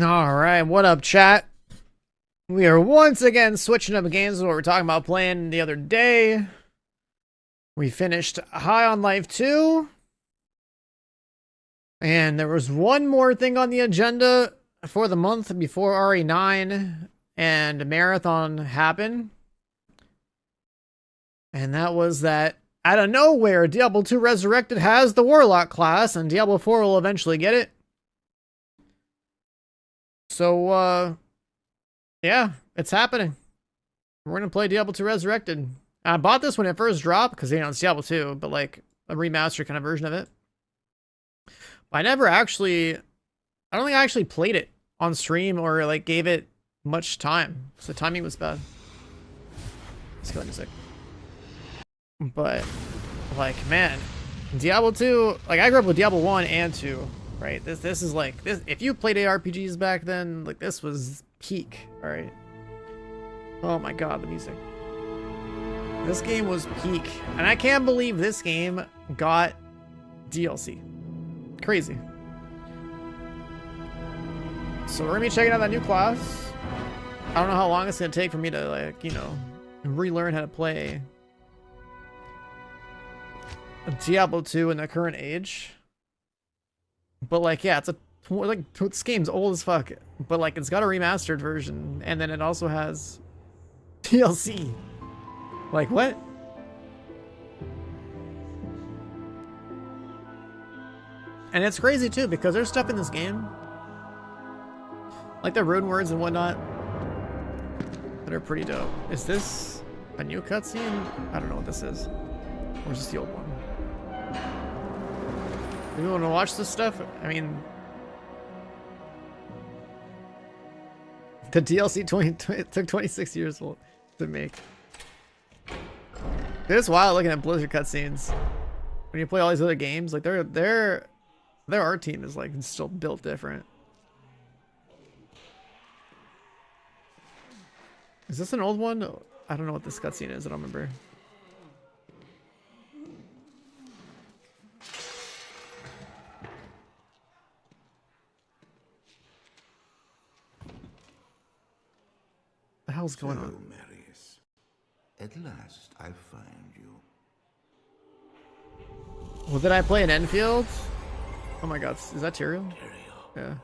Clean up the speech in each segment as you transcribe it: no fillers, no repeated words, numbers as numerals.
All right, what up, chat? We are once again switching up games of what we were talking about playing the other day. We finished High on Life 2. And there was one more thing on the agenda for the month before RE9 and Marathon happened. And that was that out of nowhere, Diablo 2 Resurrected has the Warlock class, and Diablo 4 will eventually get it. So, yeah, it's happening. We're going to play Diablo 2 Resurrected. I bought this when it first dropped because, you know, it's Diablo 2, but like a remastered kind of version of it. But I never actually, I don't think I actually played it on stream or like gave it much time. So the timing was bad. Let's go music. But like, man, Diablo 2, like I grew up with Diablo 1 and 2. Right, this is like this. If you played ARPGs back then, like this was peak. All right. Oh my god, the music. This game was peak, and I can't believe this game got DLC. Crazy. So we're gonna be checking out that new class. I don't know how long it's gonna take for me to like, you know, relearn how to play Diablo 2 in the current age. But like, yeah, it's a like this game's old as fuck. But like, it's got a remastered version, and then it also has DLC. Like what? And it's crazy too because there's stuff in this game, like the rune words and whatnot, that are pretty dope. Is this a new cutscene? I don't know what this is. Or is this the old one? You want to watch this stuff? I mean, the DLC took 26 years to make. It's wild looking at Blizzard cutscenes. When you play all these other games, like their art team is like still built different. Is this an old one? I don't know what this cutscene is. I don't remember. What the hell's going on? Marius. At last I find you. Well, did I play an Enfield? Oh my god, is that Tyrael? Yeah.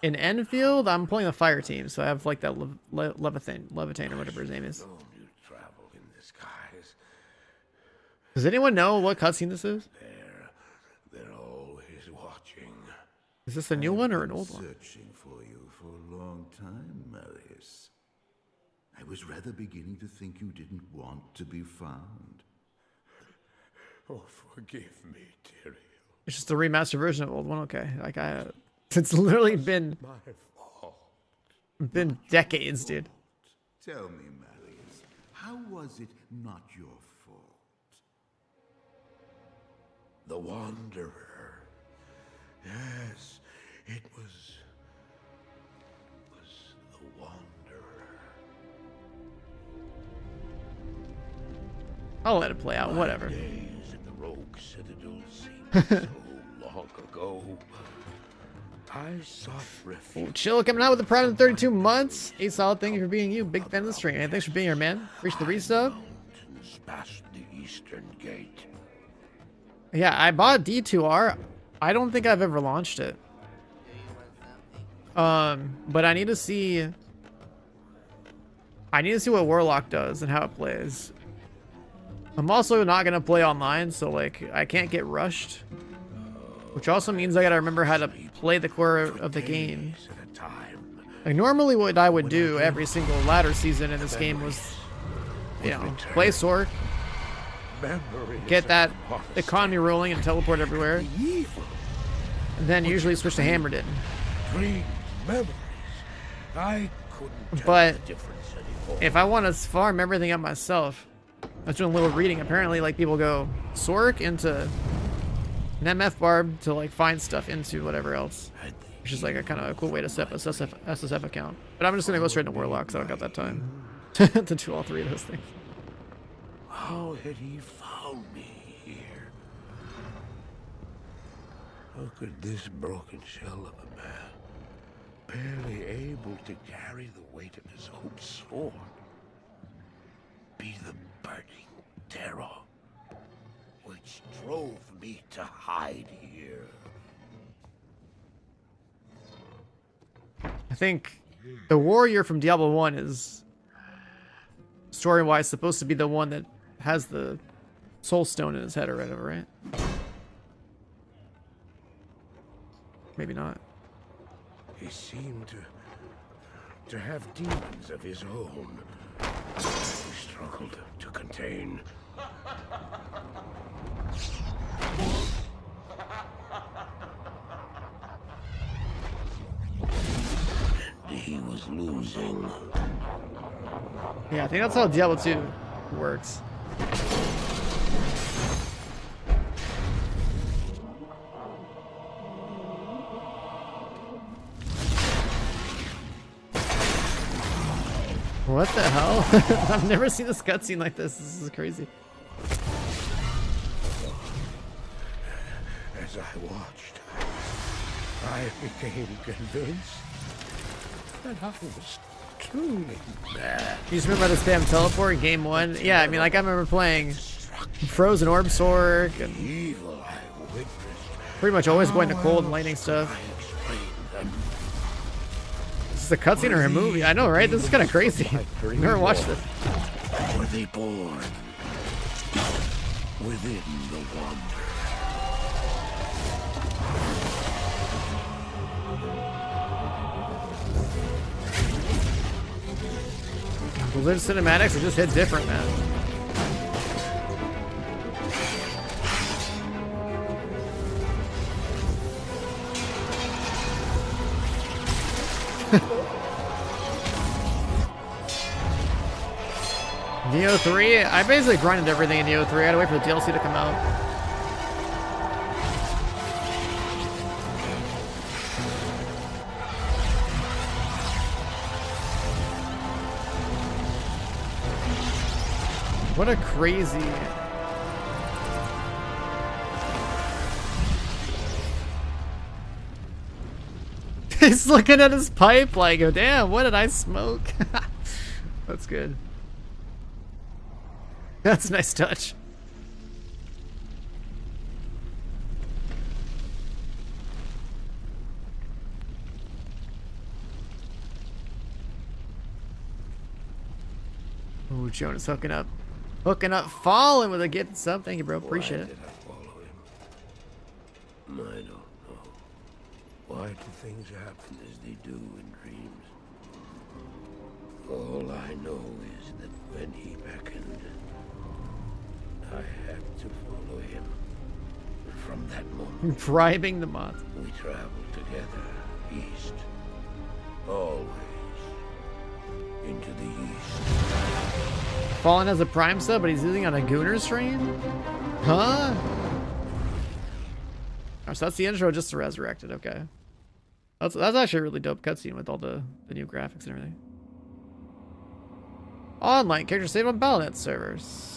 In Enfield, I'm playing the fire team, so I have like that Levitain or whatever his name is. Does anyone know what cutscene this is? They're always watching. Is this a new one or an old one? Searching for you for a long time, Marius. I was rather beginning to think you didn't want to be found. Oh, forgive me, Tyrael. It's just a remastered version of the old one. Okay, like it's literally been decades, dude. Tell me, Marius, how was it not your fault? The Wanderer. Yes, it was the Wanderer. I'll let it play out. Whatever. Days in the Rogue Citadel seemed so long ago. I sought refuge. Chill coming out with the Pride of 32 months. A solid, thank you for being you. Big fan of the stream. And thanks for being here, man. Reach the resub. Mountains past the eastern gate. Yeah, I bought D2R. I don't think I've ever launched it. But I need to see what Warlock does and how it plays. I'm also not gonna play online, so like I can't get rushed. Which also means I gotta remember how to play the core of the game. Like normally what I would do every single ladder season in this game was, you know, play Sork, get that economy rolling and teleport everywhere, and then usually switch to Hammered. But if I want to farm everything up myself, I was doing a little reading. Apparently, like people go Sork into an MF barb to like find stuff into whatever else, which is like a kind of a cool way to set up a SSF account. But I'm just gonna go straight into Warlock because I don't got that time to do all three of those things. How had he found me here? How could this broken shell of a man, barely able to carry the weight of his own sword, be the burning terror which drove me to hide here? I think the warrior from Diablo 1 is, story-wise, supposed to be the one that has the soul stone in his head or whatever, right? Maybe not. He seemed to have demons of his own. He struggled to contain. He was losing. Yeah, I think that's how Diablo 2 works. What the hell? I've never seen this cutscene like this. This is crazy. As I watched, I became convinced that I was truly bad. You just remember the spam teleport in game 1? Yeah, I mean, like, I remember playing Frozen Orb Sword and Evil I witnessed. pretty much always going to cold and lightning stuff. This is a cutscene or a movie? I know, right? This is kind of crazy. I've never watched this. Were they born within the wonder? Blizzard cinematics, it just hit different, man. Neo 3? I basically grinded everything in Neo 3. I had to wait for the DLC to come out. What a crazy... He's looking at his pipe like, oh, damn, what did I smoke? That's good. That's a nice touch. Oh, Jonas hooking up. Hooking up, falling with a gift sub. Thank you, bro. Appreciate it. Why did I follow him? I don't know. Why do things happen as they do in dreams? All I know is that when he beckoned, I had to follow him. From that moment, Bribing the moth. we traveled together, east. Always into the east. Fallen has a prime sub, but he's using on a Gooner stream? Huh? Oh, so that's the intro just to Resurrected, okay. That's actually a really dope cutscene with all the new graphics and everything. Online characters saved on Battle.net servers.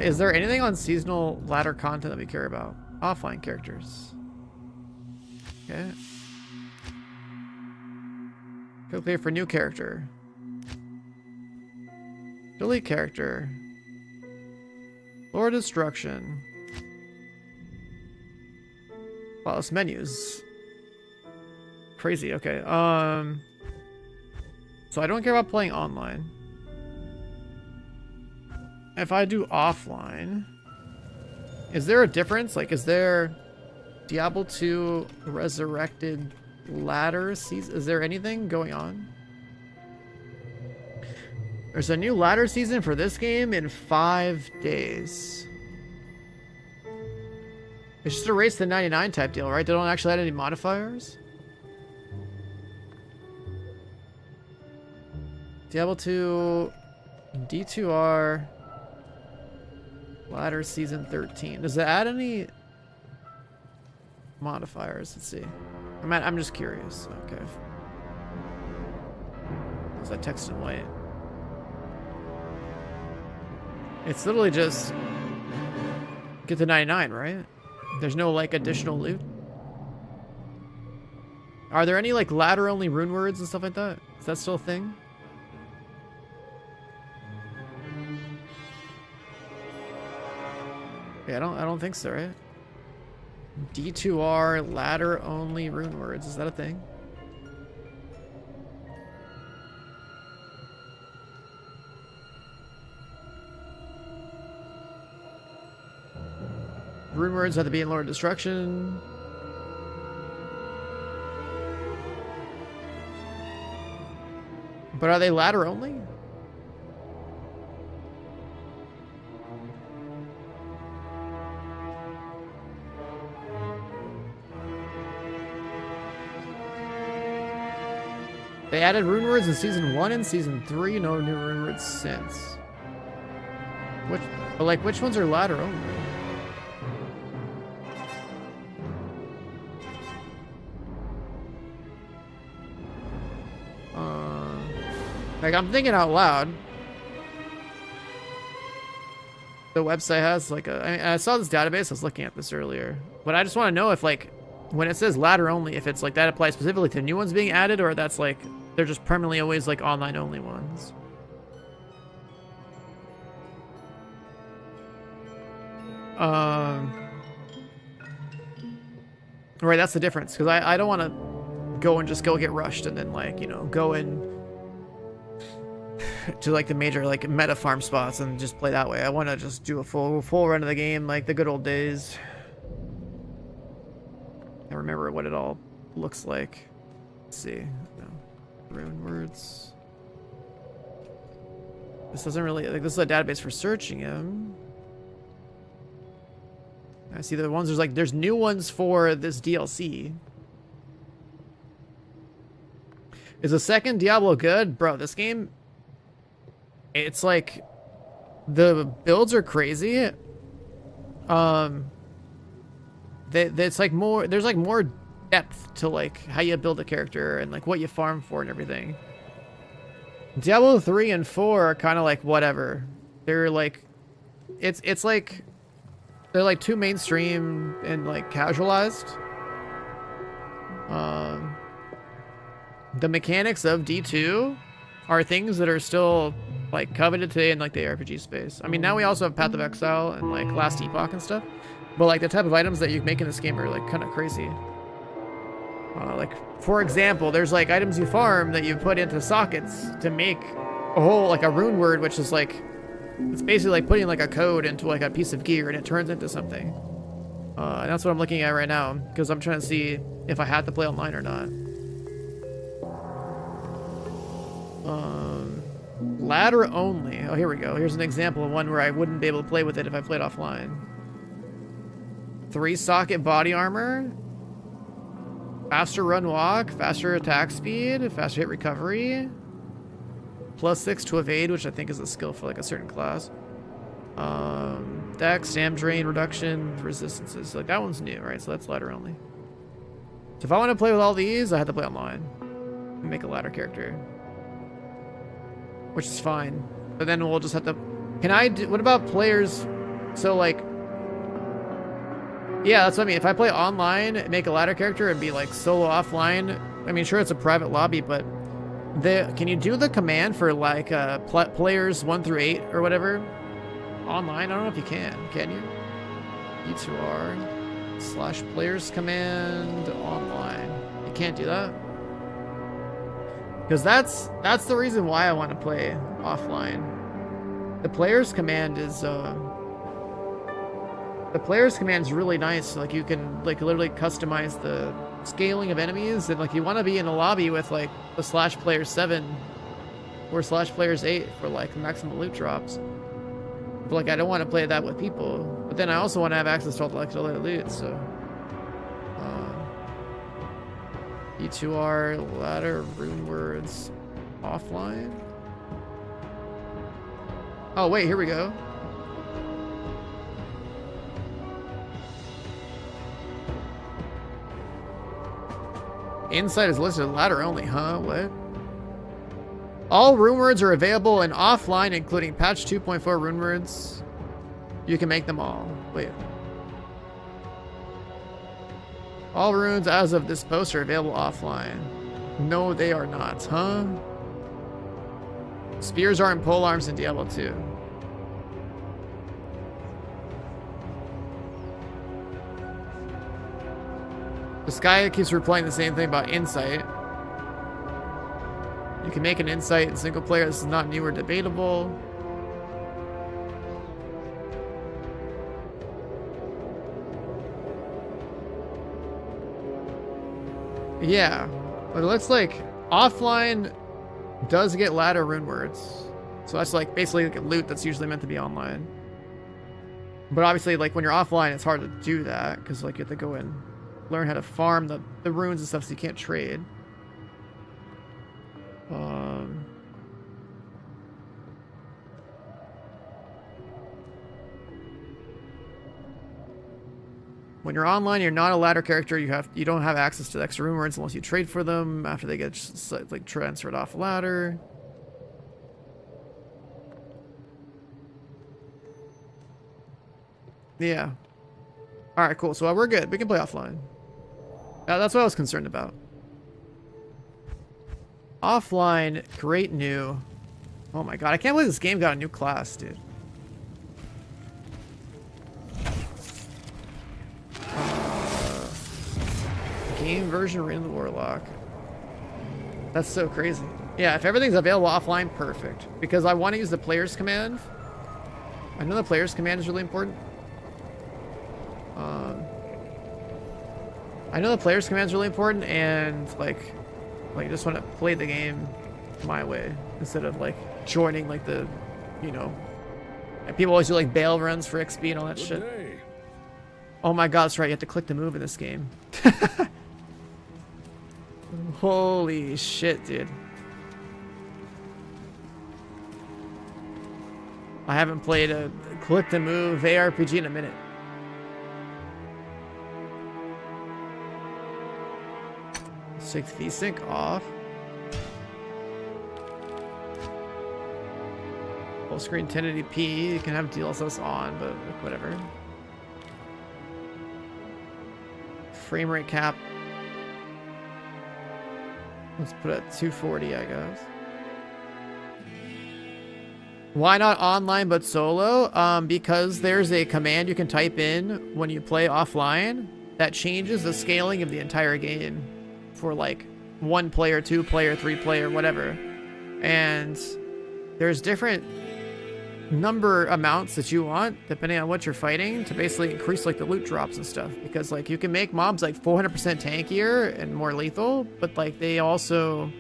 Is there anything on seasonal ladder content that we care about? Offline characters. Okay. Go clear for new character. Delete character. Lord Destruction. Wow, this menus. Crazy, okay. So I don't care about playing online. If I do offline, is there a difference? Like, is there Diablo 2 Resurrected ladder season? Is there anything going on? There's a new ladder season for this game in 5 days. It's just a race to 99 type deal, right? They don't actually add any modifiers? Diablo 2 D2R ladder season 13. Does it add any modifiers? Let's see. I'm just curious. Okay. Is that text in white? It's literally just get to 99, right? There's no like additional loot. Are there any like ladder only rune words and stuff like that? Is that still a thing? Yeah, I don't think so, right? D2R ladder only rune words. Is that a thing? Rune words have to be in Lord Destruction. But are they ladder only? They added rune words in season 1 and season 3. No new rune words since. Which ones are ladder only? Like, I'm thinking out loud. The website has like I saw this database. I was looking at this earlier, but I just want to know if like when it says ladder only, if it's like that applies specifically to new ones being added, or that's like they're just permanently always like online only ones. Right, that's the difference, because I don't want to go and just go get rushed and then like, you know, go in to like the major like meta farm spots and just play that way. I want to just do a full run of the game like the good old days. I remember what it all looks like. Let's see. No. Rune words. This doesn't really like, this is a database for searching them. I see the ones there's new ones for this DLC. Is the second Diablo good? Bro, this game, it's like the builds are crazy. It's like more, there's like more depth to like how you build a character and like what you farm for and everything. Diablo 3 and 4 are kind of like whatever. They're like, it's like they're like too mainstream and like casualized. The mechanics of D2 are things that are still like coveted today in like the RPG space. I mean, now we also have Path of Exile and like Last Epoch and stuff, but like the type of items that you make in this game are like kind of crazy. Like for example, there's like items you farm that you put into sockets to make a whole like a rune word, which is like, it's basically like putting like a code into like a piece of gear and it turns into something. And that's what I'm looking at right now, because I'm trying to see if I had to play online or not. Ladder only. Oh, here we go. Here's an example of one where I wouldn't be able to play with it if I played offline. 3 socket body armor. Faster run walk. Faster attack speed. Faster hit recovery. +6 to evade, which I think is a skill for like a certain class. Dex, stam drain reduction, resistances. Like that one's new, right? So that's ladder only. So if I want to play with all these, I have to play online and make a ladder character, which is fine. But then we'll just have to. Can I do? What about players? So like, yeah, that's what I mean. If I play online, make a ladder character and be like solo offline. I mean, sure, it's a private lobby, but can you do the command for like players 1 through 8 or whatever online? I don't know if you can you? E2R/players command online. You can't do that? Because that's the reason why I want to play offline. The players command is really nice. Like you can like literally customize the scaling of enemies, and like you want to be in a lobby with like the /player7 or /players8 for like maximum loot drops. But like I don't want to play that with people, but then I also want to have access to all the like other loot. So E2R ladder rune words offline. Oh wait, here we go. Inside is listed ladder only, huh? What? All rune words are available and offline, including patch 2.4 rune words. You can make them all. Wait, All runes as of this post are available offline. No, they are not, huh? Spears aren't pole arms in Diablo 2. This guy keeps replaying the same thing about insight. You can make an insight in single player. This is not new or debatable. Yeah, but it looks like offline does get ladder rune words. So that's like basically like a loot that's usually meant to be online. But obviously like when you're offline, it's hard to do that because like you have to go and learn how to farm the runes and stuff so you can't trade. When you're online, you're not a ladder character. You don't have access to the extra rune words unless you trade for them after they get like transferred off ladder. Yeah. All right, cool. So we're good. We can play offline. That's what I was concerned about. Offline, great new. Oh my god, I can't believe this game got a new class, dude. Game version random Warlock. That's so crazy. Yeah, if everything's available offline, perfect. Because I want to use the player's command. I know the player's command is really important. I know the player's command is really important, and like I just want to play the game my way instead of like joining like the, you know, and people always do like bail runs for XP and all that shit. Oh my god, that's right. You have to click to move in this game. Holy shit, dude. I haven't played a click to move ARPG in a minute. Let's take VSync off. Full screen 1080p. You can have DLSS on, but whatever. Frame rate cap. Let's put it at 240, I guess. Why not online but solo? Because there's a command you can type in when you play offline that changes the scaling of the entire game for like 1 player, 2 player, 3 player, whatever. And there's different number amounts that you want depending on what you're fighting to basically increase like the loot drops and stuff, because like you can make mobs like 400% tankier and more lethal, but like they also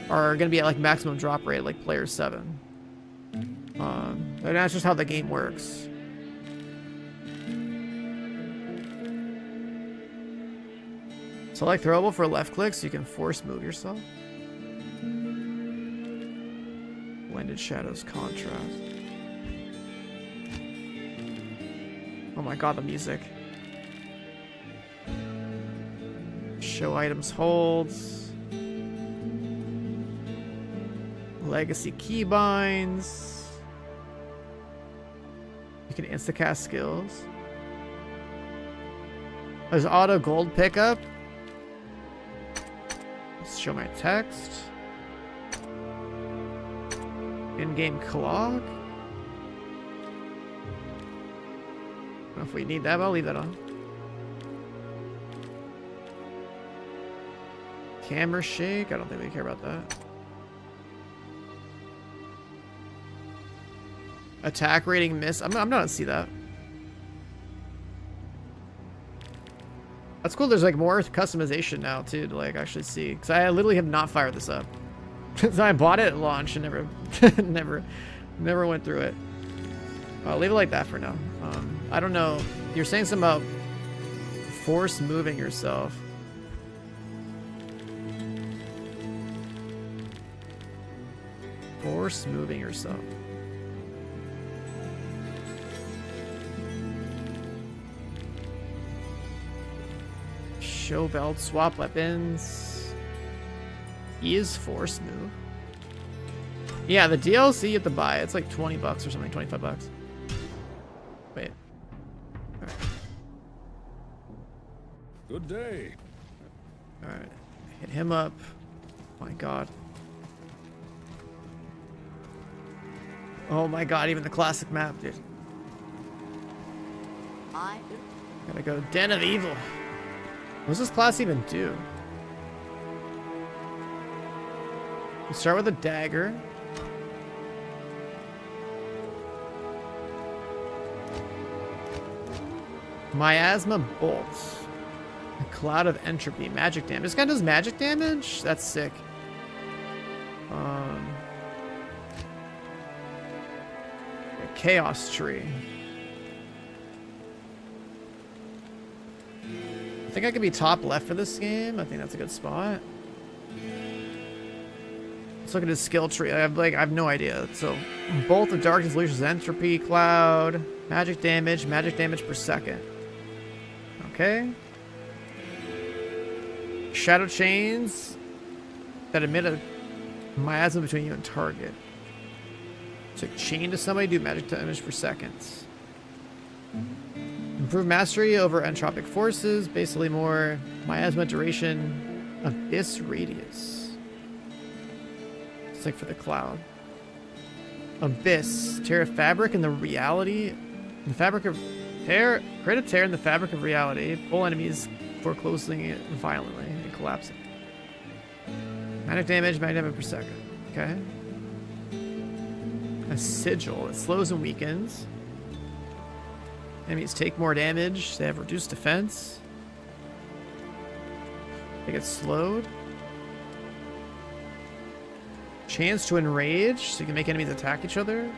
are going to be at like maximum drop rate like player 7. And that's just how the game works. Select throwable for left click so you can force move yourself. Blended shadows contrast. Oh my god, the music. Show items holds. Legacy keybinds. You can instacast skills. There's auto gold pickup. Let's show my text. In-game clock. I don't know if we need that, but I'll leave that on. Camera shake. I don't think we care about that. Attack rating miss. I'm not gonna see that. That's cool. There's like more customization now too to like actually see. Because I literally have not fired this up. So I bought it at launch and never went through it. I'll leave it like that for now. I don't know. You're saying something about force moving yourself. Force moving yourself. Show belt, swap weapons. Is force move. Yeah, the DLC you have to buy. It's like 20 bucks or something, 25 bucks. Wait. All right. Good day. Alright. Hit him up. My god. Oh my god, even the classic map, dude. Gotta go Den of Evil. What does this class even do? We start with a dagger. Miasma bolts. A cloud of entropy. Magic damage. This guy does magic damage? That's sick. A chaos tree. I think I could be top left for this game. I think that's a good spot. Let's look at his skill tree. I have no idea. So, Bolt of Darkness unleashes entropy cloud, magic damage per second. Okay. Shadow chains that emit a miasma between you and target. So, chain to somebody, do magic damage per seconds. Improve mastery over entropic forces. Basically, more miasma duration, abyss radius. It's like for the cloud. Abyss. Tear a fabric in the reality. In the fabric of tear. Create a tear in the fabric of reality. Pull enemies for closing it violently and collapsing. Magic damage per second. Okay. A sigil. It slows and weakens. Enemies take more damage. They have reduced defense. They get slowed. Chance to enrage, so you can make enemies attack each other.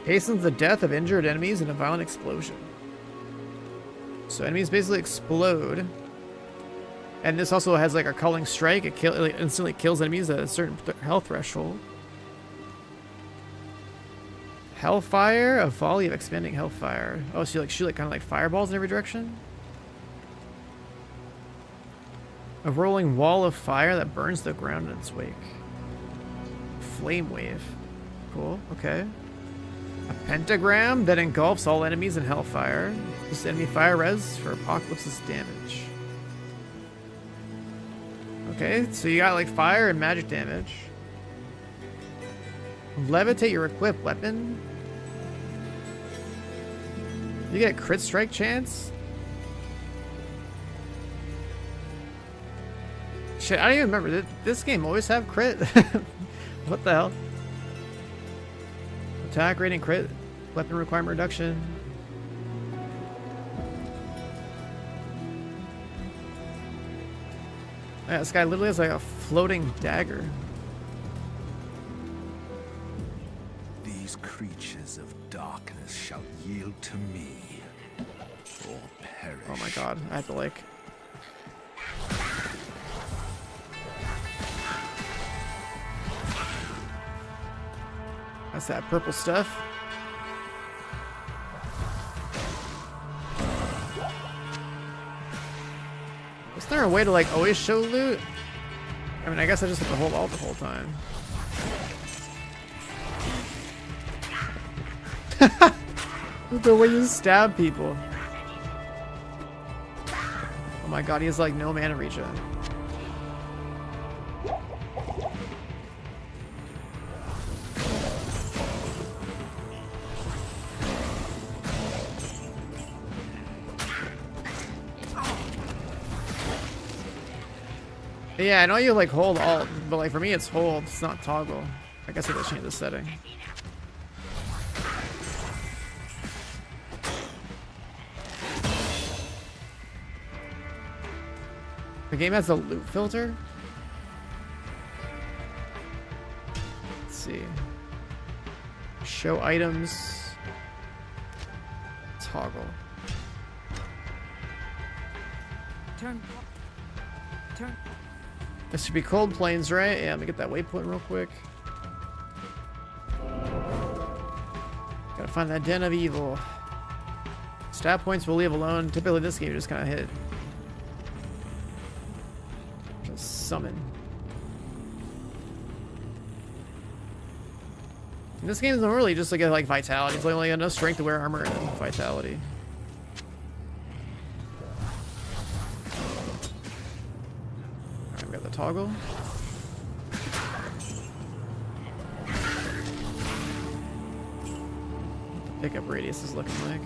Hastens the death of injured enemies in a violent explosion. So enemies basically explode. And this also has like a culling strike. It instantly kills enemies at a certain health threshold. Hellfire, a volley of expanding hellfire. Oh, so you like shoot like kind of like fireballs in every direction. A rolling wall of fire that burns the ground in its wake. Flame wave. Cool. Okay. A pentagram that engulfs all enemies in hellfire. This enemy fire res for apocalypse's damage. Okay, so you got like fire and magic damage. Levitate your equipped weapon. You get a crit strike chance? Shit, I don't even remember. Did this game always have crit? What the hell? Attack rating crit. Weapon requirement reduction. Yeah, this guy literally has like a floating dagger. These creatures of darkness shall yield to me, or perish. Oh my god, I have to like... That's that purple stuff. Is there a way to like always show loot? I mean, I guess I just have to hold alt the whole time. The way you stab people. Oh my god, he has like no mana regen. Yeah, I know you like hold alt, but like for me it's hold, it's not toggle. I guess I have to change the setting. The game has a loot filter? Let's see. Show items. Toggle. Turn. This should be Cold Plains, right? Yeah, let me get that waypoint real quick. Gotta find that Den of Evil. Stat points we'll leave alone. Typically this game you just kind of hit. Just summon. In this game is normally just to get like vitality. It's only enough strength to wear armor and vitality. Alright, we got the toggle. Pickup radius is looking like.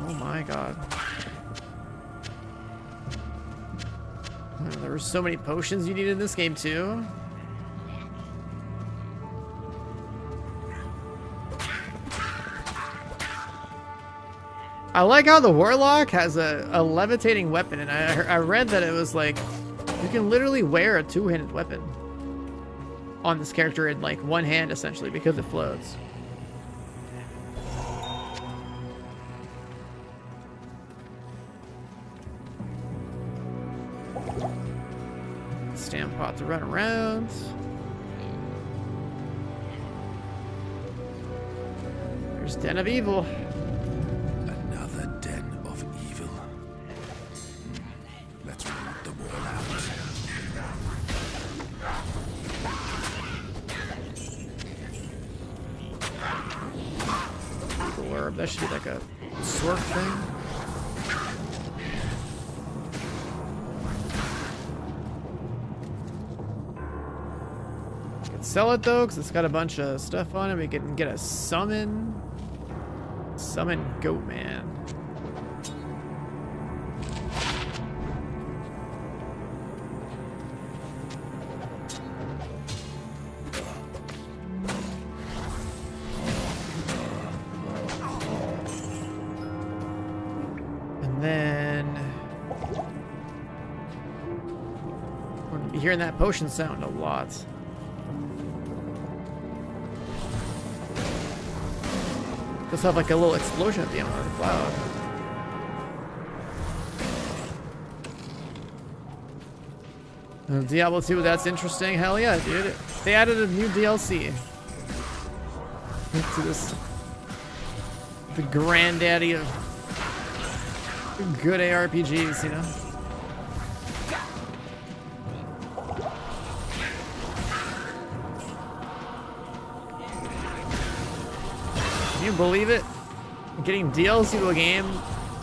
Oh my god. There were so many potions you needed in this game too. I like how the Warlock has a levitating weapon, and I read that it was like you can literally wear a two-handed weapon on this character in like one hand essentially because it floats. Stamp pot to run around. There's Den of Evil. Another den of evil. Let's root them all out. Evil orb. That should be like a sword thing. Sell it though, because it's got a bunch of stuff on it. We can get a summon. Summon Goat Man. And then we're gonna be hearing that potion sound a lot. Just have like a little explosion at the end of the cloud. Diablo 2, that's interesting. Hell yeah, dude. They added a new DLC to this. The granddaddy of good ARPGs, you know? Can you believe it? Getting DLC to a game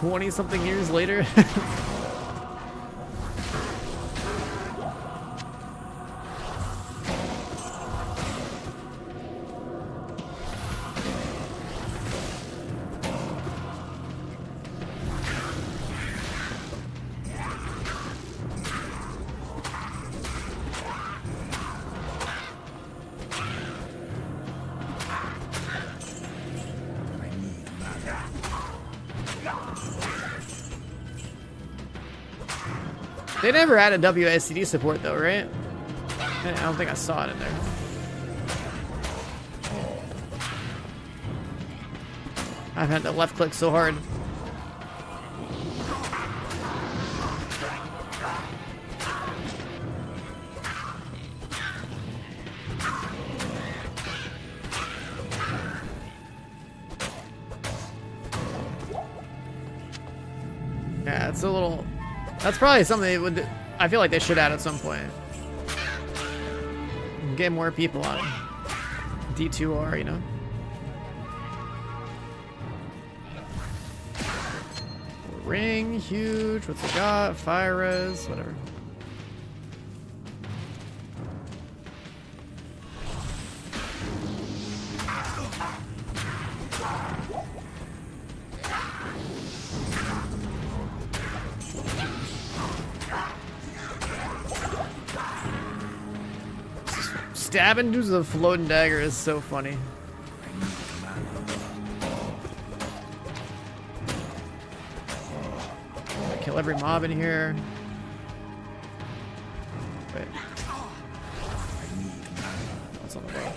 20-something years later? They never added WSD support though, right? I don't think I saw it in there. I've had to left click so hard. Yeah, it's a little... That's probably something they would... I feel like they should add at some point. Get more people on D2R, you know? Ring, huge. What's it got? Fire res, whatever. Stabbing dudes with a floating dagger is so funny. Kill every mob in here. Wait. What's on the boat?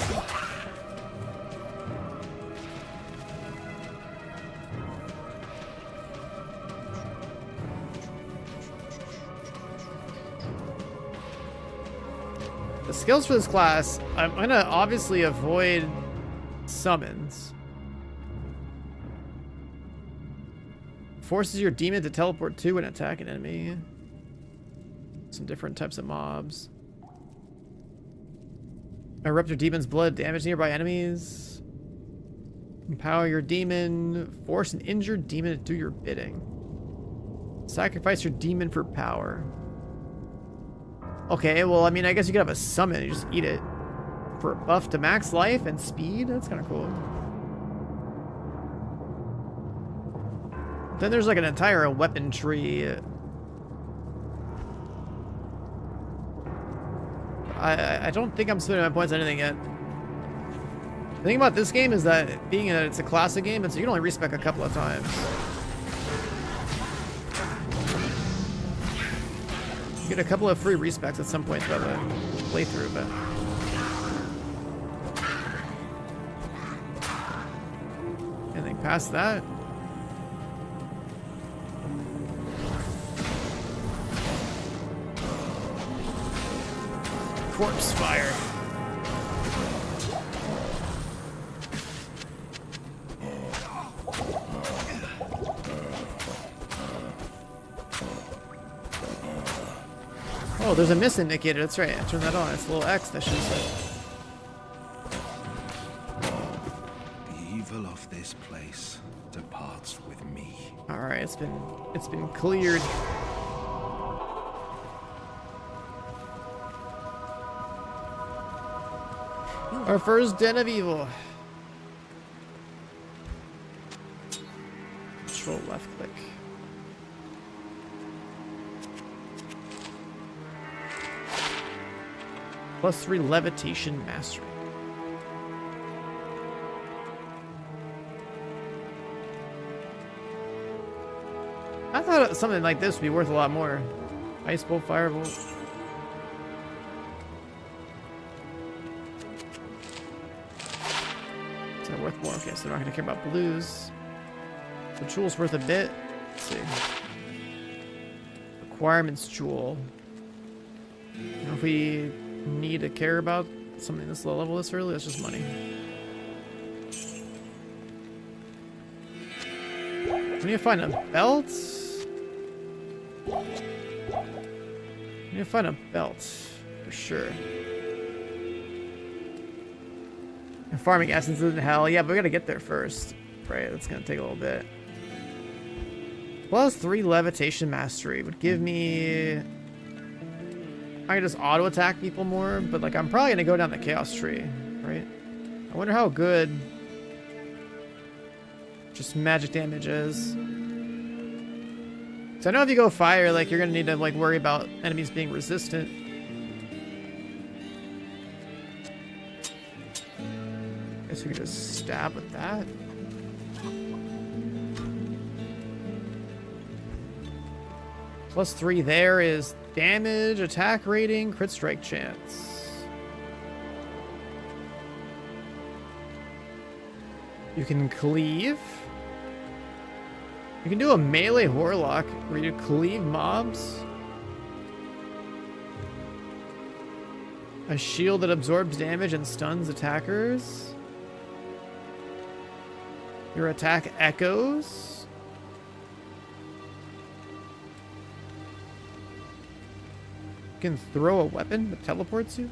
The skills for this class, I'm gonna obviously avoid summons. Forces your demon to teleport to and attack an enemy. some different types of mobs. Erupt your demon's blood, damage nearby enemies. Empower your demon. Force an injured demon to do your bidding. Sacrifice your demon for power. Okay, well, I mean, I guess you could have a summon. You just eat it. For a buff to max life and speed? That's kind of cool. Then there's like an entire weapon tree. I don't think I'm spending my points on anything yet. The thing about this game is that being it's a classic game, and so you can only respec a couple of times. You get a couple of free respecs at some point throughout the playthrough, but anything past that? Corpse fire. Oh, there's a miss indicator. That's right. I turned that on. It's a little X that should say. The evil of this place departs with me. All right, it's been cleared. Our first den of evil. Control left click. +3 levitation mastery. I thought something like this would be worth a lot more. Ice bolt, firebolt. Is that worth more? Okay, so they're not gonna care about blues. The jewel's worth a bit. Let's see. Requirements jewel. I don't know if we need to care about something this low level this early. That's just money. We need to find a belt. We need to find a belt for sure. And farming essence in hell. Yeah, but we gotta get there first. Right, that's gonna take a little bit. +3 levitation mastery would give me. I can just auto attack people more, but like I'm probably gonna go down the chaos tree, right? I wonder how good just magic damage is. So I know if you go fire, like you're gonna need to like worry about enemies being resistant. Guess we could just stab with that. +3 there is damage, attack rating, crit strike chance. You can cleave. You can do a melee warlock where you cleave mobs. A shield that absorbs damage and stuns attackers. Your attack echoes. You can throw a weapon that teleports you.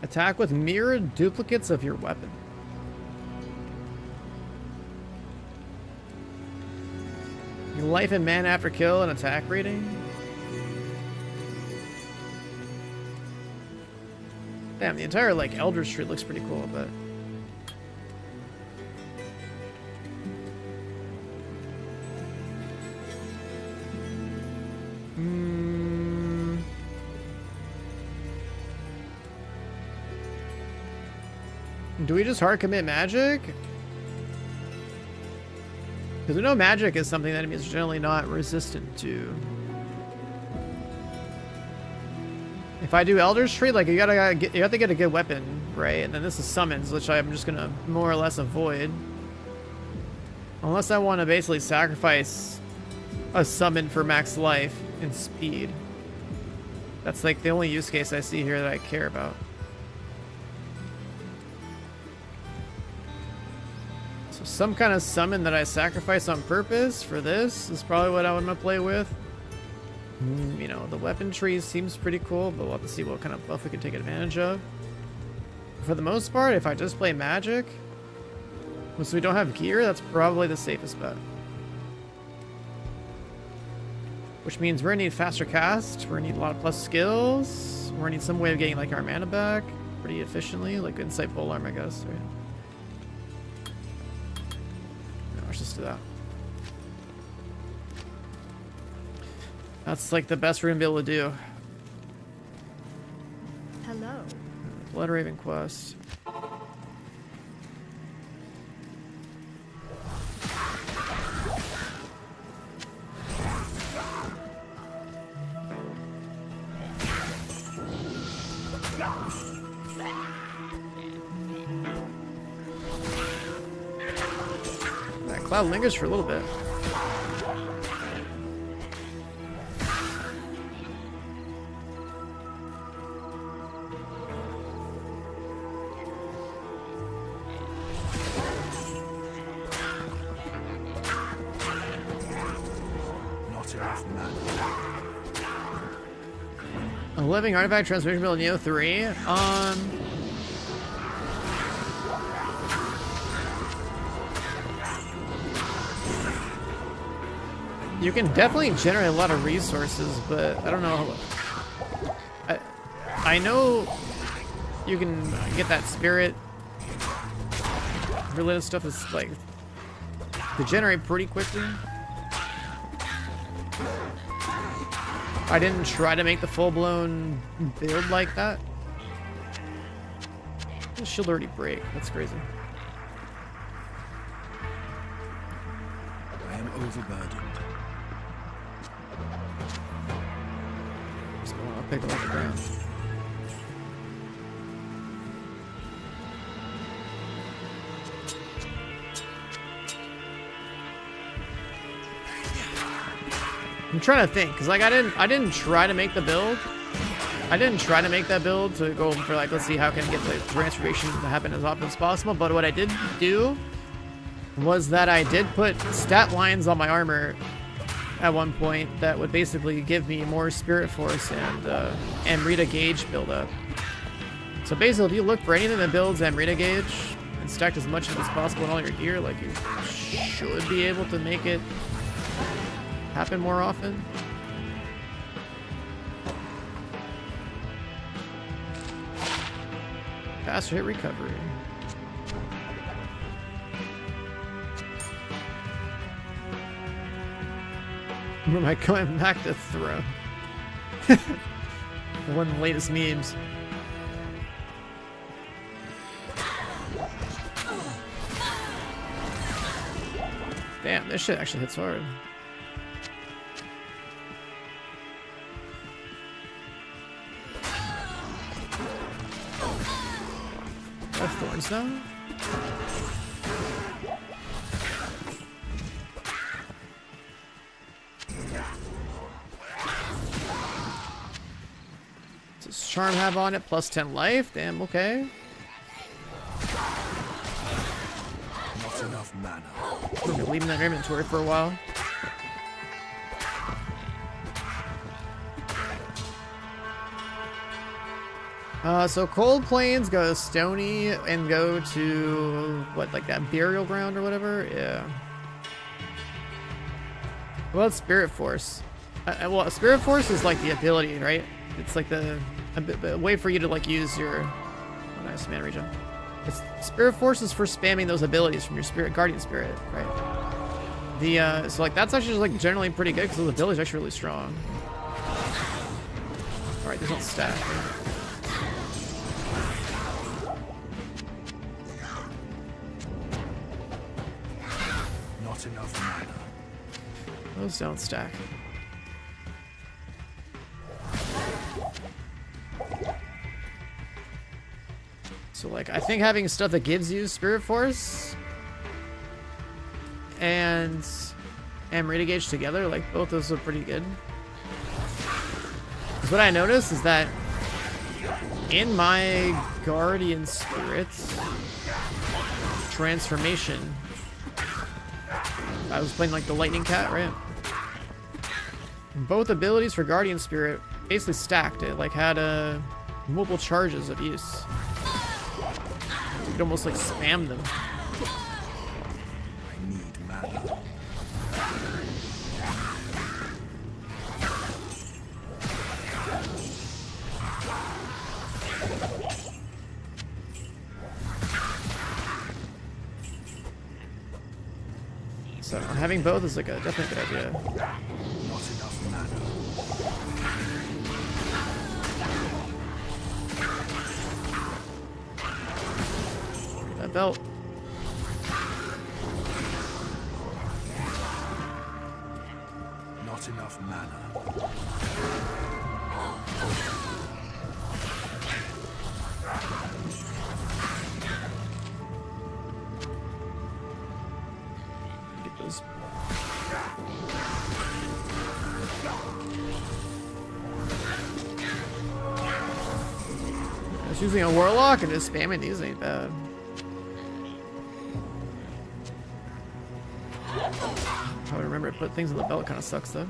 Attack with mirrored duplicates of your weapon. Your life and mana after kill and attack rating. Damn, the entire like Elder Tree looks pretty cool, but do we just hard commit magic? Because we know magic is something that enemies are generally not resistant to. If I do Elder's Tree, like you have to get a good weapon, right? And then this is summons, which I'm just gonna more or less avoid. Unless I want to basically sacrifice a summon for max life and speed. That's like the only use case I see here that I care about. So some kind of summon that I sacrifice on purpose for this is probably what I want to play with. You know, the weapon tree seems pretty cool, but we'll have to see what kind of buff we can take advantage of. For the most part, if I just play magic, so we don't have gear, that's probably the safest bet. Which means we're gonna need faster cast, we're gonna need a lot of plus skills, we're gonna need some way of getting like our mana back pretty efficiently, like Insight Polearm, I guess, right? No, let's just do that. That's like the best we're gonna be able to do. Hello. Blood Raven quest. That cloud lingers for a little bit. Not enough mana. A living artifact transmission build Neo 3. You can definitely generate a lot of resources, but I don't know. I know you can get that spirit related stuff is like to generate pretty quickly. I didn't try to make the full-blown build like that. The shield already break. That's crazy. I am overburdened. Just going to pick up the ground. I'm trying to think, because like I didn't try to make the build. I didn't try to make that build to go for like, let's see how can I get the transformation to happen as often as possible. But what I did do was that I did put stat lines on my armor at one point that would basically give me more Spirit Force and Rita Gauge buildup. So basically, if you look for anything that builds Amrita Gauge and stacked as much of it as possible in all your gear, like you should be able to make it happen more often. Faster hit recovery. Or am I going back to throw? One of the latest memes. Damn, this shit actually hits hard. Thorns now? Does Charm have on it? Plus 10 life? Damn, okay. Not enough mana. We're gonna leave in that inventory for a while. So Cold Plains go Stony and go to what, like that burial ground or whatever? Yeah. Well, it's Spirit Force. Well, Spirit Force is like the ability, right? It's like a way for you to like use your nice mana regen. Spirit Force is for spamming those abilities from your Spirit Guardian Spirit, right? So like that's actually like generally pretty good because those abilities are actually really strong. All right, there's no stack. Right? Enough mana. Those don't stack. So like I think having stuff that gives you Spirit Force and Rita Gauge together, like both those are pretty good. Because what I noticed is that in my Guardian Spirits transformation, I was playing like the lightning cat, right? Both abilities for Guardian Spirit basically stacked. It like had multiple charges of use. You could almost like spam them. I need mana. So having both is like a definitely good idea. Not enough mana. That belt. Not enough mana. Get those. I was using a Warlock and just spamming these ain't bad. Probably remember to put things on the belt, kind of sucks though.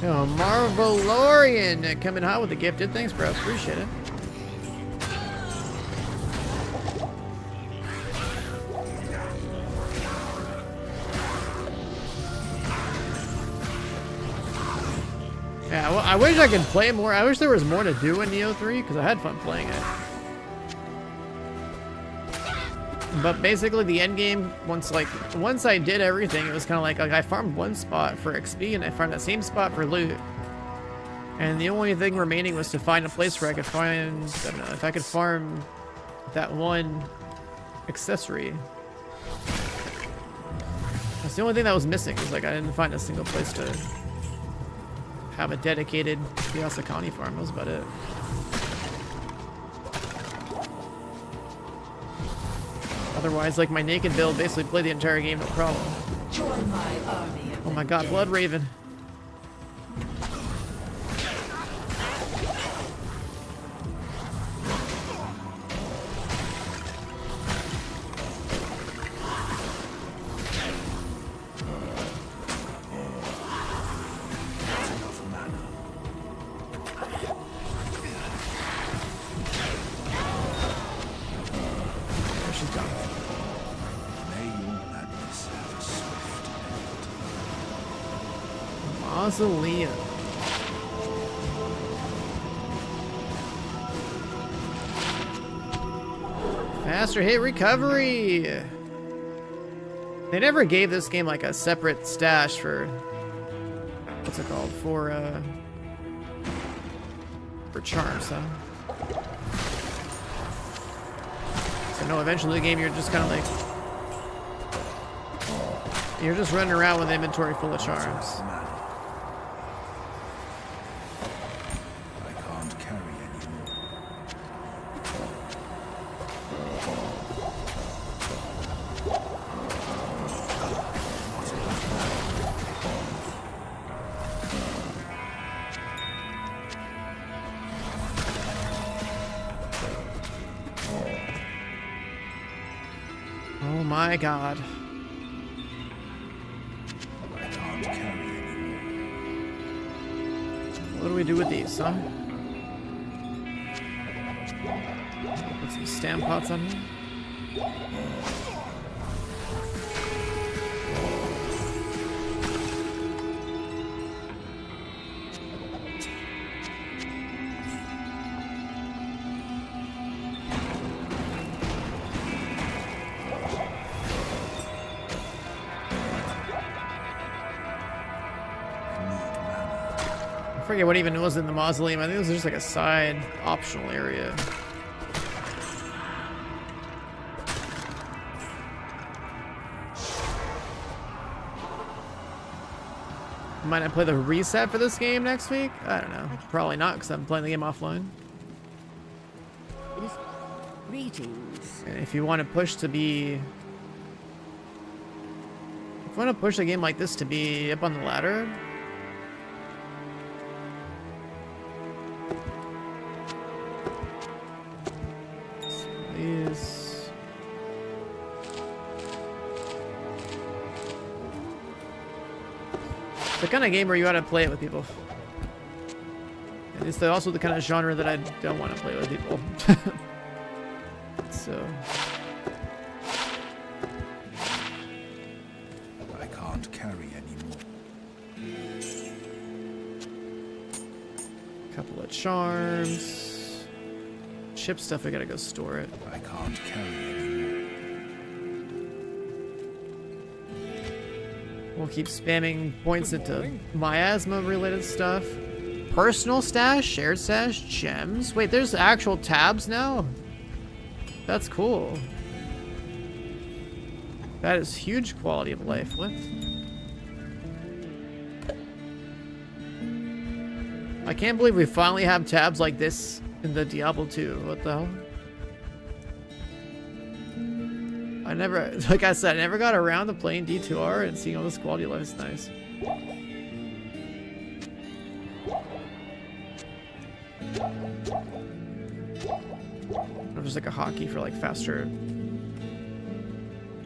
Oh, Marvelorian coming hot with the gifted. Thanks, bro. Appreciate it. Yeah, well, I wish I could play more. I wish there was more to do in Neo 3 because I had fun playing it. But basically, the end game, once I did everything, it was kind of like I farmed one spot for XP and I farmed that same spot for loot. And the only thing remaining was to find a place where I could find, I don't know, if I could farm that one accessory. That's the only thing that was missing. Was like I didn't find a single place to have a dedicated Yasakani farm. That was about it. Otherwise, like my naked build, basically play the entire game, no problem. Join my army. Oh my god, Blood Raven. She's gone. May your madness have a swift end. Mausoleum. Faster hit recovery. They never gave this game like a separate stash for what's it called for charms, huh? So no, eventually the game you're just kind of like you're just running around with inventory full of charms. Mana. I can't carry anymore. Oh my god. I can't carry anymore. What do we do with these, huh? Put some stamp pots on here. I forget what even was in the mausoleum. I think it was just like a side optional area. Might I play the reset for this game next week? I don't know. Probably not because I'm playing the game offline. It is greetings. And if you want to push to be... If you want to push a game like this to be up on the ladder... These... It's the kind of game where you gotta play it with people. And it's also the kind of genre that I don't want to play with people. So. I can't carry anymore. Couple of charms. Chip stuff, I gotta go store it. I can't carry anymore. We'll keep spamming points into miasma related stuff. Personal stash, shared stash, gems. Wait, there's actual tabs now? That's cool. That is huge quality of life. What? I can't believe we finally have tabs like this in the Diablo 2. What the hell? I never, like I said, I never got around to playing D2R and seeing all this quality of life is nice. There's like a hotkey for like faster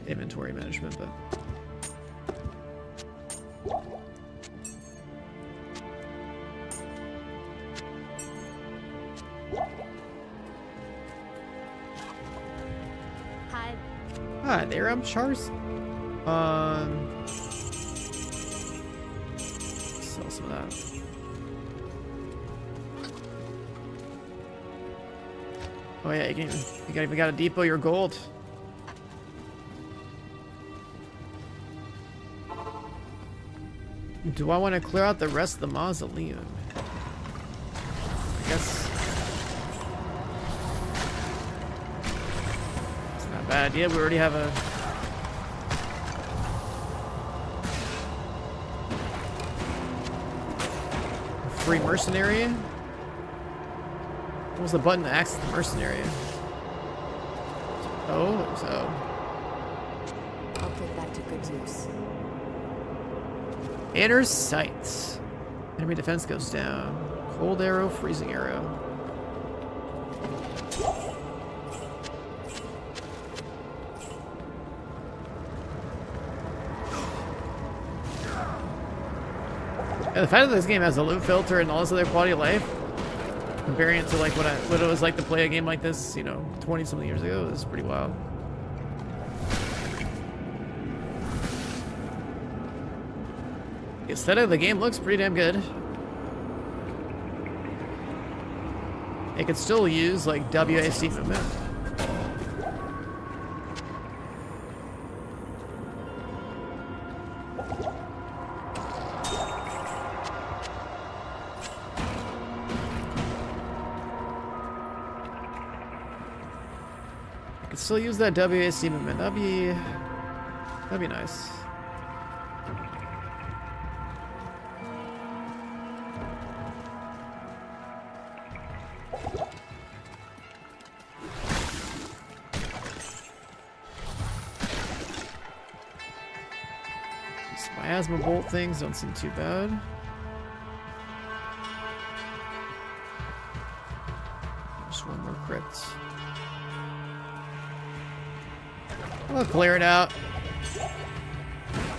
inventory management, but hi there, I'm Charles. Sell some of that. Oh yeah, you gotta depot your gold. Do I want to clear out the rest of the mausoleum? I guess it's not a bad idea. We already have a free mercenary. What was the button to access the mercenary? Oh, so. I'll put that to good use. Inner sights. Enemy defense goes down. Cold arrow, freezing arrow. Yeah, the fact that this game has a loot filter and all this other quality of life, comparing it to like what it was like to play a game like this, you know, 20 something years ago, is pretty wild. The aesthetic of the game looks pretty damn good. It could still use like WASD movement. I could still use that WASD movement. That'd be nice. Miasma bolt things don't seem too bad. Just one more crypt. I'll clear it out.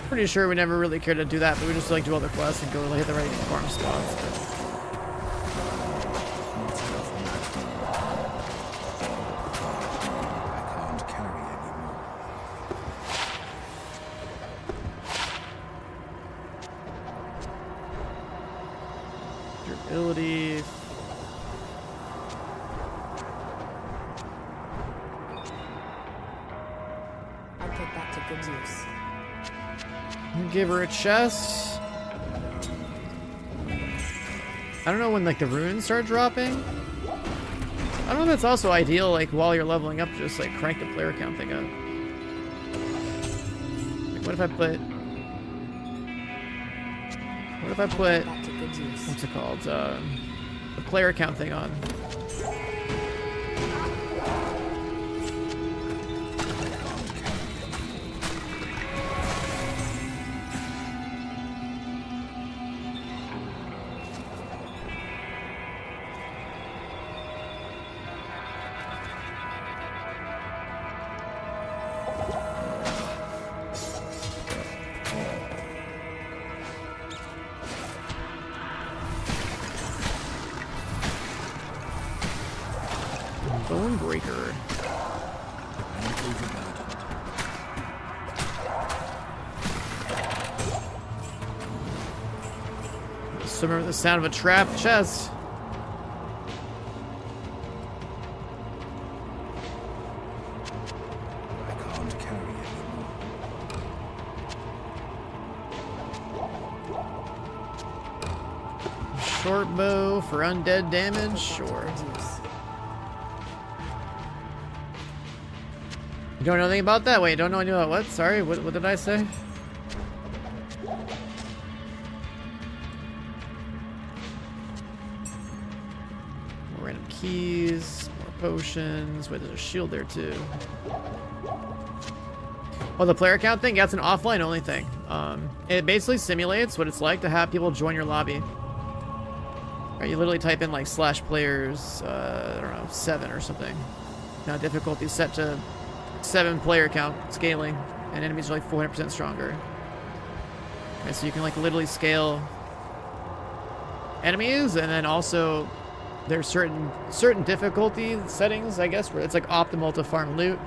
Pretty sure we never really cared to do that, but we just like do all the quests and go like hit the right farm spots. But... Durability. I'll put that to good use. Give her a chest. I don't know when like the runes start dropping. I don't know if that's also ideal, like while you're leveling up, just like crank the player count thing up. Like, what if I put what's it called? The player count thing on. Stonebreaker. Just remember the sound of a trapped chest. I can't carry anymore. Short bow for undead damage, sure. Good use. You don't know anything about that? Wait, don't know anything about what? Sorry, what did I say? More random keys, more potions. Wait, there's a shield there too. Oh, the player count thing? Yeah, it's an offline only thing. It basically simulates what it's like to have people join your lobby. Right, you literally type in like /players, I don't know, 7 or something. Now difficulty set to 7 player count scaling, and enemies are like 400% stronger. Right, so you can like literally scale enemies, and then also there's certain difficulty settings, I guess, where it's like optimal to farm loot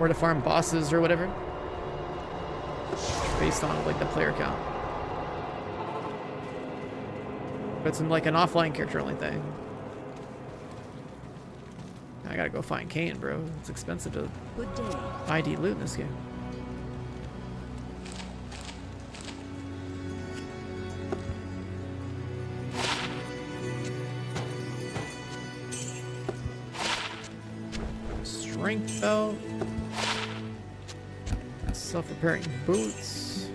or to farm bosses or whatever, based on like the player count. But it's in like an offline character only thing. I gotta go find Kane, bro. It's expensive to Good day. ID loot in this game. Strength belt. Self-repairing boots.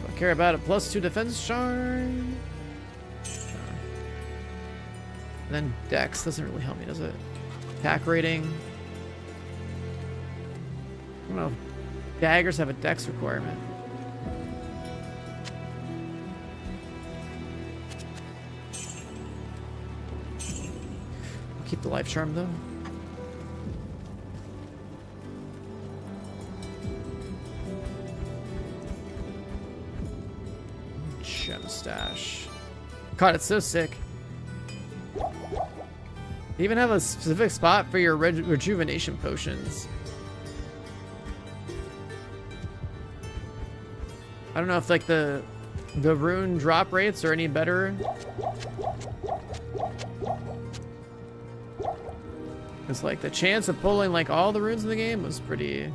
Don't care about a +2 defense charm. And then Dex doesn't really help me, does it? Attack rating. I don't know if daggers have a Dex requirement. Keep the life charm though. Gem stash. God, it's so sick. They even have a specific spot for your rejuvenation potions. I don't know if like the rune drop rates are any better. It's like the chance of pulling like all the runes in the game was pretty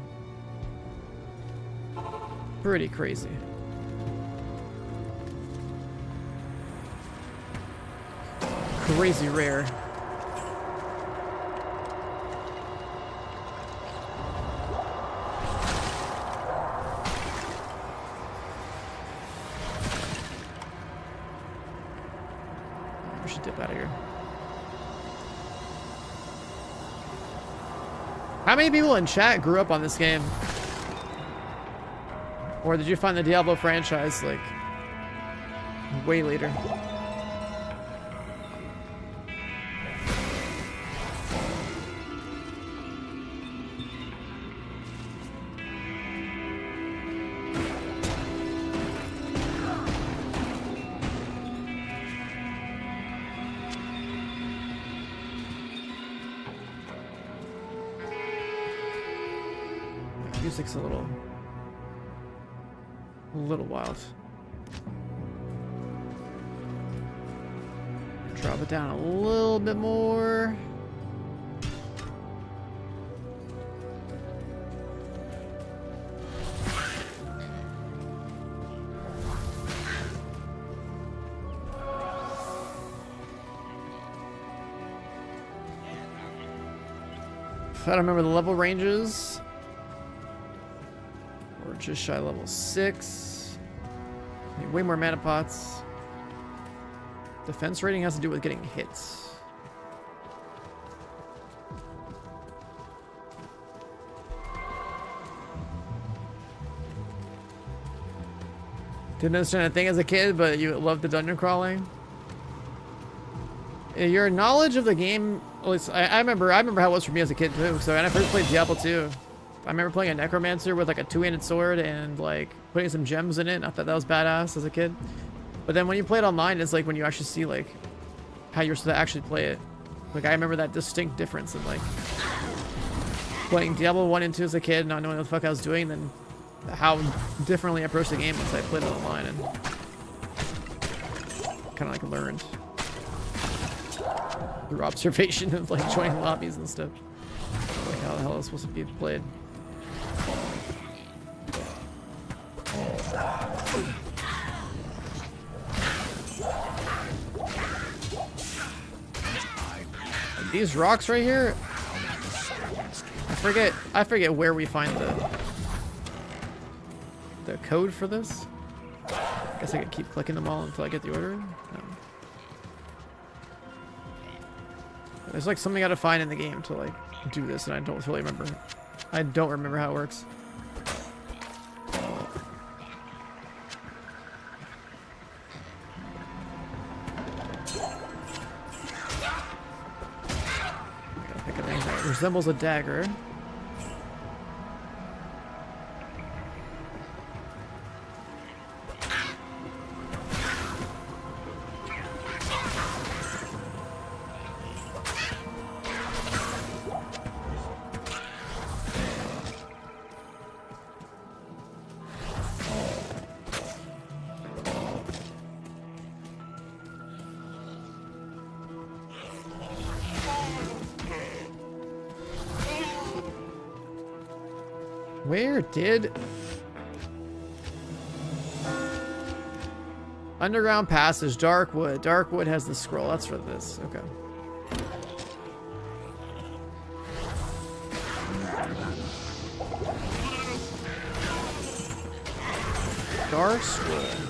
crazy. Crazy rare. We should dip out of here. How many people in chat grew up on this game? Or did you find the Diablo franchise like way later? Music's a little wild. Drop it down a little bit more. I don't remember the level ranges. We're just shy of level 6. Need way more mana pots. Defense rating has to do with getting hits. Didn't understand a thing as a kid, but you loved the dungeon crawling. Your knowledge of the game, at least I remember how it was for me as a kid too. So when I first played Diablo 2, I remember playing a necromancer with like a 2-handed sword and like putting some gems in it. I thought that was badass as a kid. But then when you play it online, it's like when you actually see like how you're supposed to actually play it. Like I remember that distinct difference in like playing Diablo 1 and 2 as a kid, not knowing what the fuck I was doing, then how differently I approached the game once I played it online and kind of like learned through observation of like joining lobbies and stuff. Like how the hell it's supposed to be played. These rocks right here, I forget where we find the code for this. I guess I could keep clicking them all until I get the order. No. There's like something I gotta find in the game to like do this, and I don't really remember. I don't remember how it works. Gotta pick a thing that resembles a dagger. Where did... Underground passage, Darkwood. Darkwood has the scroll. That's for this. Okay. Darkwood.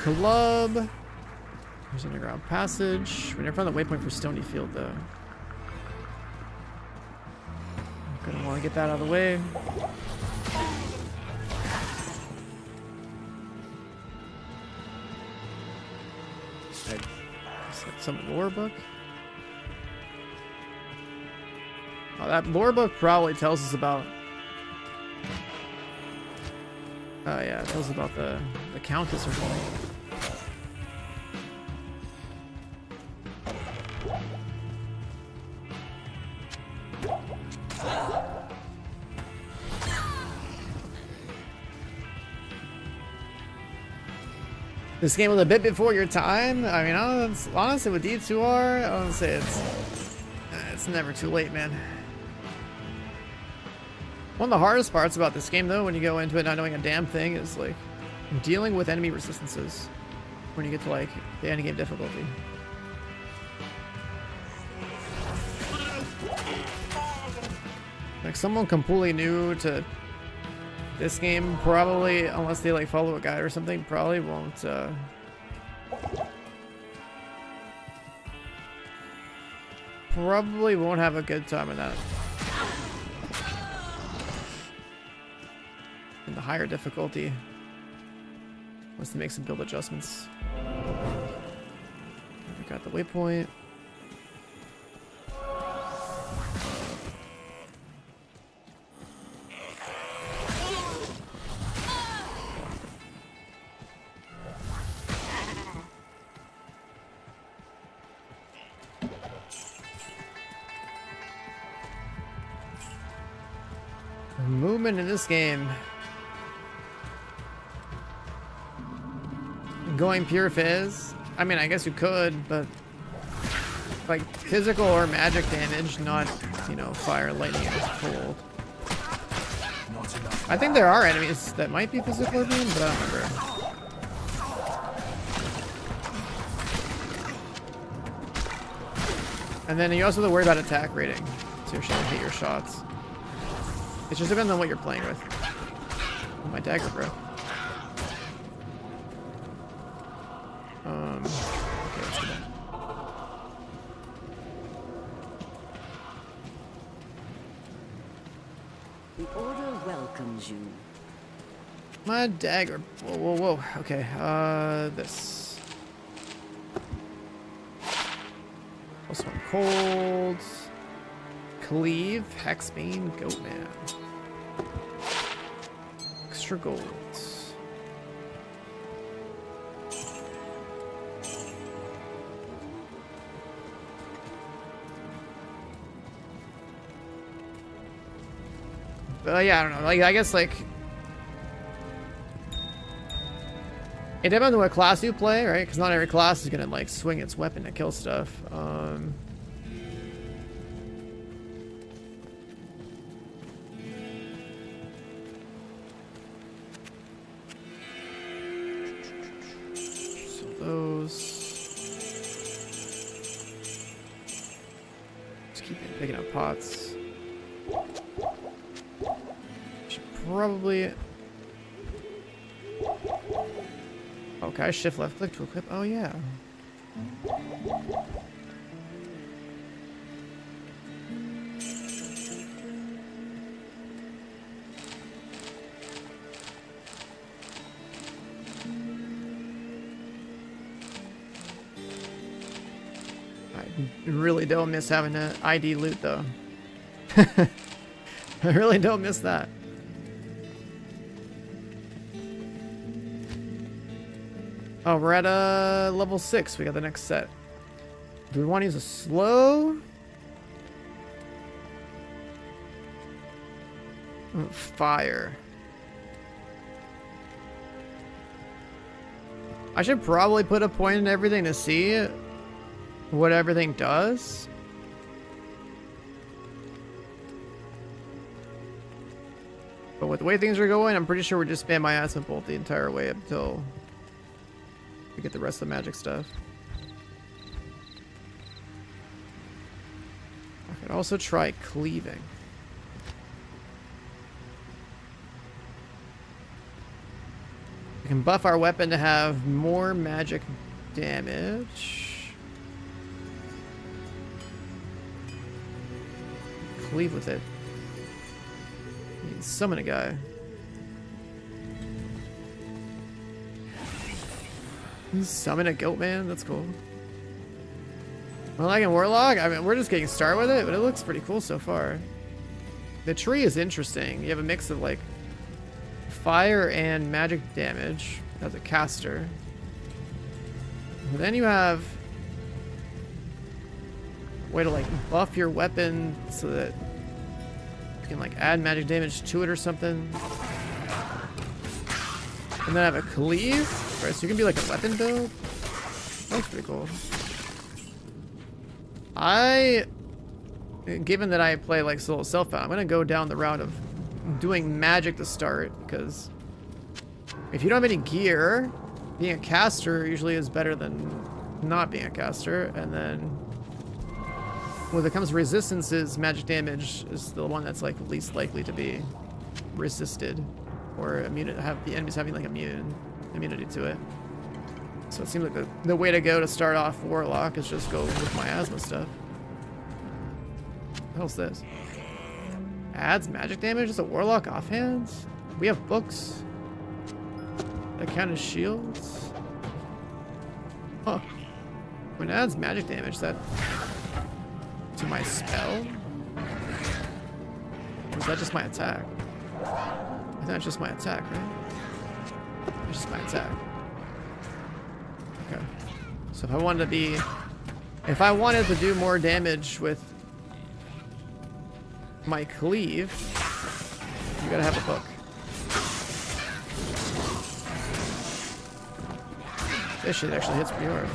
Club. There's underground passage. We never found the waypoint for Stony Field though. Gonna want to get that out of the way. Some lore book. Oh, that lore book probably tells us about. Oh yeah, it tells us about the Countess or something. This game was a bit before your time. I mean, honestly, with D2R, I want to say it's never too late, man. One of the hardest parts about this game, though, when you go into it not knowing a damn thing, is like dealing with enemy resistances when you get to like the end game difficulty. Like someone completely new to this game probably, unless they like follow a guide or something, probably won't have a good time in that. In the higher difficulty, unless they make some build adjustments. We got the waypoint. Movement in this game. Going pure fizz. I mean, I guess you could, but like physical or magic damage, not, you know, fire, lightning, and cold. I think there are enemies that might be physical or beam, but I don't remember. And then you also have to worry about attack rating, so you're trying to hit your shots. It just depends on what you're playing with. Oh, my dagger, bro. Okay, let's go back. The Order welcomes you. My dagger. Whoa, whoa, whoa. Okay, this. Plus one cold. Cleave, Hexbane, Goatman. Extra gold. Yeah, I don't know. Like, I guess like it depends on what class you play, right? Because not every class is gonna like swing its weapon to kill stuff. So those. Just keep picking up pots. Probably. Okay, I shift left click to equip. Oh yeah. I really don't miss having that ID loot though. I really don't miss that. Oh, we're at level 6. We got the next set. Do we want to use a slow? Fire. I should probably put a point in everything to see what everything does. But with the way things are going, I'm pretty sure we're just spam my ass with bolt the entire way up until we get the rest of the magic stuff. I could also try cleaving. We can buff our weapon to have more magic damage. Cleave with it. You can summon a guy. Summon a goat man? That's cool. Well, like in Warlock, I mean, we're just getting started with it, but it looks pretty cool so far. The tree is interesting. You have a mix of like fire and magic damage as a caster. But then you have a way to like buff your weapon so that you can like add magic damage to it or something. And then I have a cleave. Right, so you can be like a weapon build. That looks pretty cool. Given that I play like solo self-found, I'm gonna go down the route of doing magic to start, because if you don't have any gear, being a caster usually is better than not being a caster. And then when it comes to resistances, magic damage is the one that's like least likely to be resisted or immune, have the enemies having like immunity to it. So it seems like the way to go to start off Warlock is just go with miasma stuff. What the hell's this? Adds magic damage as a Warlock offhands? We have books that count as shields? Huh. When it adds magic damage, that to my spell? Or is that just my attack? I think that's just my attack, right? It's just my attack. Okay. So if I wanted to do more damage with my cleave, you gotta have a book. This shit actually hits pretty hard.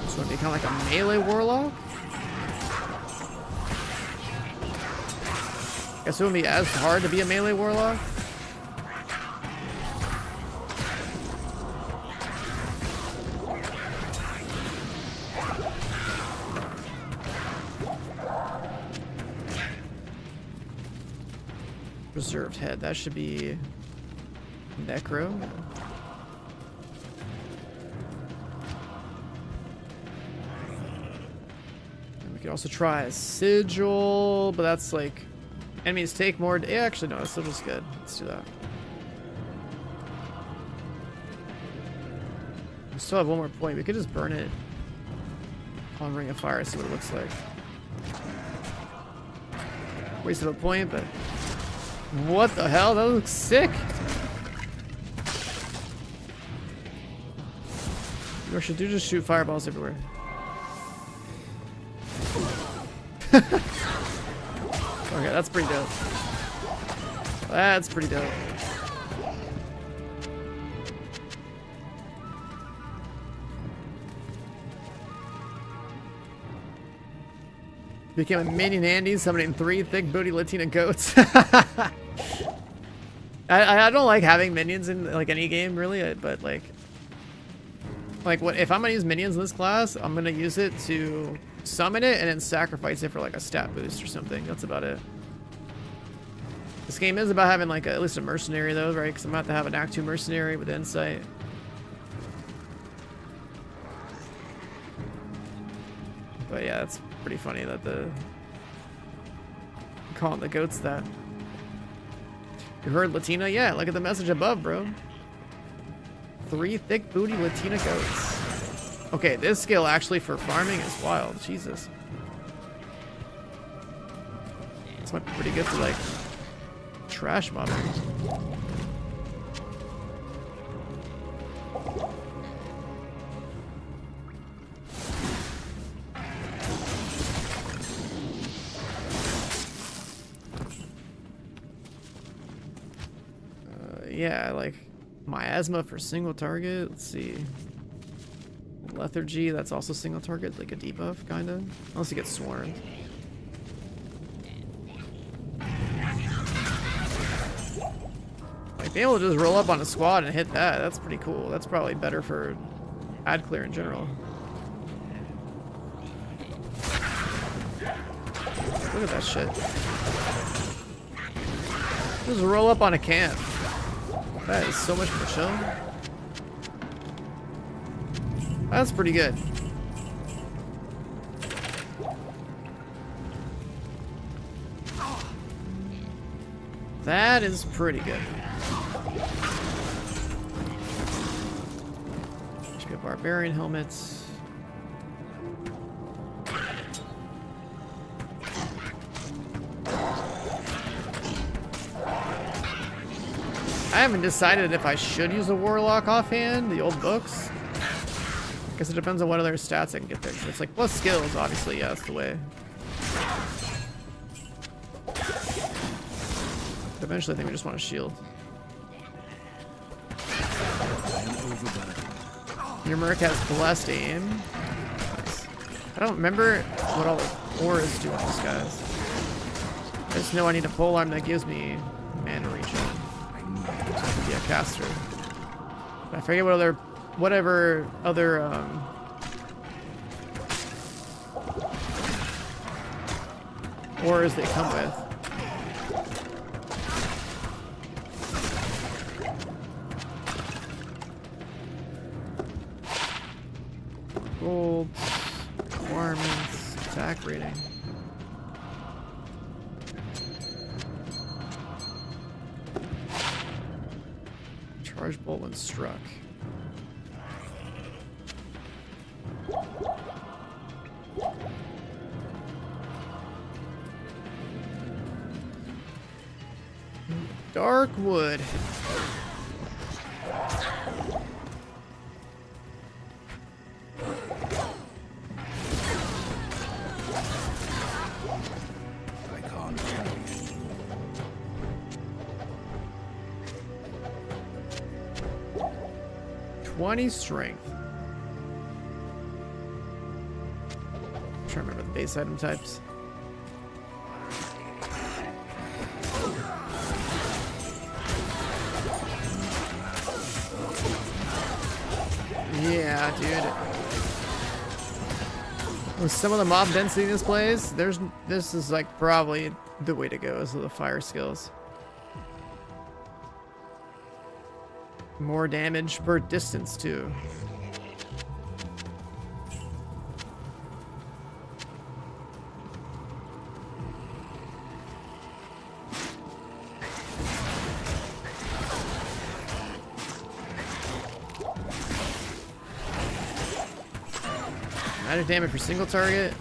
So it'd become like a melee warlock? Guess it wouldn't be as hard to be a melee warlock. Preserved head. That should be Necro. And we could also try a Sigil, but that's like enemies take more. Yeah, actually, no, Sigil's good. Let's do that. We still have one more point. We could just burn it on Ring of Fire, see what it looks like. Wasted a point, but what the hell? That looks sick. Or should you just shoot fireballs everywhere? Okay, that's pretty dope. That's pretty dope. Became a minion Andy, summoning 3 thick booty Latina goats. I don't like having minions in like any game really, but like what if I'm gonna use minions in this class, I'm gonna use it to summon it and then sacrifice it for like a stat boost or something. That's about it. This game is about having like at least a mercenary though, right? Because I'm about to have an Act 2 mercenary with insight. But yeah, it's pretty funny that calling the goats that. You heard Latina? Yeah, look at the message above, bro. 3 thick booty Latina goats. Okay, this skill actually for farming is wild. Jesus. This might be pretty good for like trash mobbing. Yeah, like miasma for single target. Let's see. Lethargy, that's also single target, like a debuff, kind of. Unless you get swarmed. Like, being able to just roll up on a squad and hit that, that's pretty cool. That's probably better for ad clear in general. Look at that shit. Just roll up on a camp. That is so much more chill. That's pretty good. That is pretty good. Should get barbarian helmets. I haven't decided if I should use a Warlock offhand, the old books. I guess it depends on what other stats I can get there. So it's like plus skills, obviously, yeah, that's the way. But eventually I think we just want a shield. Your Merc has blessed aim. Nice. I don't remember what all the auras do on these guys. I just know I need a pole arm that gives me mana regen. Be a caster. I forget what other, whatever other auras they come with. Gold, requirements, attack rating. Charge bolt when struck. Dark wood. I can't tell you. 20 strength. I'm trying to remember the base item types. Yeah, dude. With some of the mob density in this place, this is like probably the way to go is with the fire skills. More damage per distance too. Magic damage for single target.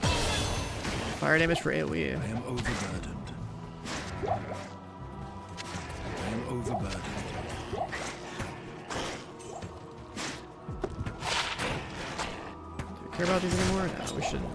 Fire damage for AoE. I am overburdened. I am overburdened. Do we care about these anymore? No, we shouldn't.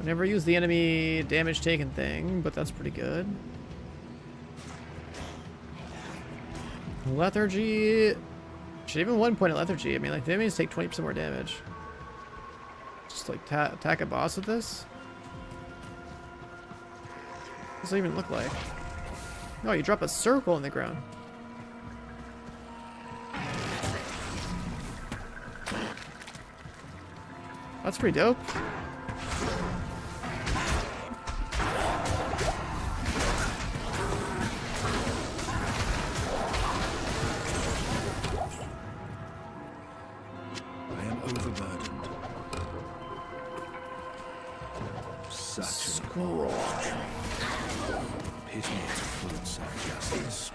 Never use the enemy damage taken thing, but that's pretty good. Lethargy. Should even 1 point of lethargy. I mean, like, the enemies take 20% more damage. Just like attack a boss with this? What does it even look like? No, you drop a circle on the ground. That's pretty dope. Scroll. Pity its fruits are just as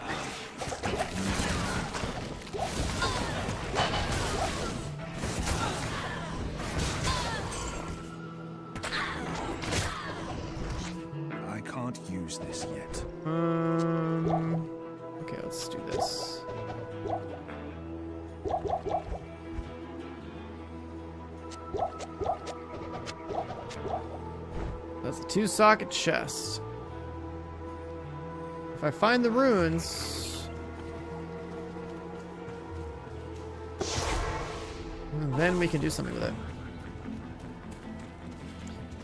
I can't use this yet. Okay, let's do this. That's a 2-socket chest. If I find the runes, then we can do something with it.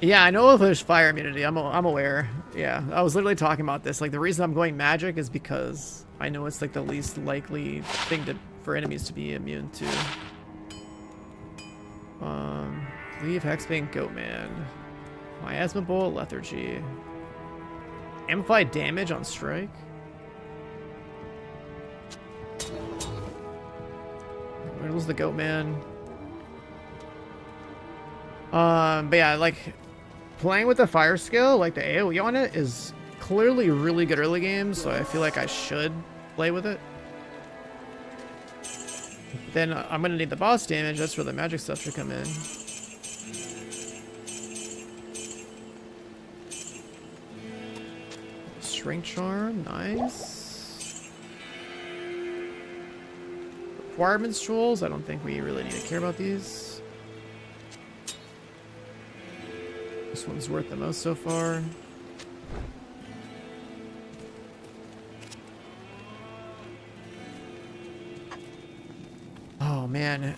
Yeah, I know there's fire immunity. I'm aware. Yeah, I was literally talking about this. Like, the reason I'm going magic is because I know it's like the least likely thing for enemies to be immune to. Leave Hexbane, Goatman. Miasma Bolt, Lethargy. Amplified damage on strike. Where was the Goatman? But yeah, like, playing with the fire skill, like the AoE on it, is clearly really good early game, so I feel like I should play with it. Then I'm gonna need the boss damage. That's where the magic stuff should come in. Strength charm, nice. Requirements tools, I don't think we really need to care about these. This one's worth the most so far. Oh man.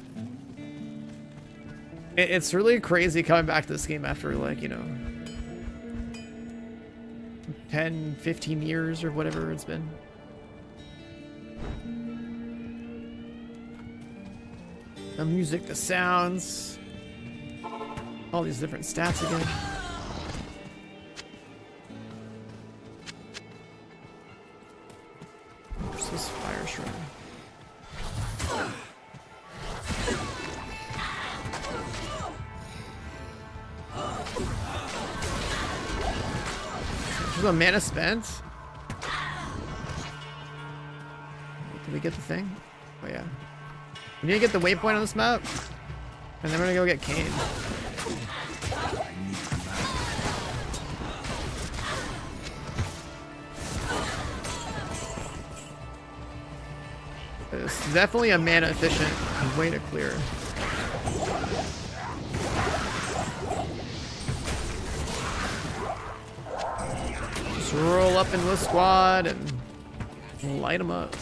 It's really crazy coming back to this game after, like, you know, 10, 15 years or whatever it's been. The music, the sounds, all these different stats again. Where's this fire shrine? There's a mana spent. Did we get the thing? Oh yeah. We need to get the waypoint on this map, and then we're gonna go get Kane. This is definitely a mana efficient way to clear. Just roll up into the squad and light them up.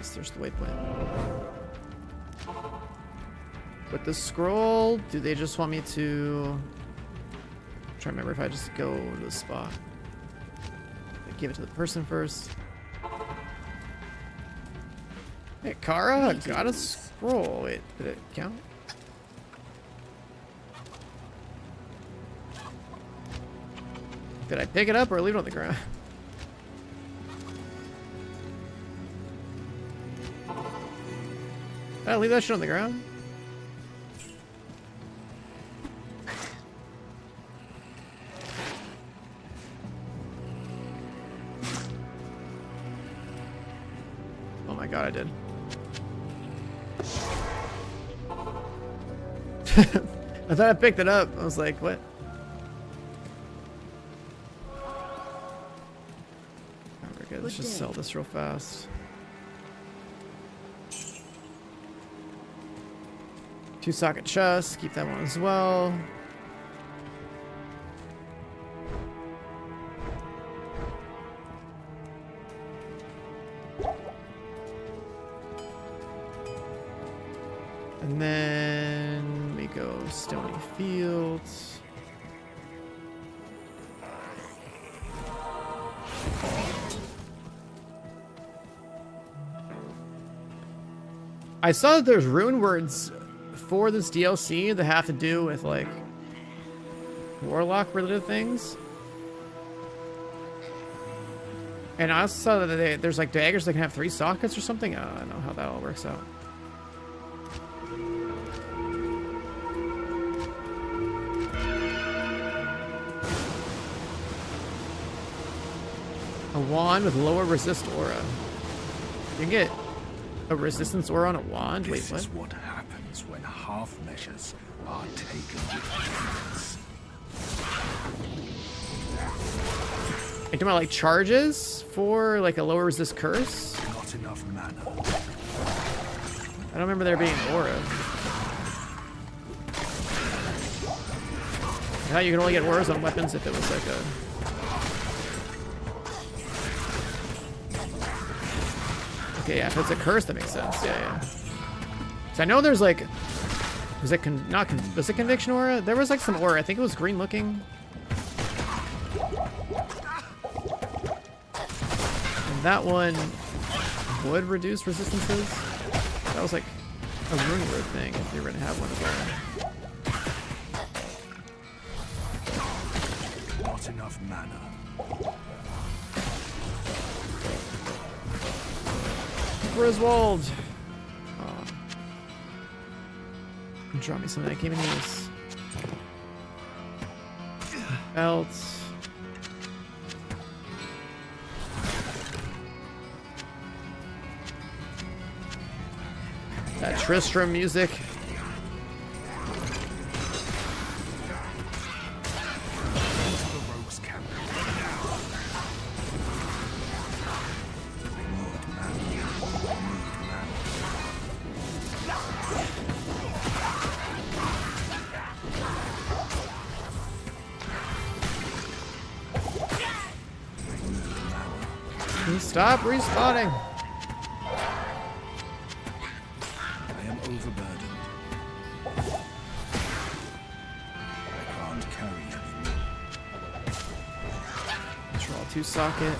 Yes, there's the waypoint. With the scroll, do they just want me to... I'm trying to remember if I just go to the spot. I give it to the person first. Hey, Kara, I got a scroll. Wait, did it count? Did I pick it up or leave it on the ground? Did I leave that shit on the ground? Oh my god, I did. I thought I picked it up. I was like, what? Oh, we're good. Let's just sell this real fast. 2-socket chest. Keep that one as well. And then we go Stony Fields. I saw that there's rune words for this DLC that have to do with like Warlock related things. And I also saw that there's like daggers that can have 3 sockets or something. I don't know how that all works out. A wand with lower resist aura. You can get a resistance aura on a wand? Wait, This what? is what happens when half measures are taken with violence. Are you talking about like charges for like a lower resist curse? Not enough mana. I don't remember there being an aura. I thought you can only get auras on weapons if it was like a... Okay, yeah, if it's a curse, that makes sense. Yeah, yeah. So I know there's like... Was it was it conviction aura? There was like some aura. I think it was green looking. And that one would reduce resistances. That was like a rune word thing if you were gonna have one as well. Not enough mana. Griswold! Oh. Draw me something I can't even use. Belt. That Tristram music. The rogues camp. Can you stop respawning? I am overburdened. I can't carry anymore. Draw 2-socket.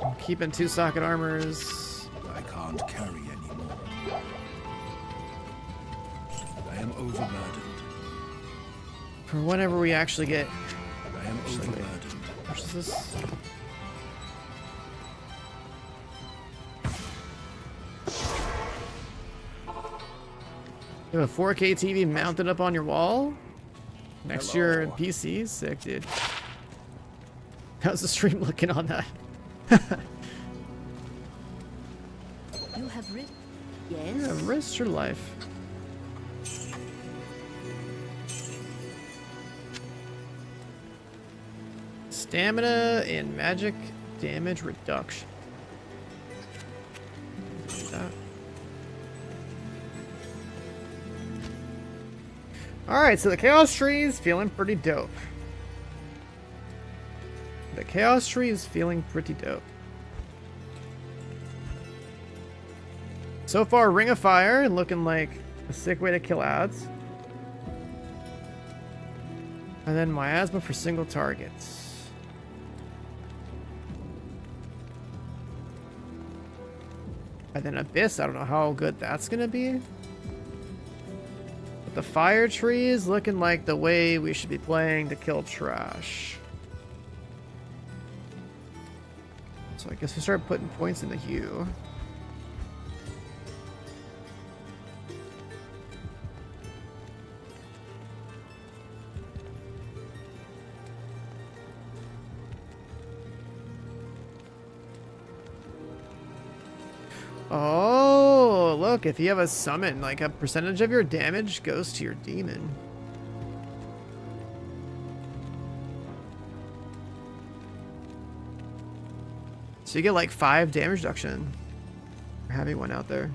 I'm keeping 2-socket armors. I can't carry anymore. I am overburdened. For whenever we actually get... I am overburdened. How much is this? You have a 4K TV mounted up on your wall? Next to your PC? Sick, dude. How's the stream looking on that? You have risked. Yes. You have risked your life. Stamina and magic damage reduction. Do that. Alright, so the Chaos Tree is feeling pretty dope. The Chaos Tree is feeling pretty dope. So far, Ring of Fire looking like a sick way to kill ads. And then Miasma for single targets. And then Abyss, I don't know how good that's gonna be. But the Fire Tree is looking like the way we should be playing to kill trash. So I guess we start putting points in the hue. Oh, look, if you have a summon, like a percentage of your damage goes to your demon. So you get like 5 damage reduction for having one out there.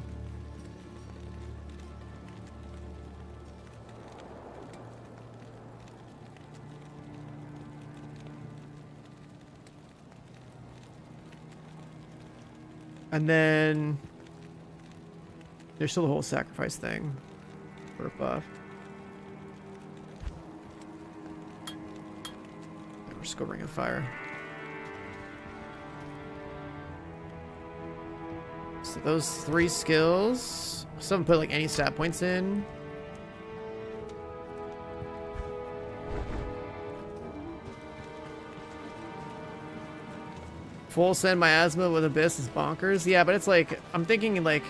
And then there's still the whole sacrifice thing for a buff. We're just go Ring of Fire. So those 3 skills. Still haven't put like any stat points in. Full send Miasma with Abyss is bonkers. Yeah, but it's like, I'm thinking like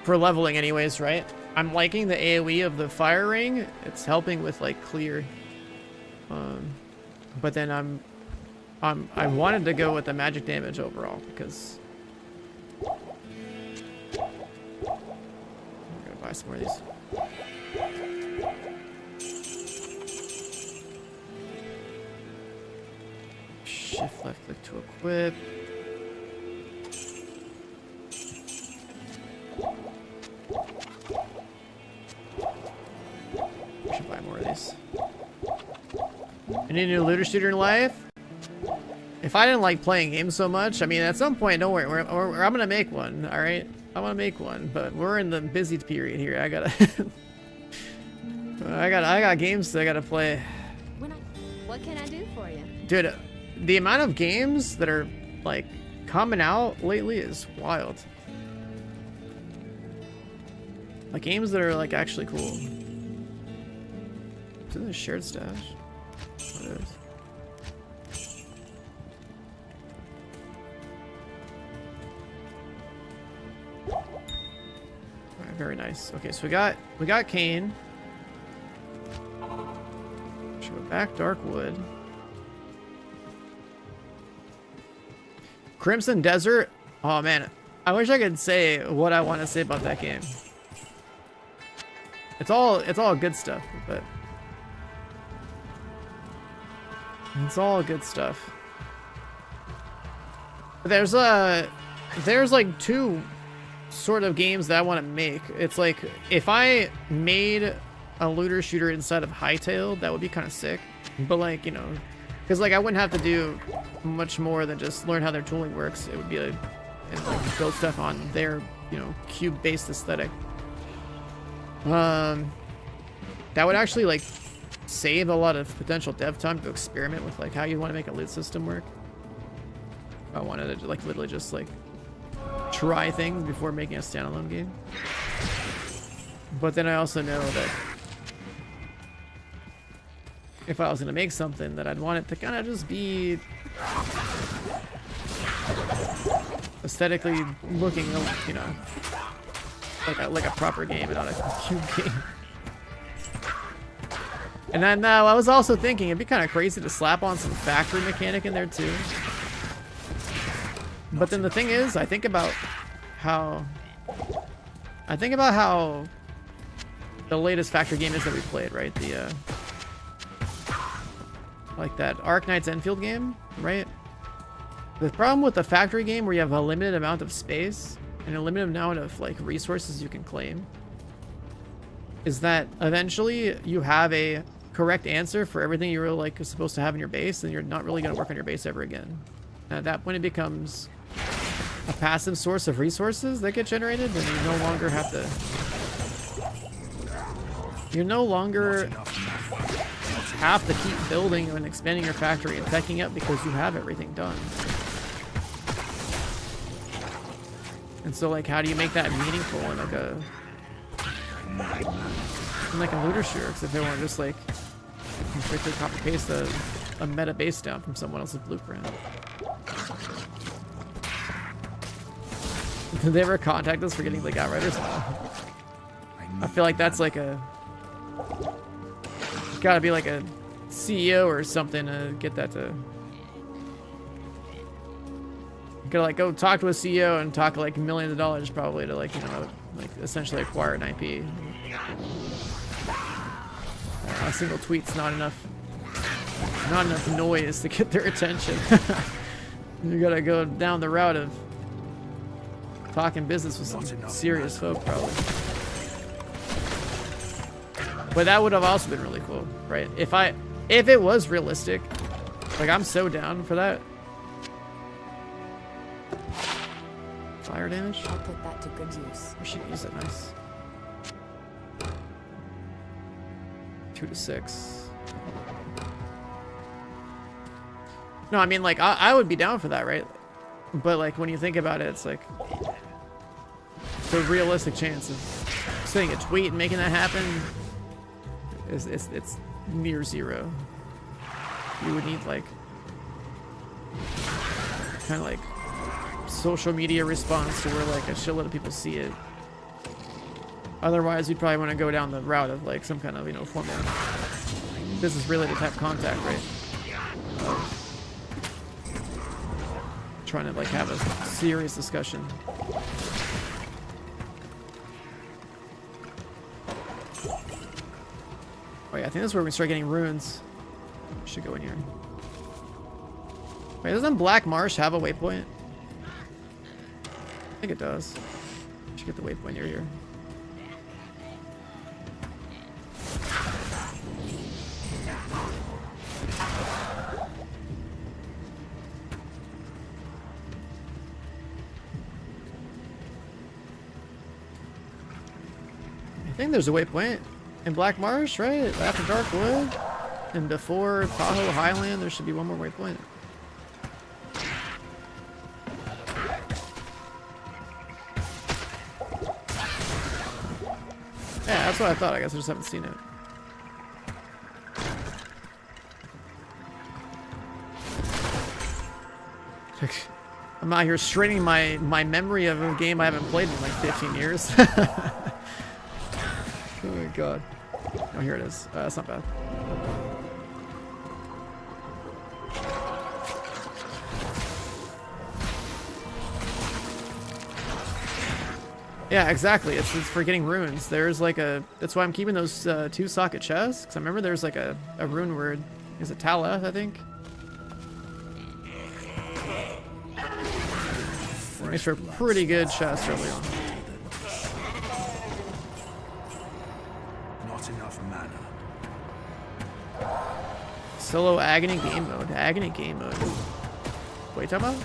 for leveling anyways, right? I'm liking the AoE of the Fire Ring. It's helping with like clear. But then I wanted to go with the magic damage overall because I'm gonna buy some more of these. Shift left click to equip. I should buy more of these. Any new looter shooter in life? If I didn't like playing games so much, I mean, at some point, don't worry, I'm gonna make one. All right, I want to make one, but we're in the busy period here. I gotta, I got games that I gotta play. What can I do for you? Dude, the amount of games that are like coming out lately is wild. Like games that are like actually cool. Is it a shared stash? Oh, it is. Alright, very nice. Okay, so we got Kane. Should go back Darkwood. Crimson Desert. Oh man, I wish I could say what I want to say about that game. It's all good stuff, but it's all good stuff. There's like 2 sort of games that I want to make. It's like if I made a looter shooter inside of Hytale, that would be kind of sick. But like, you know, because like I wouldn't have to do much more than just learn how their tooling works. It would be and like build stuff on their, you know, cube-based aesthetic. That would actually like save a lot of potential dev time to experiment with like how you want to make a loot system work. I wanted to like literally just like try things before making a standalone game. But then I also know that if I was gonna make something, that I'd want it to kind of just be aesthetically looking, you know, like a proper game and not a cube game. And then I was also thinking it'd be kind of crazy to slap on some factory mechanic in there too. But then the thing is, I think about how the latest factory game is that we played, right? The like that Ark Knights Enfield game, right? The problem with the factory game where you have a limited amount of space and a limited amount of like resources you can claim is that eventually you have a correct answer for everything you're like supposed to have in your base, and you're not really going to work on your base ever again. And at that point, it becomes a passive source of resources that get generated, and you no longer have to. You no longer have to keep building and expanding your factory and teching it because you have everything done. And so, like, how do you make that meaningful in like a looter shooter? Because if they want to just like quickly copy paste a meta base down from someone else's blueprint. Did they ever contact us for getting like Outriders? No. I feel like that's like a gotta be like a CEO or something to get that to. You gotta like go talk to a CEO and talk like millions of dollars probably to like, you know, like essentially acquire an IP. A single tweet's not enough noise to get their attention. You gotta go down the route of talking business with some serious folk probably. But that would have also been really cool, right? If it was realistic, like I'm so down for that. Fire damage? I'll put that to good use. We should use it. Nice. 2 to 6. No, I mean, like, I would be down for that, right? But, like, when you think about it, it's like the realistic chance of sending a tweet and making that happen it's near zero. You would need, like, kind of like social media response to where like a shitload of people see it. Otherwise, you'd probably want to go down the route of like some kind of, you know, formal business related type contact, right? Trying to like have a serious discussion. Oh yeah, I think this is where we start getting runes. Should go in here. Wait, doesn't Black Marsh have a waypoint? I think it does. Should get the waypoint near here. I think there's a waypoint in Black Marsh, right? After Dark Wood and before Tahoe Highland, there should be one more waypoint. Yeah, that's what I thought. I guess I just haven't seen it. I'm out here straining my memory of a game I haven't played in like 15 years. Oh my god. Oh, here it is. That's not bad. Yeah, exactly. It's for getting runes. There's like a... That's why I'm keeping those 2 socket chests. Because I remember there's like a rune word. Is it Tala, I think? Makes for a pretty good chest early on. Not enough mana. Solo Agony game mode. Agony game mode. What are you talking about?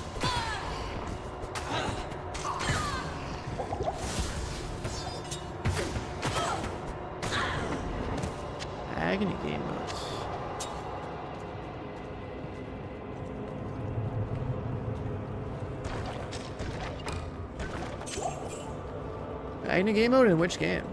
Agony game mode. Agony game mode in which game?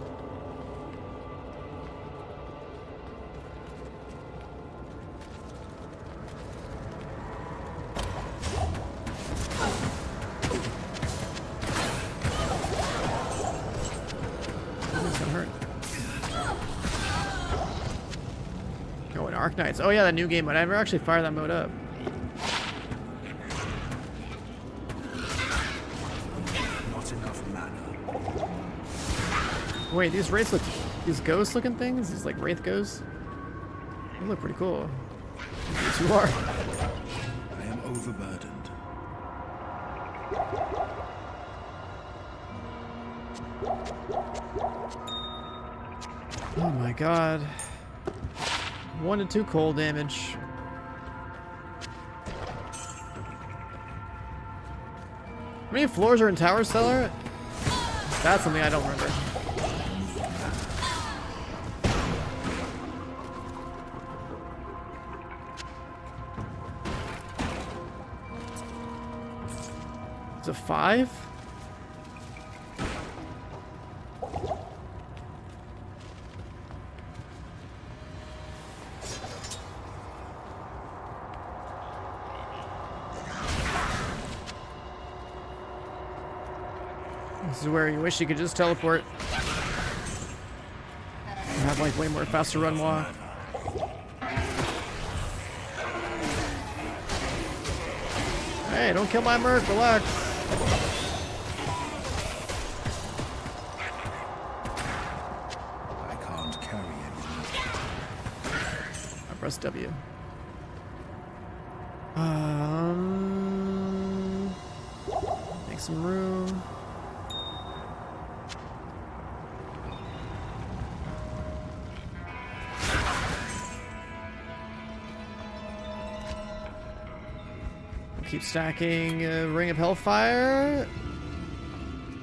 Knights. Oh yeah, that new game mode. I never actually fired that mode up. Not enough mana. Wait, these wraiths look... These ghost looking things? These like wraith ghosts? They look pretty cool. Yes, you are. I am overburdened. Oh my god. 1 to 2 cold damage. How many floors are in Tower Cellar? That's something I don't remember. Is it 5? This is where you wish you could just teleport. And have like way more faster run walk. Hey, don't kill my merc, relax. I can't carry it. I press W. Make some room. Keep stacking Ring of Hellfire.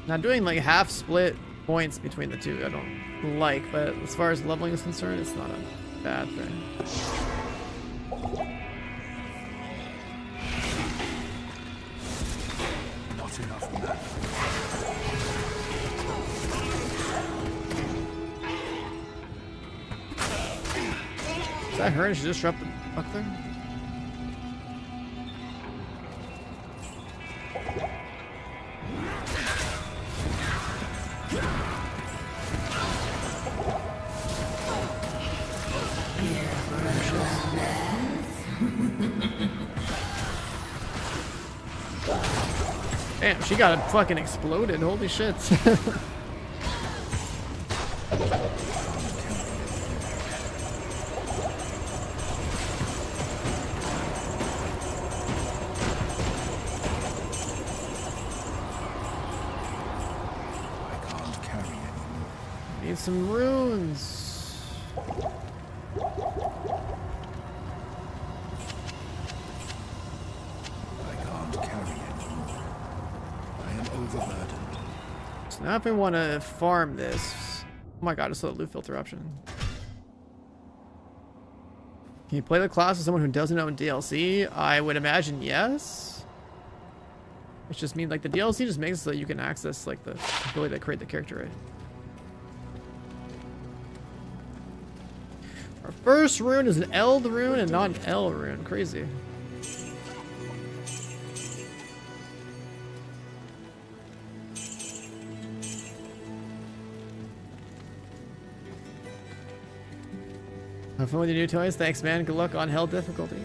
Not doing like half split points between the two I don't like, but as far as leveling is concerned, it's not a bad thing. Not enough mana. Is that her and she just dropped the buckler? Damn, she got fucking exploded. Holy shit. Need some runes. I can't carry anymore. I am overburdened. So now if we want to farm this... Oh my god, I saw the loot filter option. Can you play the class with someone who doesn't own DLC? I would imagine yes. It just means like the DLC just makes it so that you can access like the ability to create the character, right? Our first rune is an Eld rune and not an L rune. Crazy. Have fun with your new toys. Thanks, man. Good luck on hell difficulty.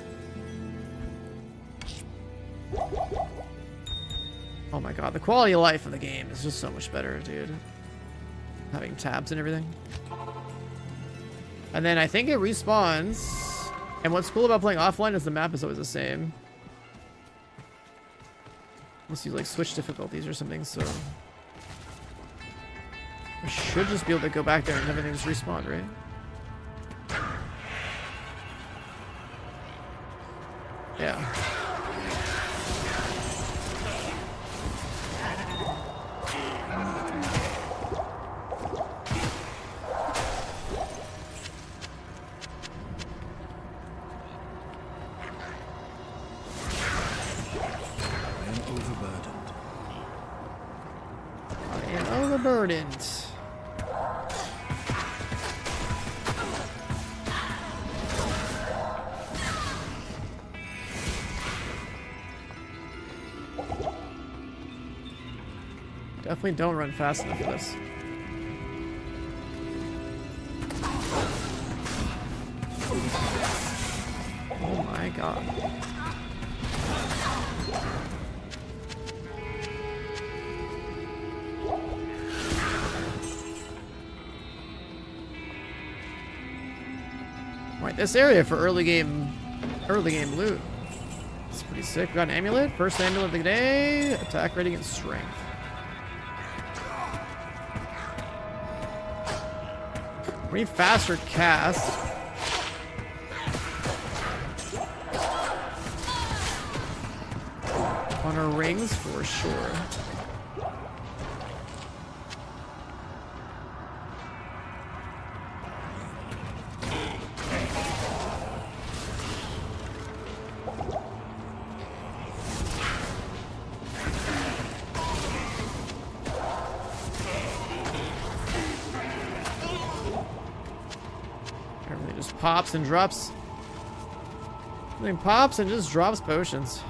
Oh my god, the quality of life of the game is just so much better, dude. Having tabs and everything. And then I think it respawns. And what's cool about playing offline is the map is always the same. Unless you like switch difficulties or something, so I should just be able to go back there and everything's respawned, right? Yeah. Overburdened. Definitely don't run fast enough for this. Oh my god. Right, this area for early game loot. It's pretty sick. We got an amulet. First amulet of the day. Attack rating and strength. We need faster cast. On our rings for sure. Everything just pops and drops. Everything pops and just drops potions.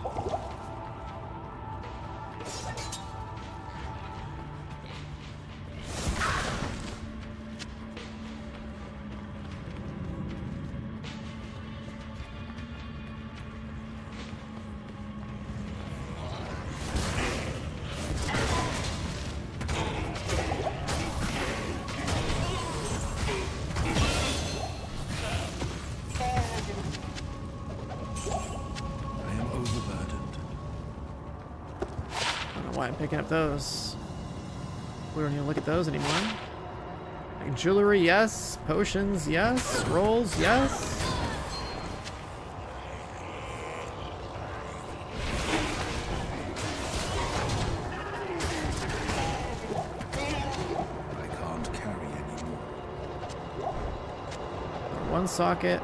Why I'm picking up those. We don't even look at those anymore. Like jewelry, yes. Potions, yes. Scrolls, yes. I can't carry anymore. One socket.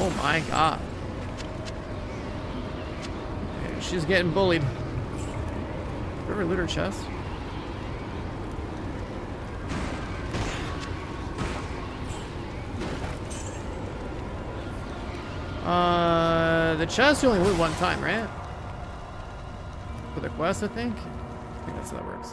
Oh my god. Okay, she's getting bullied. River looter chest. The chest you only loot one time, right? For the quest, I think that's how that works.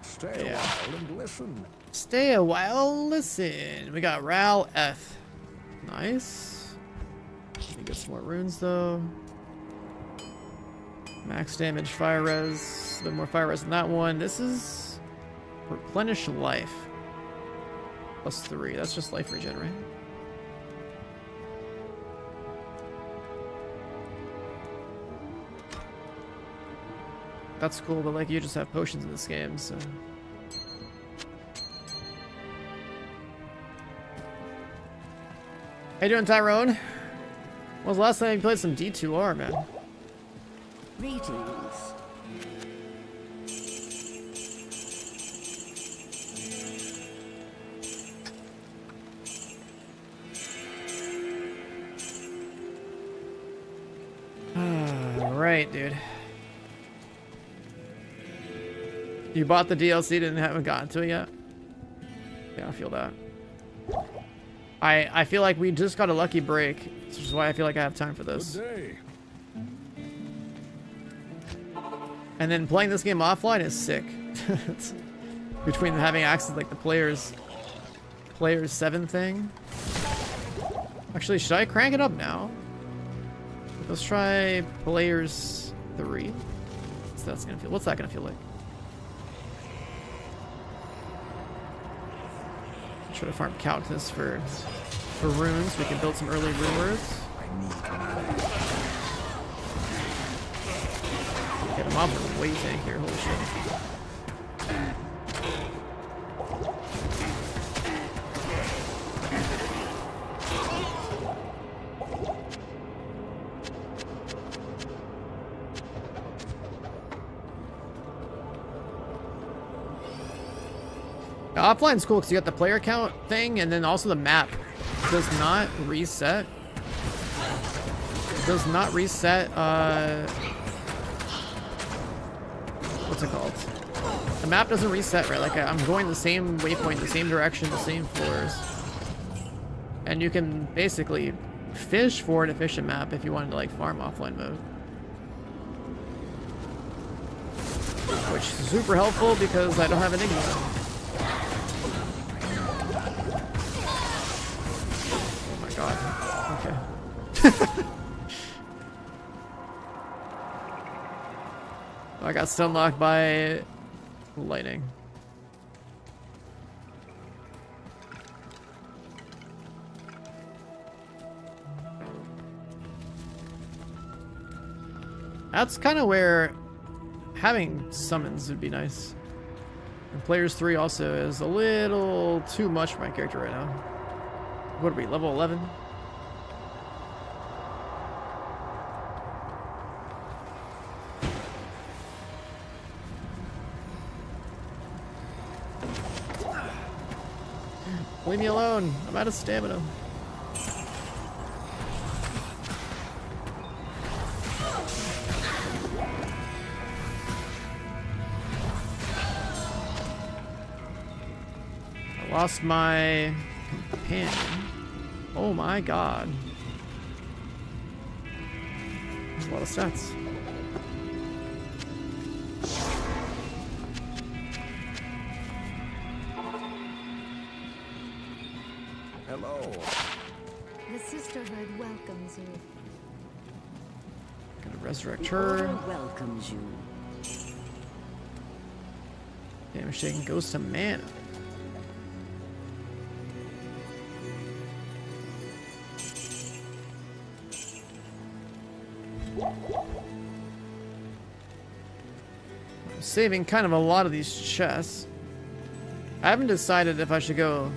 Stay a while and listen. Stay a while, listen. We got Ral F. Nice. Let me get some more runes though. Max damage, fire res. A bit more fire res than that one. This is replenish life. +3. That's just life regen, right? That's cool, but like you just have potions in this game, so. How you doing, Tyrone? When was the last time you played some D2R, man? Greetings. Alright, dude. You bought the DLC, haven't gotten to it yet? Yeah, I feel that. I feel like we just got a lucky break, which is why I feel like I have time for this. Good day. And then playing this game offline is sick. Between having access to like the players 7 thing. Actually, should I crank it up now? Let's try players 3. What's that gonna feel like? Try to farm Countess for runes. We can build some early rune words. Okay, the mobs are way tankier. Holy shit. Offline's cool because you got the player count thing, and then also the map does not reset. Does not reset. What's it called? The map doesn't reset, right? Like I'm going the same waypoint, the same direction, the same floors, and you can basically fish for an efficient map if you wanted to like farm offline mode. Which is super helpful because I don't have Enigma. Oh my god. Okay. I got stun locked by lightning. That's kind of where having summons would be nice. And Players 3 also is a little too much for my character right now. What are we, level 11? Leave me alone. I'm out of stamina. I lost my companion. Oh my god. That's a lot of stats. Hello. The Sisterhood welcomes you. Gonna resurrect her. Welcomes you. Damage taken goes to mana. I'm saving kind of a lot of these chests. I haven't decided if I should go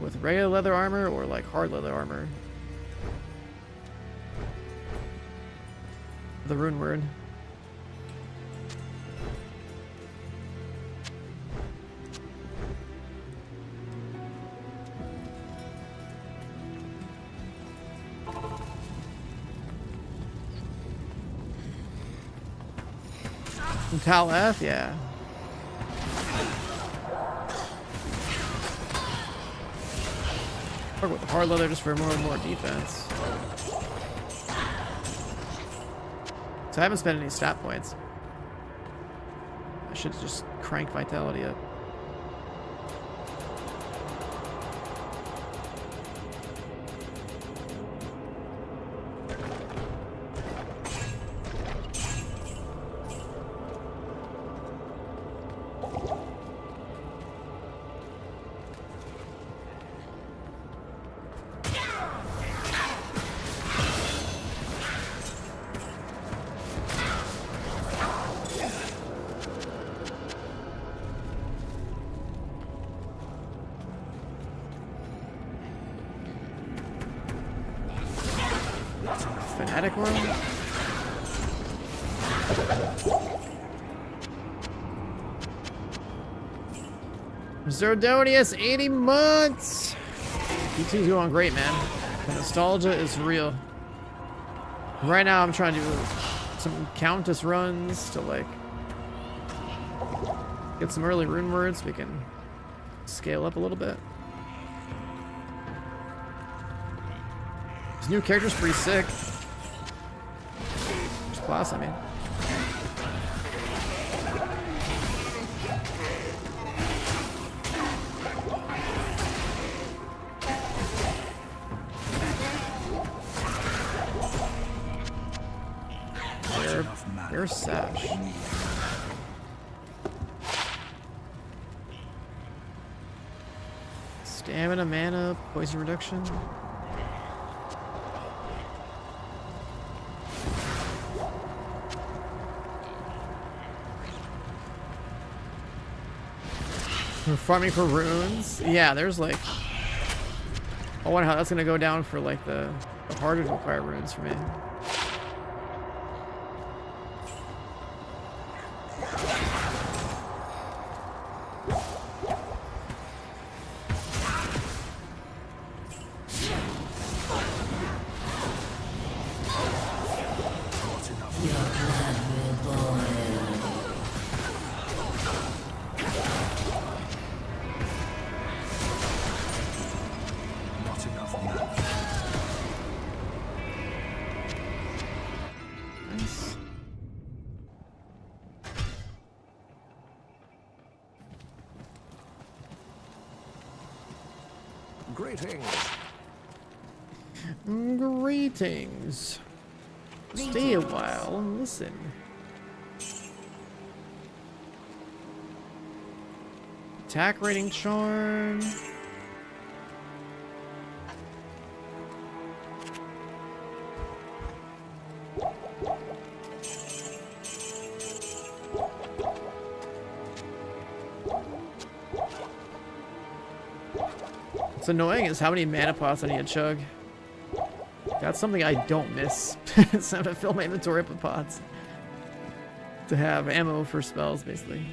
with regular leather armor or like hard leather armor. The rune word. Tal F, yeah. Work with the hard leather just for more and more defense. So I haven't spent any stat points. I should just crank vitality up. Fanatic world? Zerdonius, 80 months! P2's going great, man. The nostalgia is real. Right now I'm trying to do some Countess runs to like get some early rune words so we can scale up a little bit. This new character's pretty sick. Just class, I mean. There's Sash. Stamina, mana, poison reduction. We're farming for runes. Yeah, there's like. I wonder how that's gonna go down for like the harder to acquire runes for me. Greetings. Greetings. Stay a while and listen. Attack rating charm. What's annoying is how many mana pots I need to chug. That's something I don't miss. So I have to fill my inventory up with pots to have ammo for spells, basically.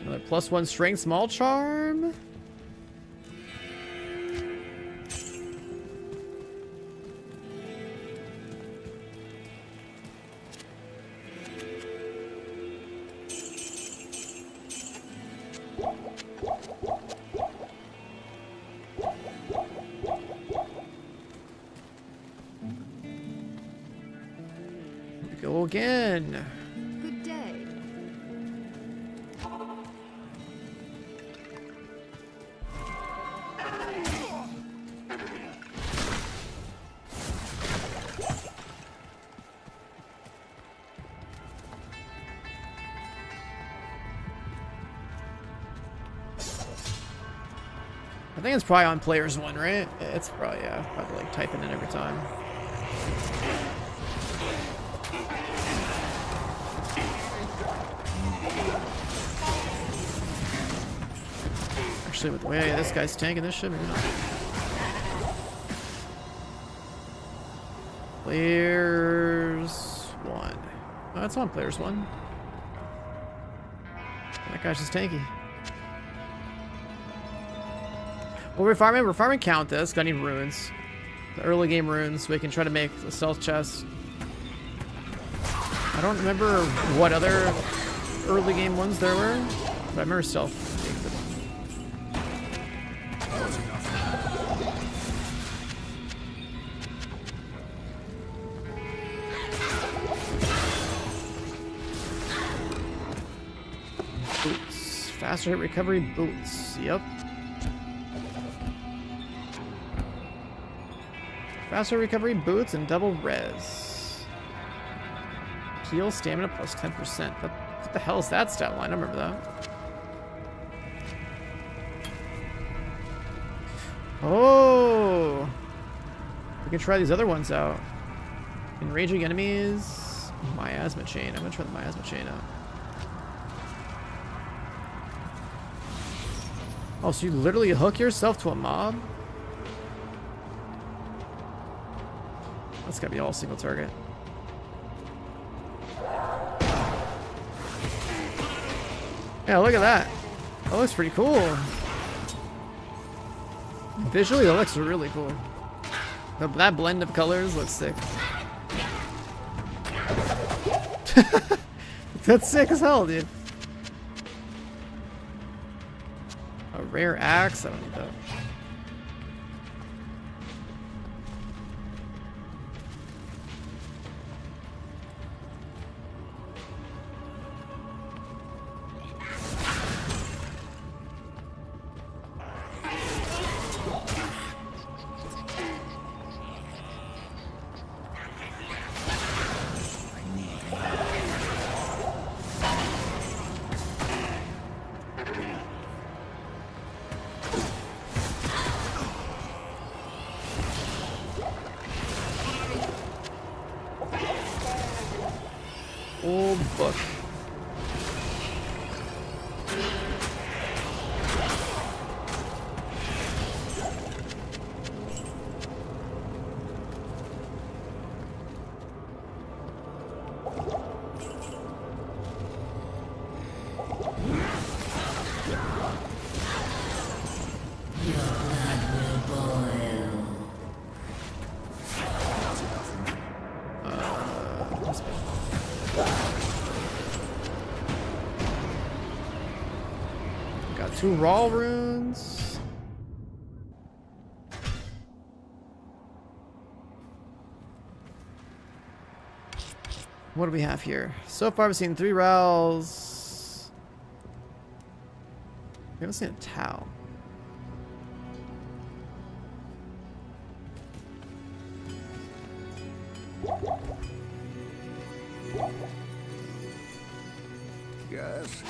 Another +1 strength small charm. Go again. Good day. I think it's probably on players 1, right? It's probably, yeah, probably like typing in every time. Actually, with the way this guy's tanking this shit, maybe not. Players 1. Oh, that's on players 1. That guy's just tanky. Well, we're farming Countess. Got any runes? The early game runes, so we can try to make the stealth chest. I don't remember what other early game ones there were, but I remember stealth. Boots. Faster hit recovery boots. Yep. Faster recovery boots and double res. Heal stamina plus 10%. What the hell is that stat line? I remember that. Oh! We can try these other ones out. Enraging enemies. Miasma chain. I'm gonna try the miasma chain out. Oh, so you literally hook yourself to a mob? That's gotta be all single target. Yeah, look at that. That looks pretty cool. Visually, that looks really cool. That blend of colors looks sick. That's sick as hell, dude. A rare axe? I don't need that. Old book. Got 2 raw runes. What do we have here? So far, we've seen 3 Rowls. We haven't seen a Tau. Yes.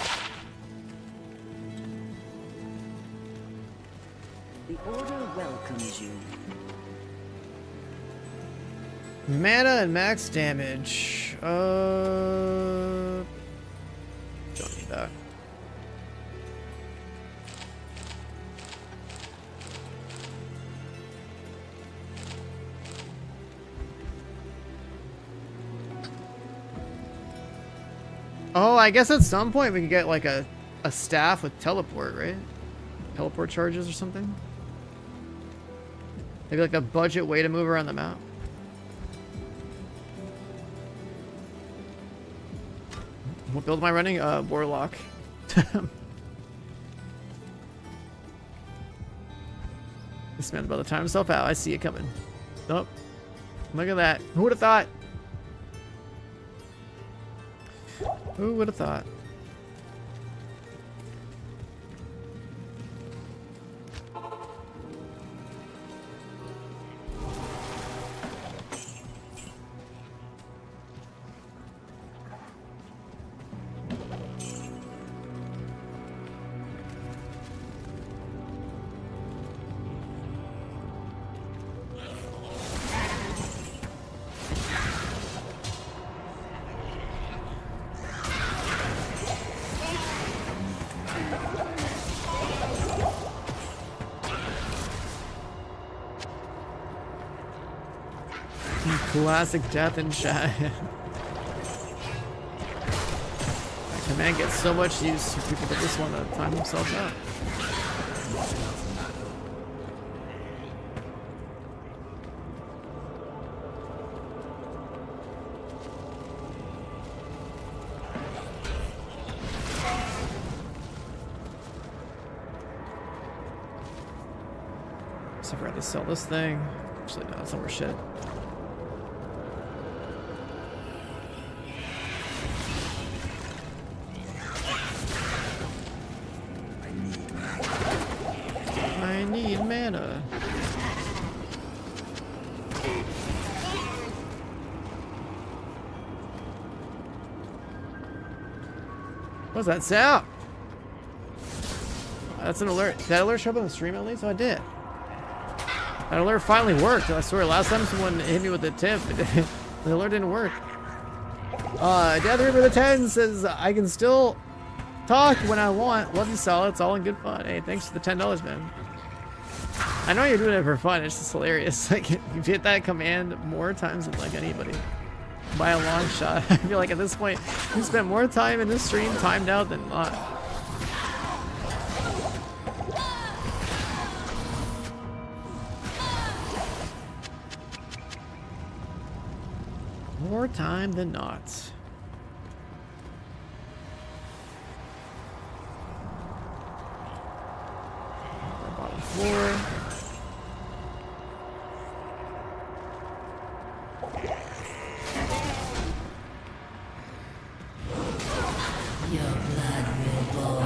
The Order welcomes you. Mana and max damage. Don't need that. Oh, I guess at some point we can get like a staff with teleport, right? Teleport charges or something? Maybe like a budget way to move around the map. What build am I running? Warlock. This man's about to time himself out. I see it coming. Oh, look at that. Who would have thought? Who would have thought? Classic death and shot. That command gets so much use for people that just want to time themselves out. So I forgot to sell this thing. Actually, no, it's not worth shit. I need mana. What's that sound? That's an alert. Did that alert show up on the stream at least? Oh, I did. That alert finally worked. I swear, last time someone hit me with a tip, the alert didn't work. Death River the 10 says, I can still talk when I want. Love you, Solid. It's all in good fun. Hey, thanks for the $10, man. I know you're doing it for fun. It's just hilarious. Like, you've hit that command more times than like anybody by a long shot. I feel like at this point, you spent more time in this stream timed out than not. More time than not. Bottom floor. Your blood will boil.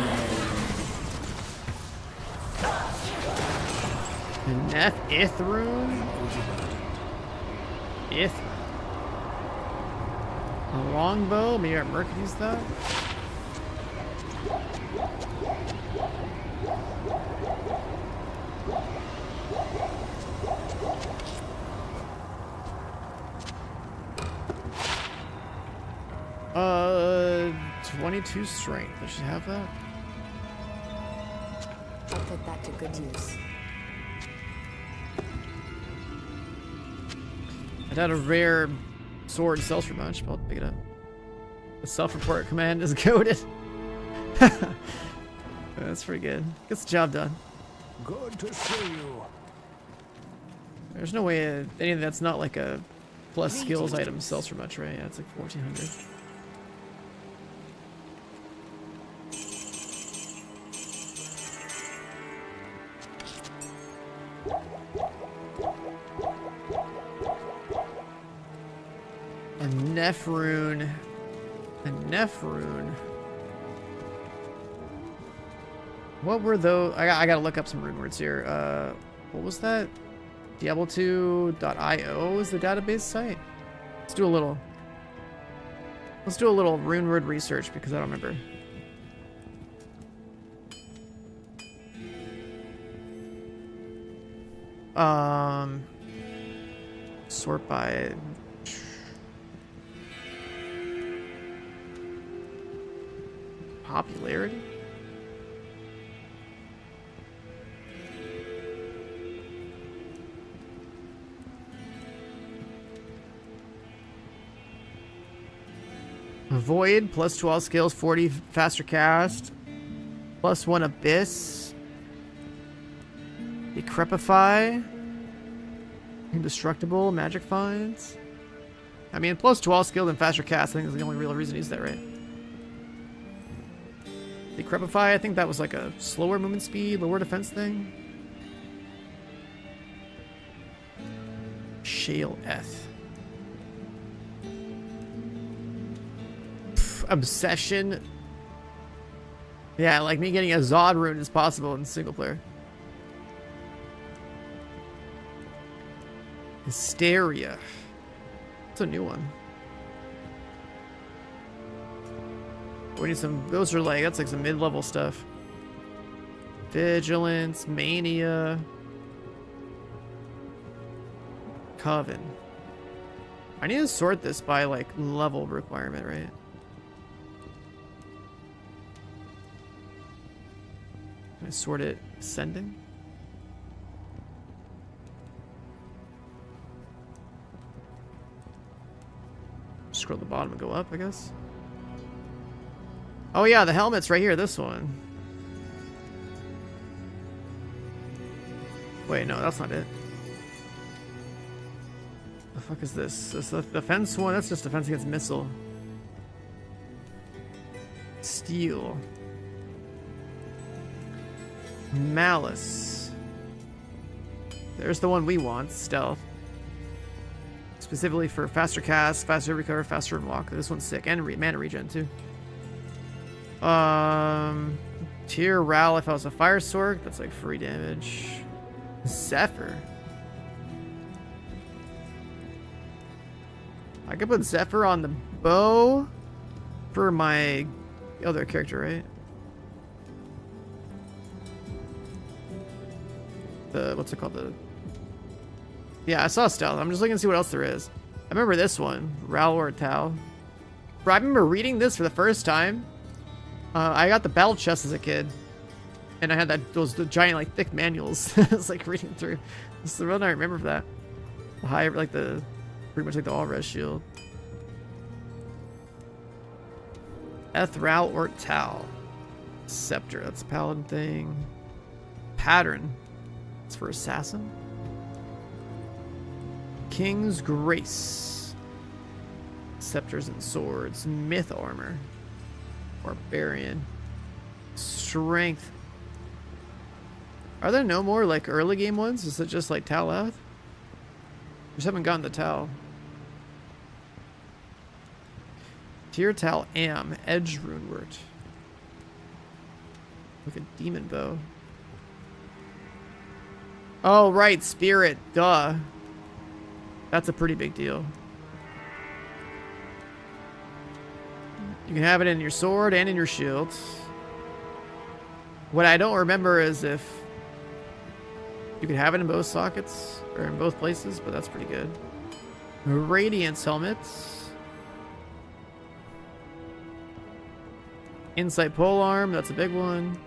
Nef Ithroom? Ith. A longbow? Maybe our Merc can use that? Uh, 22 strength. Does she have that? I'll put that to good use. I'd had a rare sword self much, but I'll pick it up. The self-report command is goated. That's pretty good. Gets the job done. Good to see you. There's no way anything that's not like a plus skills item sells for much, right? Yeah, it's like 1400. A Neph rune. A Neph rune. What were those? I gotta look up some rune words here. What was that? Diablo2.io is the database site. Let's do a little rune word research because I don't remember. Sort by popularity. Void, plus 12 skills, 40 faster cast, plus 1 abyss, decrepify, indestructible, magic finds. I mean, plus 12 skill and faster cast, I think is the only real reason he's that, right? Decrepify, I think that was like a slower movement speed, lower defense thing. Shale Eth. Obsession. Yeah, like me getting a Zod rune is possible in single player. Hysteria. That's a new one. We need some, those are like, that's like some mid-level stuff. Vigilance, Mania. Coven. I need to sort this by like level requirement, right? Can I sort it ascending? Scroll to the bottom and go up, I guess. Oh yeah, the helmet's right here, this one. Wait, no, that's not it. The fuck is this? This the defense one? That's just defense against missile. Steel. Malice. There's the one we want, stealth. Specifically for faster cast, faster recover, faster walk. This one's sick, and mana regen too. Tier Ral if I was a fire sword, that's like free damage. Zephyr. I could put Zephyr on the bow for my other character, right? The, what's it called? Yeah, I saw stealth. I'm just looking to see what else there is. I remember this one, Ral or Tau. Bro, I remember reading this for the first time. I got the battle chest as a kid, and I had the giant like thick manuals. I was like reading through. This is the one I remember for that. The high, like the pretty much like the all res shield. Ethral or Tau. Scepter, that's a paladin thing. Pattern. It's for assassin. King's Grace. Scepters and swords. Myth armor. Barbarian. Strength. Are there no more like early game ones? Is it just like Tal out? Just haven't gotten the Tal. Tier Tal Am. Edge runewort. Like a demon bow. Oh right, Spirit. Duh. That's a pretty big deal. You can have it in your sword and in your shield. What I don't remember is if you can have it in both sockets or in both places, but that's pretty good. Radiance helmets. Insight polearm, that's a big one.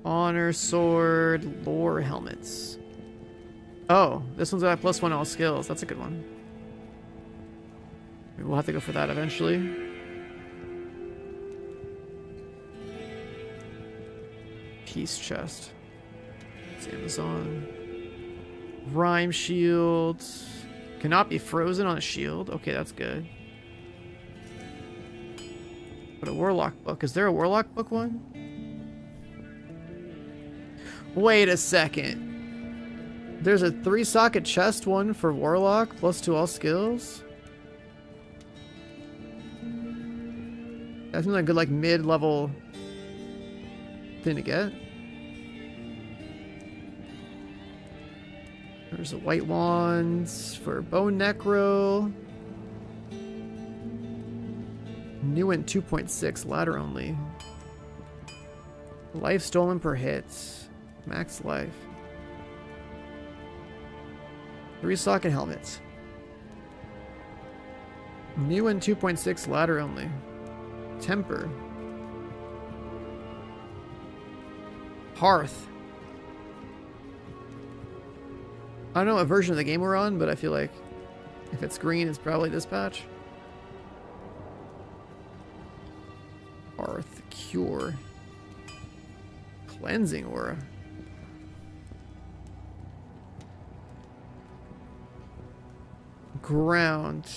Honor sword, lore helmets. Oh, this one's got +1 all skills. That's a good one. Maybe we'll have to go for that eventually. Peace chest. It's Amazon. Rhyme shield. Cannot be frozen on a shield. Okay, that's good. But a Warlock book. Is there a Warlock book one? Wait a second. There's a 3-socket chest one for Warlock, +2 all skills. That seems like a good, like, mid-level thing to get. There's a white wands for bone necro. New and 2.6, ladder only. Life stolen per hit. Max life. 3-socket helmet. New and 2.6, ladder only. Temper. Hearth. I don't know what version of the game we're on, but I feel like if it's green, it's probably this patch. Hearth. Cure. Cleansing aura. Ground.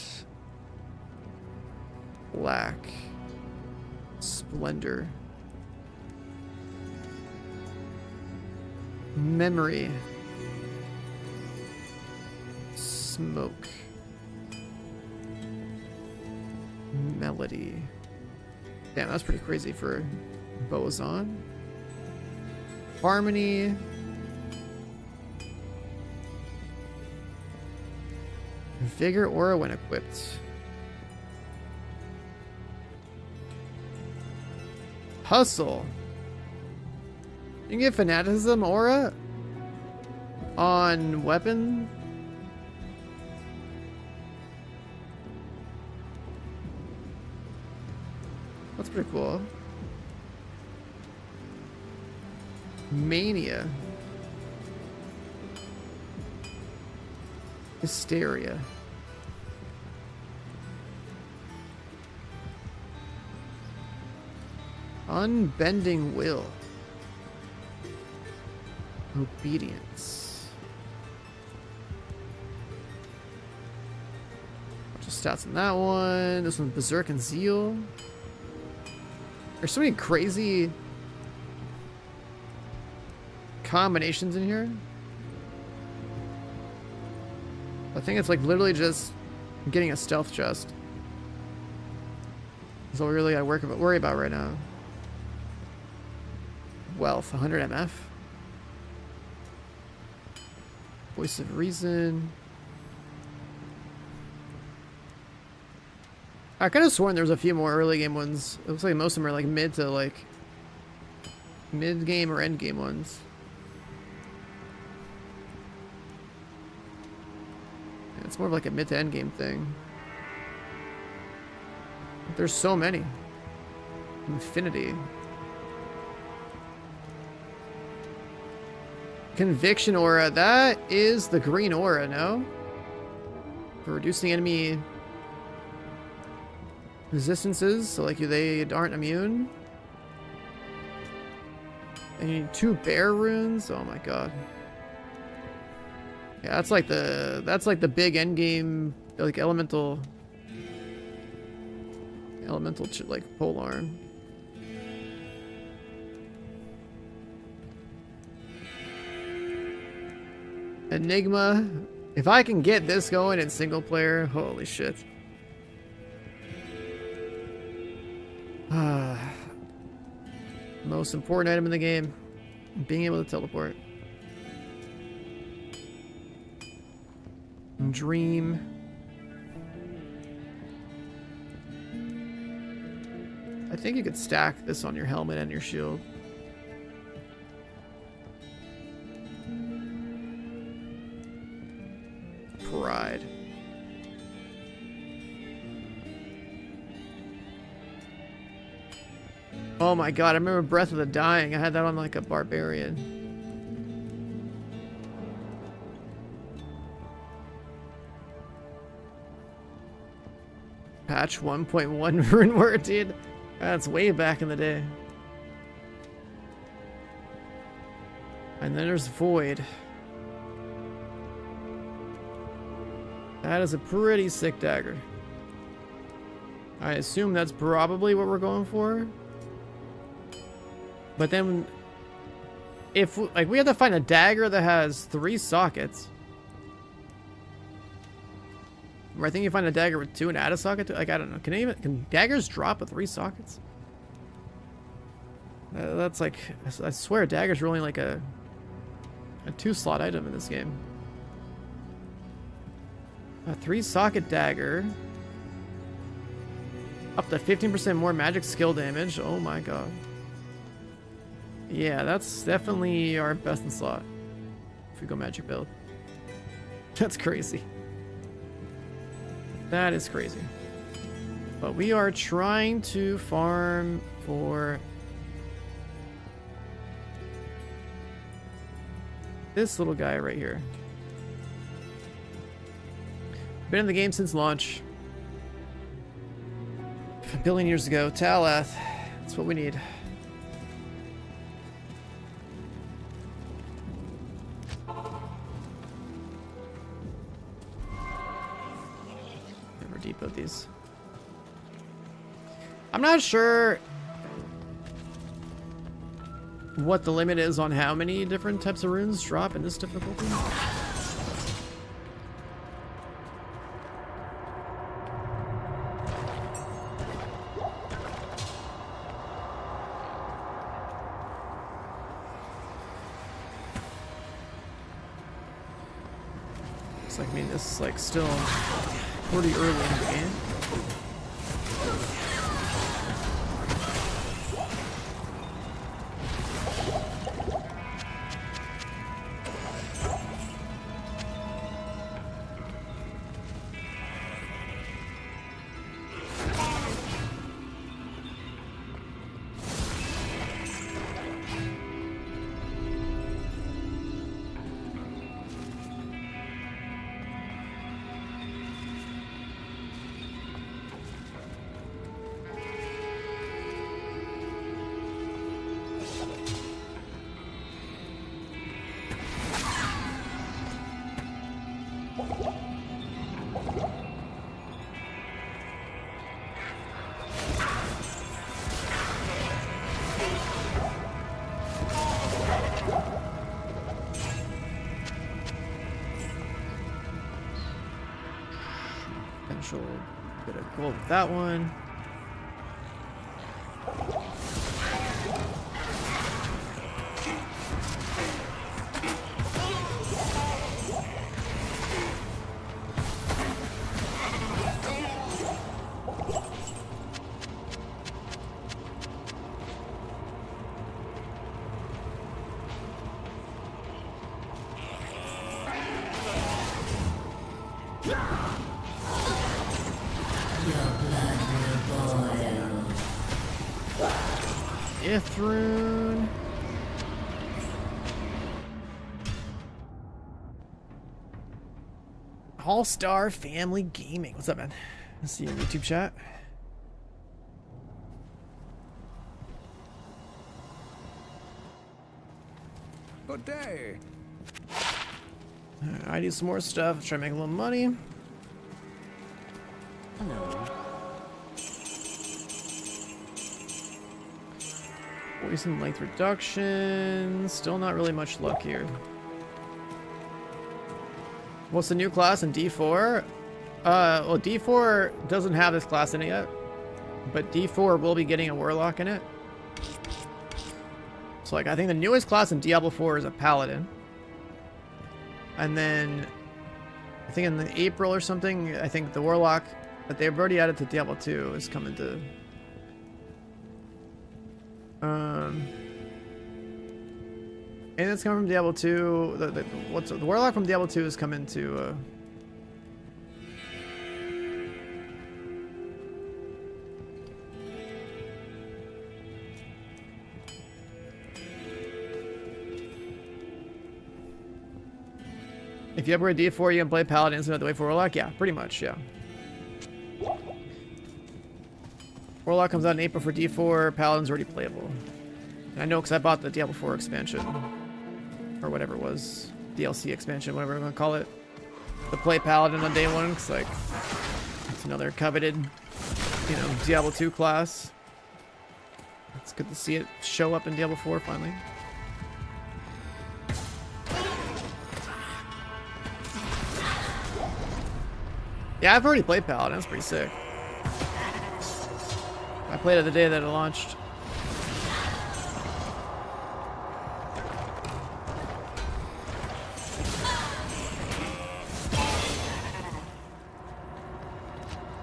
Black. Splendor. Memory. Smoke. Melody. Damn, that's pretty crazy for Boson. Harmony. Vigor aura when equipped. Hustle. You can get fanaticism aura on weapon. That's pretty cool. Mania. Hysteria. Unbending will. Obedience. Bunch of stats on that one. This one, Berserk and Zeal. There's so many crazy combinations in here. I think it's like literally just getting a stealth chest. That's all we really gotta worry about right now. Wealth, 100 MF. Voice of Reason. I could have sworn there was a few more early game ones. It looks like most of them are like mid to like mid game or end game ones. Yeah, it's more of like a mid to end game thing. There's so many. Infinity. Conviction aura. That is the green aura, no? For reducing enemy resistances, so like they aren't immune. And you need 2 bear runes. Oh my god. Yeah, that's like the big end game, like elemental like pole arm. Enigma. If I can get this going in single player, holy shit. Most important item in the game. Being able to teleport. Dream. I think you could stack this on your helmet and your shield. Pride. Oh my god, I remember Breath of the Dying. I had that on like a barbarian. Patch 1.1 rune word, dude. That's way back in the day. And then there's Void. That is a pretty sick dagger. I assume that's probably what we're going for. But then if like we have to find a dagger that has 3 sockets. Or I think you find a dagger with 2 and add a socket to, like, I don't know. Can daggers drop with 3 sockets? That's like, I swear daggers are only like a 2-slot item in this game. A 3-socket dagger. Up to 15% more magic skill damage. Oh my god. Yeah, that's definitely our best in slot. If we go magic build. That's crazy. That is crazy. But we are trying to farm for this little guy right here. Been in the game since launch. A billion years ago. Talath. That's what we need. Never depot these. I'm not sure what the limit is on how many different types of runes drop in this difficulty. It's like, I mean, this is like still pretty early in the game. Potential bit of gold with that one. Ithrune. All-Star Family Gaming. What's up, man? Let's see your YouTube chat. Good day. I do some more stuff. Try to make a little money. Hello. Poison length reduction. Still not really much luck here. What's the new class in D4? Well, D4 doesn't have this class in it yet, but D4 will be getting a Warlock in it. So, like, I think the newest class in Diablo 4 is a Paladin. And then, I think in the April or something, I think the Warlock that they've already added to Diablo 2 is coming to... and it's coming from Diablo 2. The Warlock from Diablo 2 is coming to if you upgrade D4, you can play Paladins and have to wait for Warlock? Yeah, pretty much, yeah. Warlock comes out in April for D4, Paladin's already playable. And I know because I bought the Diablo 4 expansion. Or whatever it was. DLC expansion, whatever I'm going to call it. To play Paladin on day 1, because, like, it's another coveted, you know, Diablo 2 class. It's good to see it show up in Diablo 4 finally. Yeah, I've already played Paladin. That's pretty sick. I played it the day that it launched.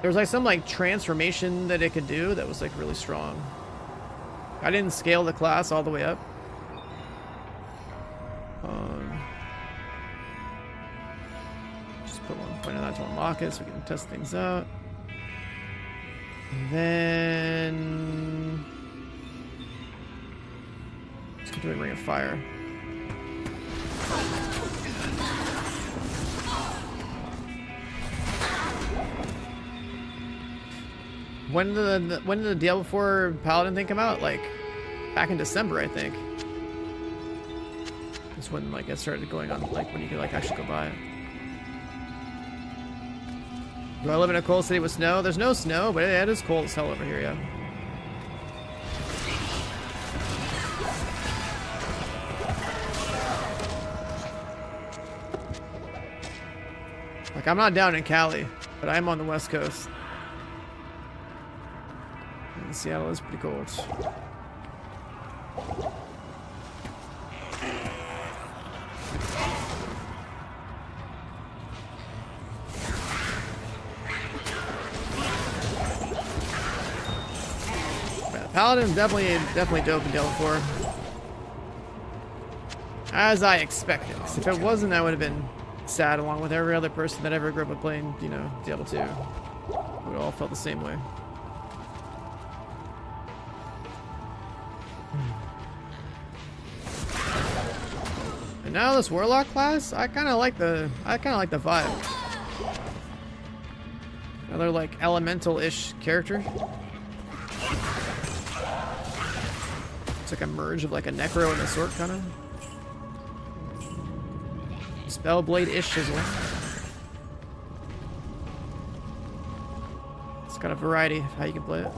There was like some like transformation that it could do that was like really strong. I didn't scale the class all the way up. Just put 1 point on that to unlock it so we can test things out. And then let's keep doing Ring of Fire. When did the Diablo 4 Paladin thing come out? Like back in December, I think. That's when like it started going on, like when you could like actually go buy it. Do I live in a cold city with snow? There's no snow, but it is cold as hell over here, yeah. Like I'm not down in Cali, but I am on the West Coast. And Seattle is pretty cold. Paladin definitely dope in Diablo 4. As I expected. 'Cause if it wasn't, I would have been sad along with every other person that ever grew up with playing, you know, Diablo 2. We would all felt the same way. And now this Warlock class, I kinda like the vibe. Another like elemental-ish character. It's like a merge of like a Necro and a Sword kind of. Spellblade-ish as well. It's got a variety of how you can play it.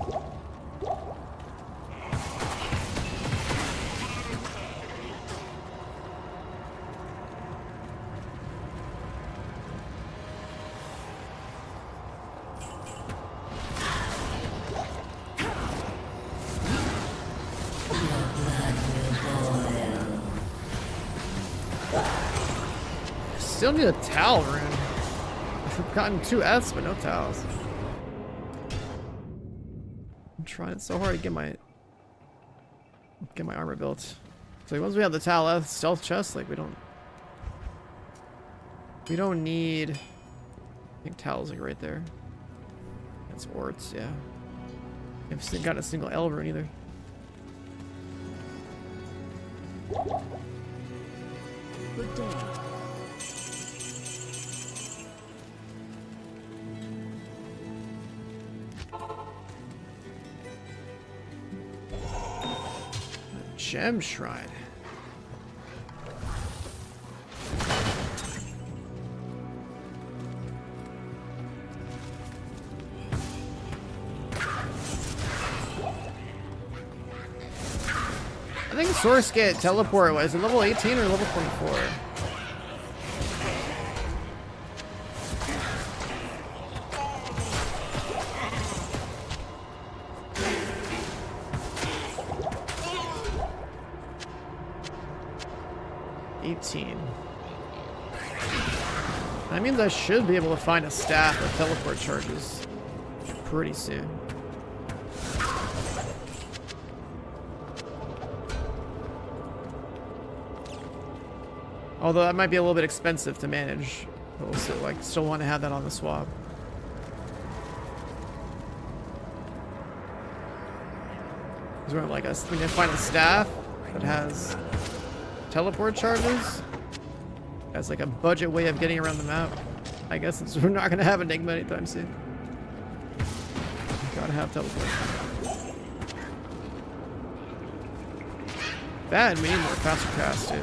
Still need a towel rune. I've gotten 2 Fs, but no towels. I'm trying so hard to get my armor built. So once we have the towel F stealth chest, like we don't need. I think towels like right there. That's orts, yeah. I haven't gotten a single L rune either. Good day. Gem Shrine. I think Source Gate Teleport was it level 18 or level 24? That means I should be able to find a staff of teleport charges pretty soon. Although that might be a little bit expensive to manage. But we'll still, still want to have that on the swap. Because we're like we need to find a staff that has teleport charges. That's like a budget way of getting around the map. I guess since we're not going to have Enigma anytime soon. Gotta have teleport. Bad, we need more faster cast too.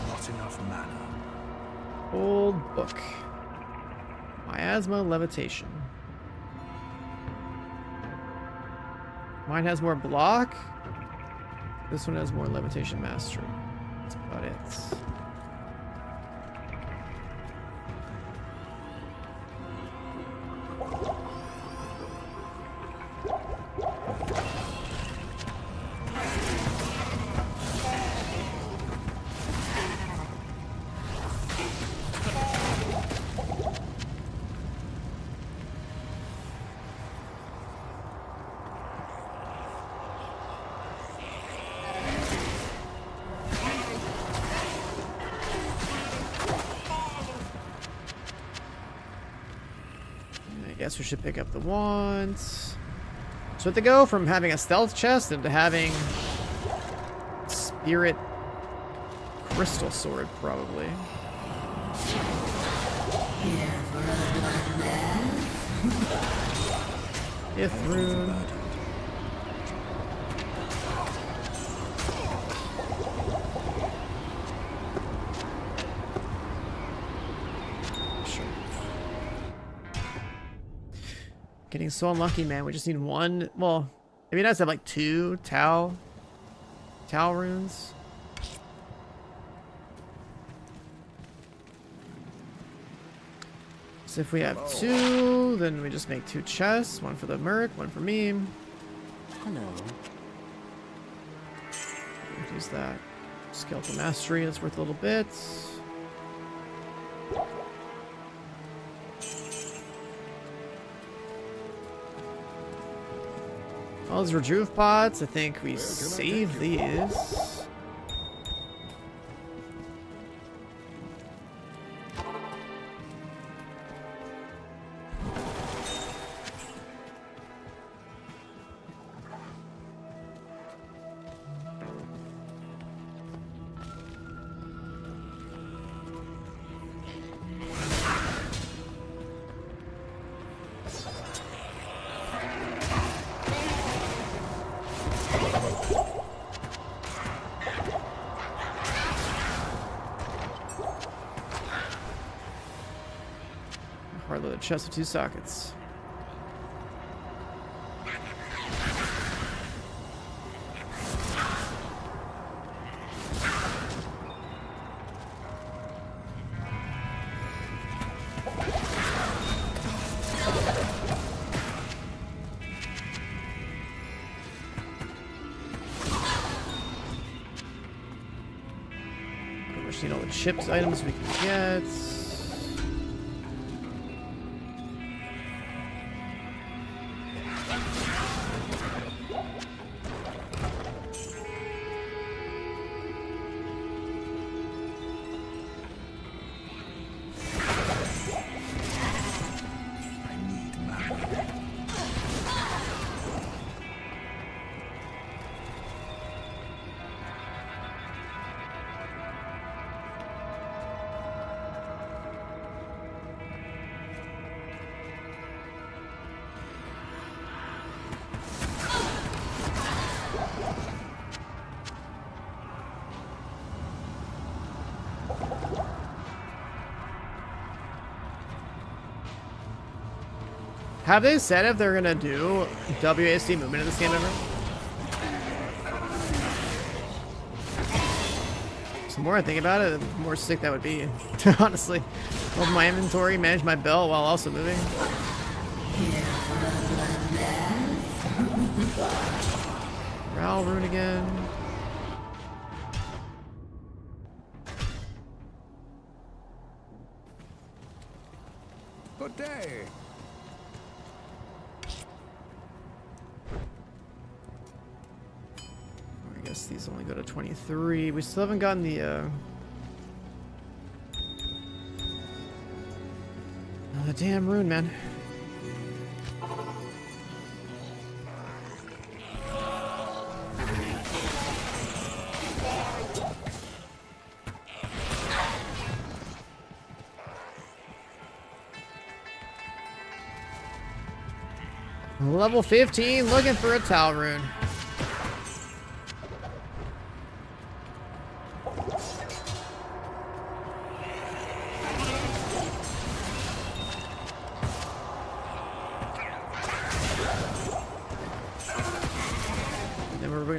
Not enough mana. Old book. Miasma Levitation. Mine has more block. This one has more levitation mastery. That's about it. I guess we should pick up the wands. So to go from having a stealth chest into having spirit crystal sword, probably. Fifth rune. Getting so unlucky, man. We just need one. Well, maybe nice to have like 2 Tau runes. So if we have 2, then we just make 2 chests. One for the Merc, one for me. Hello. Use that. Skeletal mastery, that's worth a little bit. All those rejuve pots, I think we save these. Hard loaded chest with 2 sockets. We're seeing all the chipped items we can get. Have they said if they're gonna do WASD movement in this game ever? The more I think about it, the more sick that would be. Honestly, open my inventory, manage my belt while also moving. Ral rune again. Good day. I guess these only go to 23. We still haven't gotten the damn rune, man. Level 15, looking for a Tau rune.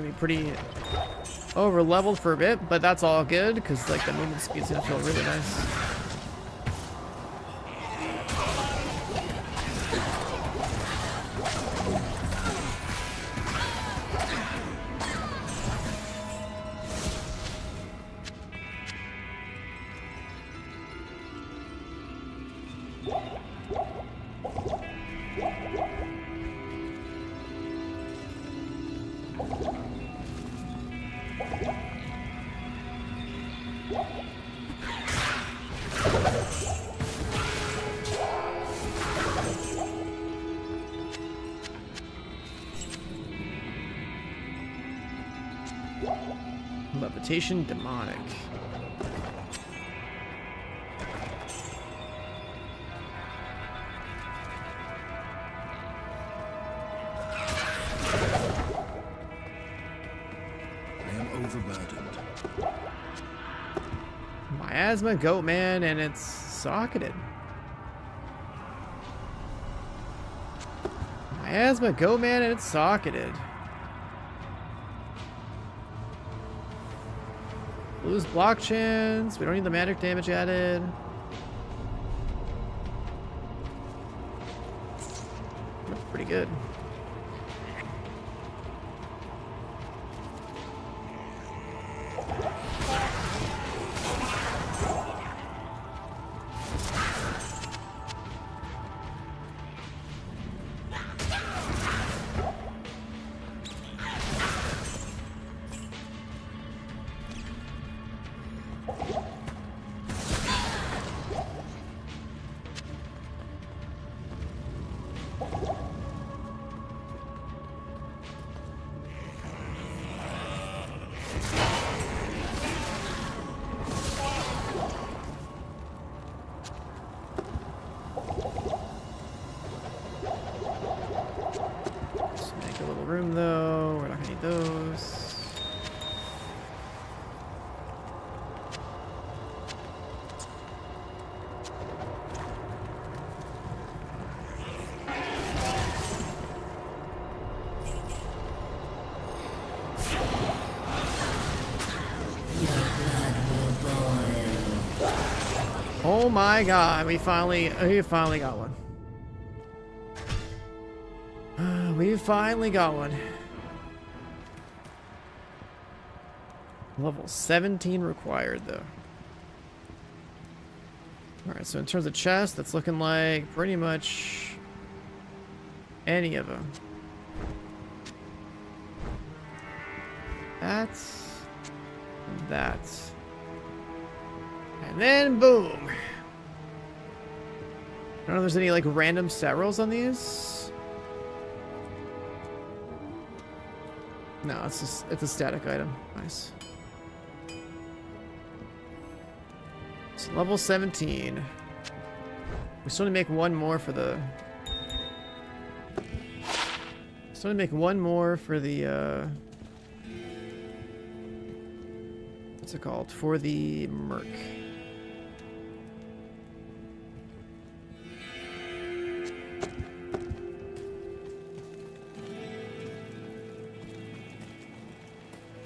gonna be pretty over leveled for a bit, but that's all good because like the movement speed's gonna feel really nice. Levitation demonic. I am overburdened. Miasma, Goatman, and it's socketed. Miasma, Goatman, and it's socketed. Lose block chance. We don't need the magic damage added. Pretty good. Room though, we're not gonna need those. Oh my god, we finally got one. We finally got one. Level 17 required, though. Alright, so in terms of chest, that's looking like pretty much any of them. That's... that. And then, boom! I don't know if there's any, like, random stat rolls on these. No, it's a static item. Nice. So level 17. We still need to make one more for the... Still need to make one more for the, what's it called? For the Merc.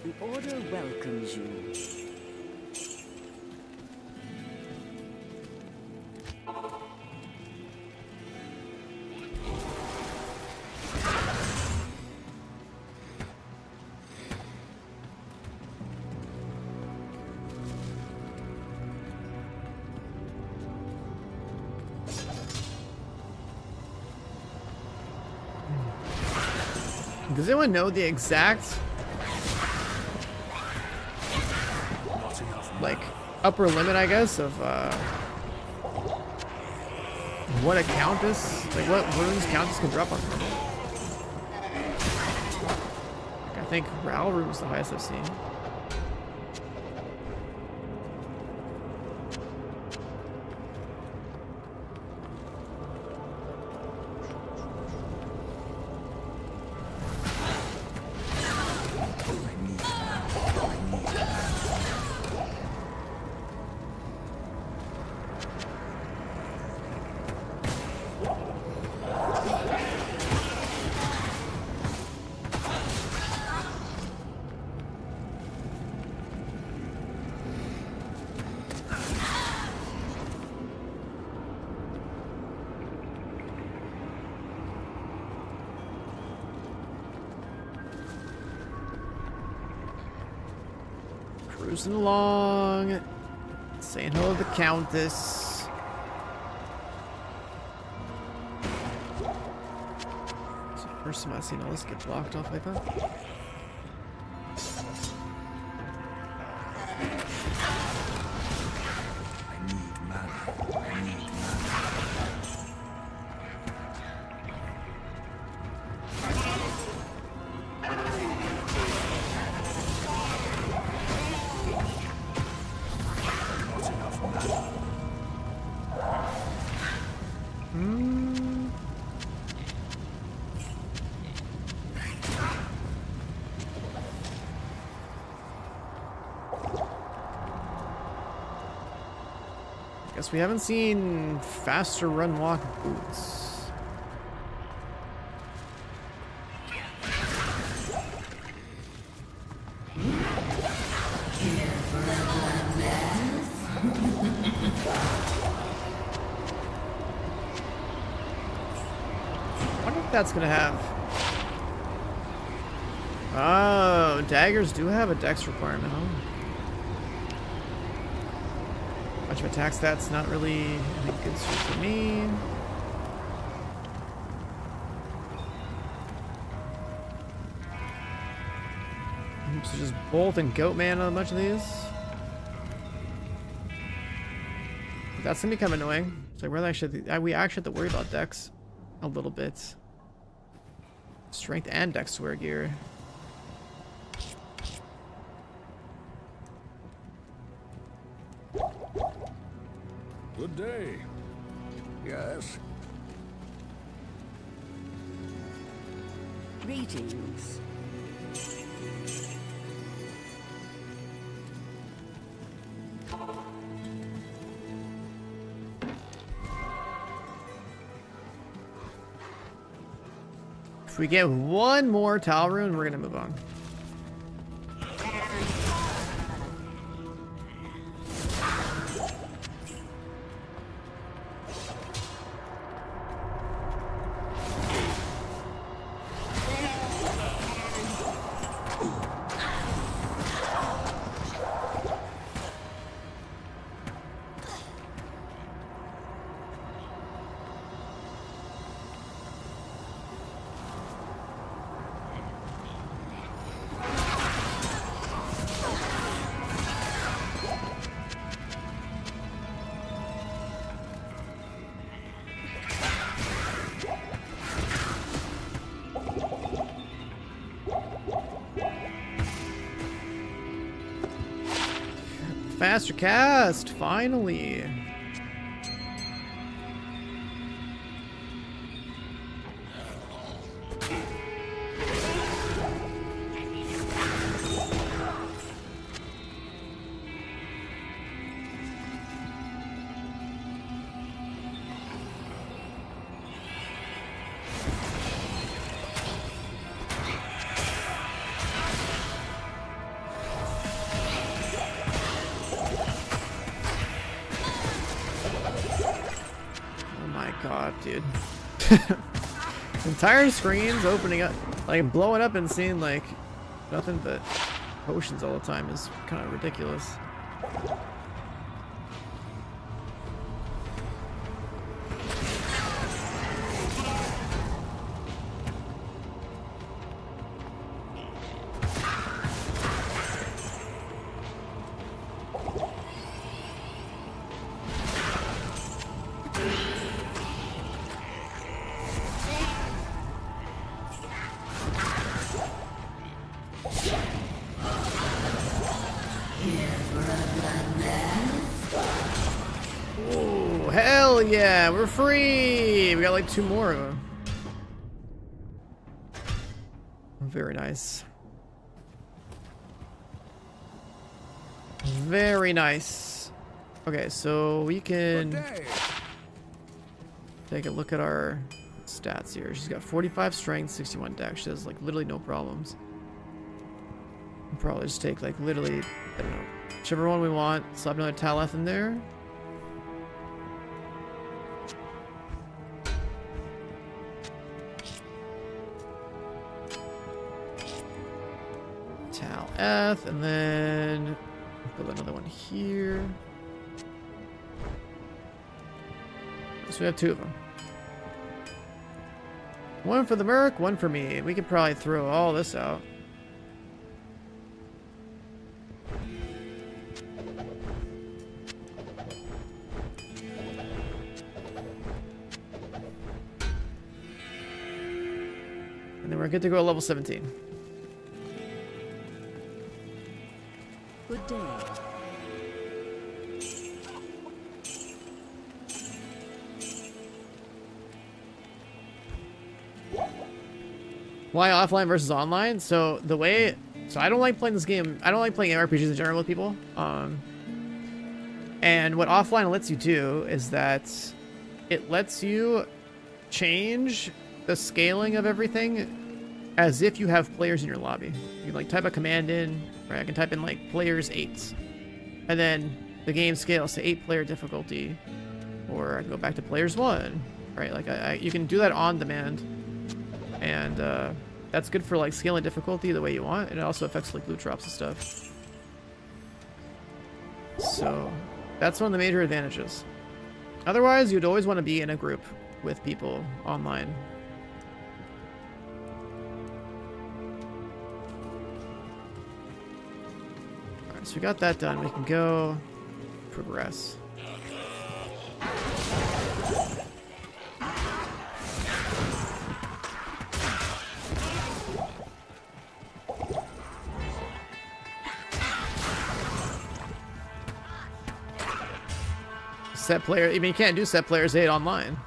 The Order welcomes you. Does anyone know the exact like upper limit, I guess, of what a countess, like what runes countess can drop on her? Like, I think Ral rune is the highest I've seen. Cruising along. Saying hello to the Countess. It's the first time I've seen all this get blocked off like that. I need mana. I need mana. Not enough mana. Guess we haven't seen faster run walk boots. I wonder if that's gonna have. Oh, daggers do have a dex requirement, huh? Bunch of attack stats, not really any good suit for me. So just Bolt and Goatman on a bunch of these. That's gonna become annoying. So we actually have to worry about Dex a little bit. Strength and Dex wear gear. Good day. Yes. Greetings. If we get one more Tal Rune, we're gonna move on. Faster cast, finally. God, dude. Entire screens opening up, like blowing up and seeing like nothing but potions all the time is kind of ridiculous. Oh, hell yeah, we're free! We got like 2 more of them. Very nice. Very nice. Okay, so we can take a look at our stats here. She's got 45 strength, 61 dex. She has like literally no problems. We'll probably just take like literally, I don't know, whichever one we want. Slap another Taleth in there. Taleth, and then Build another one here. So we have 2 of them. One for the Merc, one for me. We could probably throw all this out. And then we're good to go at level 17. Good day. Why offline versus online? So the way, I don't like playing this game. I don't like playing RPGs in general with people. And what offline lets you do is that it lets you change the scaling of everything as if you have players in your lobby. You can like type a command in, right? I can type in like players 8, and then the game scales to 8-player difficulty, or I can go back to players 1, right? Like you can do that on demand. And that's good for like scaling difficulty the way you want, and it also affects like loot drops and stuff. So that's one of the major advantages. Otherwise, you'd always want to be in a group with people online. Alright, so we got that done. We can go progress. Set player, I mean, you can't do set players 8 online.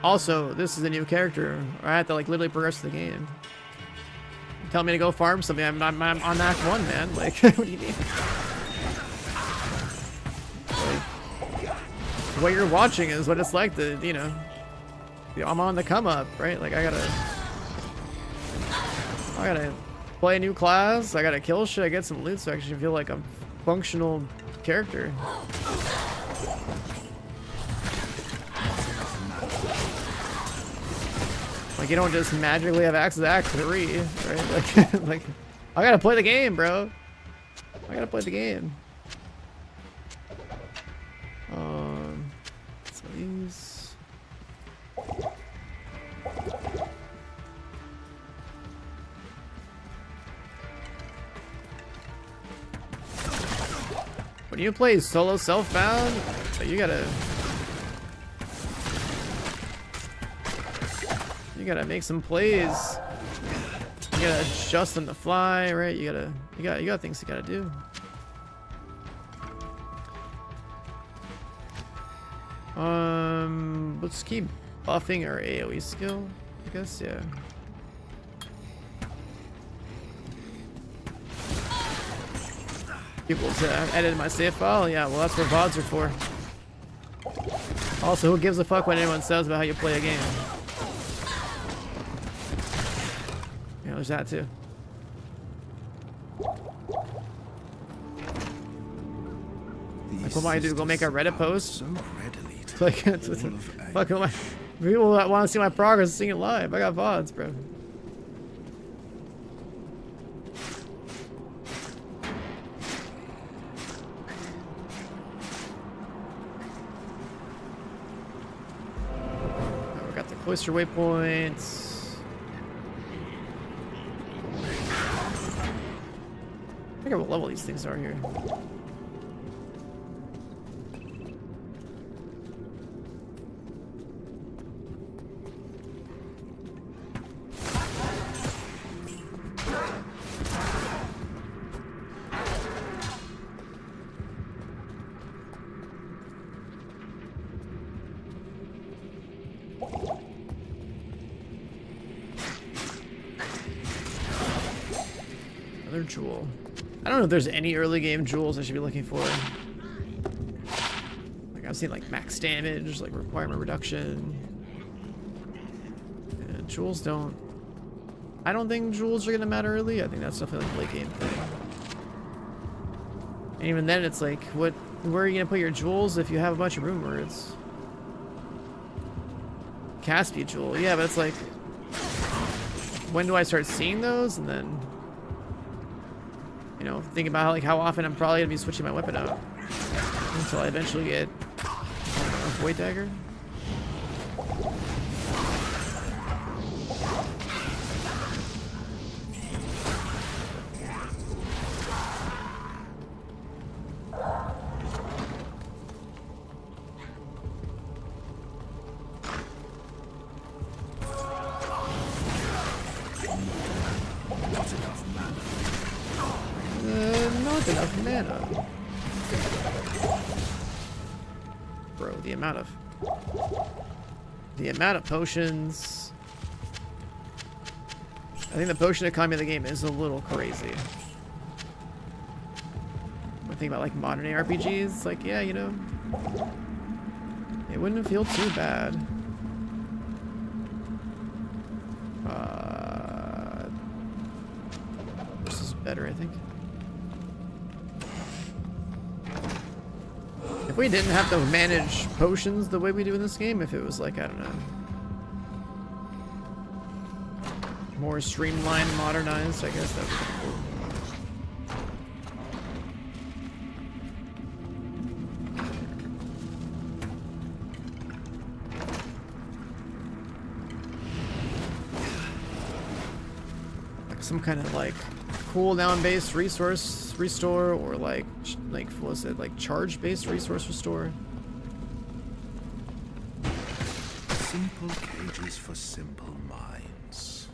Also, this is a new character. I have to like literally progress the game. You tell me to go farm something, I'm on Act 1, man. Like, what do you mean? Like, what you're watching is what it's like to, you know, I'm on the come up, right? Like, I gotta play a new class, I gotta kill shit, I get some loot so I actually feel like I'm functional character. Like, you don't just magically have access to Act 3, right? Like, I gotta play the game, bro. I gotta play the game. So these. When you play solo self-bound, you gotta make some plays. You gotta adjust on the fly, right? You got things you gotta do. Let's keep buffing our AoE skill, I guess, yeah. People to edit my save file, yeah, well that's what VODs are for. Also, who gives a fuck what anyone says about how you play a game? Yeah, there's that too. Like, what am I do? Go make a Reddit post? So readily to Like, fuck, people that want to see my progress seeing it live. I got VODs, bro. We got the cloister waypoints. I forget what level these things are here. Another jewel. I don't know if there's any early game jewels I should be looking for. Like, I've seen like max damage, like requirement reduction. And jewels don't. I don't think jewels are gonna matter early. I think that's definitely like a late game thing. And even then, it's like, where are you gonna put your jewels if you have a bunch of rune words? Caspia jewel, yeah, but it's like, when do I start seeing those? And then, you You know, thinking about like how often I'm probably gonna be switching my weapon out until I eventually get a void dagger. Not enough mana. Bro, the amount of potions. I think the potion economy of the game is a little crazy. When I think about like modern ARPGs, like yeah, you know, it wouldn't feel too bad. This is better, I think. If we didn't have to manage potions the way we do in this game, if it was like, I don't know, more streamlined, modernized, I guess that would be cool. Like some kind of like cooldown based resource restore, or like what was it, like charge based resource restore. Simple cages for simple minds.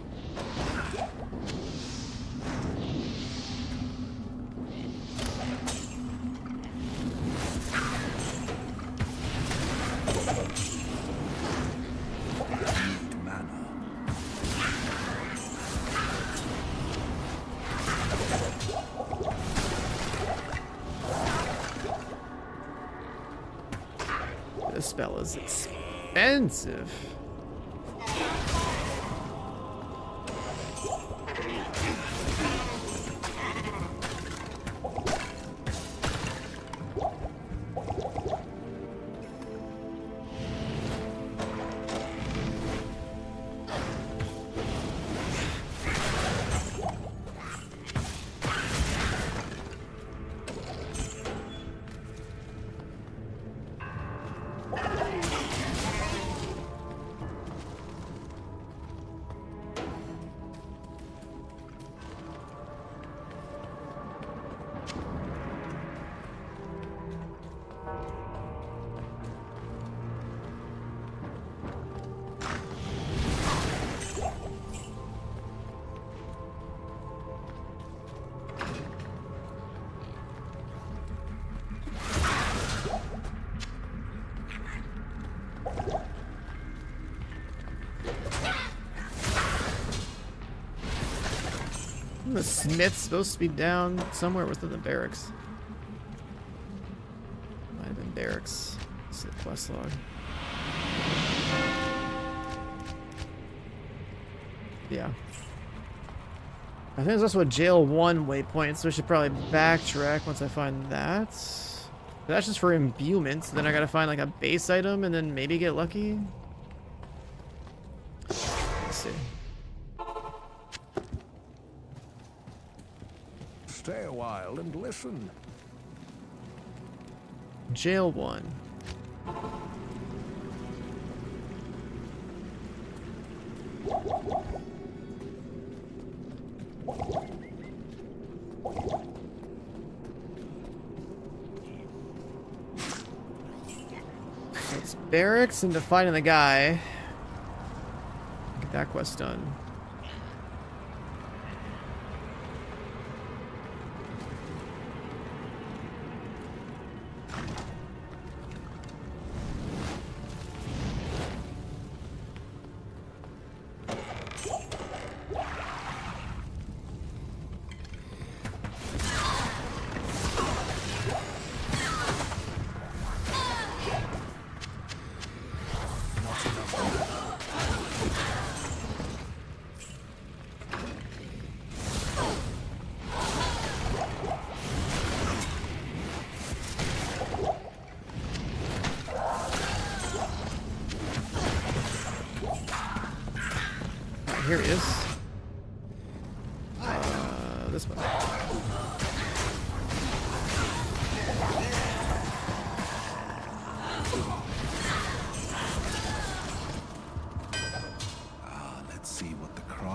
Need mana. This spell is expensive. The smith's supposed to be down somewhere within the barracks. Might have been barracks. It's the quest log. Yeah. I think there's also a jail 1 waypoint, so I should probably backtrack once I find that. But that's just for imbuement, so then I gotta find like a base item and then maybe get lucky. Let's see. Stay a while and listen. Jail 1. So it's barracks and finding the guy. Get that quest done. Here he is. This one.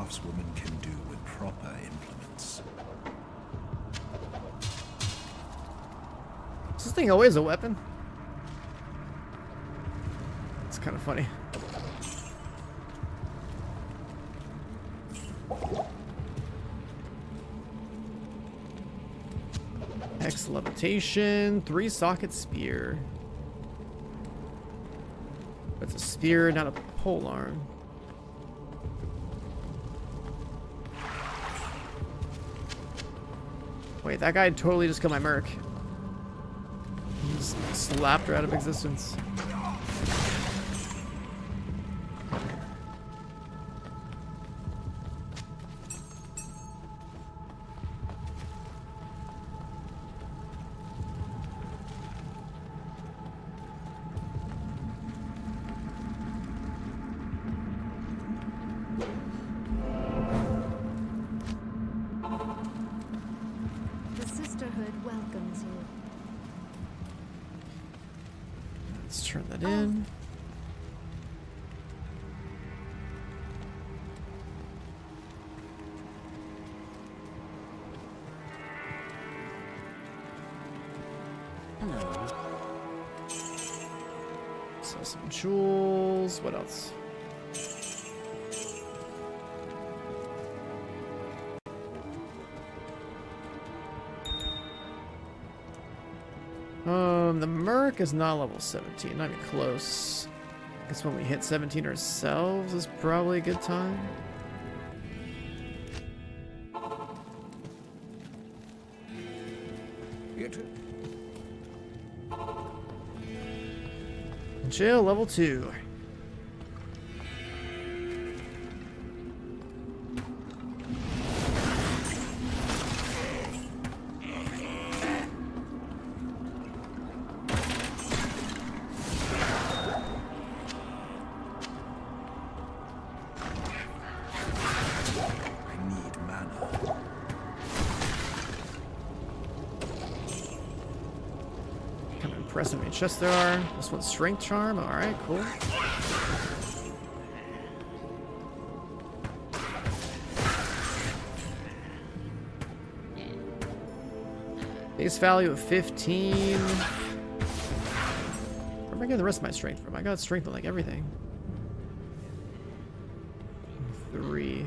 craftswoman can do with proper implements. Is this thing always a weapon? It's kind of funny. X levitation, 3-socket spear. It's a spear, not a polearm. Wait, that guy totally just killed my merc. He just slapped her out of existence. The Sisterhood welcomes you. Let's turn that in. Hello. Sell some jewels. What else? The Merc is not level 17, not even close. I guess when we hit 17 ourselves is probably a good time. It Jail level 2. I need mana. Kind of impressive many chests there are. This one's strength charm. Alright, cool. Base value of 15. Where am I getting the rest of my strength from? I got strength on like everything. 3.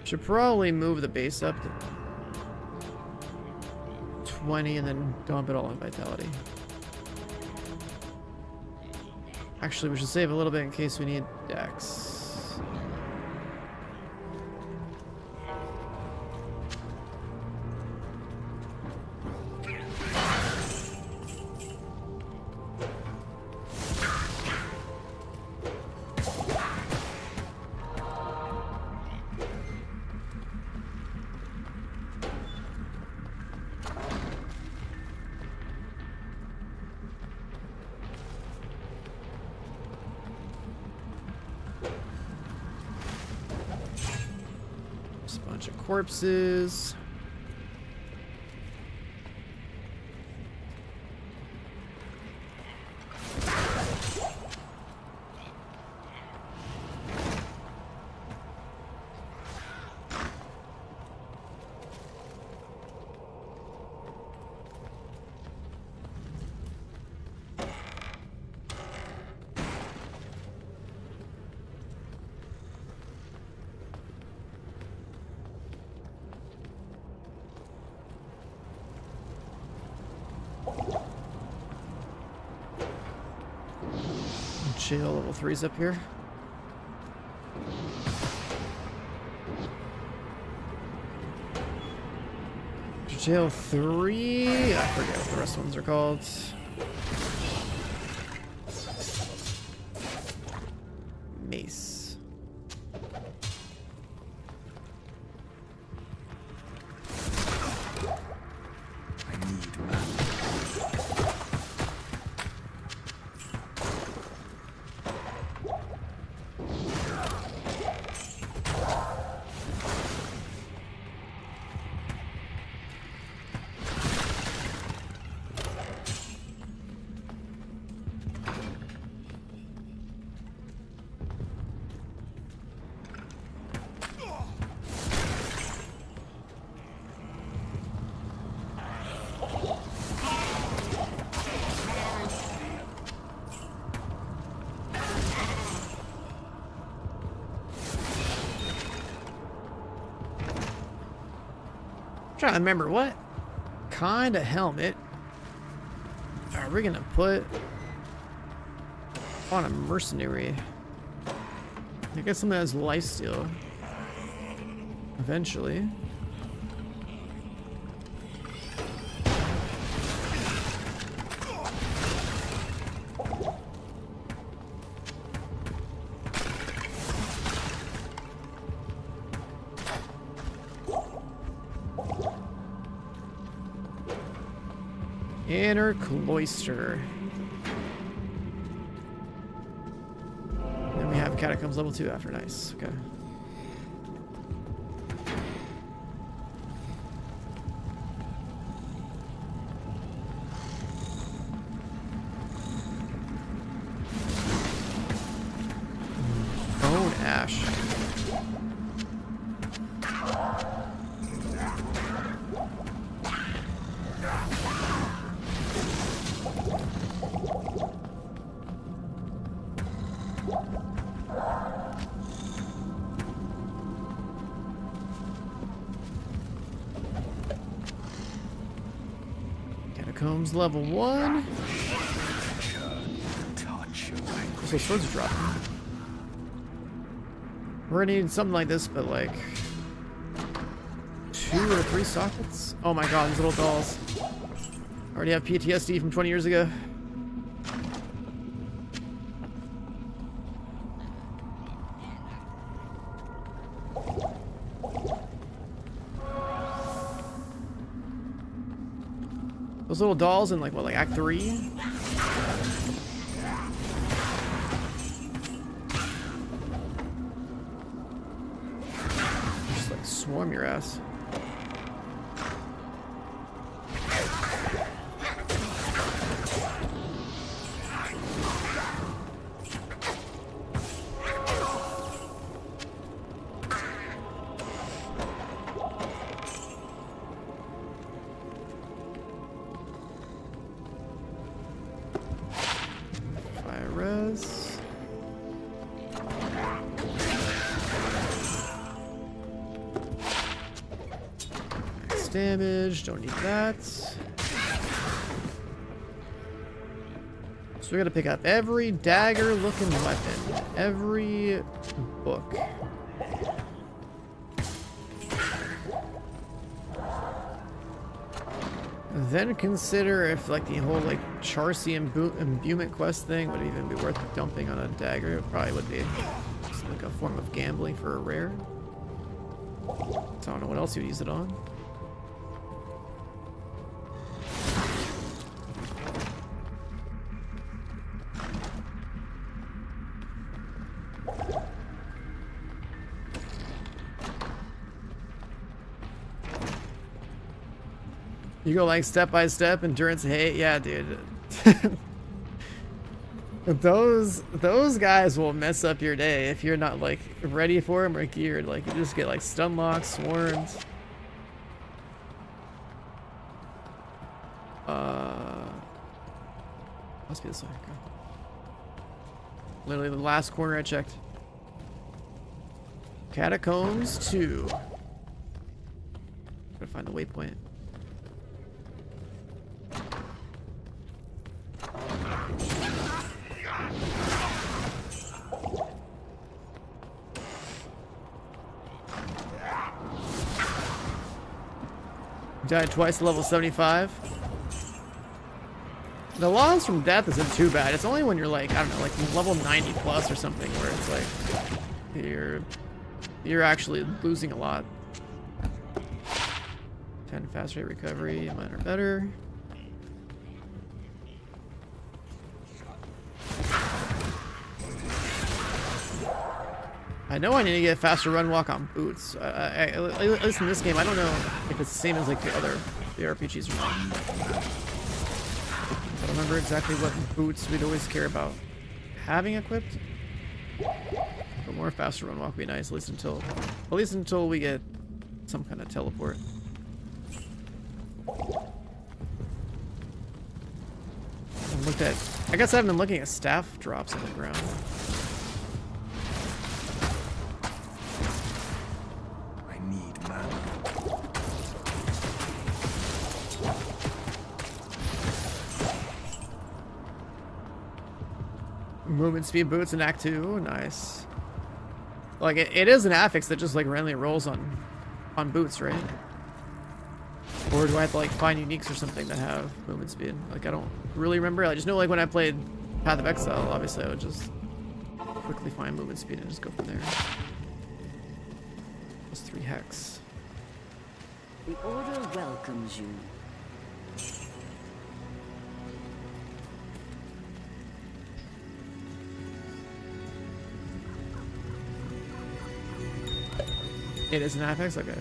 Should probably move the base up to 20 and then dump it all on vitality. Actually, we should save a little bit in case we need dex. Just a bunch of corpses. Jail level 3's up here. Jail 3. I forget what the rest ones are called. Mace. I need mana. I'm trying to remember what kind of helmet are we gonna put on a mercenary? I guess something that has lifesteal. Eventually. Inner cloister. Then we have catacombs level 2 after. Nice. Okay. Bone ash. Catacombs level 1. So swords are dropping. We're gonna need something like this, but like 2 or 3 sockets. Oh my god, these little dolls. I already have PTSD from 20 years ago. Those little dolls in like what, like Act 3? Just like swarm your ass. Res. Max damage, don't need that. So we gotta pick up every dagger looking weapon, every book. Then consider if like the whole like Charcy imbuement quest thing would even be worth dumping on a dagger. It probably would be. It's like a form of gambling for a rare. So I don't know what else you'd use it on. You go like step by step, endurance hate, yeah, dude. those guys will mess up your day if you're not like ready for them or geared. Like you just get like stun locks, swarms. Must be this way. Okay. Literally the last corner I checked. Catacombs 2. Gotta find the waypoint. Died twice to level 75. The loss from death isn't too bad. It's only when you're like, I don't know, like level 90 plus or something where it's like you're actually losing a lot. 10 fast rate recovery, mine are better. I know I need to get a faster run walk on boots. At least in this game, I don't know if it's the same as like the other RPGs or not. I don't remember exactly what boots we'd always care about having equipped. But more faster run walk would be nice, at least until we get some kind of teleport. I guess I haven't been looking at staff drops on the ground. Movement speed boots in Act 2. Nice. Like, it is an affix that just, like, randomly rolls on boots, right? Or do I have to, like, find uniques or something that have movement speed? Like, I don't really remember. I just know, like, when I played Path of Exile, obviously, I would just quickly find movement speed and just go from there. Plus 3 hex. The Order welcomes you. It is an affix? Okay.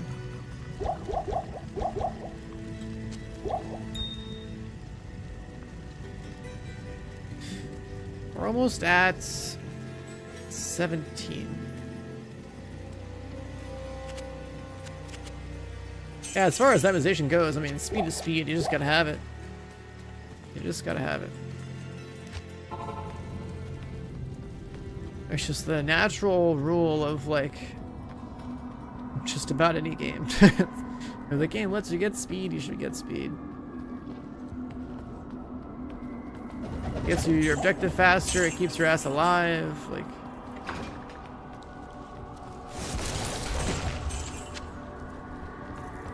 We're almost at 17. Yeah, as far as memorization goes, I mean, speed is speed. You just gotta have it. You just gotta have it. It's just the natural rule of, like, just about any game. If the game lets you get speed, you should get speed. It gets you your objective faster, it keeps your ass alive, like...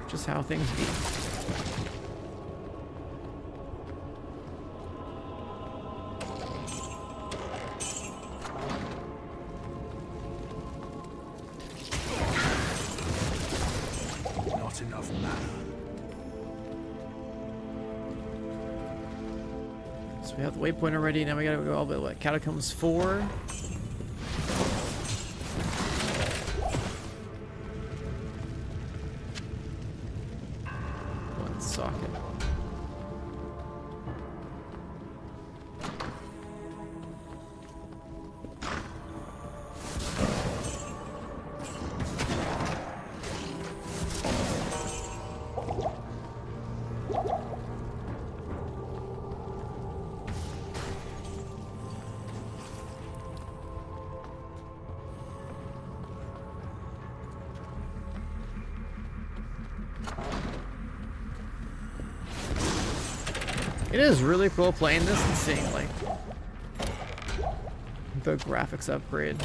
just how things be. Not enough mana. So we have the waypoint already, now we gotta go all the way to, like, Catacombs 4. One socket. It is really cool playing this and seeing, like, the graphics upgrade.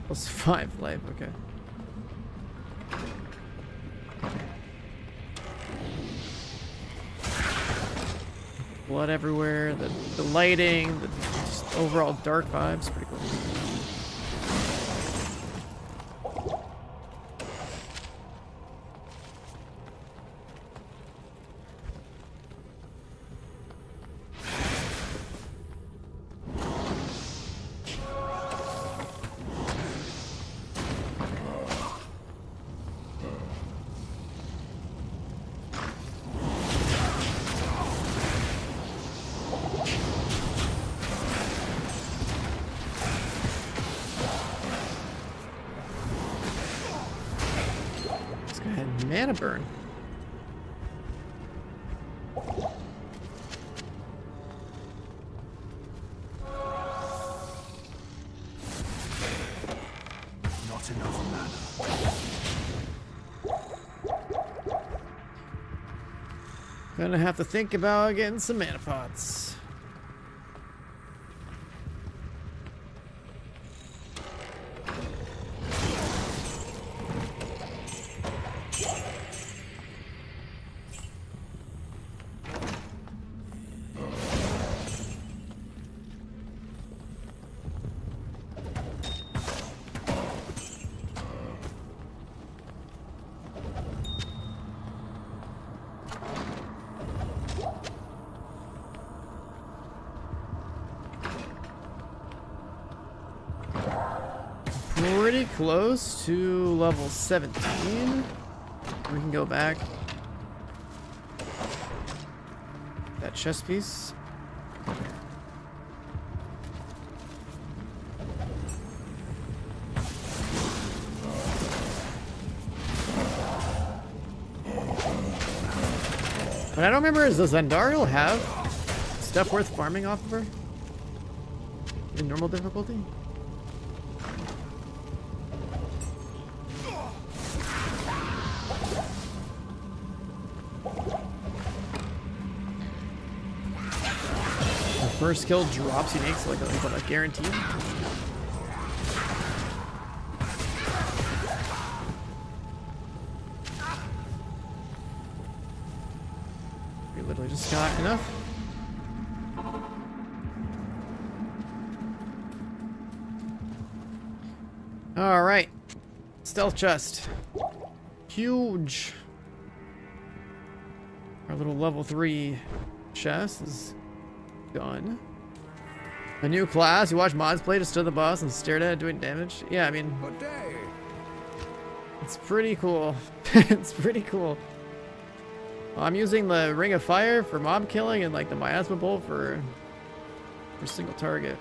Plus 5 life, okay. Blood everywhere, the lighting, the just overall dark vibes, pretty cool. Mana burn. Not enough mana. Gonna have to think about getting some mana pots. Pretty close to level 17. We can go back. That chest piece. What I don't remember is, does Zendariel have stuff worth farming off of her? In normal difficulty? First kill drops unique, so like guaranteed. We literally just got enough. All right, stealth chest, huge. Our little level 3 chest is done. A new class. You watch mods play, just stood the boss and stared at it doing damage. Yeah, I mean, Good day. it's pretty cool. It's pretty cool. I'm using the Ring of Fire for mob killing and like the miasma bolt for single target.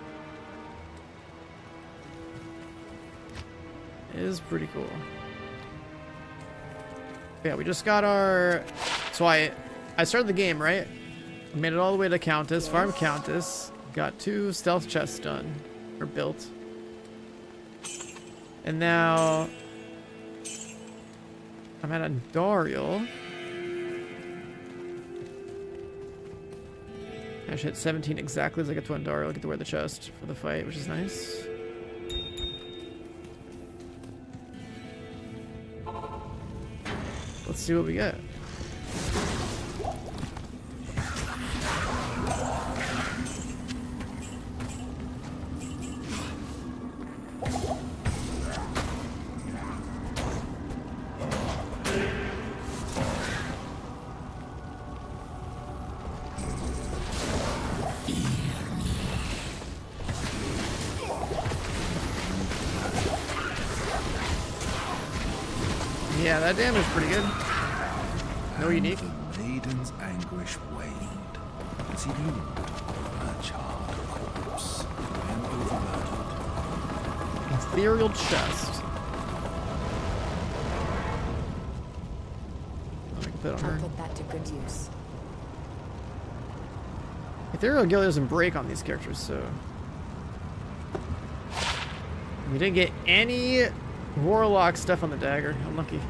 It is pretty cool. Yeah, we just got our. So I started the game, right? Made it all the way to Countess, farm Countess. Got 2 stealth chests done or built, and now I'm at a Dariel. I should hit 17 exactly as I get to Andariel. I get to wear the chest for the fight, which is nice. Let's see what we get. Yeah, that damage is pretty good. No unique. The maiden's anguish waned as he looked upon her charred corpse and overburdened. Ethereal chest. I can put on I'll her. put that to good use. Ethereal Gilly doesn't break on these characters, so we didn't get any Warlock stuff on the dagger. Unlucky.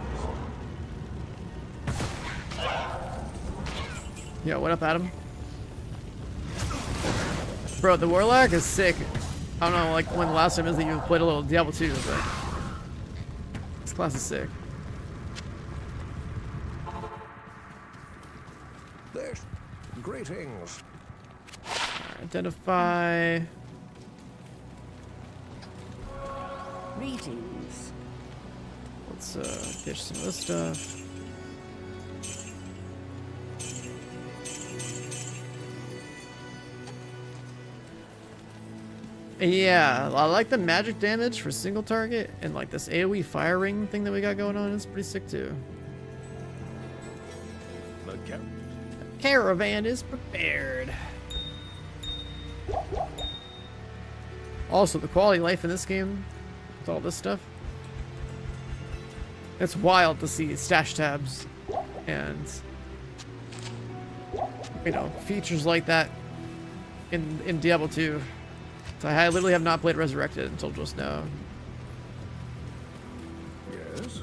Yo, what up, Adam? Bro, the Warlock is sick. I don't know, like when the last time is that you played a little Diablo 2, but this class is sick. There's greetings. Identify. Greetings. Let's ditch some of this stuff. Yeah, I like the magic damage for single target, and like this AoE fire ring thing that we got going on is pretty sick too. The Caravan is prepared. Also, the quality of life in this game, with all this stuff, it's wild to see stash tabs and, you know, features like that in Diablo 2. So I literally have not played Resurrected until just now. Yes.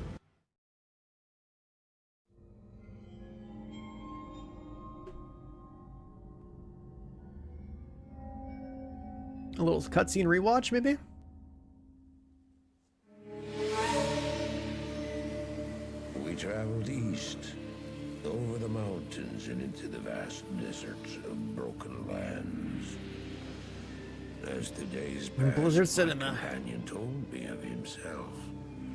A little cutscene rewatch, maybe? We traveled east, over the mountains and into the vast deserts of broken lands. As the days passed, Blizzard my Cinema. companion told me of himself,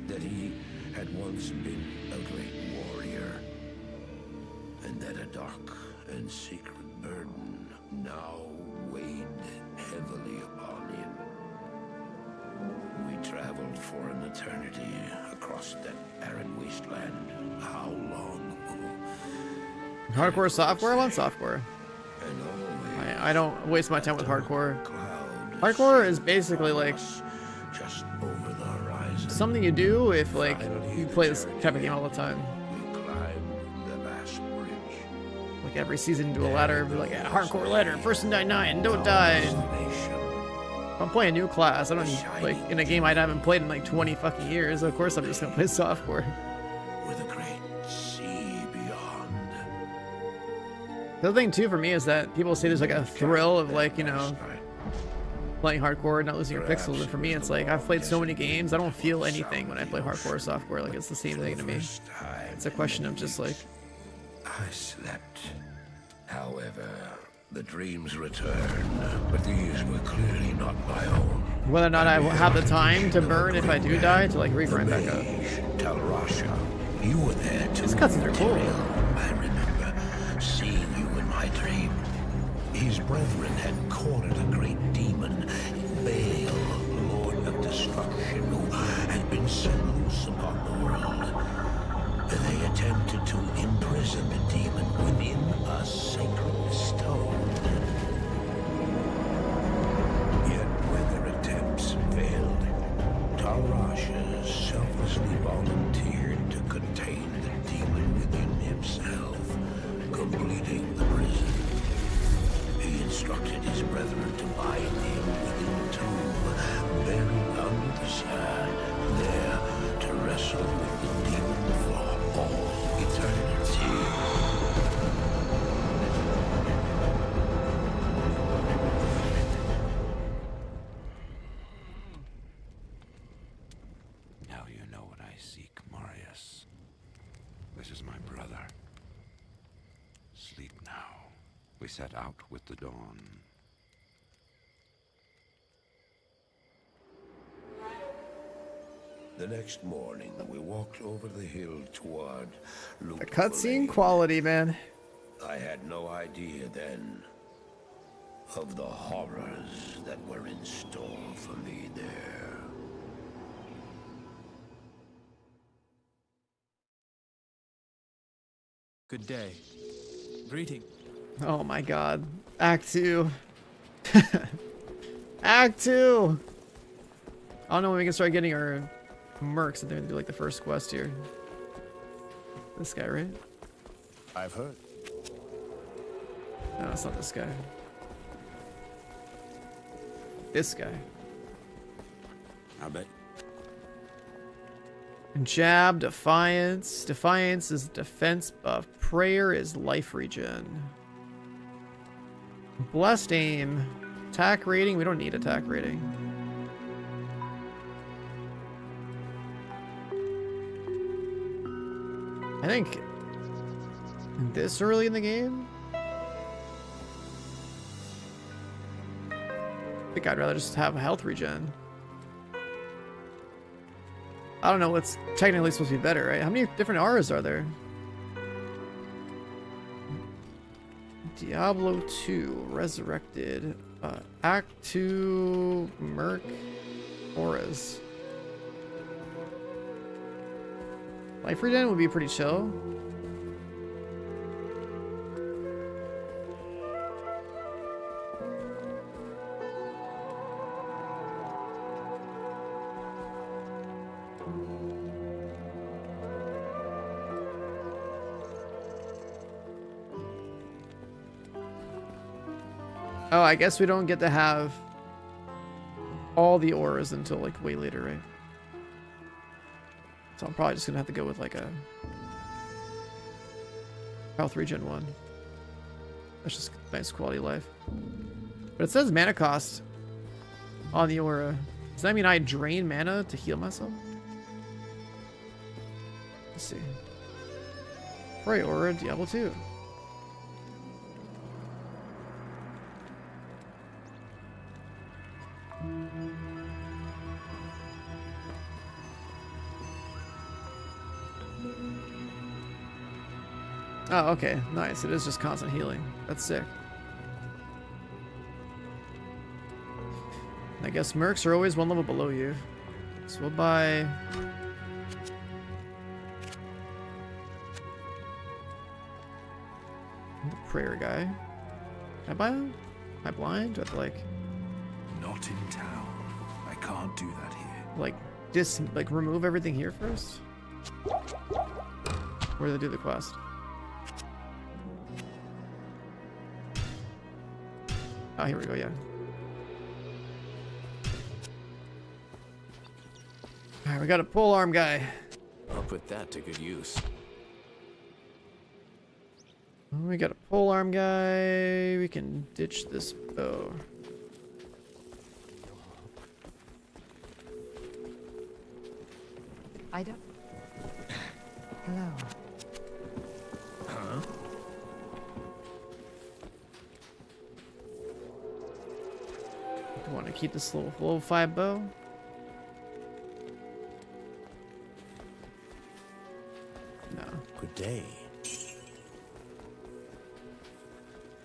that he had once been a great warrior, and that a dark and secret burden now weighed heavily upon him. We traveled for an eternity across that arid wasteland. How long? Hardcore software? I want software. And always I don't waste my time with hardcore. cloud Hardcore is basically like just over the horizon. something you do if like you play this type of game all the time. We climbed the last bridge. Like every season do a ladder, be like, yeah, hardcore ladder, first and die 9, don't die. Destination. If I'm playing a new class, I don't like in a game I haven't played in like 20 fucking years. Of course I'm just gonna play software. With a great sea beyond. The other thing too for me is that people say there's like a thrill of like, you know, playing hardcore, not losing your pixels, and for me it's like I've played so many games, I don't feel anything when I play hardcore or softcore. Like it's the same thing to me. It's a question of just like I slept. However, the dreams returned, but these were clearly not my own. whether or not I will have the time to burn if I do die to like regrind back up. Talrasha, you were there too. These cutscenes are cool. I remember seeing you in my dream. His brethren had cornered a great demon, Baal, Lord of Destruction, who had been set loose upon the world. They attempted to imprison the demon within a sacred stone. Yet when their attempts failed, Talrasha selflessly volunteered to contain the demon within himself, completing the prison. He instructed his brethren to bind him within the tomb, buried under the sand, there to wrestle with the demon for all eternity. Now you know what I seek, Marius. This is my brother. Sleep now. We set out with the dawn. The next morning, we walked over the hill toward The cutscene quality, man. I had no idea then of the horrors that were in store for me there. Good day. Greeting. Oh my god. Act 2. Act 2! I don't know when we can start getting our mercs. I think we're gonna do like the first quest here. This guy, right? I've heard. No, it's not this guy. This guy. I bet. Jab, Defiance. Defiance is defense buff. Prayer is life regen. Blessed Aim. Attack rating. We don't need attack rating. I think this early in the game, I think I'd rather just have a health regen. I don't know what's technically supposed to be better, right? How many different auras are there? Diablo 2, Resurrected, Act 2, Merc, auras. Life regen would be pretty chill. Oh, I guess we don't get to have all the auras until like way later, right? So I'm probably just gonna have to go with like a health regen one. That's just nice quality of life. But it says mana cost on the aura. Does that mean I drain mana to heal myself? Let's see. Pray aura, Diablo 2. Oh, okay. Nice. It is just constant healing. That's sick. I guess mercs are always one level below you. So we'll buy... the prayer guy. Can I buy him? Am I blind? Do I have to like... Not in town. I can't do that here. like remove everything here first? Where do they do the quest? Oh, here we go, yeah. Alright, we got a pole arm guy. I'll put that to good use. We got a polearm guy. We can ditch this bow. I don't. Hello. Huh? Do you want to keep this little level 5 bow? No. Good day.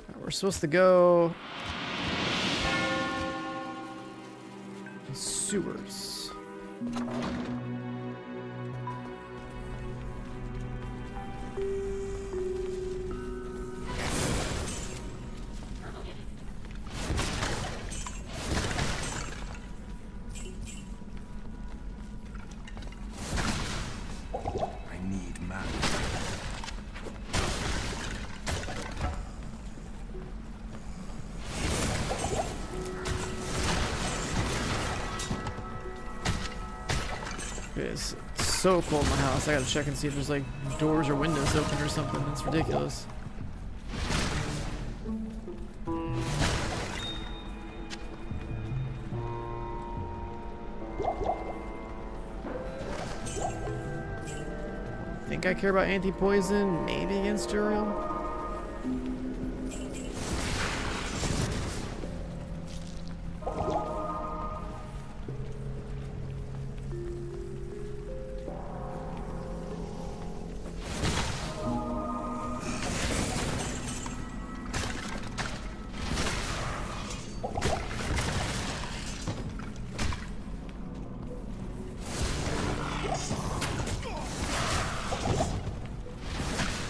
Alright, we're supposed to go sewers. I need mana. It's so cold in my house. I gotta check and see if there's like doors or windows open or something. That's ridiculous. Think I care about anti-poison? Maybe against Duro?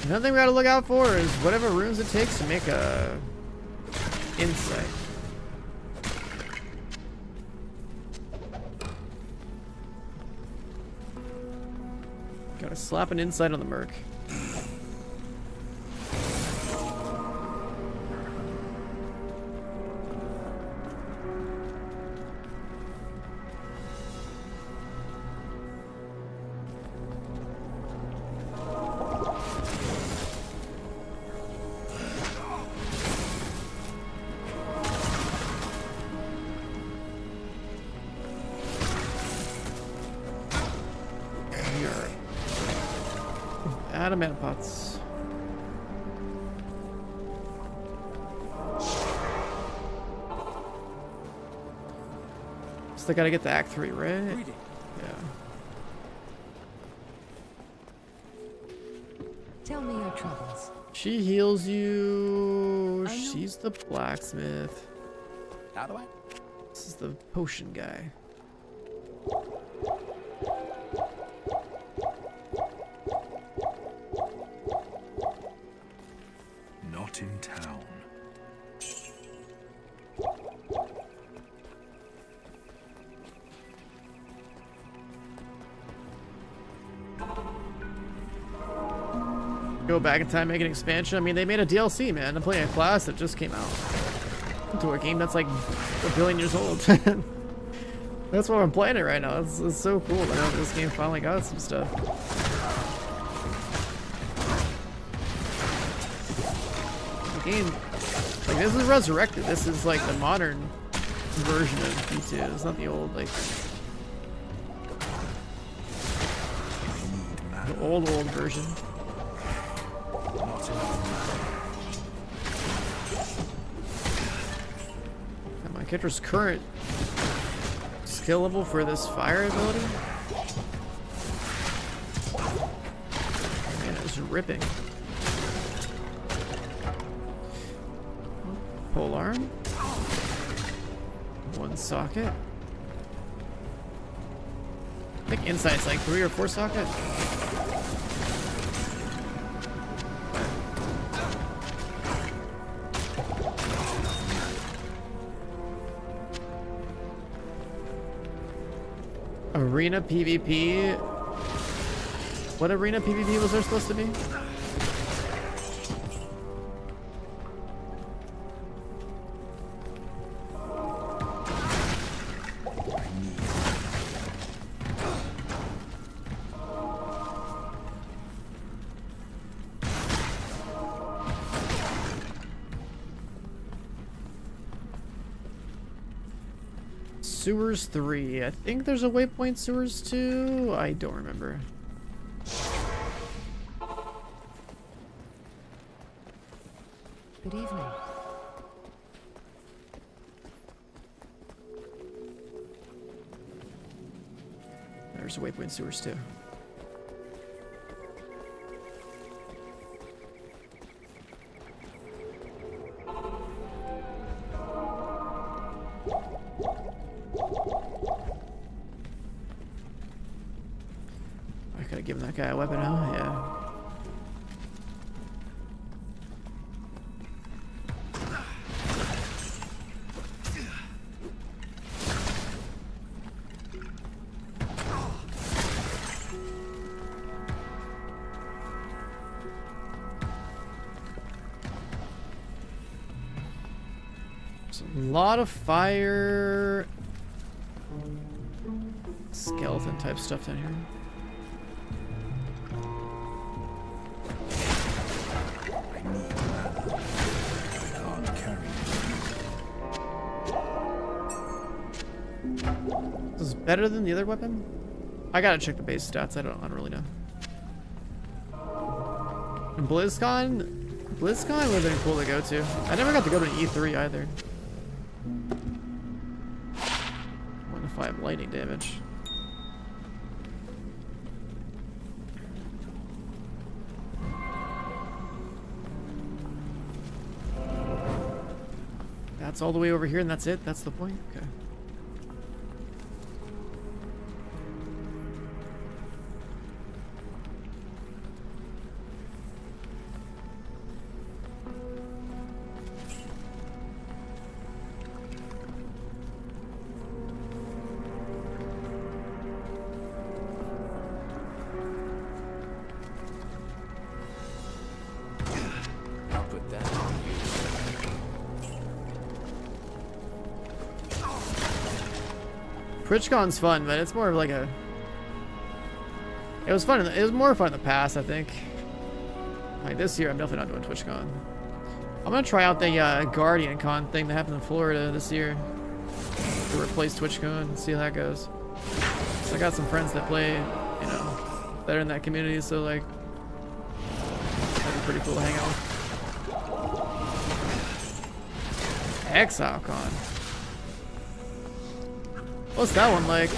Another thing we gotta look out for is whatever runes it takes to make a insight. Gotta slap an insight on the merc. Out of mana pots. Still gotta get the Act 3, right? Reading. Yeah. Tell me your troubles. She heals you. I know. She's the blacksmith. How do I? This is the potion guy. Not in town. Go back in time, make an expansion. I mean, they made a DLC, man. I'm playing a class that just came out. Into a game that's like a billion years old. That's why I'm playing it right now. It's so cool. I know this game finally got some stuff. The game, like, this is Resurrected. This is like the modern version of V2. It's not the old, like, the old version. Not enough And my character's current skill level for this fire ability, man, it's ripping. Polearm. One socket. I think Insight's like 3 or 4 socket. Arena PvP. What arena PvP was there supposed to be? Sewers 3. I think there's a waypoint Sewers 2. I don't remember. Good evening. There's a waypoint Sewers 2. I could have given that guy a weapon, huh? Yeah. A lot of fire, skeleton type stuff down here. I need mana. I can't carry it. This is better than the other weapon? I gotta check the base stats. I don't really know. And BlizzCon would have been cool to go to. I never got to go to an E3 either. 1 to 5 lightning damage. That's all the way over here and that's it? That's the point? Okay. I'll put that on you. TwitchCon's fun, but it's more of like a... It was fun. It was more fun in the past, I think. Like this year, I'm definitely not doing TwitchCon. I'm gonna try out the Guardian Con thing that happened in Florida this year to replace TwitchCon and see how that goes. So I got some friends that play, you know, that are in that community, so like that'd be pretty cool to hang out with. ExileCon. What's that one like?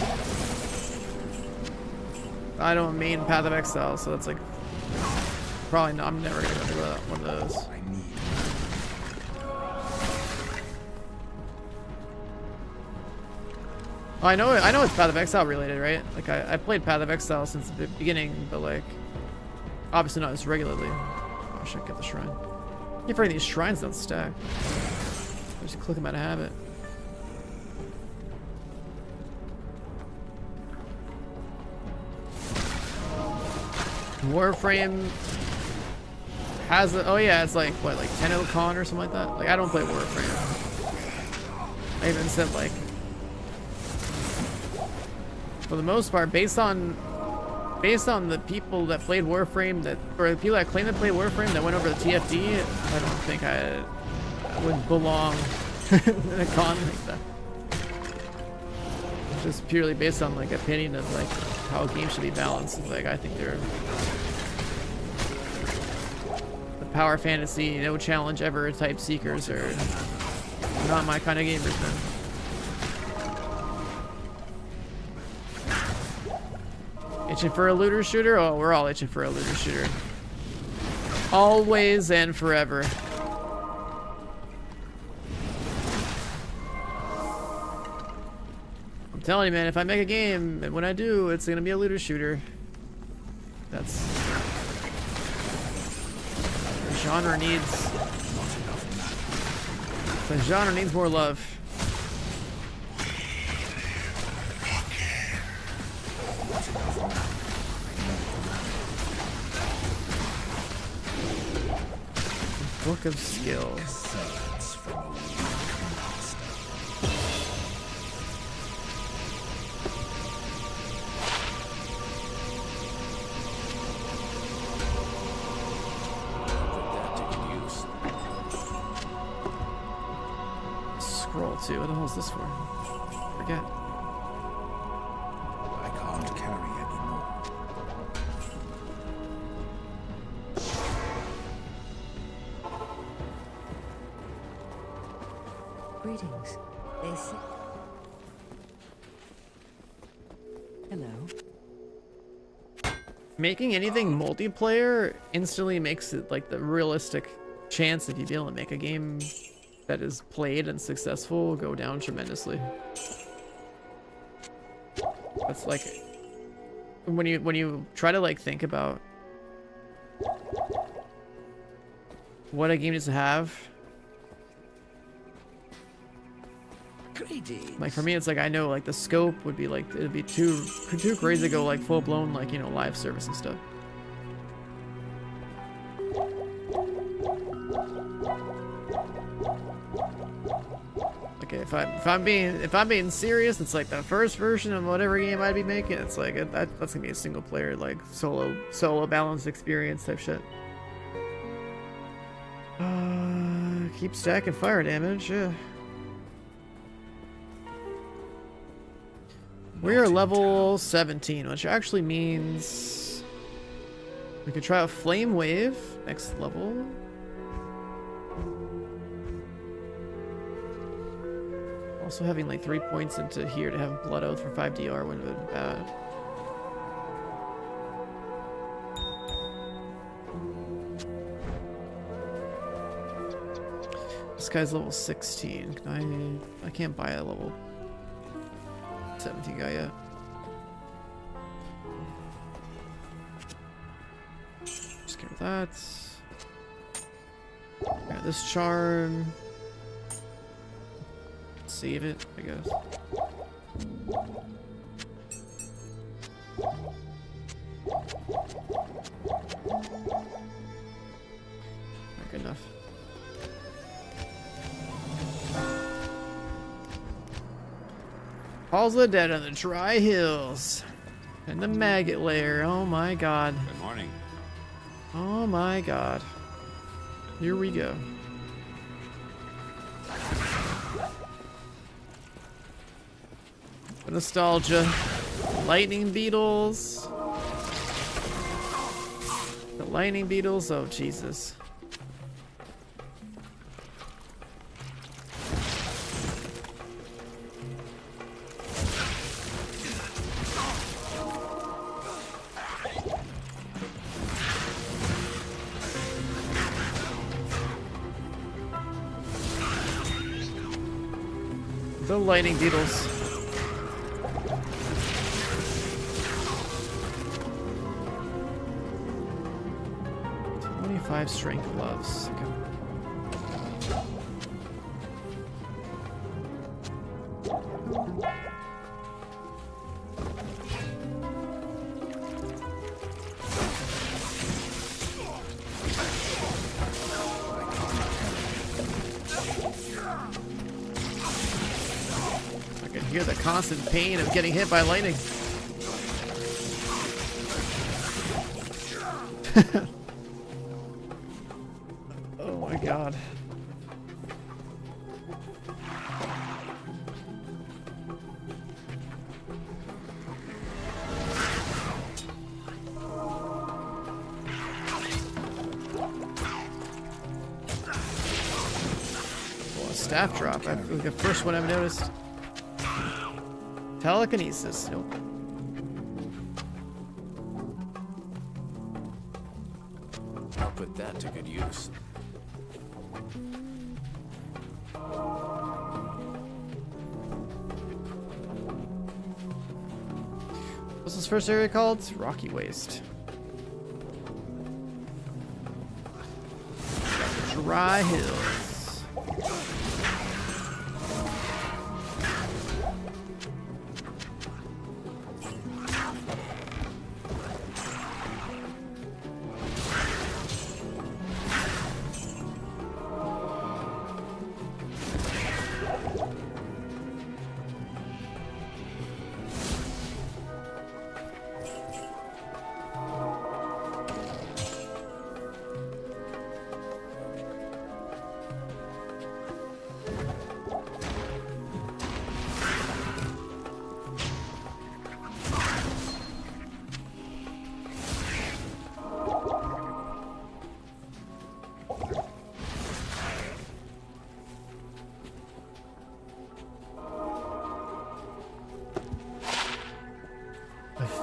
I don't main Path of Exile, so that's like probably not. I'm never gonna go to one of those. I need Oh, I know it's Path of Exile related, right? Like I played Path of Exile since the beginning, but like obviously not as regularly. Oh, I should get the shrine. You're afraid these shrines don't stack. I just click them out of habit. Warframe has a, oh yeah, it's like what, like 10 con or something like that. Like I don't play Warframe. I even said like, for the most part, based on the people that played Warframe, or the people that claim to play Warframe that went over the TFD, I don't think I would belong in a con like that. Just purely based on like opinion of like how a game should be balanced. Like I think they're the power fantasy, no challenge ever type seekers are not my kind of gamers, man. Itching for a looter shooter? Oh, we're all itching for a looter shooter. Always and forever. I'm telling you, man, if I make a game, and when I do, it's gonna be a looter shooter. That's... The genre needs... The genre needs more love. Book of Skills. Scroll to. What the hell is this for? Forget. I can't carry anymore. Greetings. They say. Hello. Making anything multiplayer instantly makes it like the realistic chance of you being able to make a game that is played and successful go down tremendously. That's like when you try to like think about what a game needs to have. Greetings. Like for me, it's like I know like the scope would be like it'd be too crazy to go like full blown like, you know, live service and stuff. Okay, if I'm being serious, it's like the first version of whatever game I'd be making. It's like that's gonna be a single player like solo balanced experience type shit. Keep stacking fire damage. Yeah. We're level 17, which actually means we could try a flame wave next level. Also having like 3 points into here to have Blood Oath for 5 DR wouldn't have been bad. This guy's level 16. I can't buy a level 17 guy yet. Just get that. Yeah, this charm. Save it, I guess. Not good enough. Halls of the Dead on the Dry Hills. And the Maggot Lair. Oh my god. Good morning. Oh my god. Here we go. The nostalgia. Lightning beetles. The lightning beetles. Oh Jesus. The lightning beetles. Five strength gloves. Okay. I can hear the constant pain of getting hit by lightning. Oh my god. Oh, a staff drop. Like the first one I've noticed. Telekinesis. Nope. I'll put that to good use. What's this first area called? Rocky Waste. Dry Hills.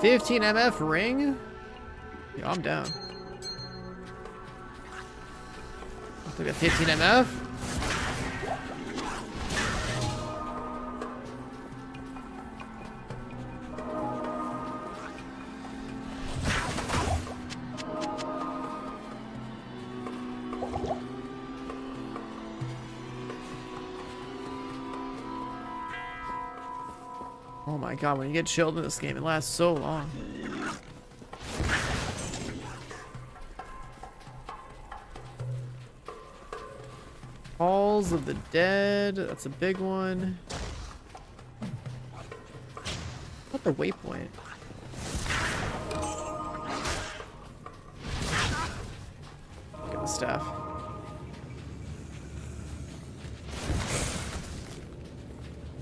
15 MF ring? Yeah, I'm down. I'll take a 15 MF. Oh my god, when you get chilled in this game, it lasts so long. Halls of the Dead, that's a big one. What the waypoint? Get the staff.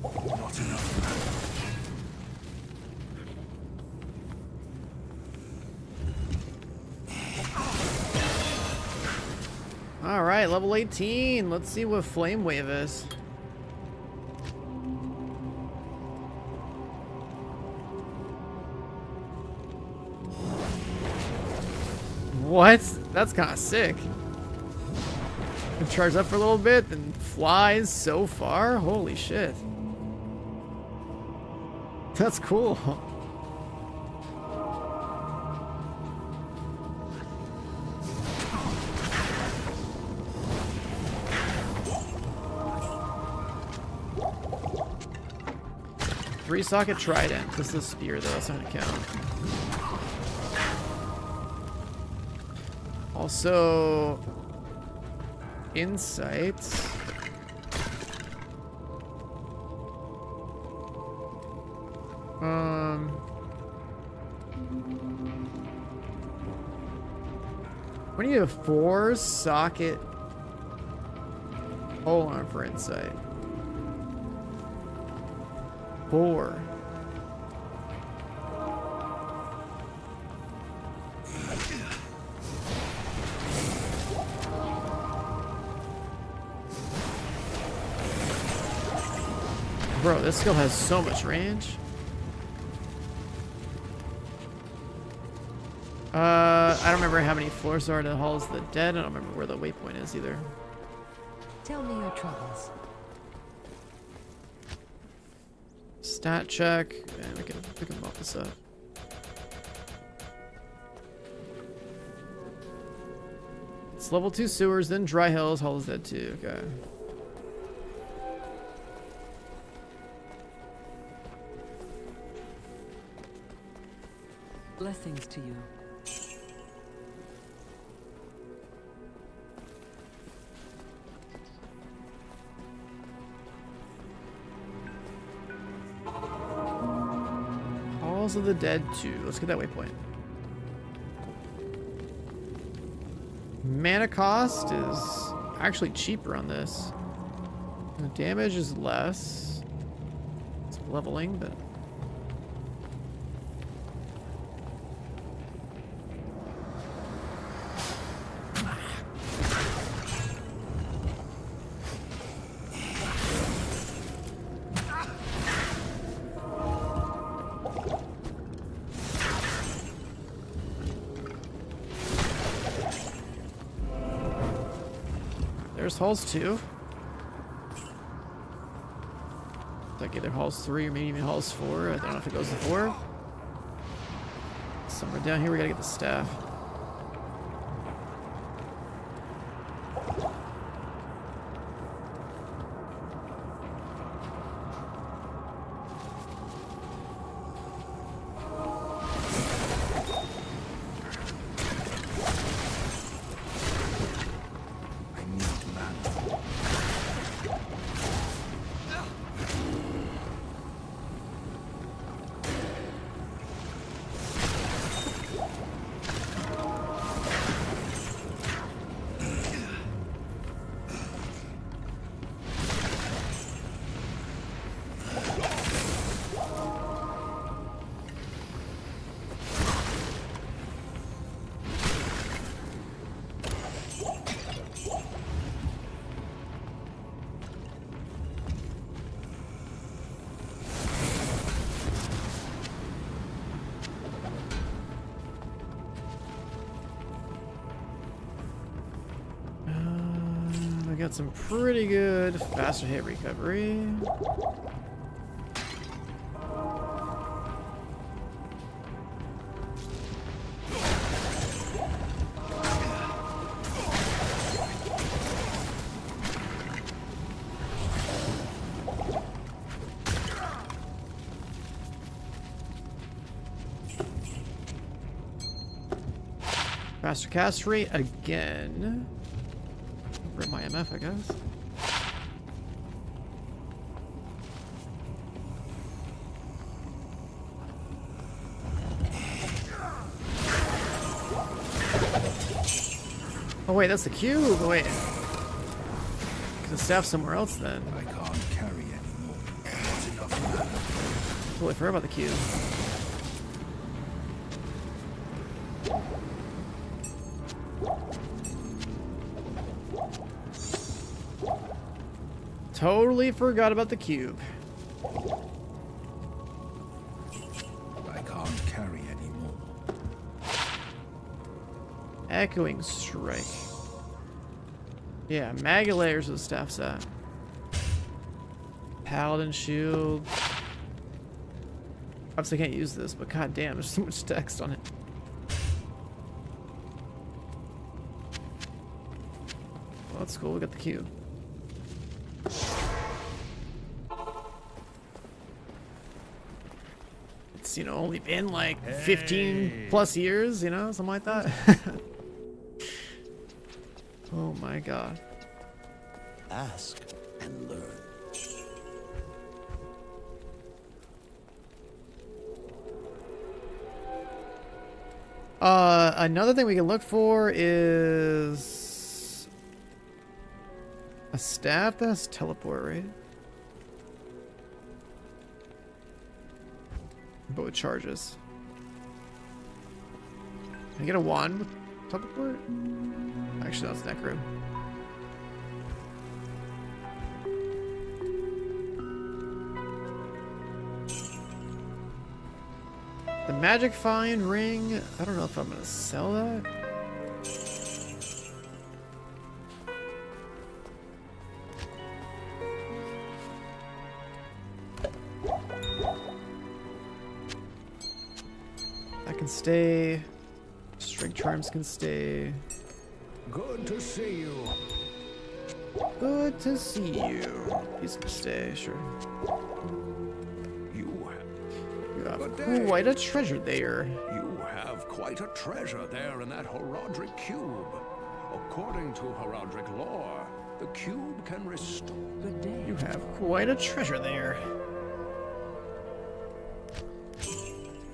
Not enough. Alright, level 18. Let's see what Flame Wave is. What? That's kind of sick. Can charge up for a little bit, then flies so far? Holy shit. That's cool. Three-socket trident. This is a spear, though. That's not gonna count. Also, insight. What do you have? 4-socket pole arm for insight. 4. Bro, this skill has so much range. I don't remember how many floors there are to Halls of the Dead. I don't remember where the waypoint is either. Tell me your troubles. Stat check, and we can bump this up. It's level 2 sewers, then Dry Hills, Hall is Dead 2. Okay. Blessings to you. Halls of the Dead 2. Let's get that waypoint. Mana cost is actually cheaper on this. The damage is less. It's leveling, but... There's Halls 2. Like either Halls 3 or maybe even Halls 4. I don't know if it goes to 4. Somewhere down here we gotta get the staff. got some pretty good faster hit recovery. Faster cast rate again. Rip my MF, I guess. Oh wait, that's the cube. Oh, wait. The staff somewhere else then. I can't carry anymore. Not enough mana. Totally forgot about the cube. Totally forgot about the cube. I can't carry anymore. Echoing strike. Yeah, mega layers of the staff's at. Paladin shield. Obviously I can't use this, but god damn, there's so much text on it. Well, that's cool, we got the cube. It's, you know, only been like 15 plus years, you know, something like that. Oh my god. Ask and learn. Another thing we can look for is a staff that has teleport, right? But with charges. Can I get a wand with teleport? Actually, that's Necro. The magic find ring. I don't know if I'm gonna sell that. That can stay. Strength charms can stay. Good to see you. Good to see you. These can stay, sure. You have quite a treasure there. have quite a treasure there in that Horadric cube. According to Horadric lore, the cube can restore. Good day. You have quite a treasure there.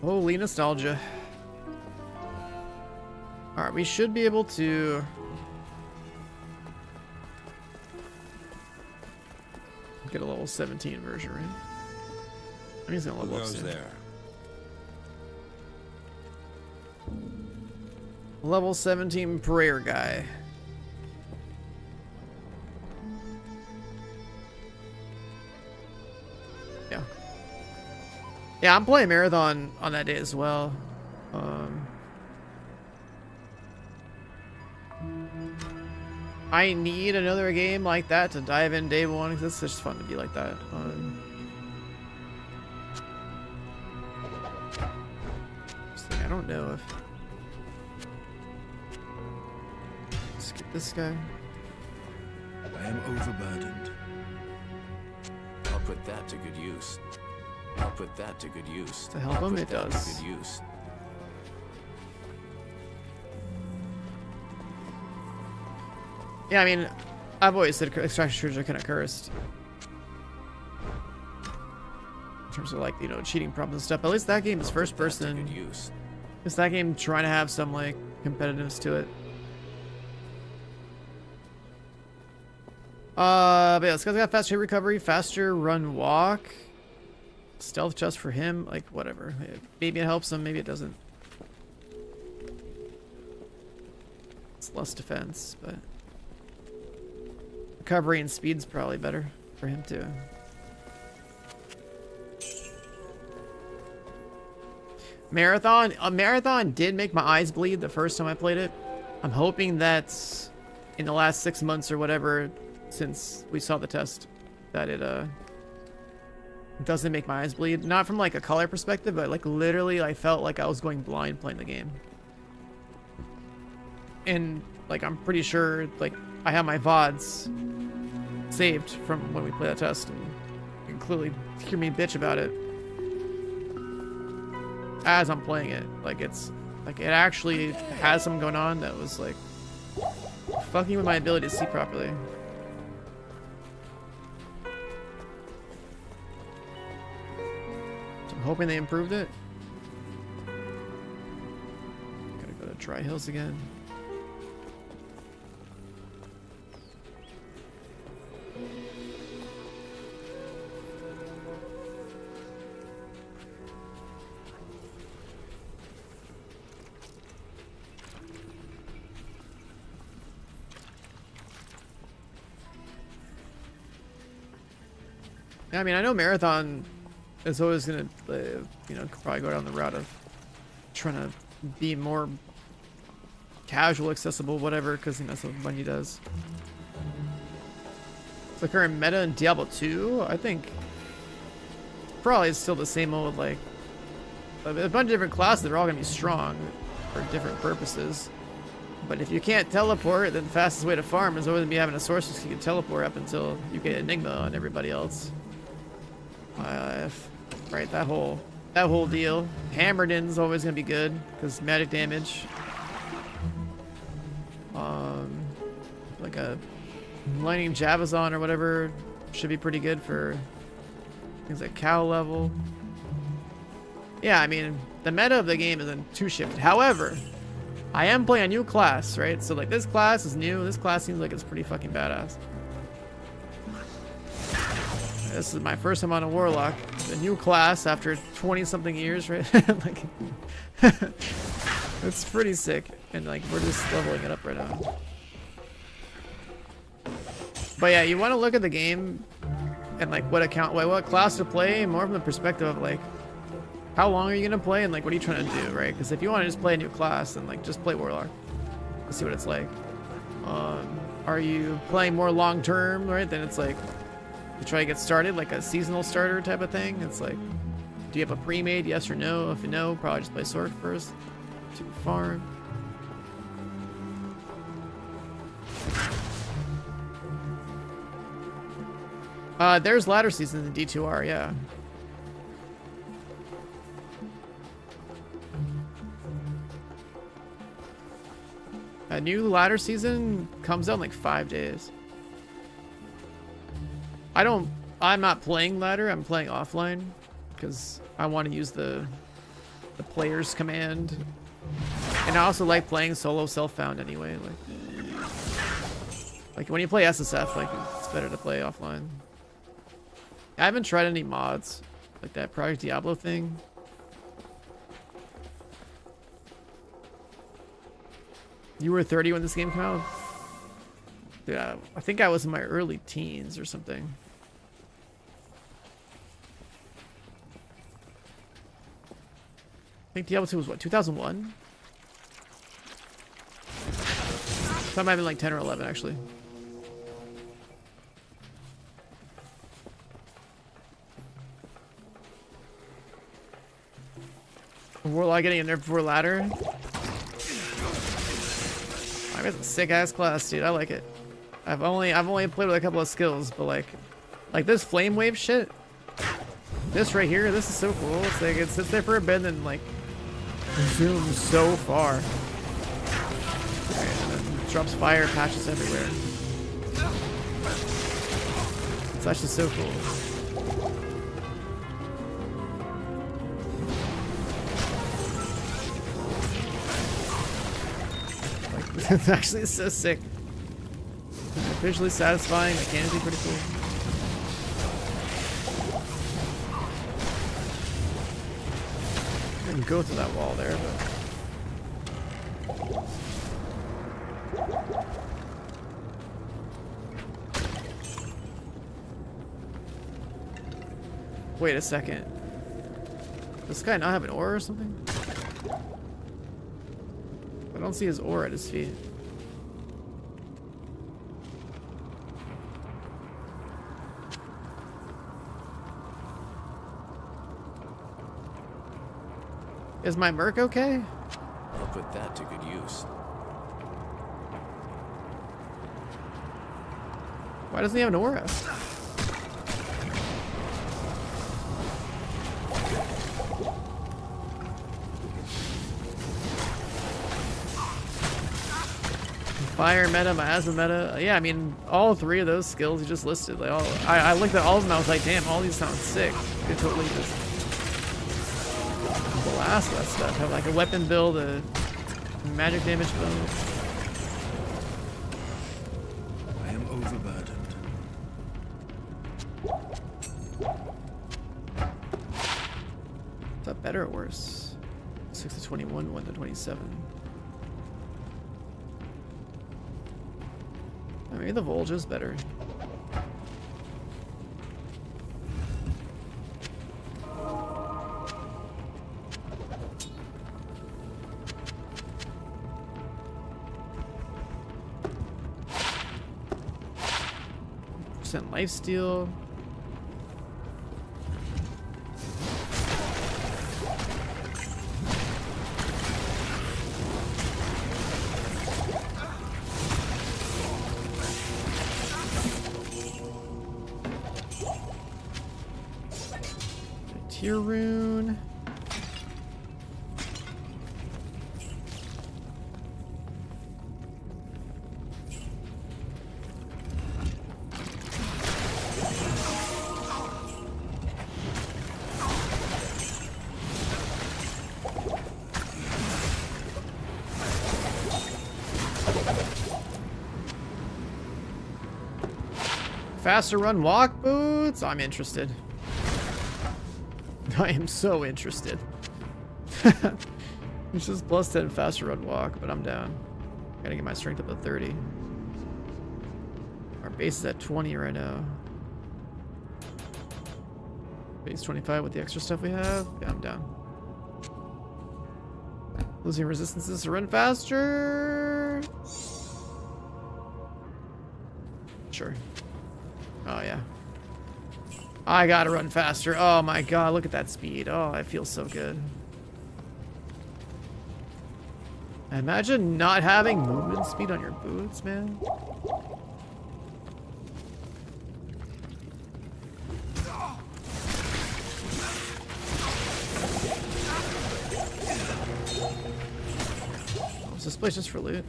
Holy nostalgia. Alright, we should be able to get a level 17 version, right? I think he's gonna level up soon. There? Level 17 prayer guy. Yeah. Yeah, I'm playing Marathon on that day as well. I need another game like that to dive in day one, because it's just fun to be like that. I don't know if... Let's get this guy. I am overburdened. I'll put that to good use. I'll put that to good use. To help him, it does. To good use. Yeah, I mean, I've always said extraction treasures are kind of cursed. In terms of, like, you know, cheating problems and stuff. But at least that game is first person. Good use. Is that game trying to have some, like, competitiveness to it? But yeah, this guy's got faster hit recovery, faster run walk, stealth chest for him, like, whatever. Maybe it helps him, maybe it doesn't. It's less defense, but recovery and speed's probably better for him too. Marathon. A marathon did make my eyes bleed the first time I played it. I'm hoping that in the last 6 months or whatever, since we saw the test that it doesn't make my eyes bleed. Not from like a color perspective, but like literally I felt like I was going blind playing the game. And like I'm pretty sure like I have my VODs saved from when we play that test, and you can clearly hear me bitch about it as I'm playing it. Like it's like it actually has something going on that was like fucking with my ability to see properly. So I'm hoping they improved it. Gotta go to Dry Hills again. Yeah, I mean, I know Marathon is always gonna, you know, probably go down the route of trying to be more casual, accessible, whatever, because you know, that's what Bungie does. The current meta in Diablo 2, I think, probably is still the same old, like, a bunch of different classes that are all gonna be strong for different purposes. But if you can't teleport, then the fastest way to farm is always gonna be having a sorceress who can teleport up until you get Enigma on everybody else. Right, that whole deal. Hammerden's always gonna be good because magic damage. Like a Lightning Javazon or whatever should be pretty good for things like cow level. Yeah, I mean the meta of the game isn't too shifted. However, I am playing a new class, right? So like this class is new. This class seems like it's pretty fucking badass. This is my first time on a Warlock. A new class after 20-something years, right? Like, it's pretty sick. And like, we're just leveling it up right now. But yeah, you want to look at the game and like what class to play, more from the perspective of like, how long are you gonna play and like, what are you trying to do, right? Because if you want to just play a new class, then like, just play Warlock. Let's see what it's like. Are you playing more long term, right? Then it's like, you try to get started, like a seasonal starter type of thing. It's like, do you have a pre-made, yes or no? If you know, probably just play Sword first to farm. There's ladder seasons in D2R, yeah. A new ladder season comes out in like 5 days. I'm not playing ladder, I'm playing offline because I want to use the player's command. And I also like playing solo self-found anyway. Like when you play SSF, like it's better to play offline. I haven't tried any mods like that Project Diablo thing. You were 30 when this game came out? Dude, I think I was in my early teens or something. I think Diablo 2 was what, 2001? So I might have been like 10 or 11 actually. Warlock getting in there before ladder. I mean, it's a sick ass class, dude. I like it. I've only played with a couple of skills, but like this flame wave shit. This right here, this is so cool. It's like it sits there for a bit and then like zooms so far. And then drops fire patches everywhere. It's actually so cool. Like it's actually so sick. Visually satisfying, mechanically pretty cool. I can go through that wall there, but wait a second. Does this guy not have an aura or something? I don't see his aura at his feet. Is my Merc okay? I'll put that to good use. Why doesn't he have an aura? Fire meta, miasma meta. Yeah, I mean, all three of those skills you just listed. Like, I looked at all of them. I was like, damn, all these sound sick. You could totally just blast that stuff. Have like a weapon build, a magic damage build. I am overburdened. Is that better or worse? 6 to 21, 1 to 27. Maybe the Volge is better. % lifesteal. Tier rune. Faster run walk boots? I'm interested. I am so interested. It's just plus 10 faster run walk, but I'm down. Gotta get my strength up to 30. Our base is at 20 right now. Base 25 with the extra stuff we have. Yeah, I'm down. Losing resistances to run faster. Sure. Oh yeah. I gotta run faster. Oh my god, look at that speed. Oh, I feel so good. Imagine not having movement speed on your boots, man. Is this place just for loot?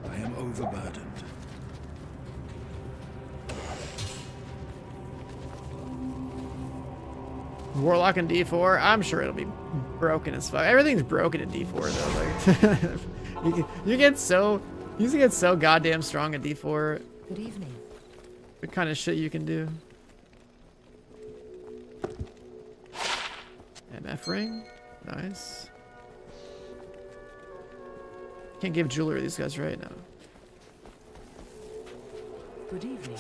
I am overburdened. Warlock in D4. I'm sure it'll be broken as fuck. Everything's broken in D4 though. Like, you get so goddamn strong in D4. Good evening. The kind of shit you can do. MF ring, nice. Can't give jewelry to these guys right now. Good evening.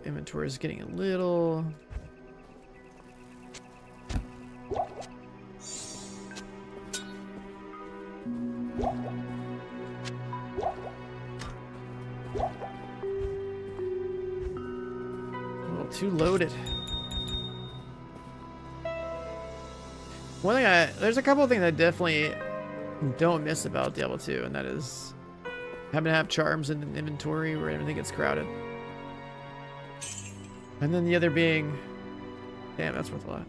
Inventory is getting a little. A little too loaded. One thing there's a couple of things I definitely don't miss about Diablo 2, and that is having to have charms in inventory where everything gets crowded. And then the other being, damn, that's worth a lot.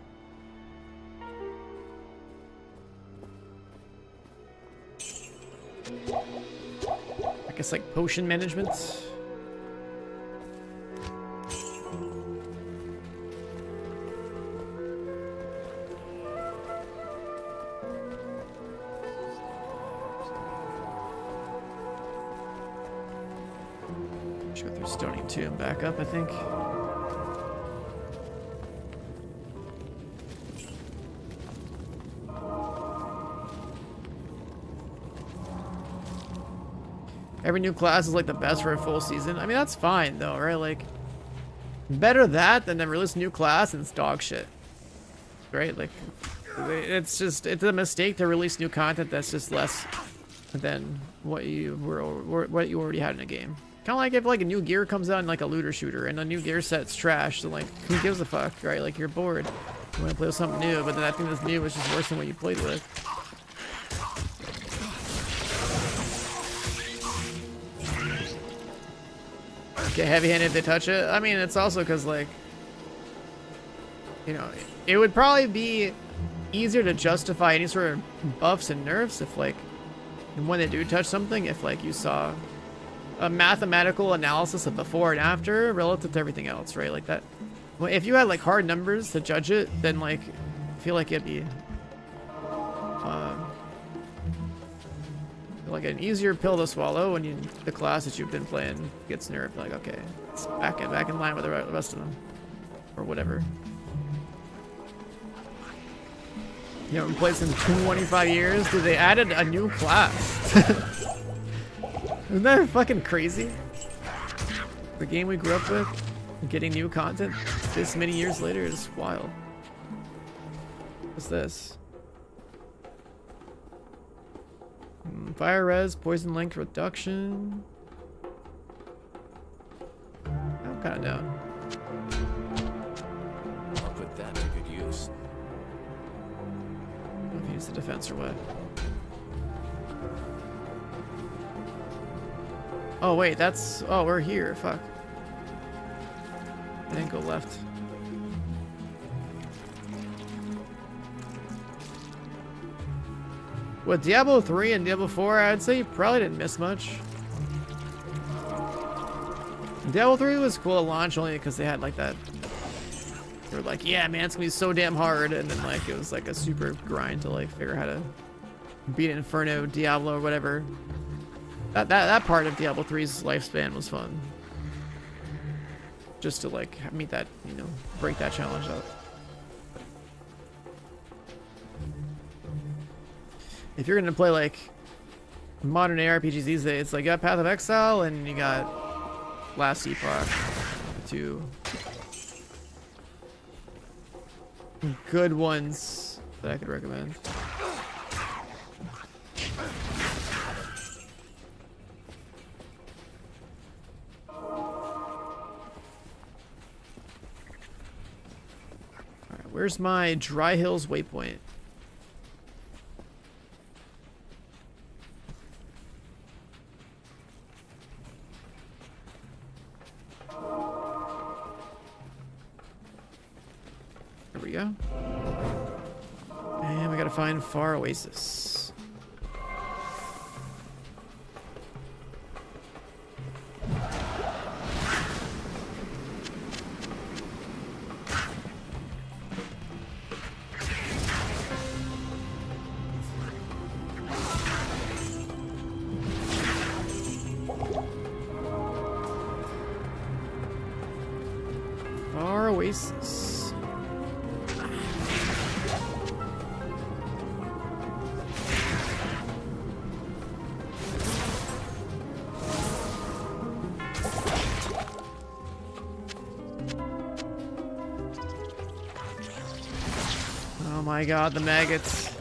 I guess like potion management. Should go through Stony Tomb back up, I think. Every new class is like the best for a full season. I mean, that's fine though, right? Like, better that than to release a new class and it's dog shit, right? Like, It's a mistake to release new content that's just less than what you already had in a game. Kind of like if like a new gear comes out in like a looter shooter and the new gear set's trash, then like who gives a fuck, right? Like you're bored, you want to play with something new, but then that thing that's new is just worse than what you played with. Get heavy-handed if they touch it. I mean, it's also because like, you know, it would probably be easier to justify any sort of buffs and nerfs if like, when they do touch something, if like you saw a mathematical analysis of before and after relative to everything else, right? Like that. Well, if you had like hard numbers to judge it, then like, I feel like it'd be like an easier pill to swallow when the class that you've been playing gets nerfed. Like, okay, it's back in line with the rest of them, or whatever. You haven't played since 25 years? Dude, they added a new class. Isn't that fucking crazy? The game we grew up with, getting new content this many years later is wild. What's this? Fire res, poison length reduction. I'm kind of down. I'll put that to good use. I don't know if he used the defense or what. Oh wait, that's... Oh, we're here. Fuck. I didn't go left. With Diablo 3 and Diablo 4, I'd say you probably didn't miss much. Diablo 3 was cool at launch only because they had like that... They were like, yeah man, it's gonna be so damn hard, and then like it was like a super grind to like figure out how to beat Inferno, Diablo, or whatever. That part of Diablo 3's lifespan was fun. Just to like meet that, you know, break that challenge up. If you're gonna play like modern ARPGs these days, it's like you got Path of Exile and you got Last Epoch, two good ones that I could recommend. Alright, where's my Dry Hills waypoint? There we go. And we gotta find Far Oasis. Far Oasis. Oh my god, the maggots.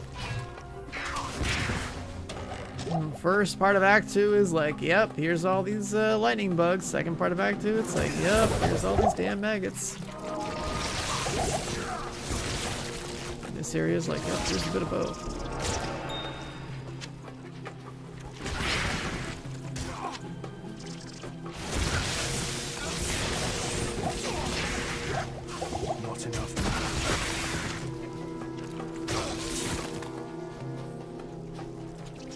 First part of Act 2 is like, yep, here's all these lightning bugs. Second part of Act 2, it's like, yep, here's all these damn maggots. And this area is like, yep, here's a bit of both. Not enough.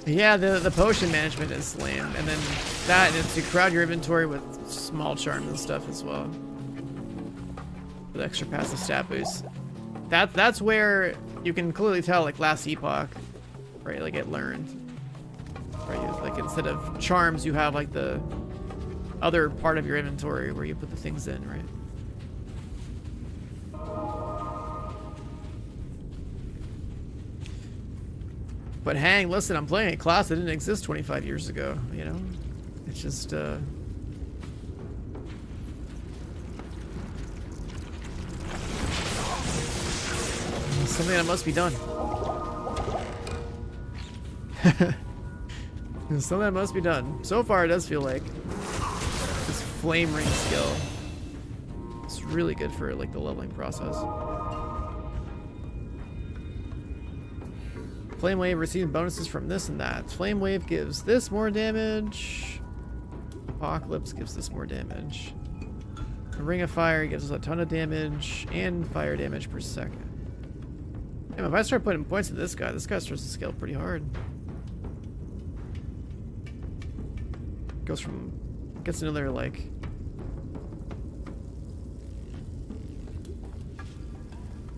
Yeah, the potion management is lame, and then that, and it's to crowd your inventory with small charms and stuff as well. With extra passive stat boosts. That's where you can clearly tell, like Last Epoch, right? Like it learned, right? Like instead of charms, you have like the other part of your inventory where you put the things in, right? But hang, listen, I'm playing a class that didn't exist 25 years ago, you know? It's just, Something that must be done. Something that must be done. So far, it does feel like this flame ring skill is really good for like the leveling process. Flame Wave receiving bonuses from this and that. Flame Wave gives this more damage. Apocalypse gives this more damage. A Ring of Fire gives us a ton of damage and fire damage per second. Damn, if I start putting points in this guy starts to scale pretty hard. Goes from, gets another like.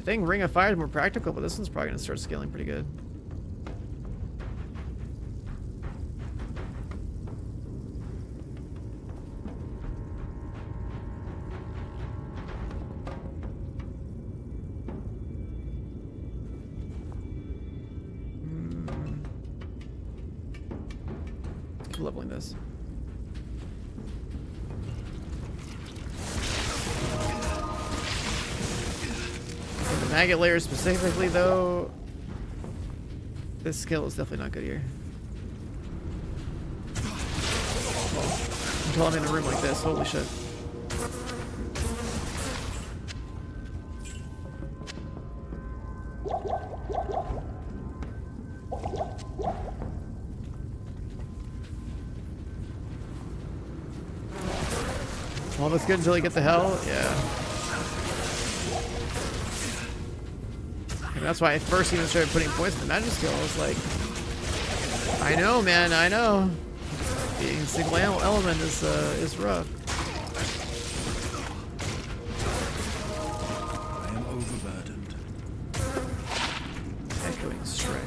I think Ring of Fire is more practical, but this one's probably gonna start scaling pretty good. Leveling this. For the maggot layer specifically, though, this skill is definitely not good here. Until I'm in a room like this, holy shit. Well, that's good until you get the hell. Yeah. And that's why I first even started putting points in the magic skill. I was like, I know, man, I know. Being single element is rough. I am overburdened. Echoing strike.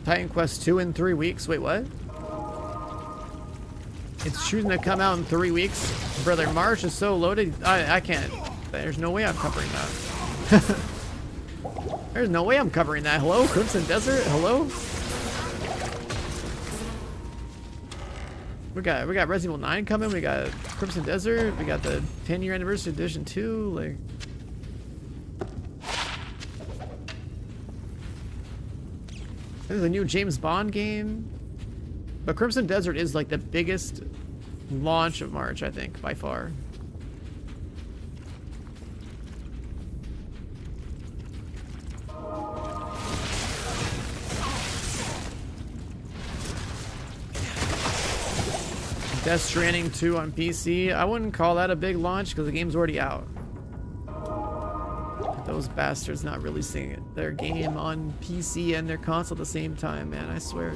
Titan Quest 2 in 3 weeks. Wait, what? It's choosing to come out in 3 weeks? Brother, March is so loaded. I can't. There's no way I'm covering that. There's no way I'm covering that. Hello? Crimson Desert? Hello? We got Resident Evil 9 coming. We got Crimson Desert. We got the 10-year anniversary edition 2. Like, there's a new James Bond game. But Crimson Desert is like the biggest launch of March, I think, by far. Death Stranding 2 on PC. I wouldn't call that a big launch because the game's already out. Those bastards not releasing their game on PC and their console at the same time, man, I swear.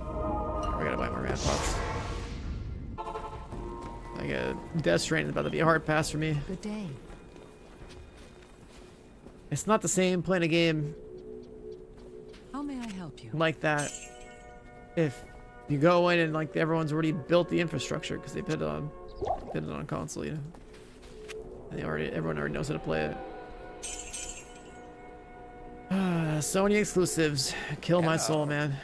I gotta buy more man pots. I got Death Stranding is about to be a hard pass for me. Good day. It's not the same playing a game How may I help you? like that if you go in and like everyone's already built the infrastructure because they put it on console, you know. And everyone already knows how to play it. Sony exclusives kill my soul, man.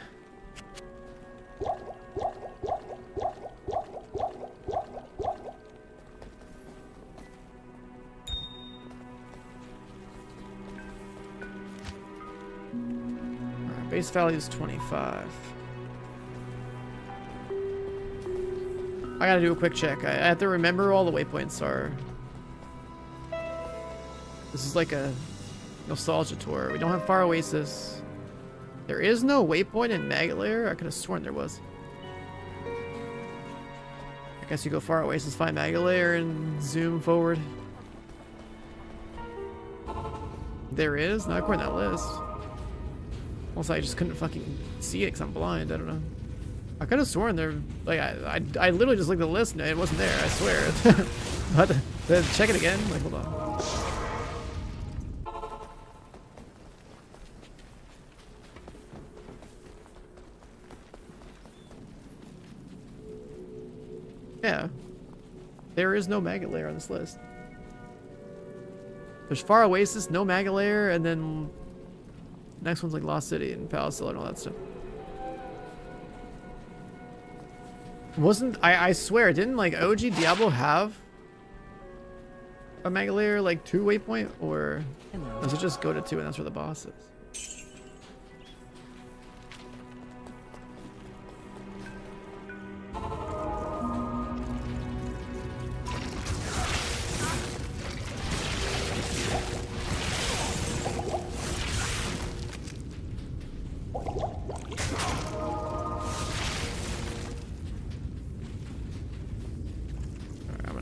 Alright, base value is 25. I gotta do a quick check. I have to remember all the waypoints are. This is like a nostalgia tour. We don't have Far Oasis. There is no waypoint in Maggot Lair? I could have sworn there was. I guess you go Far Oasis, find Maggot Lair, and zoom forward. There is? Not according to that list. Also, I just couldn't fucking see it because I'm blind. I don't know. I could have sworn there. Like, I literally just looked at the list and it wasn't there. I swear. I had to check it again. Like, hold on. Yeah. There is no Maggot Lair on this list. There's Far Oasis, no Magalair, and then next one's like Lost City and Palace Hill and all that stuff. Wasn't I swear, didn't like OG Diablo have a Magalair like 2 waypoint, or does it just go to 2 and that's where the boss is?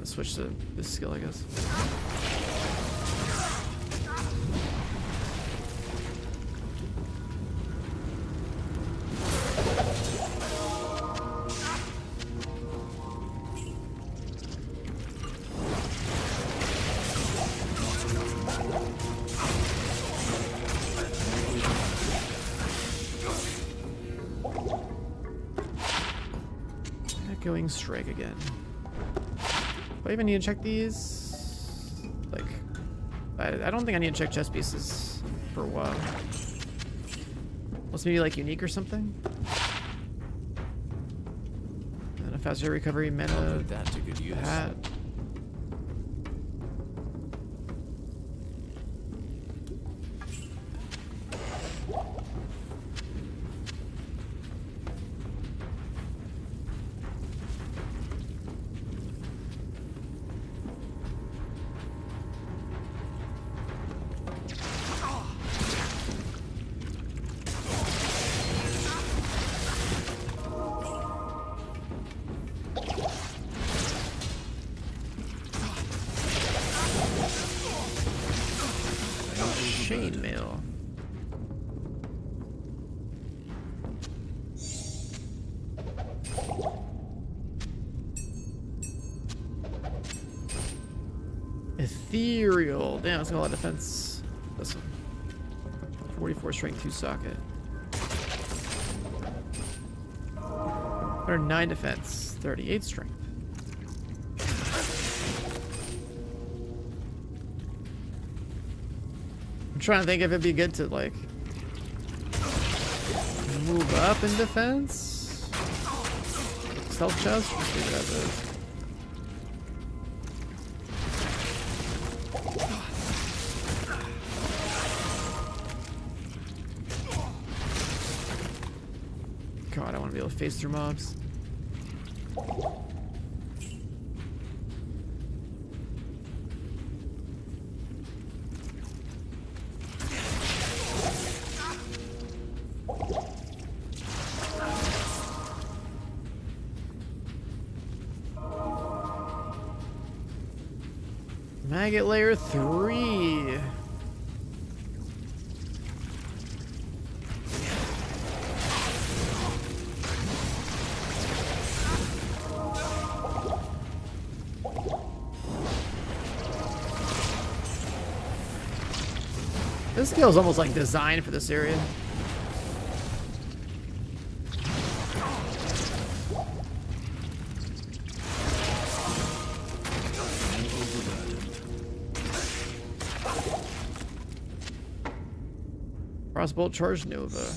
Switch to this skill, I guess. Echoing strike again. Do I even need to check these? Like, I don't think I need to check chest pieces for a while. Unless maybe like unique or something. And a faster recovery mana hat. Chainmail. Ethereal. Damn, it's got a lot of defense. This one. 44 strength, 2 socket. 109 defense, 38 strength. I'm trying to think if it'd be good to like move up in defense. Stealth chest. Let's leave it as is. God, I want to be able to face through mobs. Maggot layer 3. This skill is almost like designed for this area. Crossbolt charge Nova.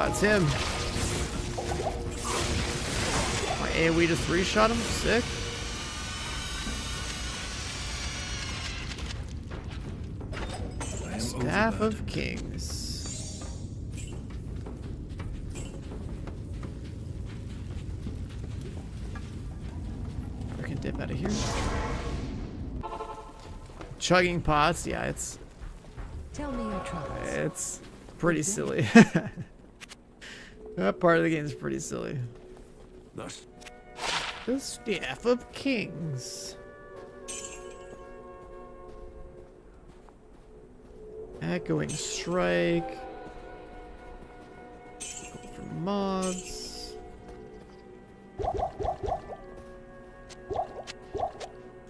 It's him. My AoE just 3-shot him. Sick. Staff of Kings. We can dip out of here. Chugging pots. Yeah, it's. Tell me your troubles. It's pretty silly. That part of the game is pretty silly. Thus, The Staff of Kings. Echoing Strike. Go for mods.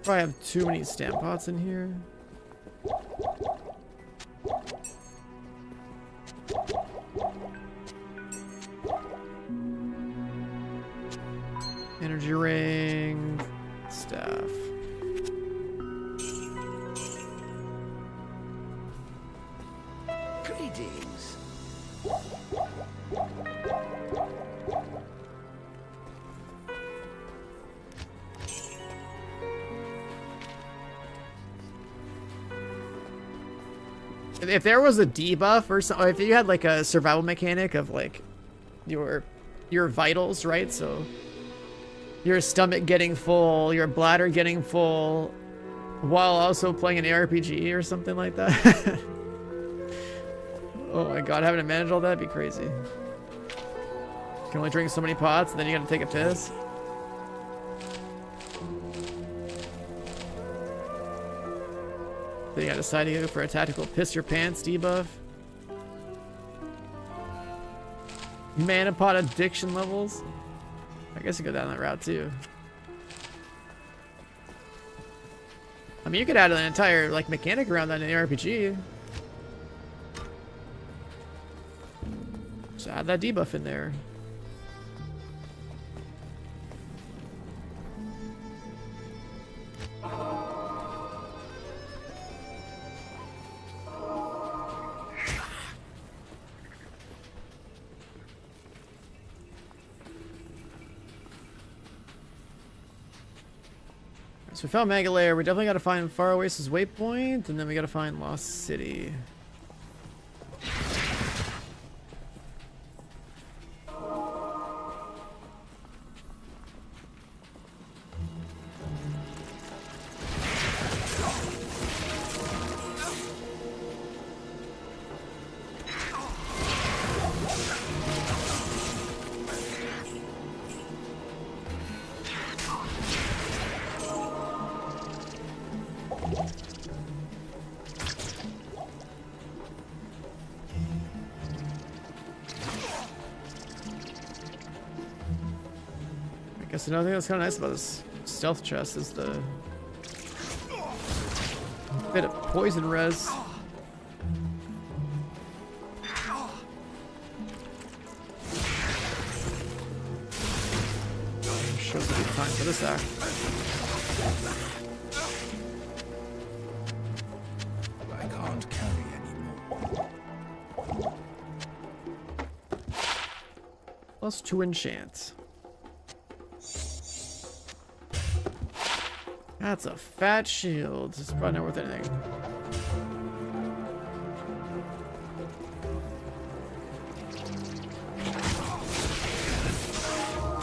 Probably have too many stamp pots in here. Energy ring, staff. Greetings. If there was a debuff or something, if you had like a survival mechanic of like your vitals, right? So your stomach getting full, your bladder getting full, while also playing an ARPG or something like that. Oh my god, having to manage all that would be crazy. You can only drink so many pots, and then you gotta take a piss. Then you gotta decide to go for a tactical piss your pants debuff. Mana pot addiction levels. I guess you go down that route too. I mean, you could add an entire like mechanic around that in the RPG. Just add that debuff in there. So we found Mega Lair. We definitely got to find Far Oasis Waypoint, and then we got to find Lost City. I guess another thing that's kind of nice about this stealth chest is the bit of poison res. Shows a good time for this act. I can't carry anymore. Plus 2 enchant. That's a fat shield. It's probably not worth anything.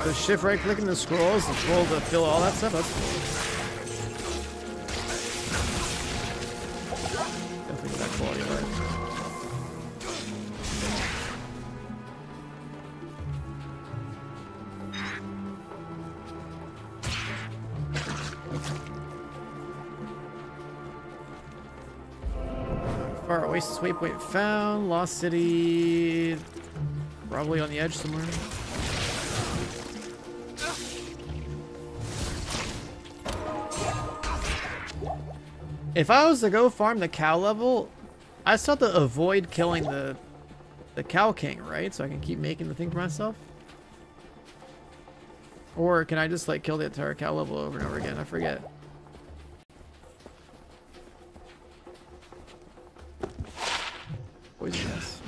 So shift right clicking the scrolls and scroll to fill all that stuff. That's cool. Definitely get that quality of life. Far Oasis Waypoint found. Lost City. Probably on the edge somewhere. If I was to go farm the cow level, I still have to avoid killing the cow king, right? So I can keep making the thing for myself. Or can I just like kill the entire cow level over and over again? I forget. Poisonous.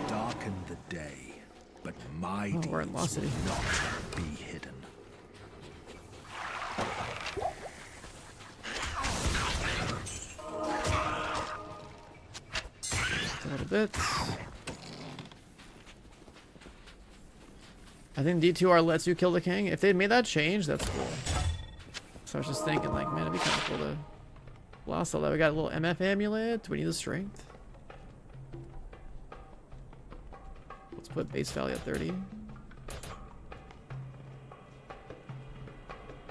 Darken the day, but my Oh, we're in Lost deeds City. will not be hidden. A little bit. I think D2R lets you kill the king. If they'd made that change, that's cool. So I was just thinking, like, man, it'd be kind of cool to blast all that. We got a little MF amulet. Do we need the strength? Let's put base value at 30.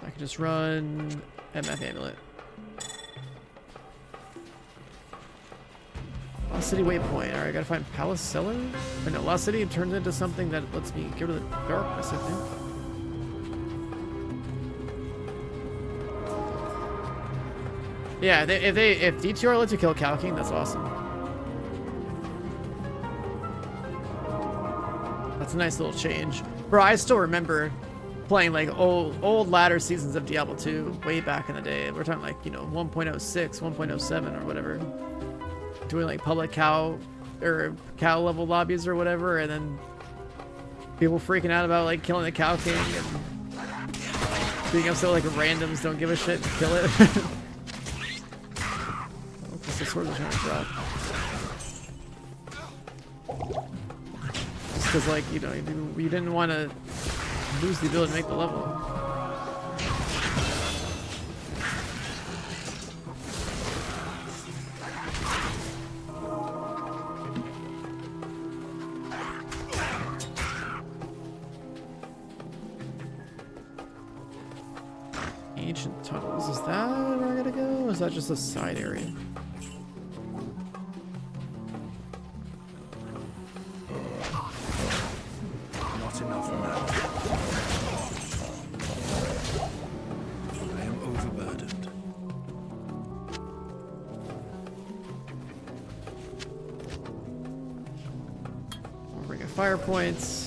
I can just run MF Amulet. Lost City Waypoint. Alright, I gotta find Palace Cellar? Or no, Lost City turns into something that lets me get rid of the darkness, I think. Yeah, if DTR lets you kill Cow King, that's awesome. That's a nice little change. Bro, I still remember playing like old ladder seasons of Diablo 2 way back in the day. We're talking like, you know, 1.06, 1.07 or whatever. Doing like public cow or cow level lobbies or whatever, and then people freaking out about like killing the Cow King and being upset like randoms don't give a shit to kill it. Plus the swords are trying to drop. Just because like, you know, you didn't want to lose the ability to make the level. Ancient tunnels, is that where I gotta go? Or is that just a side area? Not enough mana. I am overburdened. I'll bring in fire points.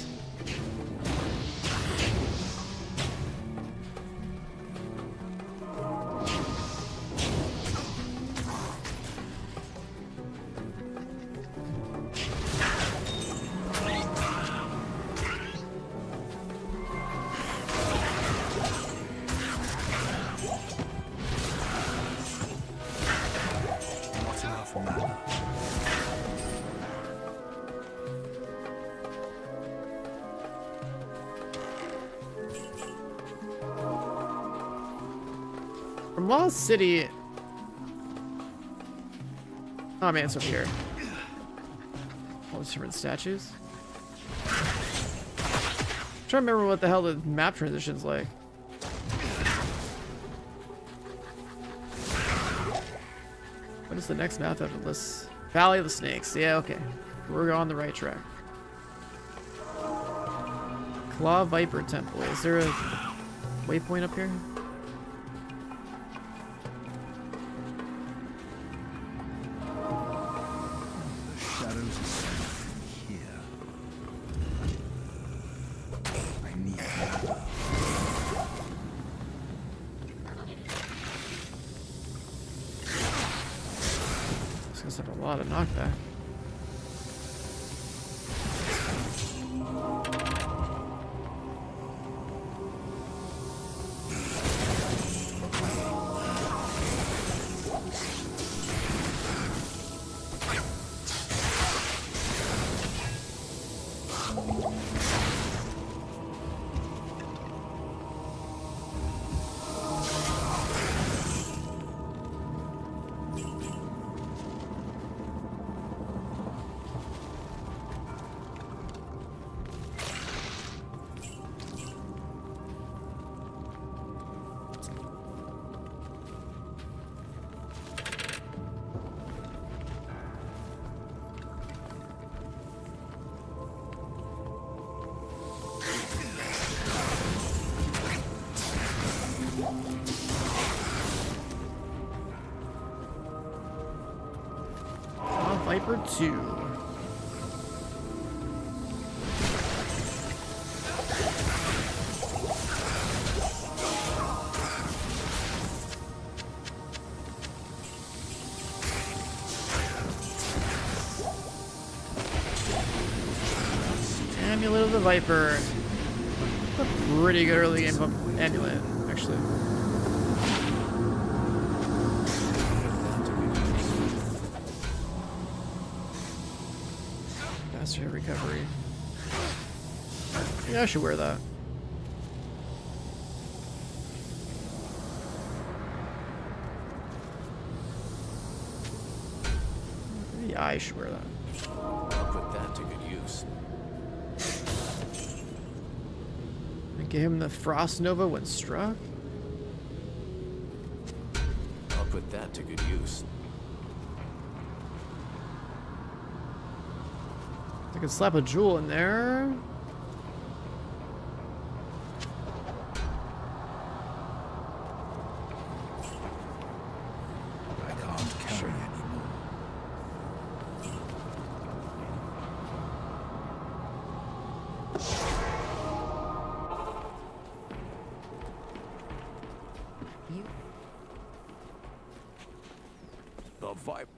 From Lost City. Oh man, it's over here. All these different statues. I'm trying to remember what the hell the map transition's like. What is the next map after this? Valley of the Snakes. Yeah, okay. We're on the right track. Claw Viper Temple. Is there a waypoint up here? A lot of knockback. Viper 2. Amulet of the Viper. A pretty good early game of Amulet, actually. Faster recovery. Yeah, I should wear that. Maybe I should wear that. I'll put that to good use. Give him the Frost Nova when struck. I'll put that to good use. I could slap a jewel in there. I can't carry anymore. The vibe.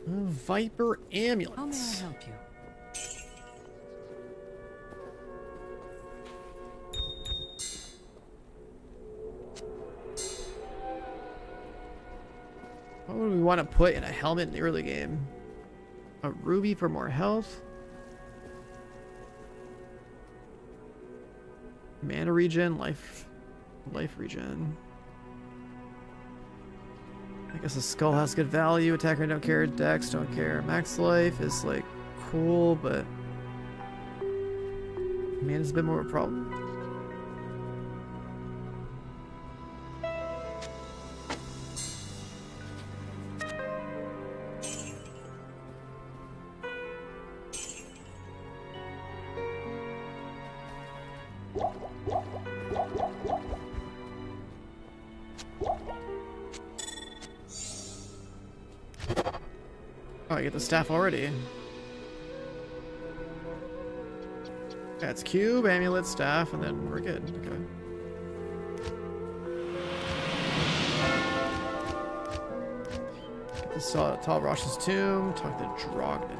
Viper amulet. How may I help you? What would we want to put in a helmet in the early game? A ruby for more health. Mana regen, life regen. I guess a skull has good value. Attacker don't care. Dex don't care. Max life is like cool, but mana's a bit more of a problem. Oh, I get the staff already. That's cube, amulet, staff, and then we're good. Okay. Get this Tal Rosh's tomb. Talk to Drogden.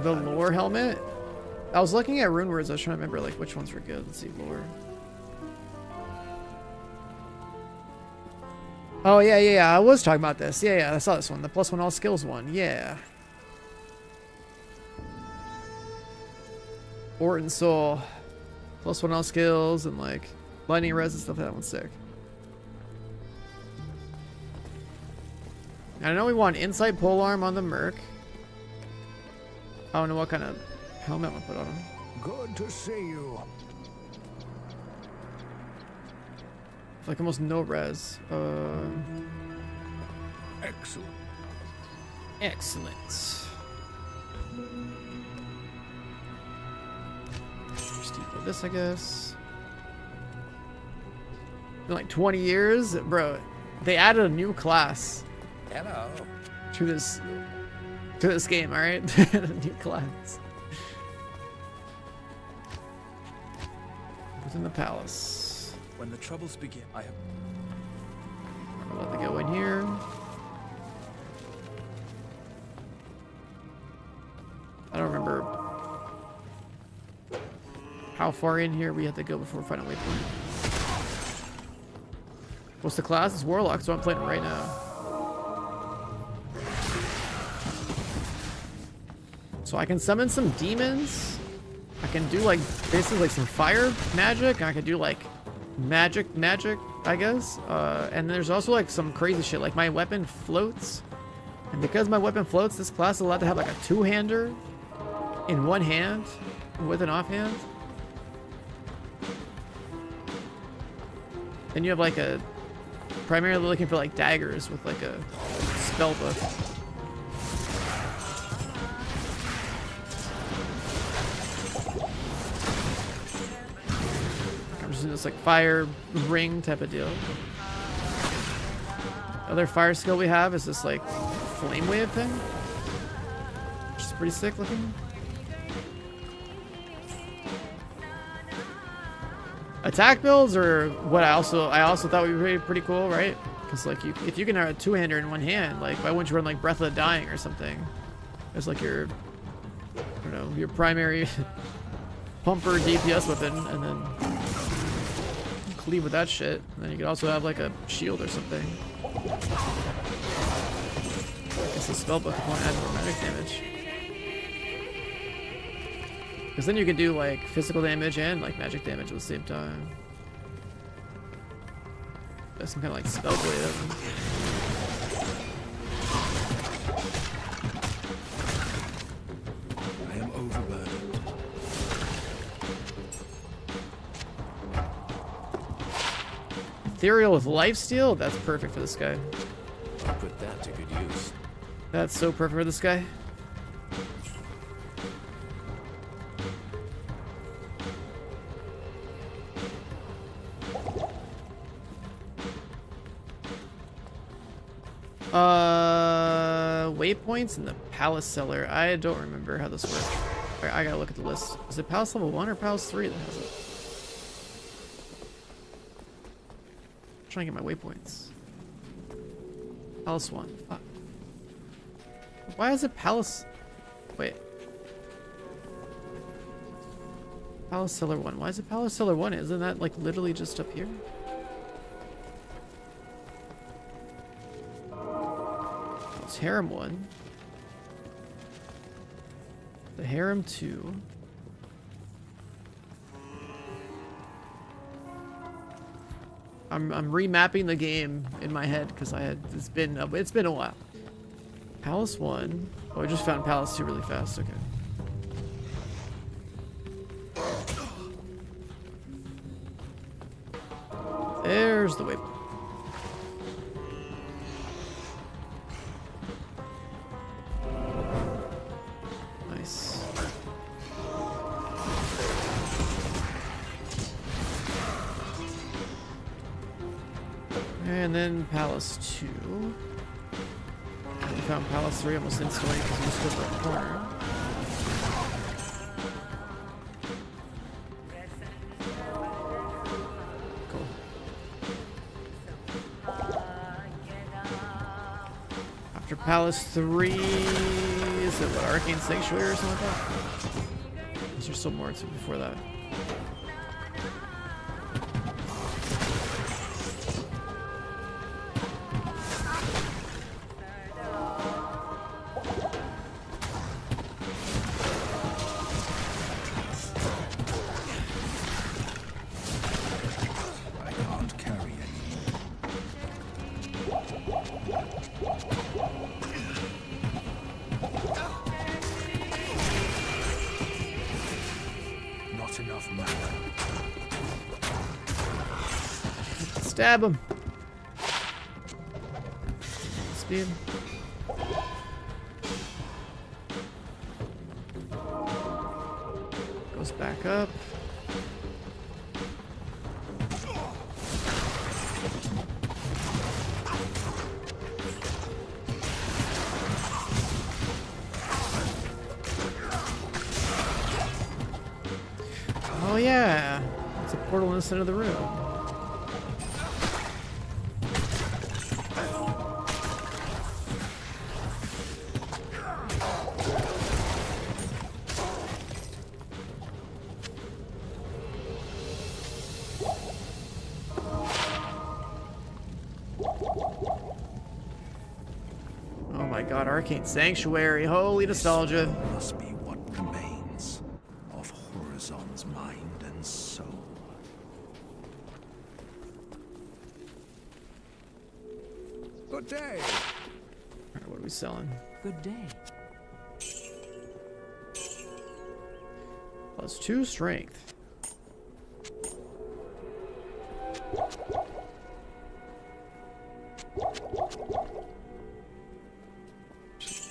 The lore helmet. I was looking at rune words. I was trying to remember like which ones were good. Let's see, lore. Oh, yeah. I was talking about this. Yeah, I saw this one. The +1 all skills one. Yeah. Orton Soul. +1 all skills and like lightning res and stuff. That one's sick. I know we want insight polearm on the Merc. I don't know what kind of helmet we'll put on him. Good to see you. Like almost no res. Excellent. Excellent. Just equal this, I guess. Been like 20 years, bro. They added a new class. Hello. To this game. All right, a new class. Within the palace. When the troubles begin, I have... I'll let it go in here. I don't remember how far in here we have to go before we find a waypoint. What's the class? It's Warlock, so I'm playing it right now. So I can summon some demons. I can do like basically like some fire magic. And I can do like magic, I guess. And there's also like some crazy shit. Like my weapon floats. And because my weapon floats, this class is allowed to have like a two-hander in one hand with an offhand. Then you have like a primarily looking for like daggers with like a spell book. I'm just in this like fire ring type of deal. Other fire skill we have is this like flame wave thing, which is pretty sick looking. Attack builds are what I also thought would be pretty cool, right? Because like if you can have a two-hander in one hand, like why wouldn't you run like Breath of the Dying or something? As like your, I don't know, your primary pumper DPS weapon, and then cleave with that shit. And then you could also have like a shield or something. I guess the spellbook won't add more magic damage. Because then you can do like physical damage and like magic damage at the same time. That's some kind of like spell blade. I Ethereal with lifesteal? That's perfect for this guy. I'll put that to good use. That's so perfect for this guy. Waypoints in the Palace Cellar. I don't remember how this works. Alright, I gotta look at the list. Is it Palace level 1 or Palace 3 that has it? I'm trying to get my waypoints. Palace 1. Fuck. Why is it Palace? Wait. Palace Cellar 1. Why is it Palace Cellar 1? Isn't that like literally just up here? It's Harem 1. The Harem 2. I'm remapping the game in my head because it's been a while. Palace 1. Oh, I just found Palace 2 really fast. Okay. There's the waypoint. Nice. And then Palace 2. We found Palace 3 almost instantly because we stood in the corner. Cool. After Palace 3, is it what, Arcane Sanctuary or something like that? Is there still more to before that? Stab him. Speed. Goes back up. Oh yeah, it's a portal in the center of the room. Arcane Sanctuary, holy nostalgia. This must be what remains of Horizon's mind and soul. Good day. Alright, what are we selling? Good day. +2 strength.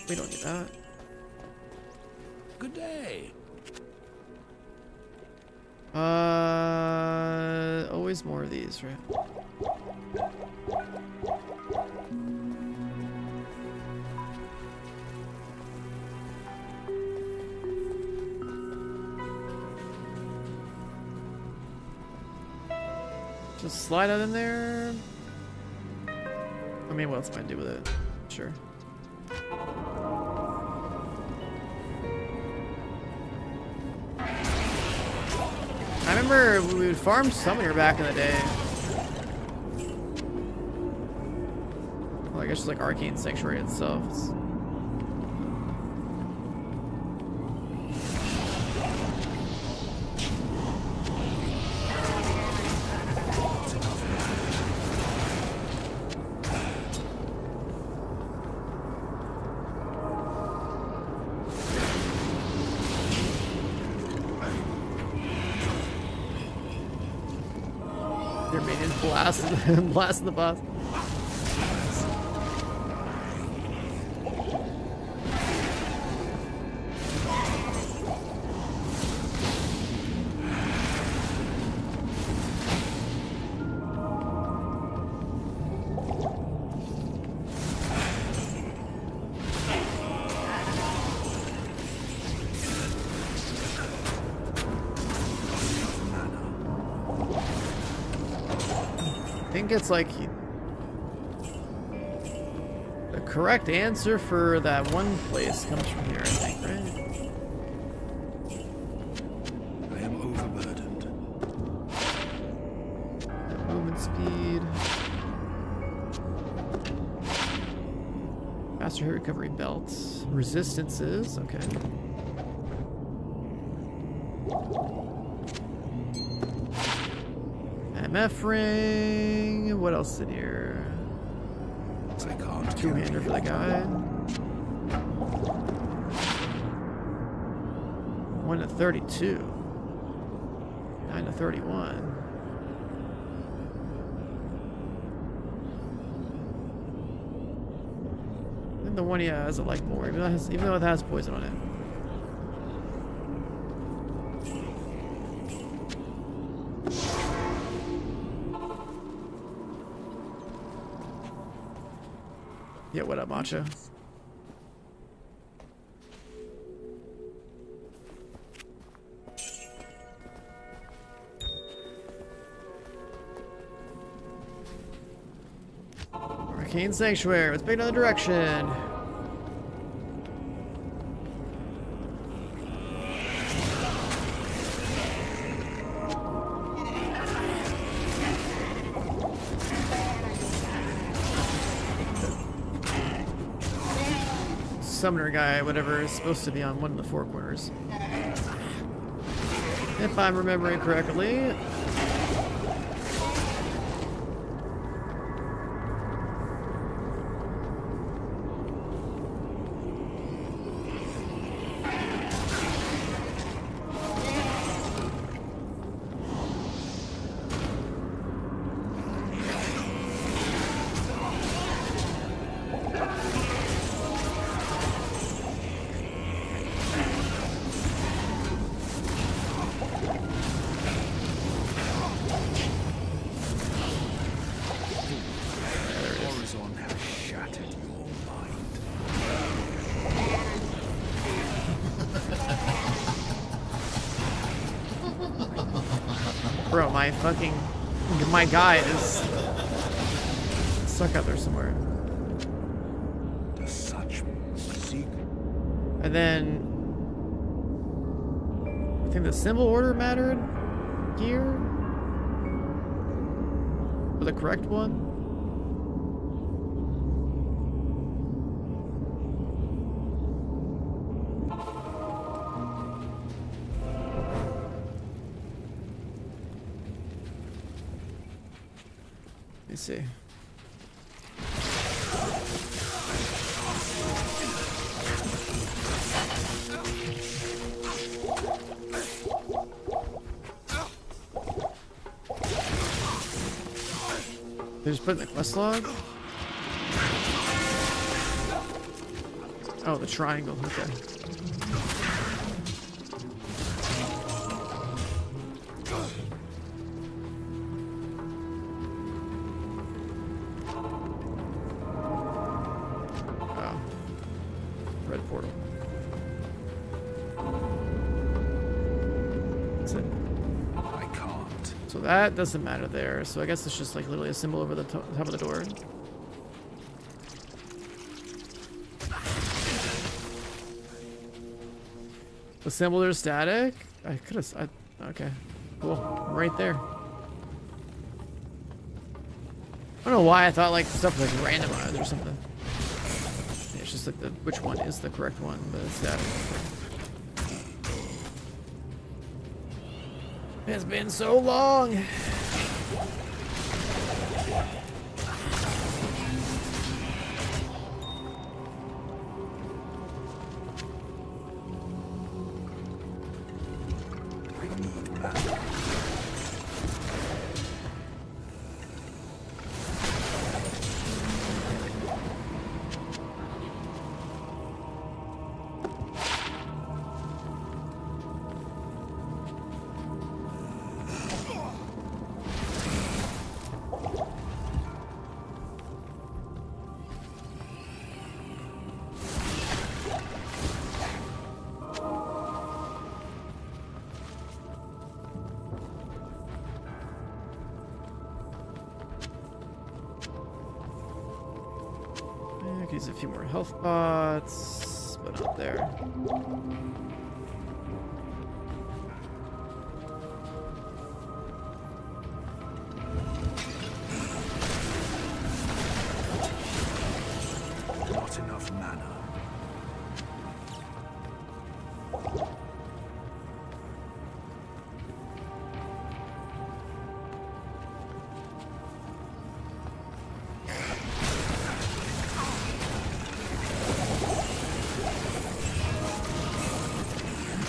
We don't need that. Good day. Always more of these, right? Just slide it in there. I mean, what else can I do with it? Sure. I remember we would farm Summoner back in the day. Well, I guess it's like Arcane Sanctuary itself. Your minions blast, blast the boss. I think it's like the correct answer for that one place comes from here, I think, right? I am overburdened. Movement speed. Faster hit recovery belts. Resistances, okay. MF ring. What else is in here? I can't Two-hander for the guy. 1 to 32. 9 to 31. I think the one he has I like more, even though it has poison on it. Yeah, what up, Macho? Arcane Sanctuary, let's pick another direction. Summoner guy, whatever, is supposed to be on one of the four corners. If I'm remembering correctly. Horizon has shattered your mind. Bro, my guy is stuck out there somewhere. Does such seek? And then I think the symbol order mattered here. For the correct one. Let me see. They just put in the quest log? Oh, the triangle, okay. Oh. Red portal. That's it. I can't. So that doesn't matter there. So I guess it's just like literally a symbol over the top of the door. The symbol is static? I could have... Okay. Cool. I'm right there. I don't know why I thought like stuff was like randomized or something. Yeah, it's just like which one is the correct one, but it's static. It's been so long. use a few more health pots, but not there. Not enough mana.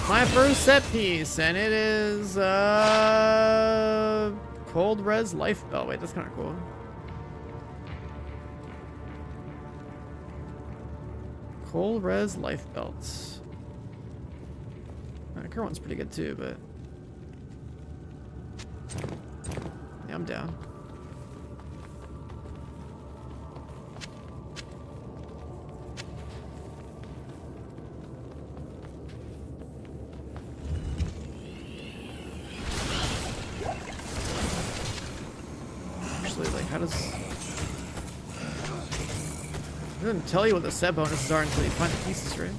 My first set piece, and it is cold res life belt. Wait, that's kind of cool. Cold res life belts. The current one's pretty good too, but yeah, I'm down. Like, how does... It doesn't tell you what the set bonuses are until you find the pieces, right?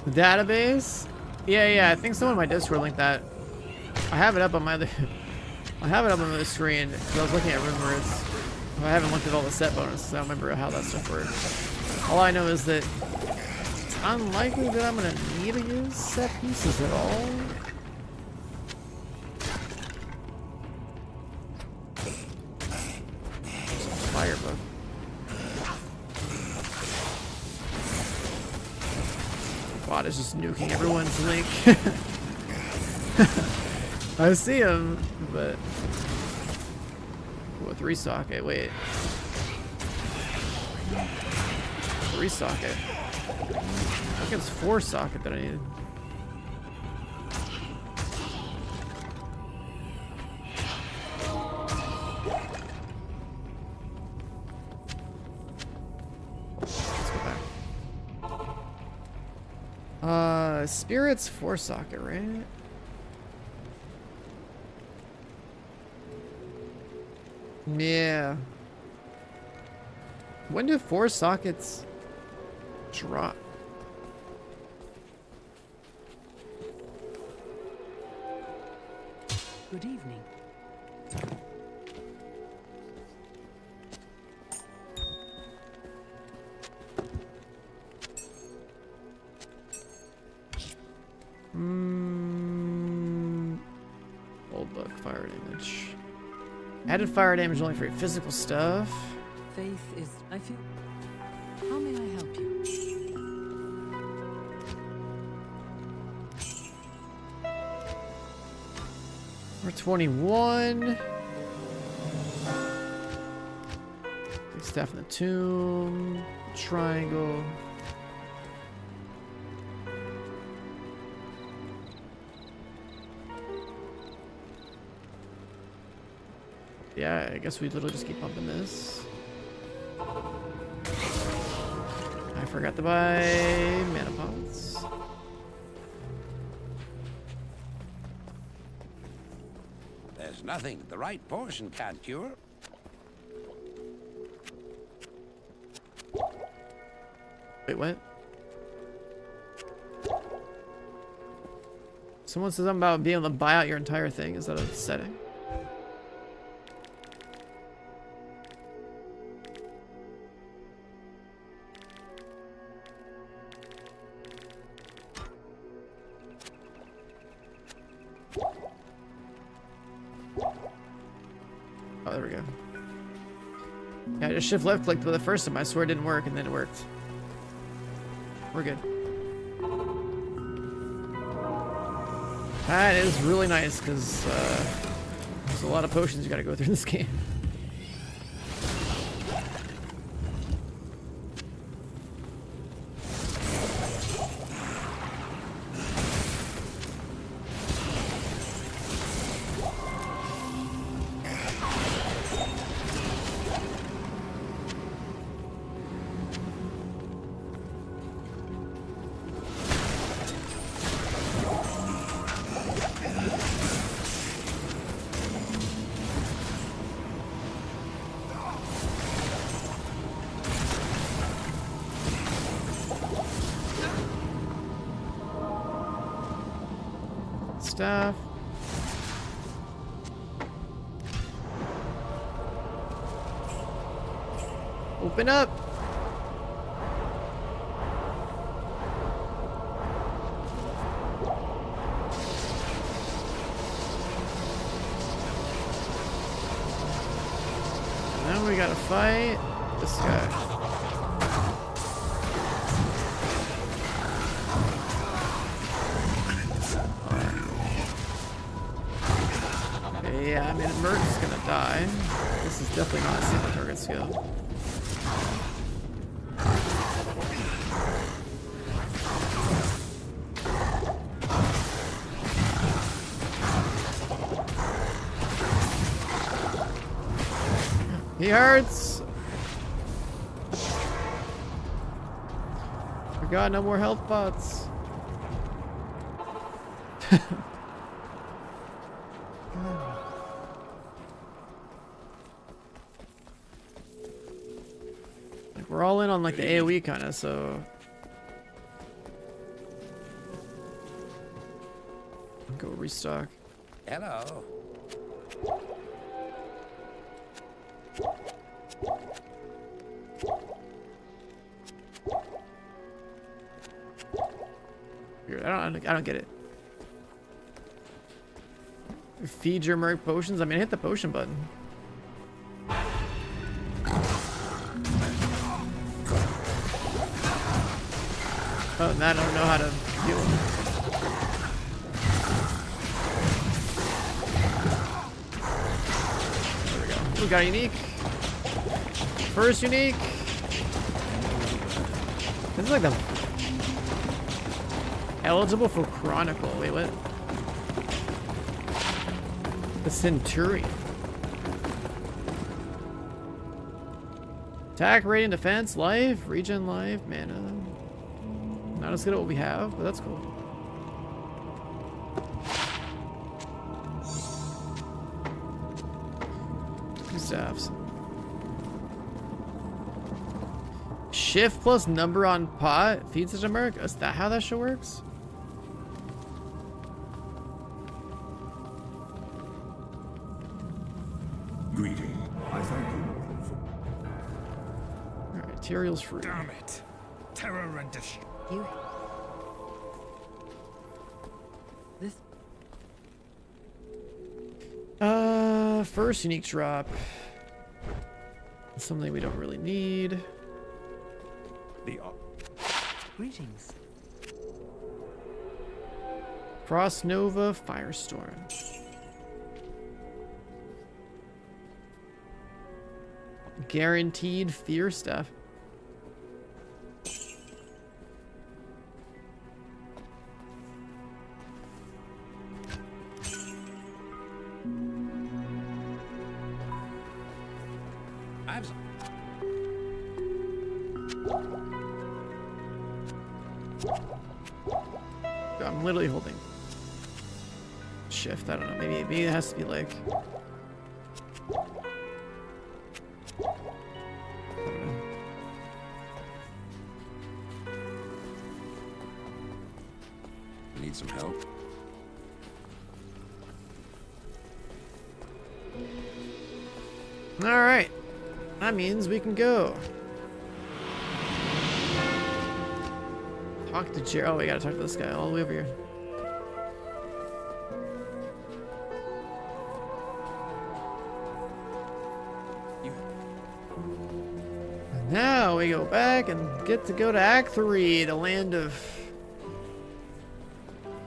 The database? Yeah, I think someone in my Discord linked that. I have it up on my other... I have it up on the screen because I was looking at rumors. I haven't looked at all the set bonuses. I don't remember how that stuff works. All I know is that it's unlikely that I'm going to need to use set pieces at all. Firebook. Bot is just nuking everyone's link. I see him, but... Ooh, a 3-socket, wait. 3-socket. I think it's 4-socket that I needed. Let's go back. Spirit's 4-socket, right? Yeah. When do 4 sockets drop? Good evening. Old book, fire damage. Added fire damage only for your physical stuff. Faith is... I feel... How may I help you? We're 21. Big staff in the tomb. Triangle. Yeah, I guess we literally just keep pumping this. I forgot to buy mana pots. There's nothing the right portion can't cure. Wait, what? Someone said something about being able to buy out your entire thing. Is that a setting? there we go. Yeah, I just shift left clicked the first time. I swear it didn't work, and then it worked. We're good. That is really nice, because there's a lot of potions you gotta go through in this game. Stuff. Open up. Now we gotta fight this guy. Yeah, I mean, Merc's gonna die. This is definitely not a single target skill. He hurts! We got no more health pots. We're all in on like the AoE kind of, so go restock. Hello. Weird. I don't get it. Feed your merc potions. I mean, hit the potion button. Oh, and that I don't know how to deal with it. There we go. We got a unique. First unique. This is like the eligible for Chronicle. Wait, what? The Centurion. Attack, radiant defense, life, regen life, mana. Not as good at what we have, but that's cool. Two staffs. Shift plus number on pot feeds such a merc? Is that how that shit works? Greeting. I thank you. Alright, materials free. Damn it. Terror and destruction. You. This. First unique drop. Something we don't really need. Greetings. Frost Nova, Firestorm. Guaranteed fear stuff. I'm literally holding shift. I don't know. Maybe it has to be like. I don't know. Need some help? All right, that means we can go. Talk to Jerry. Oh, we gotta talk to this guy all the way over here. Now we go back and get to go to Act 3, the land of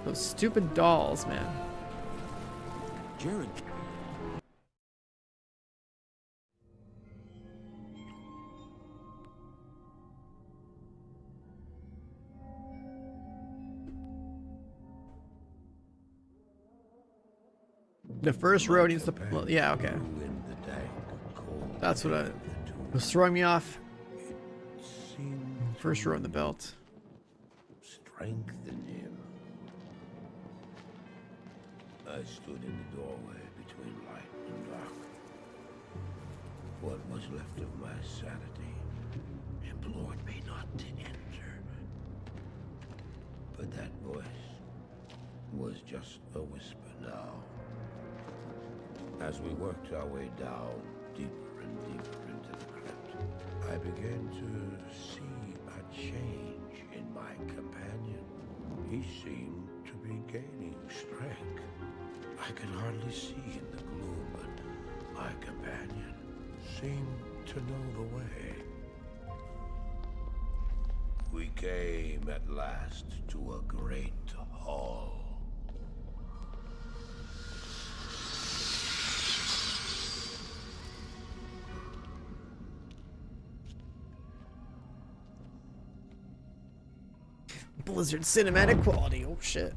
those stupid dolls, man. Jared. The first row needs to. Well, yeah, okay. That's what was throwing me off. First row in the belt. Strengthen him. I stood in the doorway between light and dark. What was left of my sanity implored me not to enter. But that voice was just a whisper now. As we worked our way down, deeper and deeper into the crypt, I began to see a change in my companion. He seemed to be gaining strength. I could hardly see in the gloom, but my companion seemed to know the way. We came at last to a great hall. Blizzard cinematic quality. Oh shit.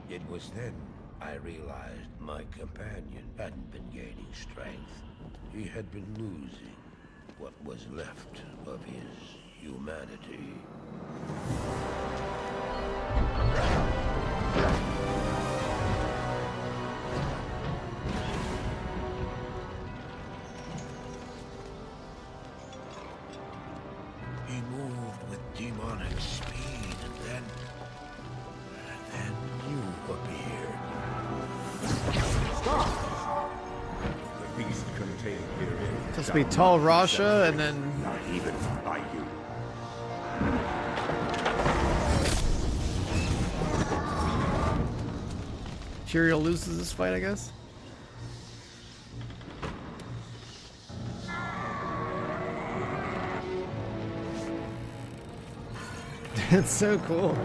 It was then I realized my companion hadn't been gaining strength. He had been losing what was left of his humanity. He moved with demonic speed, and then you appeared. Stop! The beast contained herein. Supposed to be tall Rasha, and then Not even by you. Tyrael loses this fight, I guess. It's so cool.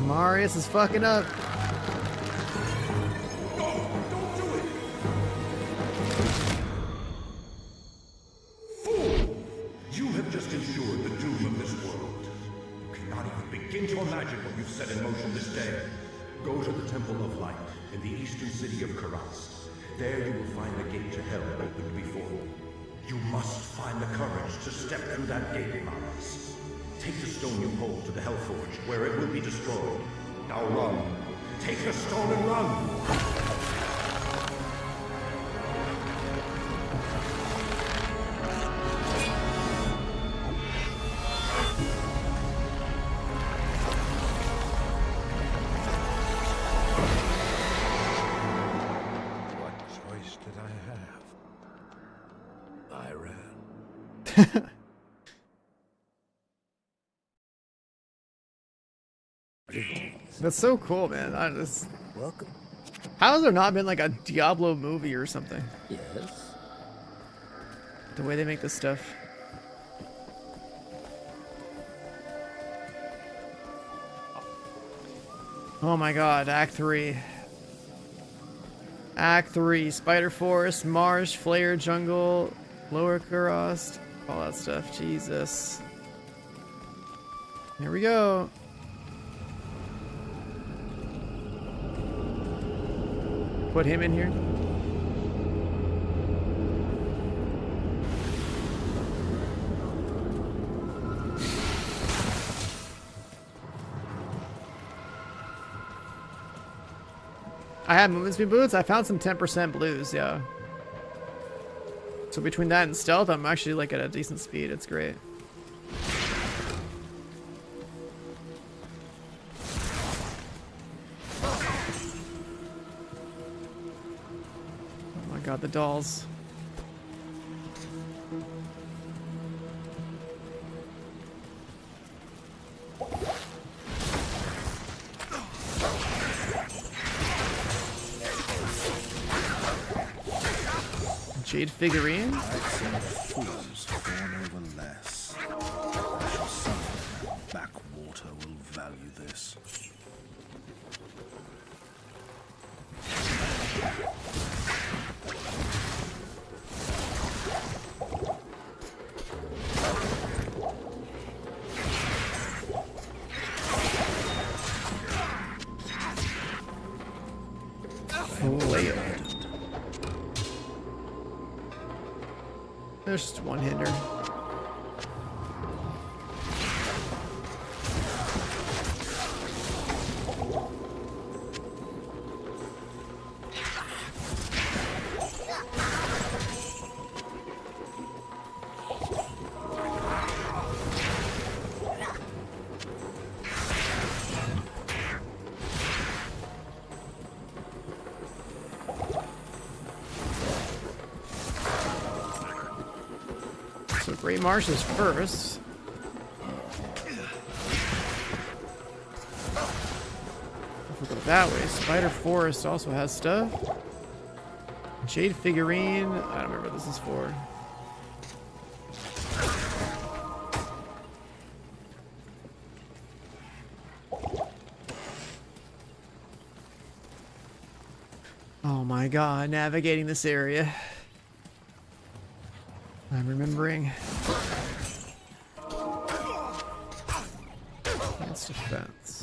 Marius is fucking up. Fool! You have just ensured the doom of this world. You cannot even begin to imagine what you've set in motion this day. Go to the Temple of Light in the eastern city of Karas. There you will find the gate to hell opened before you. You must find the courage to step through that gate, Marius. Take the stone you hold to the Hellforge, where it will be destroyed. Now run. Take the stone and run! What choice did I have? I ran. That's so cool, man. I just... Welcome. How has there not been like a Diablo movie or something? Yes. The way they make this stuff. Oh my god, Act 3. Act 3. Spider Forest, Marsh, Flare Jungle, Lower Kurast. All that stuff. Jesus. Here we go. Put him in here. I have movement speed boots. I found some 10% blues, yeah. So between that and stealth, I'm actually like at a decent speed. It's great. Oh my god, the dolls. Jade figurine. I've seen fools fawn over less. I shall summon them. Backwater will value this. There's just one hinder. So Great Marsh is first. If we go that way, Spider Forest also has stuff. Jade figurine. I don't remember what this is for. Oh my god, navigating this area. I'm remembering. Against defense.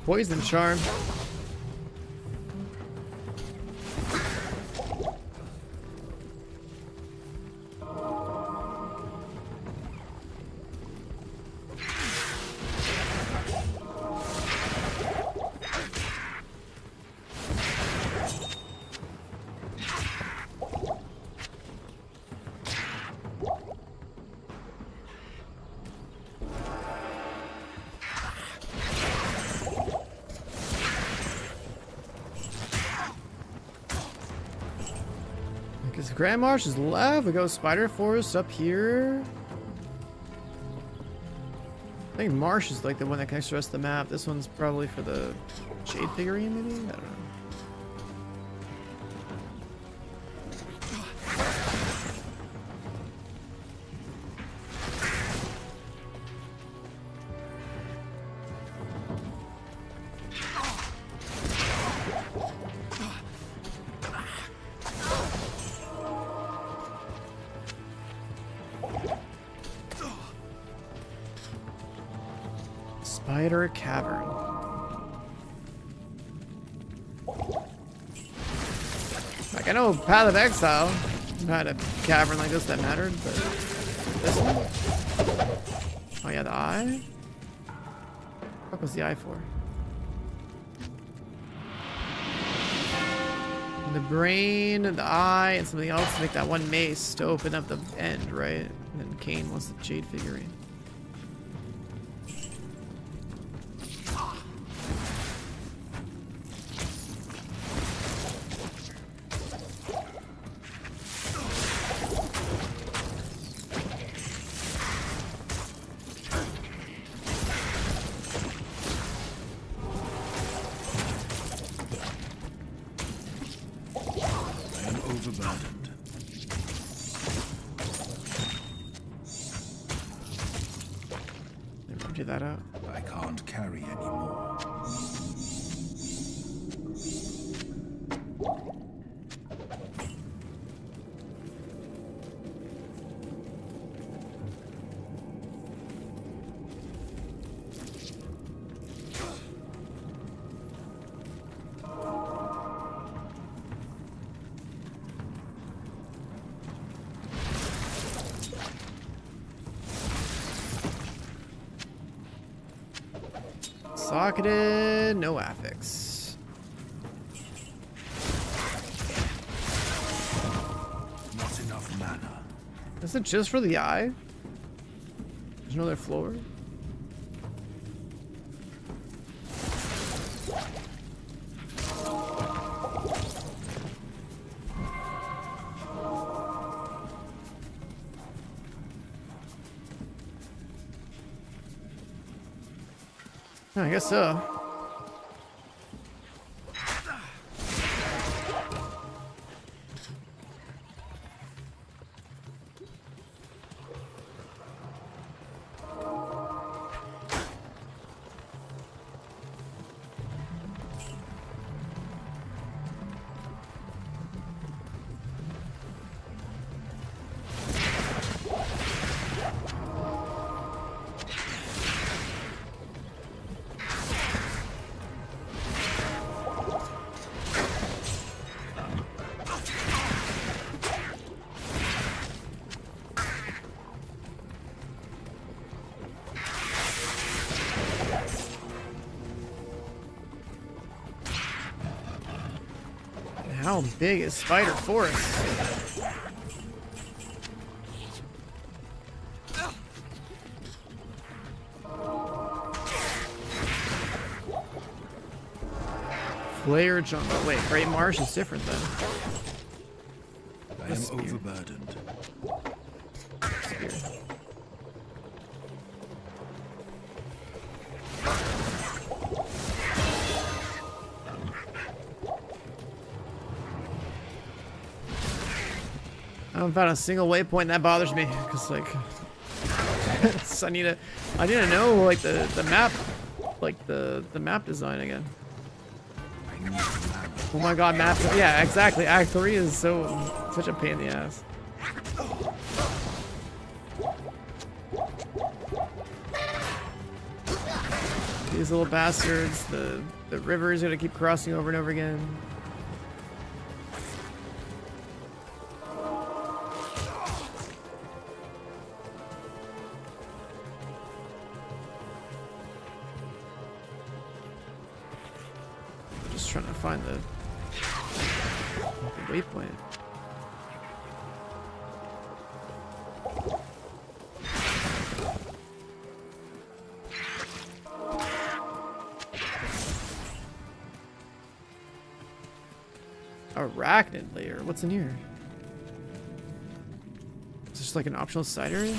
Poison charm. Because Grand Marsh is left, we go Spider Forest up here. I think Marsh is like the one that connects the rest of the map. This one's probably for the Jade figurine, maybe? I don't know. Spider Cavern. Like, I know Path of Exile had a cavern like this that mattered, but this one? Oh yeah, the eye? What was the eye for? The brain, the eye, and something else to make that one mace to open up the end, right? And then Kane wants the Jade figurine. empty that out. I can't carry anymore. Socketed, no affix. Not enough mana. Is it just for the eye? There's no other floor? I guess so. How big is Spider Forest? Flare jungle. Wait, Great Marsh is different then. I am overburdened. Spear. I haven't found a single waypoint, and that bothers me because like I need to know like the map, like the map design again. I need mana. Oh my god, map. Yeah, exactly. Act 3 is such a pain in the ass. These little bastards, the river is gonna keep crossing over and over again. Just trying to find the waypoint. Arachnid layer. What's in here? Is this just like an optional side area?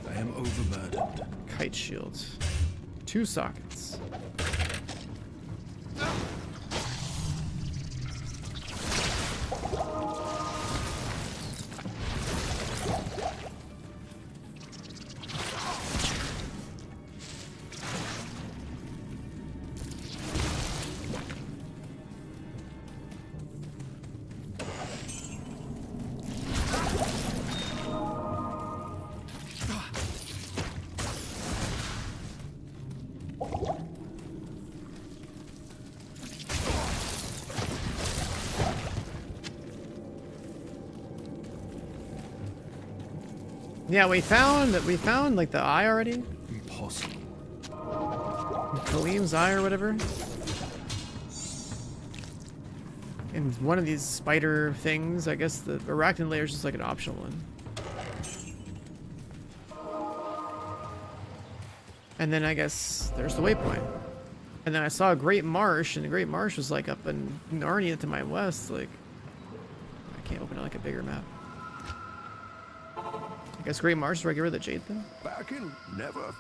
I am overburdened. Kite shields. 2 sockets. Yeah, we found like the eye already. Impossible. Kaleem's eye or whatever. And one of these spider things, I guess the arachnid layer is just like an optional one. And then I guess there's the waypoint. And then I saw a Great Marsh, and the Great Marsh was like up in Narnia to my west, like. can't open like a bigger map. I guess Great Marsh is where I get rid of the Jade though. Back in never.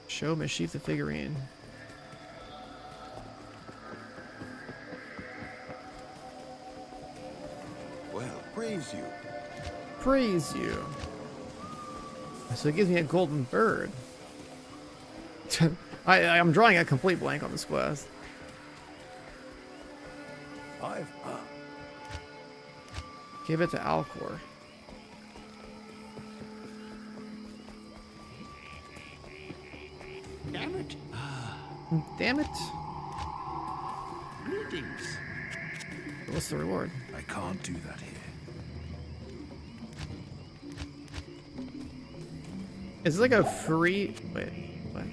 Show Mischief the figurine. Well, praise you. Praise you. So it gives me a golden bird. I'm drawing a complete blank on this quest. I've Give it to Alcor. damn it. Damn it. Greetings. What's the reward? I can't do that here. Is it like a free... Wait, what?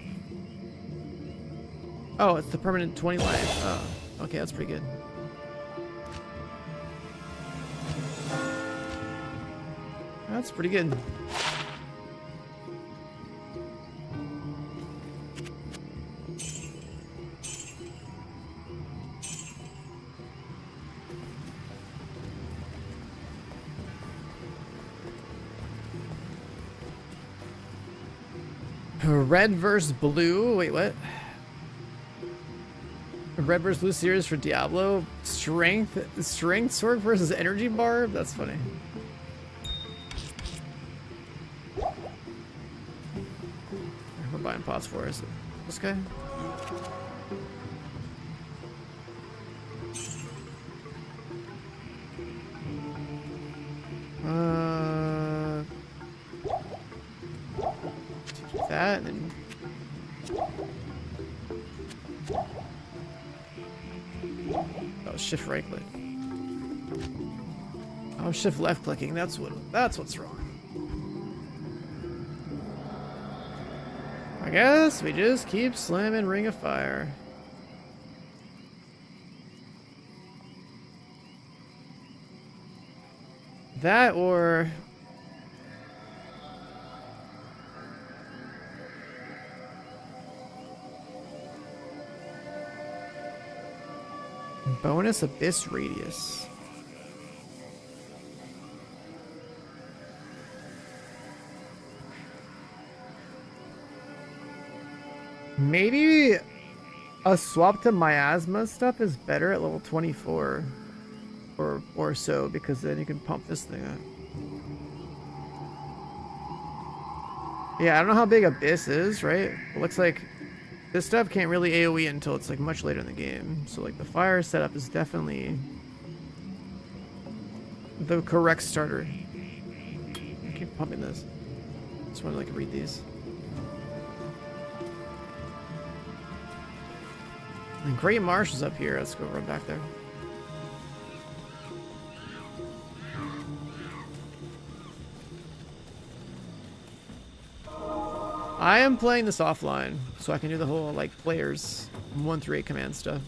Oh, it's the permanent 20 life. Oh, okay, that's pretty good. That's pretty good. Red versus blue. Wait, what? Red versus blue series for Diablo. Strength sword versus energy barb. That's funny. We're buying pots for us. This guy. That and oh, shift right click. Oh, shift left clicking. That's what's wrong. I guess we just keep slamming Ring of Fire. That or bonus abyss radius. Maybe a swap to miasma stuff is better at level 24 or so, because then you can pump this thing up. Yeah, I don't know how big abyss is, right? It looks like this stuff can't really AoE until it's like much later in the game. So like the fire setup is definitely the correct starter. I keep pumping this. Just want to like read these. And Great Marsh is up here. Let's go run back there. I am playing this offline, so I can do the whole like players 1 through 8 command stuff.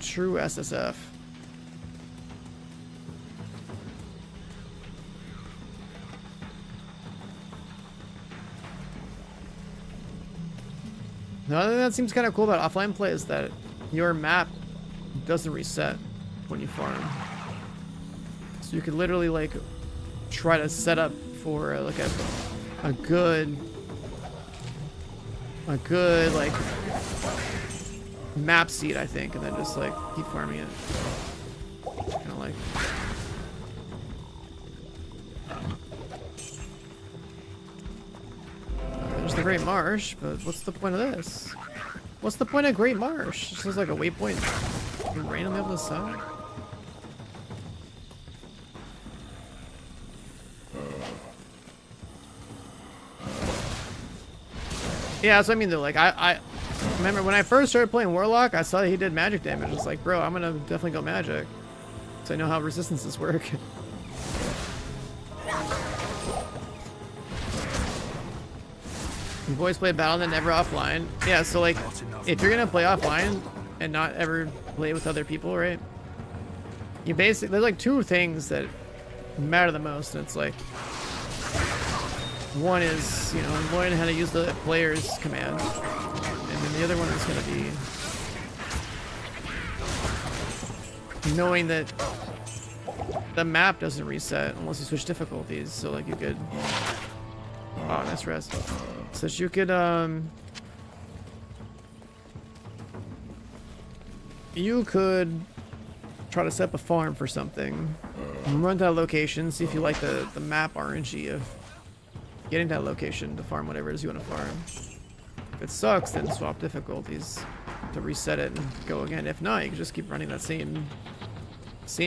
True SSF. Another thing that seems kind of cool about offline play is that your map doesn't reset when you farm. So you could literally like try to set up for like a good like map seed, I think, and then just like keep farming it. Kind of like. There's the Great Marsh, but what's the point of this? What's the point of Great Marsh? This is like a waypoint randomly up the side. Yeah, that's what I mean though. Like I remember when I first started playing Warlock, I saw that he did magic damage. It's like, bro, I'm gonna definitely go magic, so I know how resistances work. You've always played Battle.net, never offline. Yeah, so like, if you're gonna play offline and not ever play with other people, right? You basically, there's like 2 things that matter the most, and it's like, one is, you know, learning how to use the player's command, and then the other one is gonna be knowing that the map doesn't reset unless you switch difficulties. So like you could, oh, nice rest. So that you could try to set up a farm for something, run to that location, see if you like the map RNG of getting to that location to farm whatever it is you want to farm. If it sucks, then swap difficulties to reset it and go again. If not, you can just keep running that same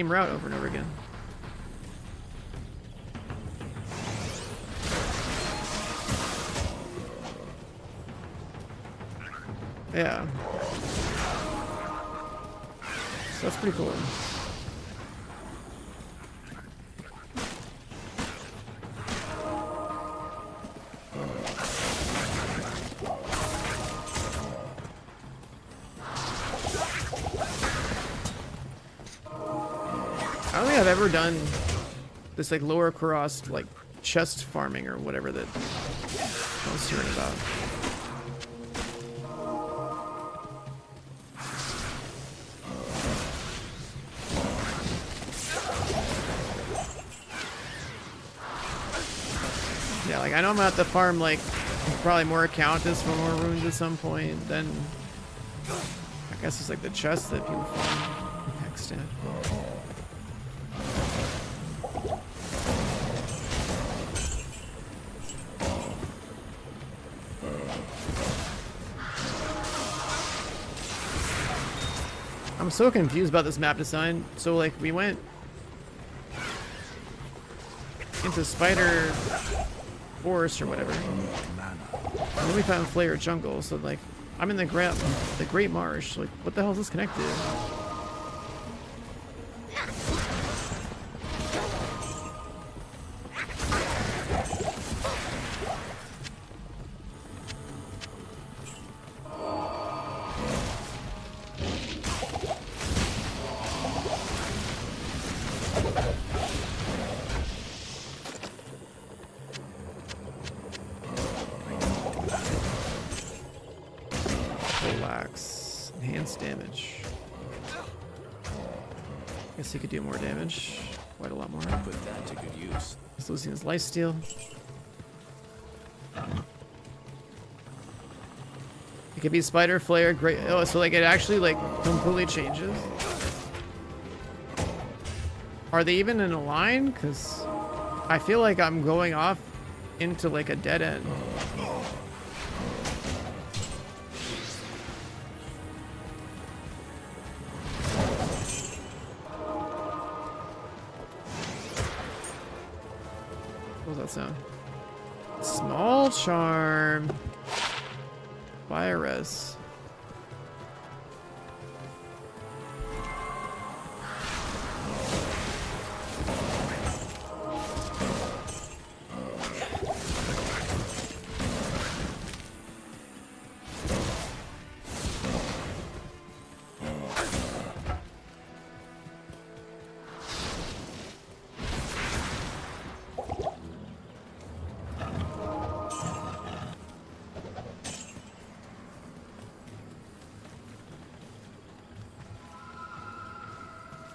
route over and over again. Yeah. So that's pretty cool. I don't think I've ever done this like lower cross like chest farming or whatever that I was hearing about. Yeah, like I know I'm gonna have to farm like probably more Countess for more runes at some point. Then I guess it's like the chest that people farm next in. I'm so confused about this map design. So like we went into Spider Forest or whatever, and then we found Flayer Jungle. So like I'm in the Great Marsh. Like what the hell is this connected to? Relax. Enhance damage. Guess he could do more damage. Quite a lot more. Put that to good use. He's losing his lifesteal. It could be Spider, Flare, Great. Oh, so like it actually like completely changes. Are they even in a line? Because I feel like I'm going off into like a dead end. What was that sound? Small charm. Virus.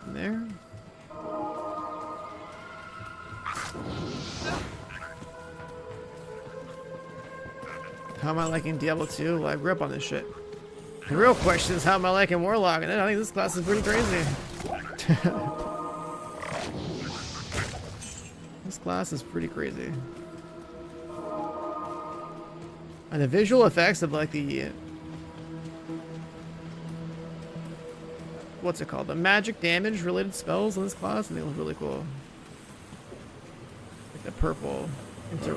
There. How am I liking Diablo 2? Well, I grew up on this shit. The real question is how am I liking Warlock? And I think this class is pretty crazy. This class is pretty crazy. And the visual effects of like the what's it called? The magic damage related spells in this class, and they look really cool. Like the purple,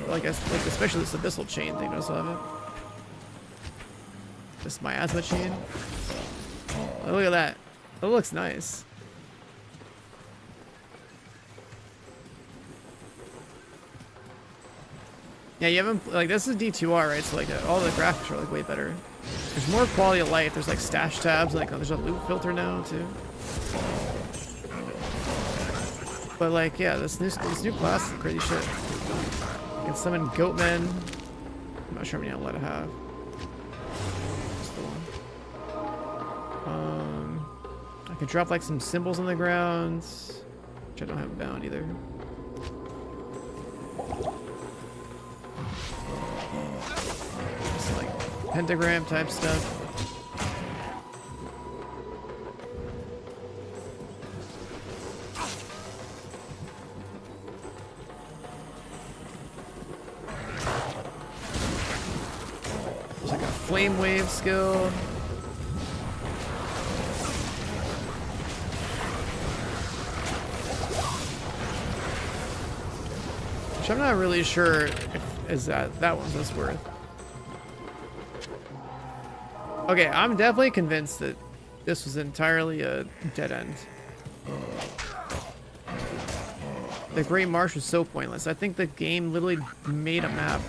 like especially this abyssal chain thing. Notice of it. This miasma chain. Oh, look at that. That looks nice. Yeah, you haven't like this is D2R, right? So like all the graphics are like way better. There's more quality of life. There's like stash tabs. Like there's a loot filter now too. But like yeah, this new class is crazy shit. You can summon Goatmen. I'm not sure how many I'll let it have. Just the one. can drop like some symbols on the ground, which I don't have bound either. Just like pentagram type stuff. There's like a flame wave skill. I'm not really sure if that one's this worth. Okay, I'm definitely convinced that this was entirely a dead end. The Great Marsh was so pointless. I think the game literally made a map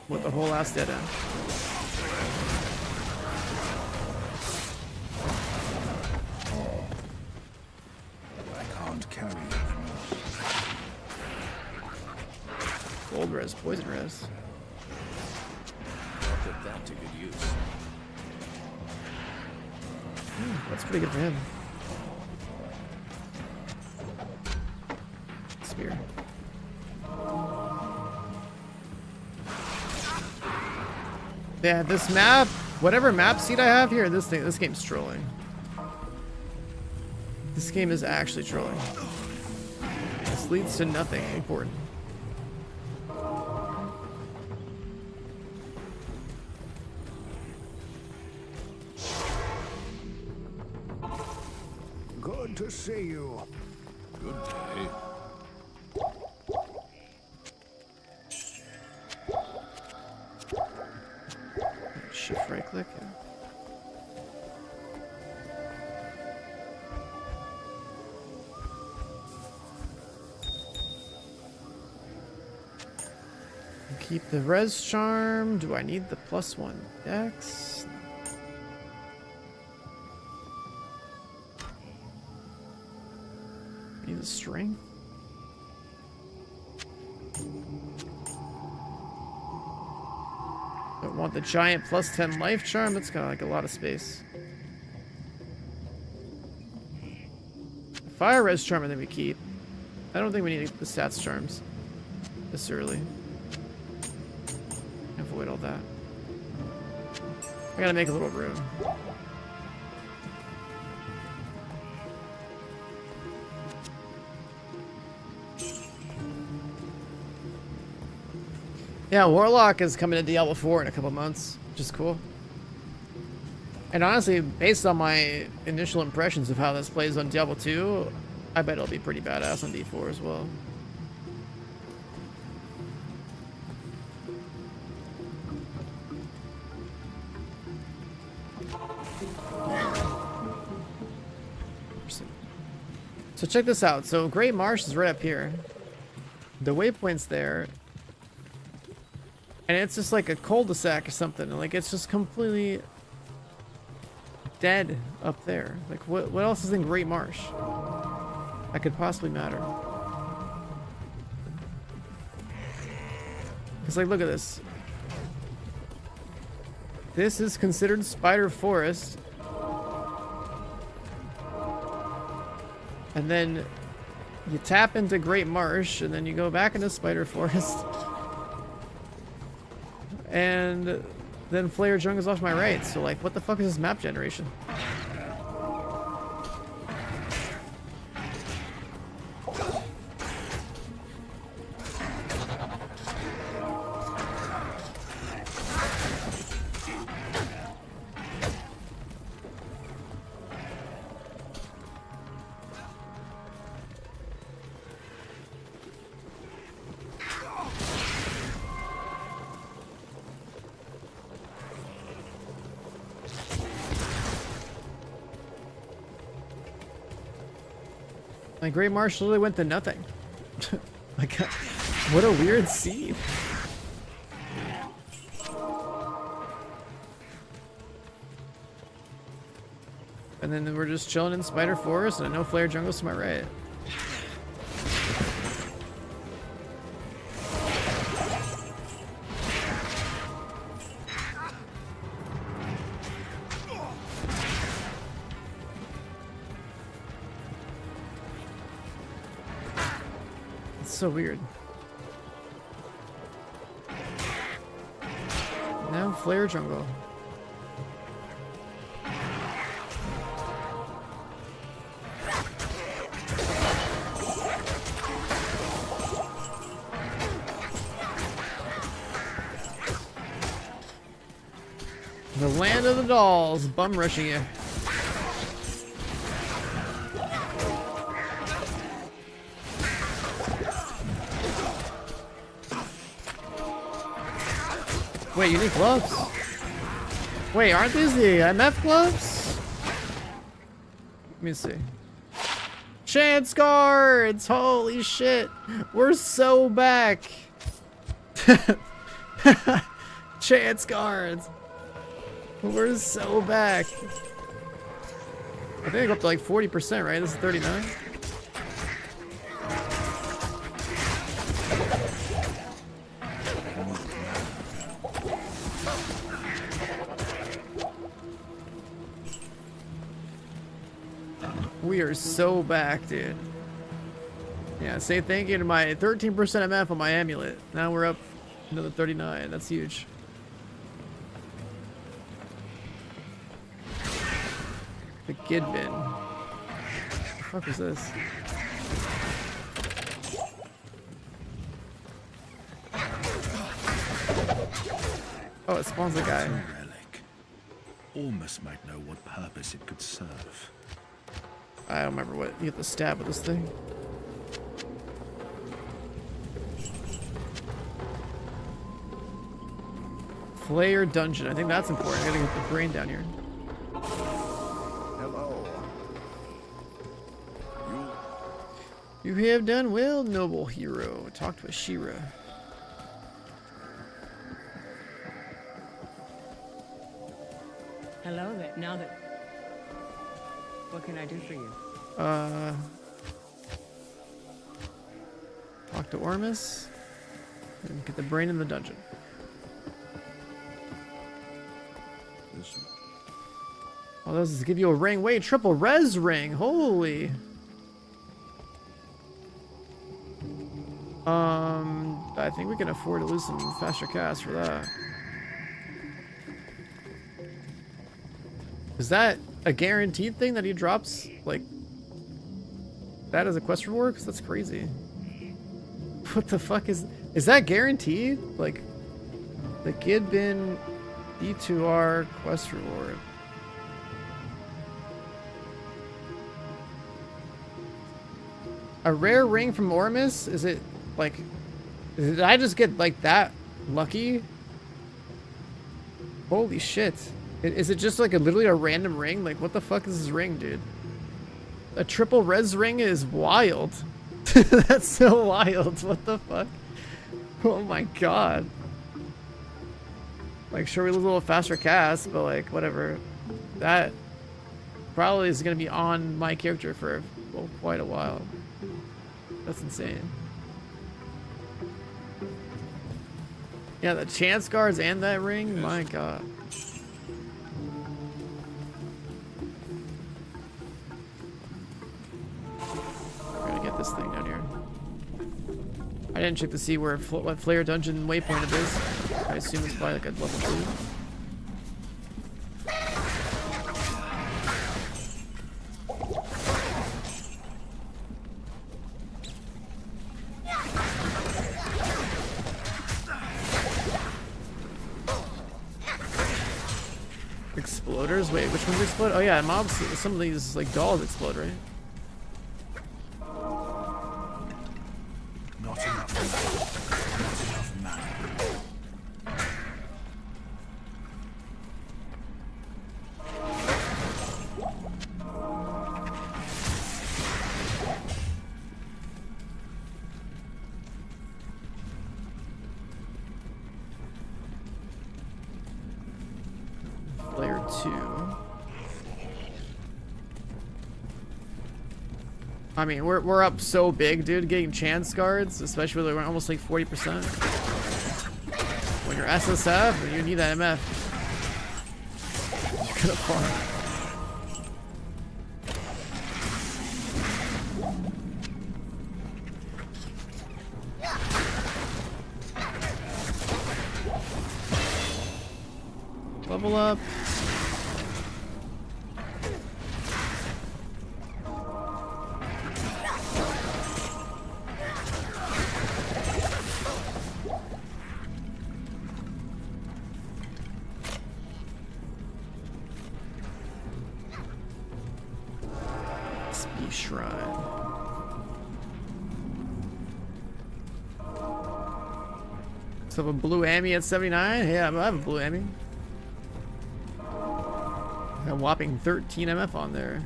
with the whole last dead end. I can't carry it. Gold res, poison res. I'll put that to good use. That's pretty good for him. Spear. Yeah, this map, whatever map seed I have here, this game's trolling. This game is actually trolling. This leads to nothing important. Good to see you. Good day. Shift right click. Yeah. Keep the res charm. Do I need the +1 dex? Need the strength. Don't want the giant +10 life charm. That's got like a lot of space. The fire res charm I think we keep. I don't think we need the stats charms this early. Avoid all that. I gotta make a little room. Yeah, Warlock is coming to Diablo 4 in a couple months, which is cool. And honestly, based on my initial impressions of how this plays on Diablo 2, I bet it'll be pretty badass on D4 as well. So check this out. So Great Marsh is right up here. The waypoint's there. And it's just like a cul-de-sac or something. Like it's just completely dead up there. Like what else is in Great Marsh that could possibly matter? Because like look at this. This is considered Spider Forest. And then you tap into Great Marsh, and then you go back into Spider Forest. And then Flare Jungle's off my right. So like, what the fuck is this map generation? Like Great Marsh literally went to nothing. Like, what a weird seed. And then we're just chilling in Spider Forest, and I know Flare Jungle's to my right. so weird. Now Flare Jungle. The land of the dolls, bum rushing you. Wait, you need gloves? Wait, aren't these the MF gloves? Let me see. Chance guards! Holy shit! We're so back! Chance guards! We're so back. I think I go up to like 40%, right? This is 39. We are so back, dude. Yeah, say thank you to my 13% MF on my amulet. Now we're up another 39. That's huge. The Gidbin. What the fuck is this? Oh, it spawns a guy. Relic. Almost might know what purpose it could serve. I don't remember what. You have to stab with this thing. Flare dungeon. I think that's important. I gotta get the brain down here. You have done well, noble hero. Talk to Ashira. Hello there. Now that... What can I do for you? Talk to Ormus. And get the brain in the dungeon. Oh, those is give you a ring. Wait, triple res ring. Holy. I think we can afford to lose some faster cast for that. Is that a guaranteed thing that he drops? Like, that as a quest reward? Because that's crazy. What the fuck is that guaranteed? Like, the Gidbin D2R quest reward. A rare ring from Ormus? Is it like, did I just get like that lucky? Holy shit. Is it just like literally a random ring? Like, what the fuck is this ring, dude? A triple res ring is wild. That's so wild. What the fuck? Oh my god. Like, sure, we lose a little faster cast, but like, whatever. That probably is going to be on my character for, well, quite a while. That's insane. Yeah, the chance guards and that ring? My god. We're gonna get this thing down here. I didn't check to see where what Flare Dungeon waypoint it is. I assume it's probably like a level 2. Exploders? Wait, which ones explode? Oh yeah, mobs, some of these like dolls explode, right? Not enough mana. Layer 2. I mean, we're up so big, dude. Getting chance guards, especially when we're almost like 40%. When you're SSF, you need that MF. You're gonna farm. Level up. Speed Shrine. So a blue Ammy at 79? Yeah, I have a blue Ammy. A whopping 13 MF on there.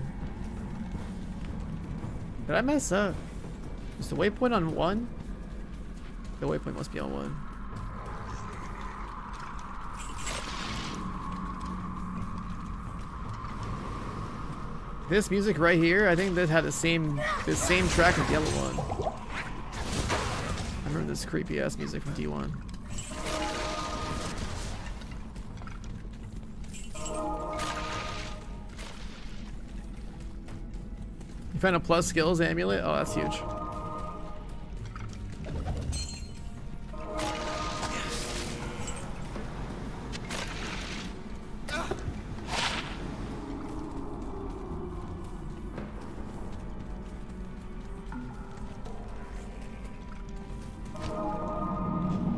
Did I mess up? Is the waypoint on 1? The waypoint must be on 1. This music right here, I think this had the same track as the other one. I remember this creepy ass music from D1. You found a plus skills amulet? Oh, that's huge.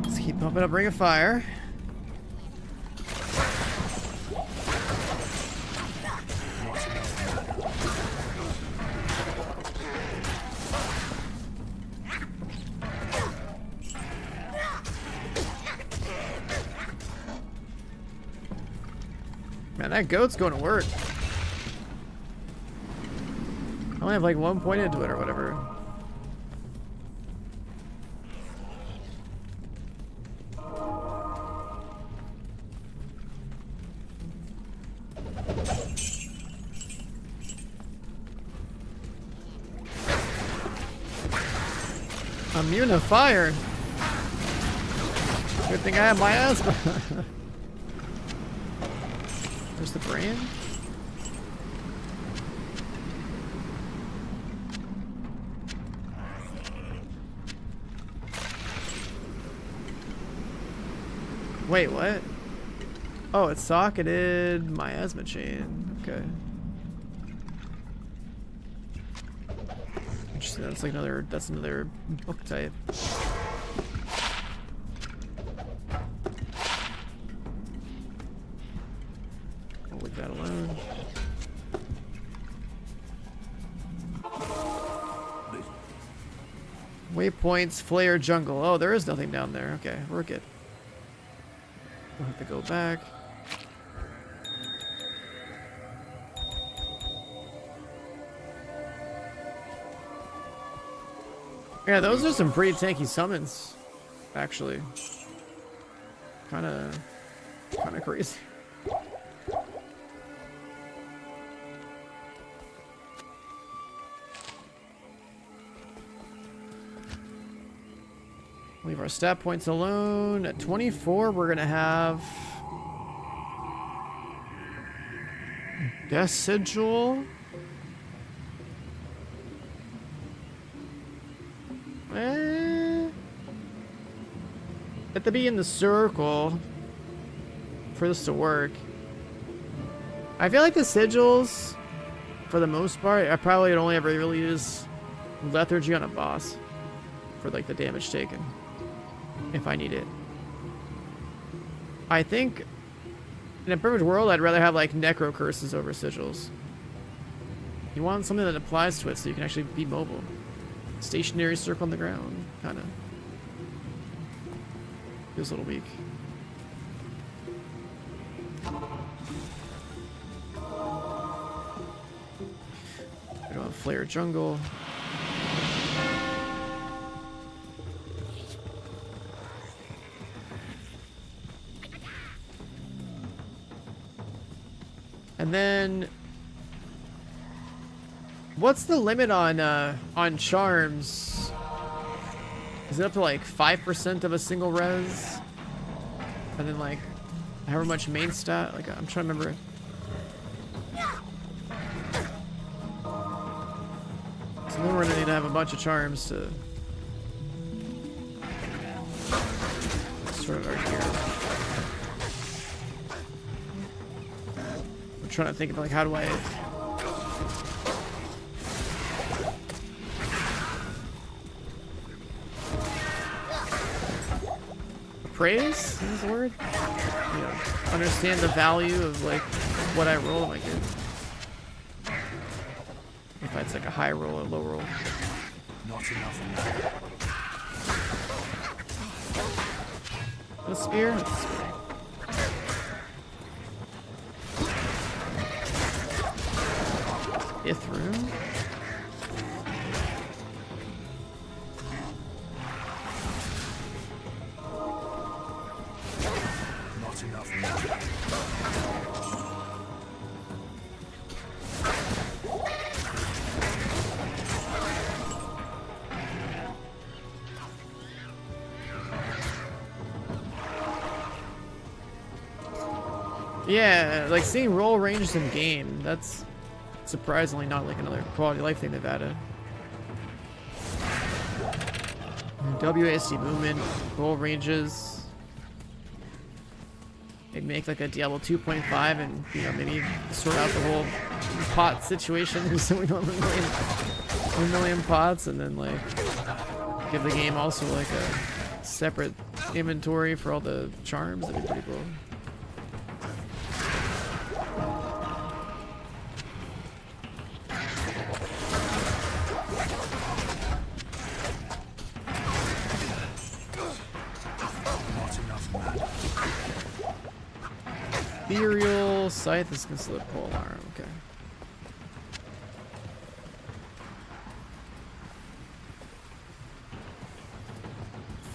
Let's keep pumping up Ring of Fire. Man, that goat's going to work. I only have like 1 point into it or whatever. Immune to fire. Good thing I have my asthma. Where's the brand? Wait, what? Oh, it's socketed miasma chain. Okay. Interesting. That's like another. That's another book type. I'll leave that alone. Waypoints, flare, jungle. Oh, there is nothing down there. Okay, we're good. We'll have to go back. Yeah, those are some pretty tanky summons, actually. Kinda crazy. Leave our stat points alone. At 24, we're gonna have Death Sigil. Have to be in the circle for this to work. I feel like the sigils, for the most part, I probably would only ever really use lethargy on a boss for like the damage taken, if I need it. I think in a perfect world, I'd rather have like necro curses over sigils. You want something that applies to it so you can actually be mobile. Stationary circle on the ground, kind of. Feels a little weak. I don't have flare jungle. And then, what's the limit on charms? Is it up to like 5% of a single res? And then like however much main stat? Like I'm trying to remember. So then we're gonna need to have a bunch of charms to sort of our gear. trying to think of like how do I praise is the word? You know, understand the value of like what I roll, like if it's like a high roll or low roll. Not enough now. A spear? That's a spear. Fifth room? Not enough now. Yeah, like seeing roll ranges in game, that's surprisingly not like another quality of life thing they've added. WASD movement, roll ranges. They'd make like a Diablo 2.5 and, you know, maybe sort out the whole pot situation so we don't have a million pots, and then like give the game also like a separate inventory for all the charms. That'd be pretty cool. Ethereal Scythe is considered pole arm, okay.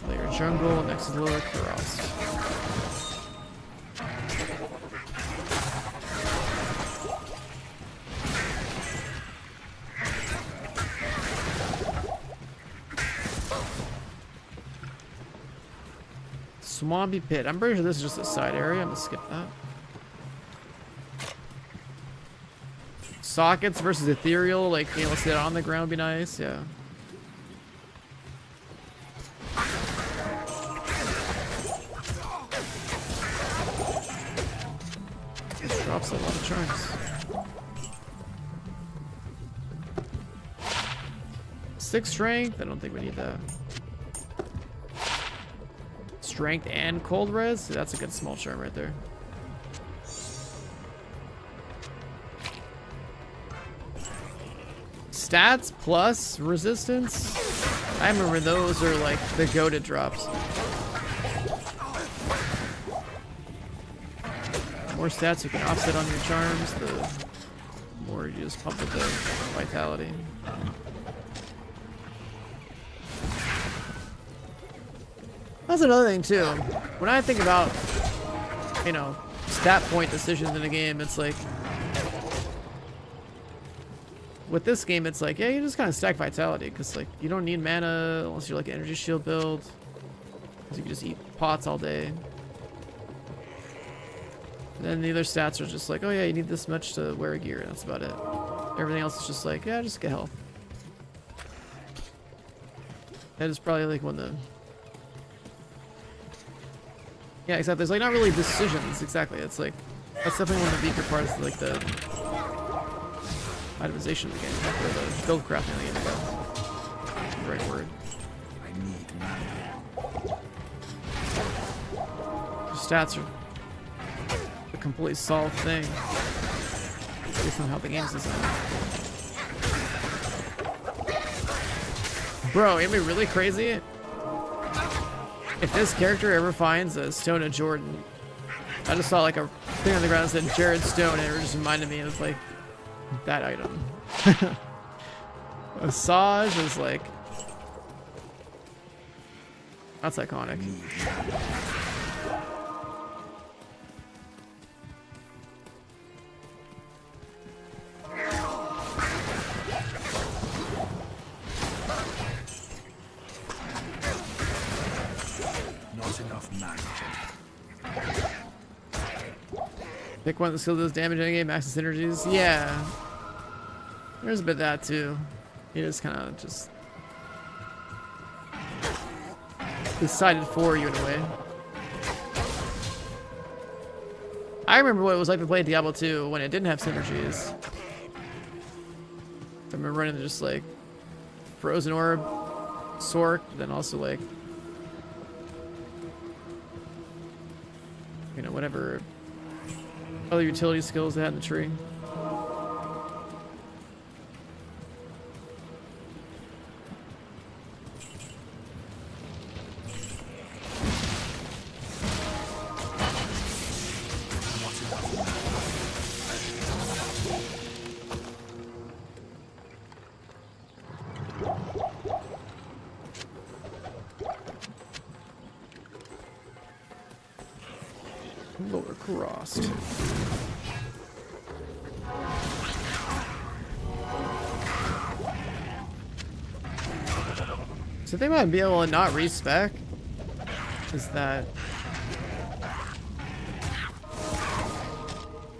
Flare Jungle, next to Lower Cross. Swampy Pit. I'm pretty sure this is just a side area. I'm gonna skip that. Sockets versus ethereal, like being able to sit on the ground would be nice, yeah. This drops a lot of charms. 6 strength, I don't think we need that. Strength and cold res, that's a good small charm right there. Stats plus resistance. I remember those are like the goated drops. The more stats you can offset on your charms, the more you just pump with the vitality. That's another thing too. When I think about, you know, stat point decisions in a game, it's like with this game, it's like, yeah, you just kind of stack vitality because like you don't need mana unless you're like an energy shield build, because you can just eat pots all day. And then the other stats are just like, oh yeah, you need this much to wear a gear, and that's about it. Everything else is just like, yeah, just get health. That is probably like when the yeah, exactly. There's like not really decisions exactly. It's like that's definitely one of the weaker parts, like the itemization of the game, or the build crafting of the game. That's the right word. I need mana. The stats are a completely solved thing based on how the game's designed. Bro, it'd be really crazy if this character ever finds a Stone of Jordan. I just saw like a thing on the ground that said Jared Stone, and it just reminded me of like that item. Asajj is like, that's iconic. Not enough mana. Pick one that skill does damage in the game, access synergies. Yeah. There's a bit of that too. He just kind of just decided for you in a way. I remember what it was like to play Diablo 2 when it didn't have synergies. I remember running just like Frozen Orb, Sork, then also like, you know, whatever other utility skills they had in the tree. Lower crossed. So they might be able to not respec is that,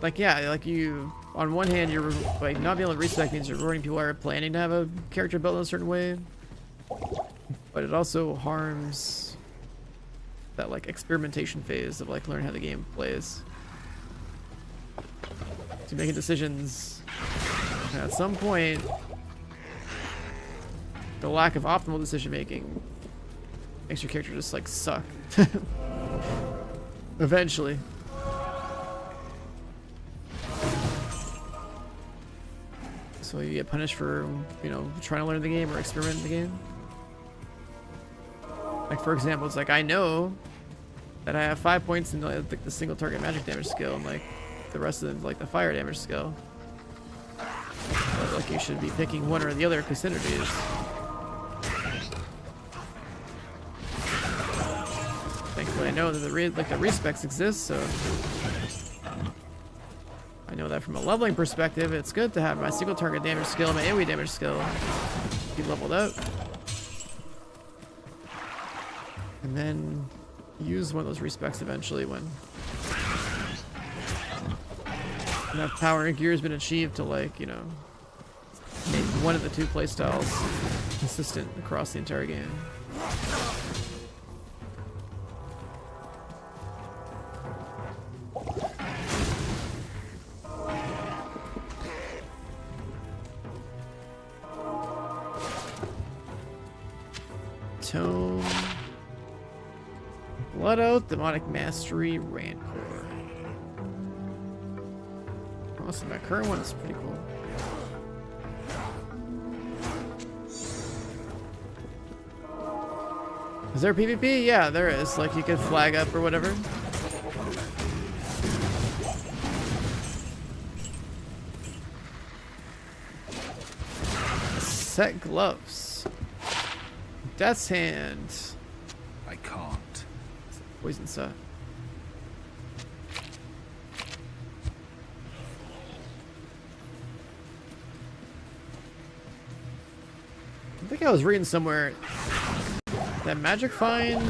like, yeah, like you, on one hand, you're like not being able to respec means you're rewarding people who are planning to have a character built in a certain way, but it also harms that like experimentation phase of like learning how the game plays. So making decisions, and at some point, the lack of optimal decision making makes your character just like suck. Eventually. So you get punished for, you know, trying to learn the game or experiment in the game. Like, for example, it's like I know that I have 5 points in the single target magic damage skill, and like the rest of them, like the fire damage skill. But like you should be picking one or the other because synergies. Thankfully, I know that the respecs exist, so I know that from a leveling perspective, it's good to have my single target damage skill and my AoE damage skill be leveled out. And then use one of those respecs eventually when enough power and gear has been achieved to, like, you know, make one of the two playstyles consistent across the entire game. Tome. Blood Oath, Demonic Mastery, Rancor. Also, my current one is pretty cool. Is there PvP? Yeah, there is. Like, you could flag up or whatever. Set gloves. Death's Hand. I can't. Poison set. I think I was reading somewhere that Magic Find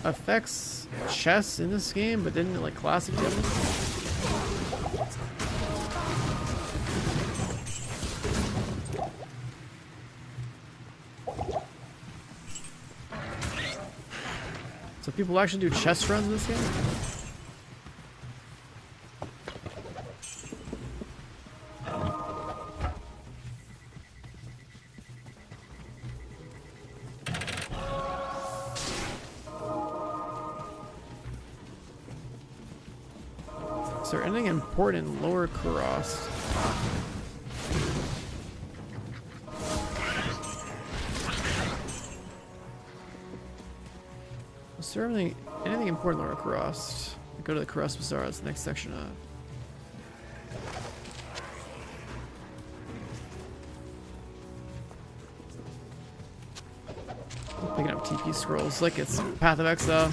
affects chess in this game, but didn't like classic Diablo. So people actually do chess runs in this game? Is there anything important in Lower Cross? Is there anything important in Lower Cross? Go to the Cross Bazaar, that's the next section up. Picking up TP scrolls like it's Path of Exile.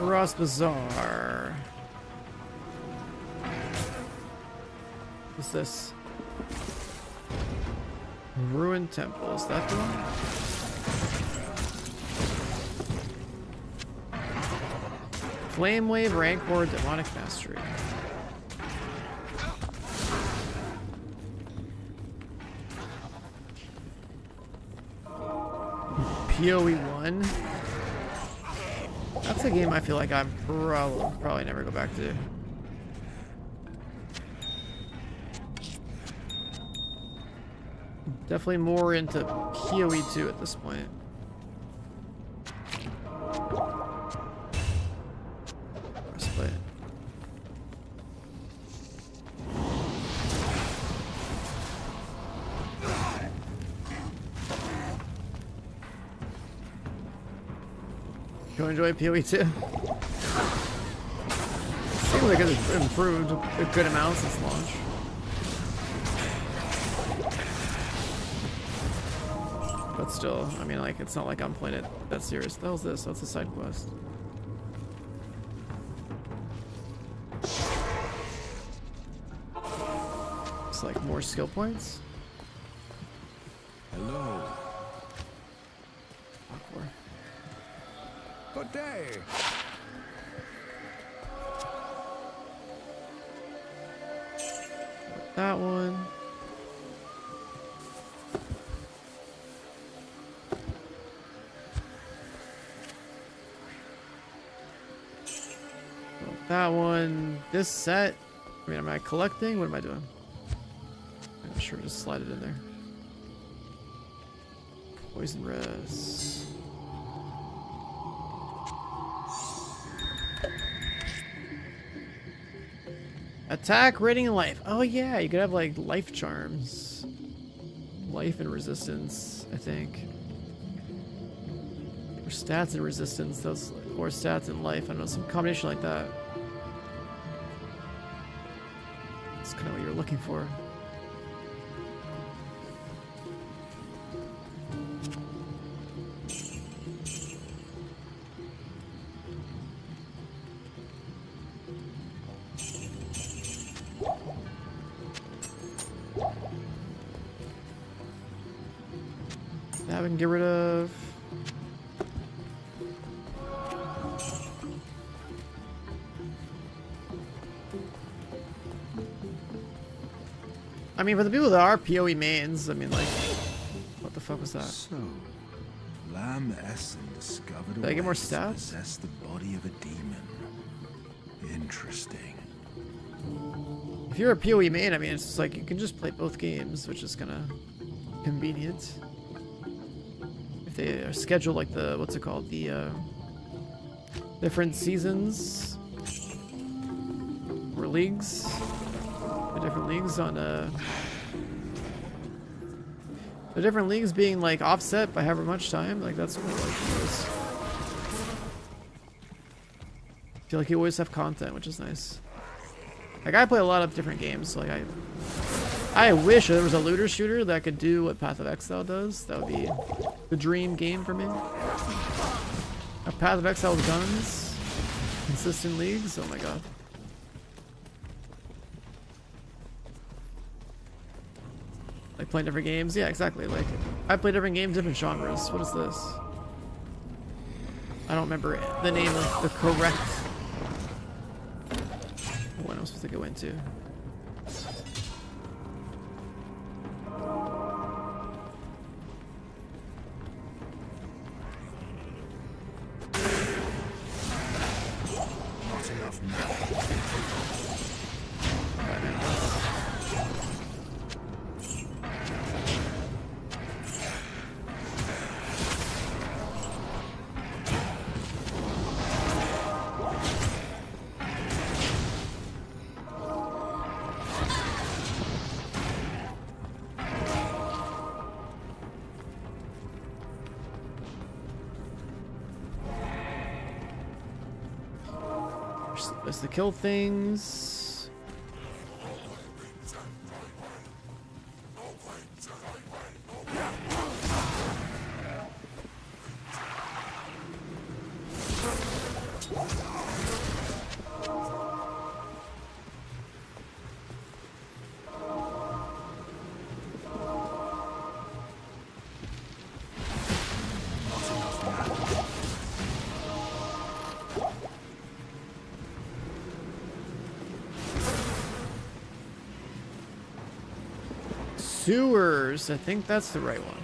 Ross Bazaar. What's this? Ruined Temple. Is that the one? Flame Wave, Rancor, Demonic Mastery. PoE 1. That's a game I feel like I'm probably never go back to. Definitely more into PoE 2 at this point. Let's play it. You enjoy PoE 2? Seems like it's improved a good amount since launch. But still, I mean, like, it's not like I'm playing it that serious. What the hell's this? That's a side quest. It's like more skill points. Hello. Awkward. Good day. That one. That one. This set. I mean, am I collecting? What am I doing? I'm sure just slide it in there. Poison Res. Attack, rating, and life. Oh yeah, you could have like life charms. Life and resistance, I think. Or stats and resistance, those, or stats and life. I don't know, some combination like that. That's kind of what you're looking for. That we can get rid of. I mean, for the people that are PoE mains, I mean, like, what the fuck was that? So, Lamb Essen discovered Did I get more a way to stats? possess the body of a demon. Interesting. If you're a PoE main, I mean, it's just like you can just play both games, which is kind of convenient. If they are scheduled like the, what's it called, the different seasons or leagues, the different leagues on the different leagues being like offset by however much time, like that's what like it is. I feel like you always have content, which is nice. Like I play a lot of different games, so like I wish there was a looter shooter that could do what Path of Exile does. That would be the dream game for me. A Path of Exile with guns, consistent leagues. Oh my god. Like playing different games. Yeah, exactly. Like I play different games, different genres. What is this? I don't remember the name of the correct one I'm supposed to go into. Not enough now. Supposed to kill things. sewers. I think that's the right one.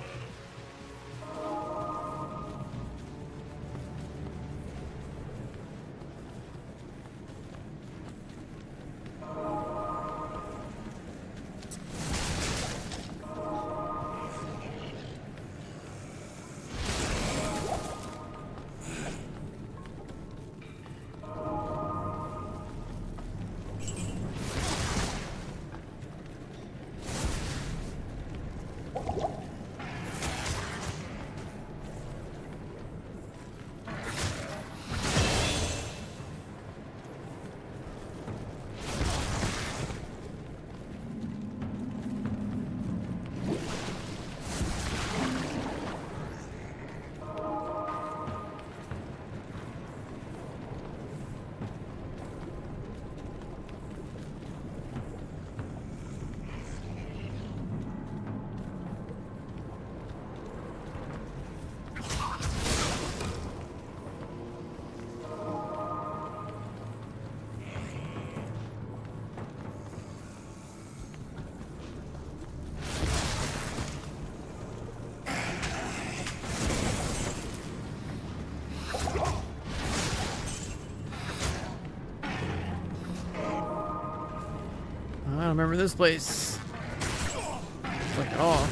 I don't remember this place. Like at all.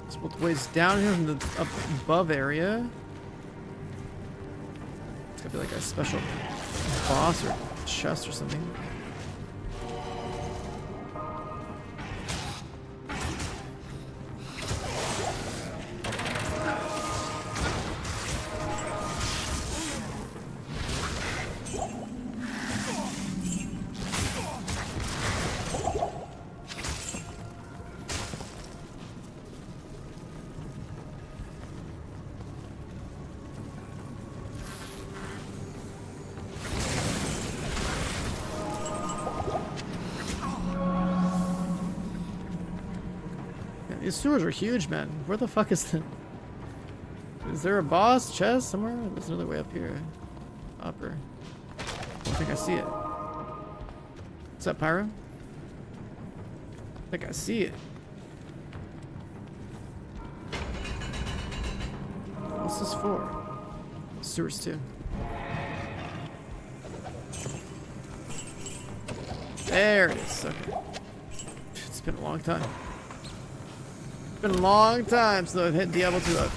It's both ways down here from the up above area. It's gotta be like a special boss or chest or something. These sewers are huge, man. Where the fuck is the... Is there a boss chest somewhere? There's another way up here. Upper. I don't think I see it. What's up, Pyro? I think I see it. What's this for? Sewers too. There it is. Okay. It's been a long time. Been a long time since I've hit Diablo 2 up.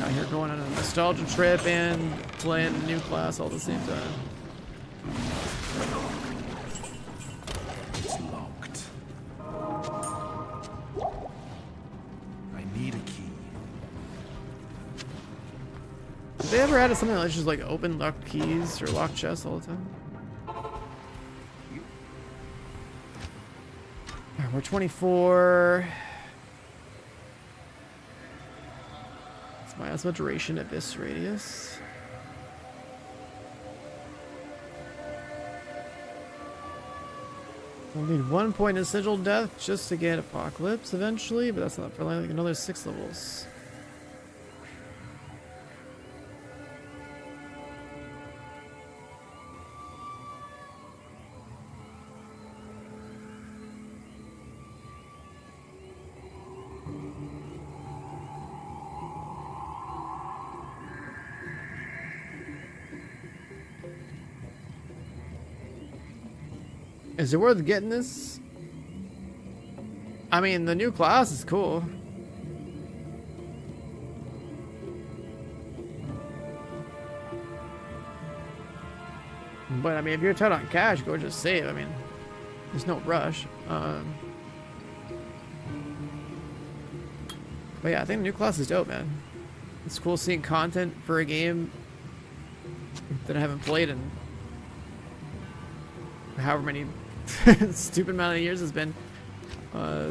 Out here going on a nostalgia trip and playing a new class all at the same time. It's locked. I need a key. Have they ever added something that's just like open locked keys or locked chests all the time? We're 24. It's miasma duration at this radius. We'll need 1 point in sigil death just to get apocalypse eventually, but that's not for like another 6 levels. Is it worth getting this? I mean, the new class is cool. But I mean, if you're tight on cash, go just save. I mean, there's no rush. But yeah, I think the new class is dope, man. It's cool seeing content for a game that I haven't played in however many stupid amount of years it's been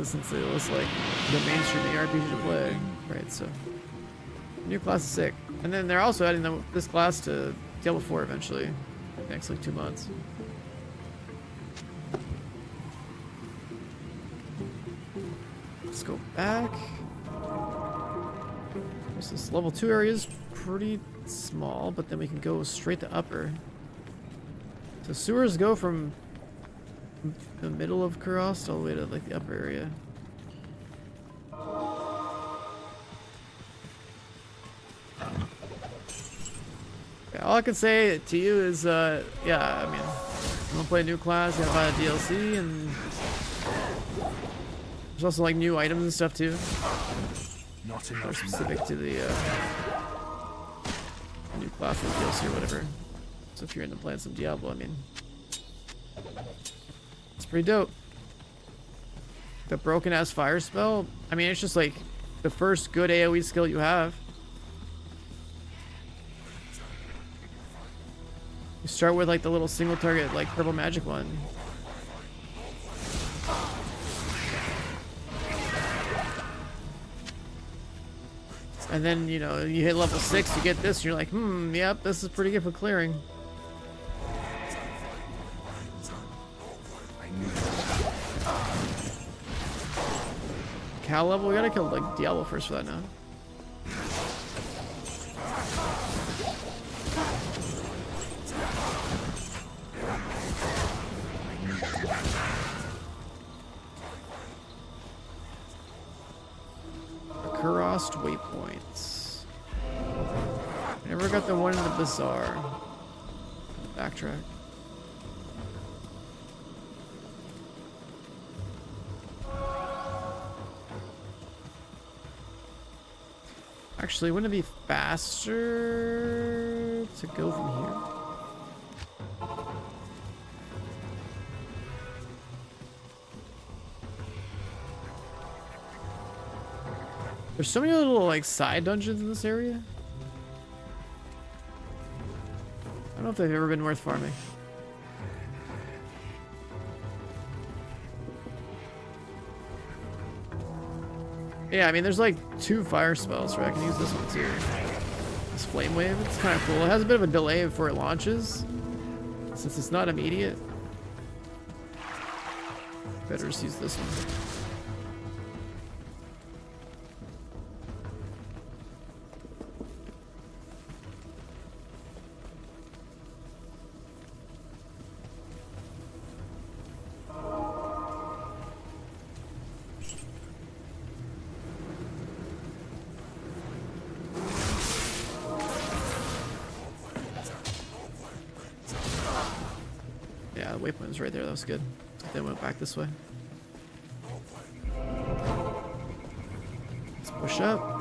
since it was like the mainstream RPG to play, right? So new class is sick, and then they're also adding this class to Diablo 4 eventually, next like 2 months. go back. This level 2 area is pretty small, but then we can go straight to upper. So sewers go from the middle of Kurost all the way to like the upper area. Yeah, all I can say to you is, yeah, I mean, I'm gonna play a new class, you gotta buy a DLC, and there's also like new items and stuff too. Not They're enough specific to the new class or DLC or whatever. So if you're into playing some Diablo, I mean, it's pretty dope. The broken ass fire spell, I mean, it's just like the first good AoE skill you have. You start with like the little single target, like purple magic one. And then, you know, you hit level 6, you get this, and you're like, yep, this is pretty good for clearing. Cal level, we gotta kill like Diablo first for that now. Kurost waypoints. I never got the one in the bazaar. Backtrack. Actually, wouldn't it be faster to go from here? There's so many little like side dungeons in this area. I don't know if they've ever been worth farming. Yeah, I mean, there's like 2 fire spells, right? I can use this one too. This flame wave, it's kind of cool. It has a bit of a delay before it launches, since it's not immediate. Better just use this one. Waypoint was right there. That was good. Then went back this way. Let's push up.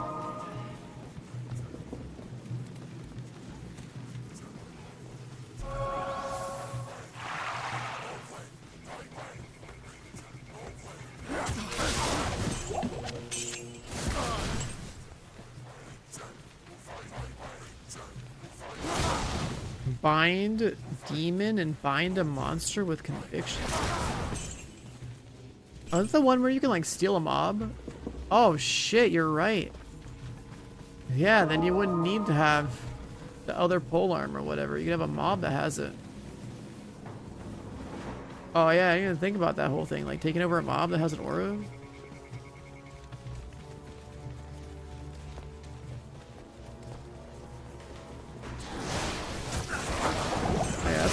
Bind demon and bind a monster with conviction. Oh, that's the one where you can like steal a mob? Oh shit, you're right. Yeah, then you wouldn't need to have the other polearm or whatever. You can have a mob that has it. Oh yeah, I didn't even think about that whole thing. Like taking over a mob that has an aura.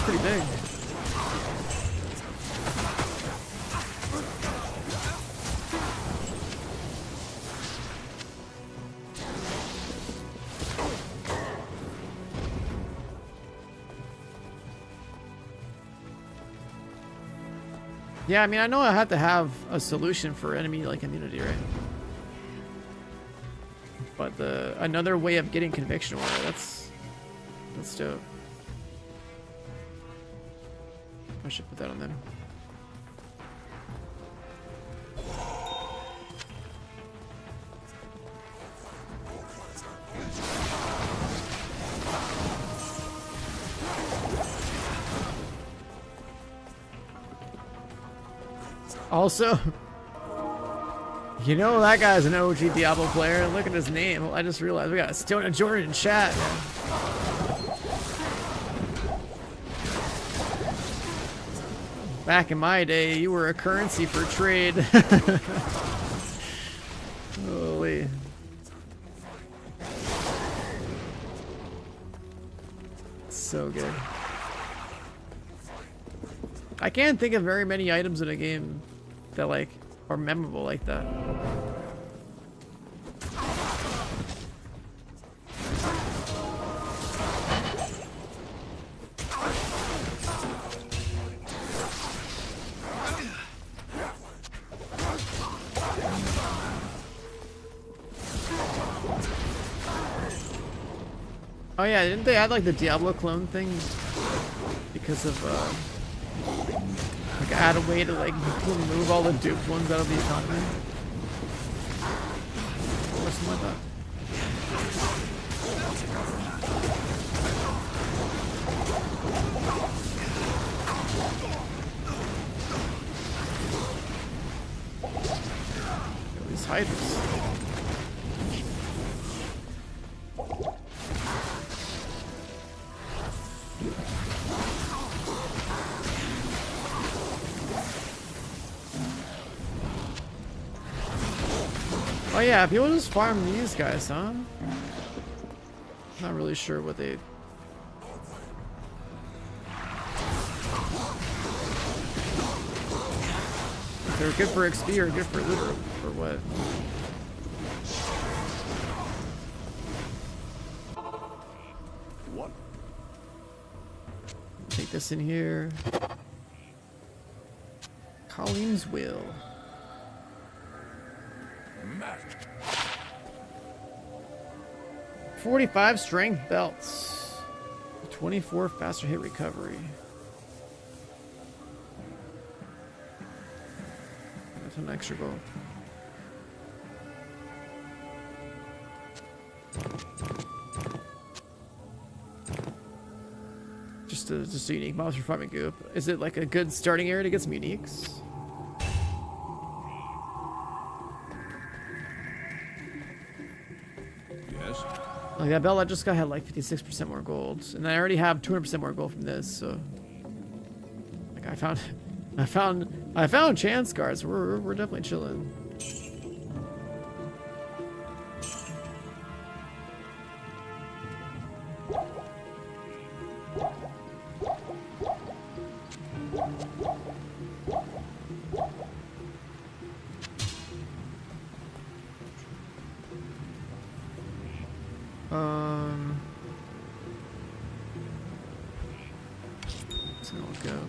Pretty big. Yeah, I mean, I know I have to have a solution for enemy like immunity, right? But another way of getting conviction order, that's dope. I should put that on them. Also, you know that guy's an OG Diablo player. Look at his name. I just realized we got Stone Jordan in chat, man. Back in my day, you were a currency for trade. So good. I can't think of very many items in a game that like are memorable like that. Oh yeah, didn't they add like the Diablo clone thing because of like add a way to like remove all the duped ones out of the economy or something like that? Look at these hydras. Oh yeah, people just farm these guys, huh? Not really sure what they... If they're good for XP or good for loot or what. What? Take this in here. Colleen's Will. 45 strength belts. 24 faster hit recovery. That's an extra goal. Just a unique monster farming goop. Is it like a good starting area to get some uniques? Yes? Like that belt I just got had like 56% more gold, and I already have 200% more gold from this. So, like I found chance cards. We're definitely chilling. So we'll go.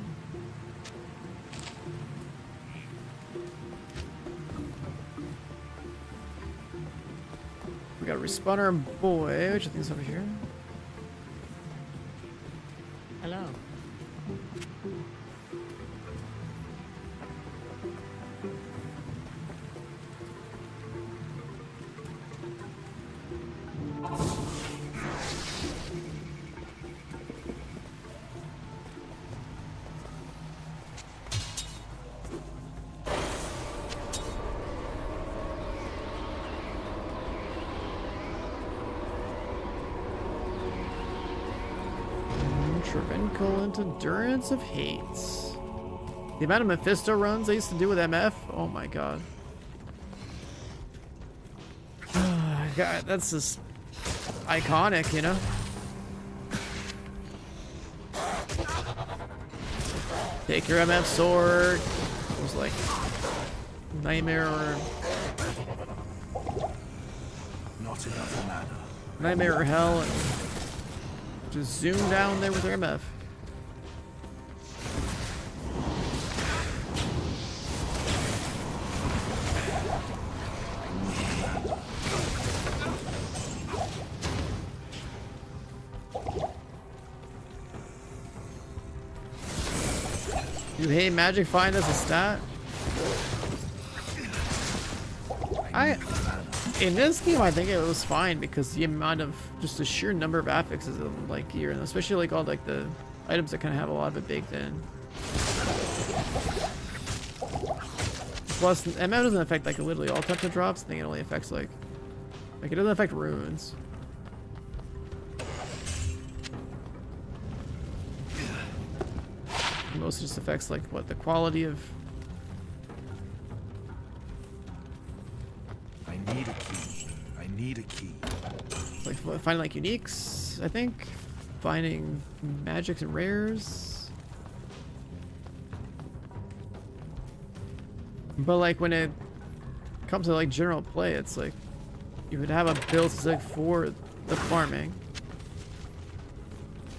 We got a respawner boy, which I think is over here. Hello. Travencal Endurance of Hates. The amount of Mephisto runs I used to do with MF, oh my god. God, that's just iconic, you know? Take your MF sword. It was like Nightmare or Not enough mana. Nightmare or Hell, and just zoom down there with your MF. You hate magic find as a stat? In this game, I think it was fine because the amount of just the sheer number of affixes of like gear, and especially like all like the items that kind of have a lot of it baked in. Plus, MF doesn't affect like literally all types of drops. I think it only affects like it doesn't affect runes. It mostly just affects like what the quality of. I need a key. Like finding like uniques, I think. finding magics and rares. But like when it comes to like general play, it's like you would have a build specific for the farming,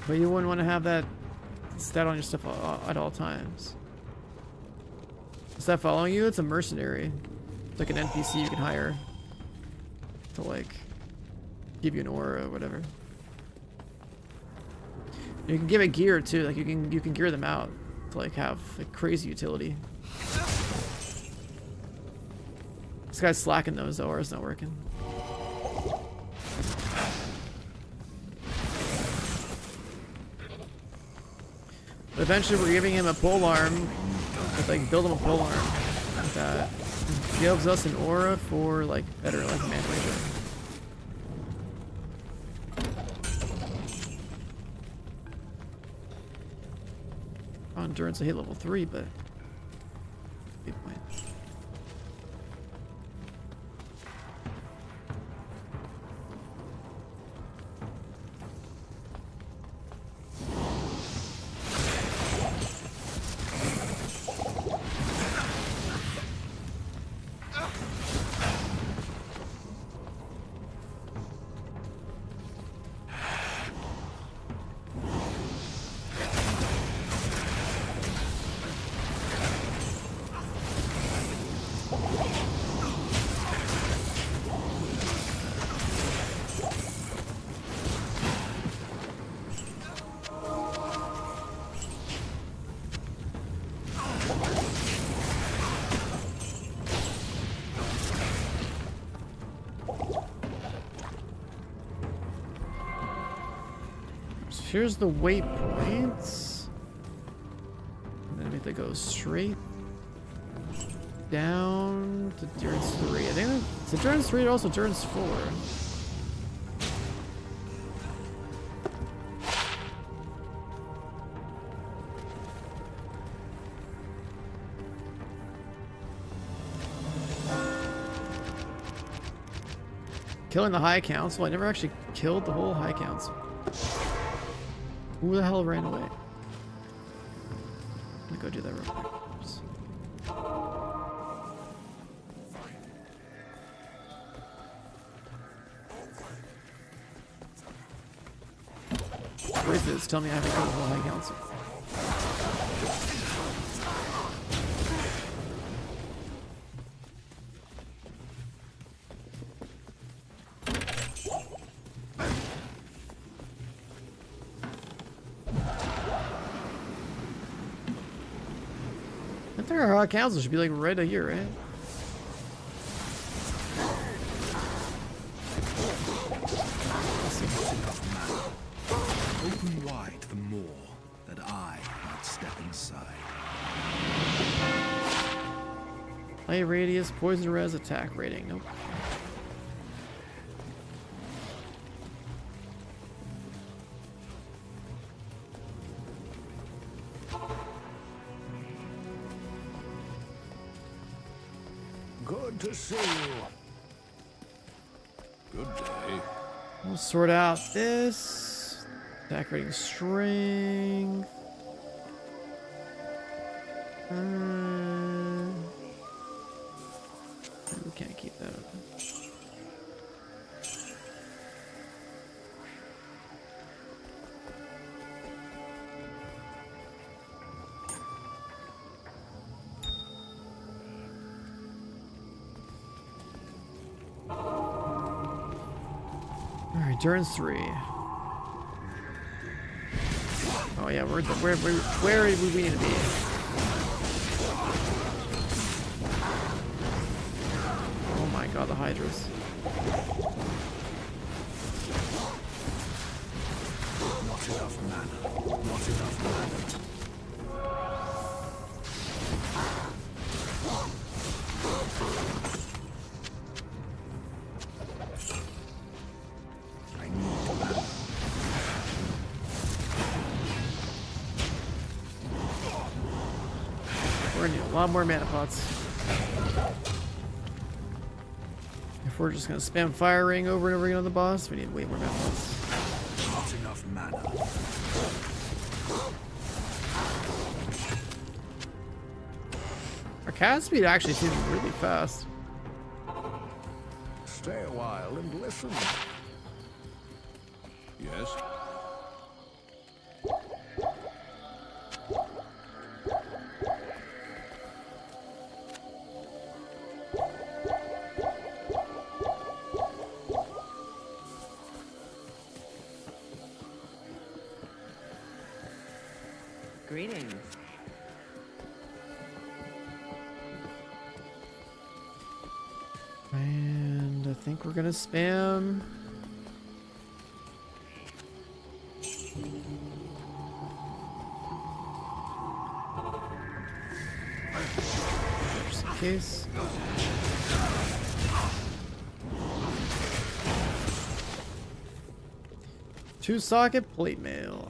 but you wouldn't want to have that stat on your stuff at all times. Is that following you? It's a mercenary. It's like an NPC you can hire to like give you an aura or whatever. You can give it gear too. Like you can gear them out to like have like crazy utility. This guy's slacking though. His aura's not working. But eventually we're giving him a polearm. Like build him a polearm that gives us an aura for like better like mana regen. On endurance I hit level 3, but big point. Here's the waypoints. And then we have to go straight down to Durance 3. I think it's Durance 3 and also Durance 4. Killing the High Council. I never actually killed the whole High Council. Who the hell ran away? Let me go do that real quick. Oops. Where is this? Tell me I have to kill the whole High Council. I think our council should be like right here, right? Open wide the more that I might step inside. Play radius, poison res, attack rating. Nope. Good to see you. Good day. We'll sort out this. Attack rating strength. We can't keep that open. Alright, Durance 3. Oh yeah, where do we need to be? Oh my god, the Hydras. Not enough mana. Not enough mana. We're gonna need a lot more mana pots. If we're just gonna spam fire ring over and over again on the boss, we need way more mana pots. Not enough mana. Our cast speed actually seems really fast. Stay a while and listen. Yes? Greetings. And I think we're gonna spam. Just in case. Two socket plate mail.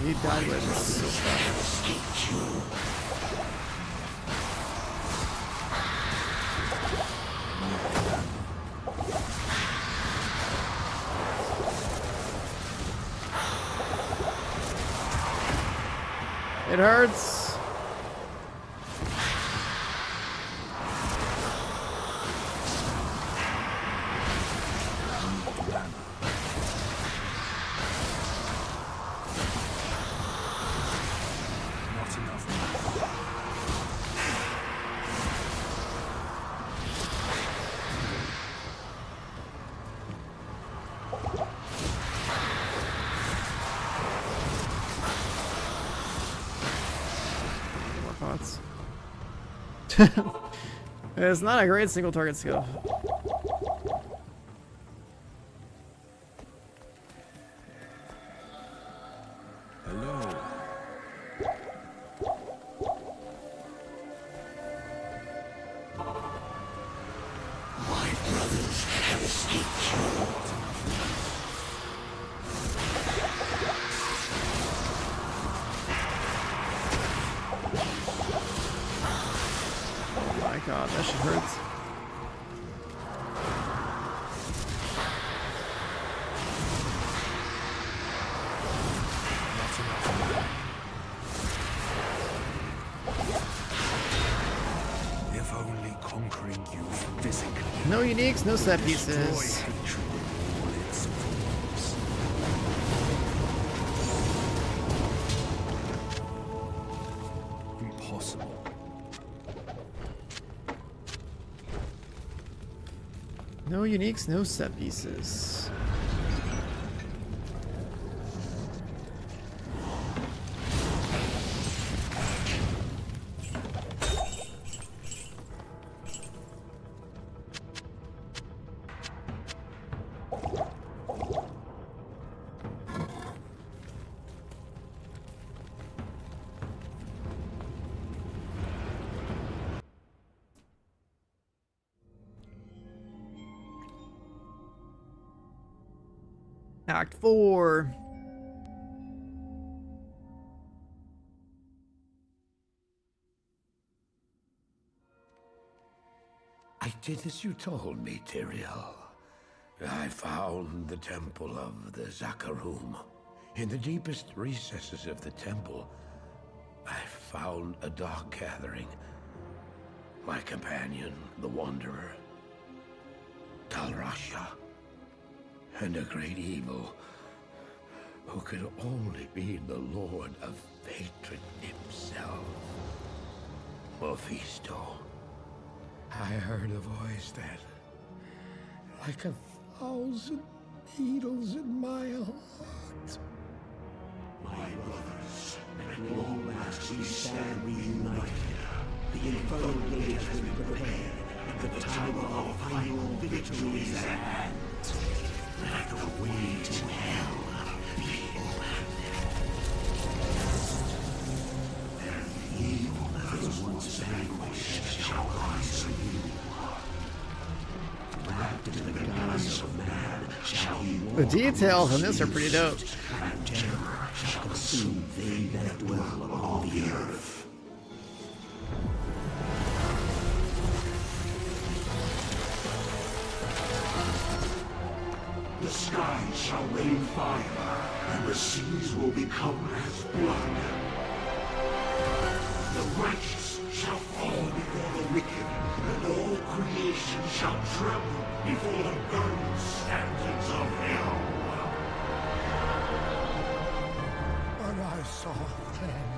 He died with so fast. It hurts. It's not a great single target skill. Hello. My brothers have escaped you. God, that shit hurts. If only conquering you physically. No uniques, no set pieces. Impossible. No uniques, no set pieces. Act 4. I did as you told me, Tyrael. I found the temple of the Zakarum. In the deepest recesses of the temple, I found a dark gathering. My companion, the Wanderer, Talrasha, and a great evil who could only be the Lord of Hatred himself. Mephisto. I heard a voice that, like 1,000 needles in my heart. My brothers, at long last we stand reunited. The infernal gate has been prepared, and the time of our final victory is at hand. Let the way to hell be opened. And the evil that was once vanquished shall rise anew. Wrapped in the guise of man shall he walk. The details on this are pretty dope. And terror shall consume they that dwell upon the earth. The skies shall rain fire, and the seas will become as blood. The righteous shall fall before the wicked, and all creation shall tremble before the burning standards of hell. What I saw then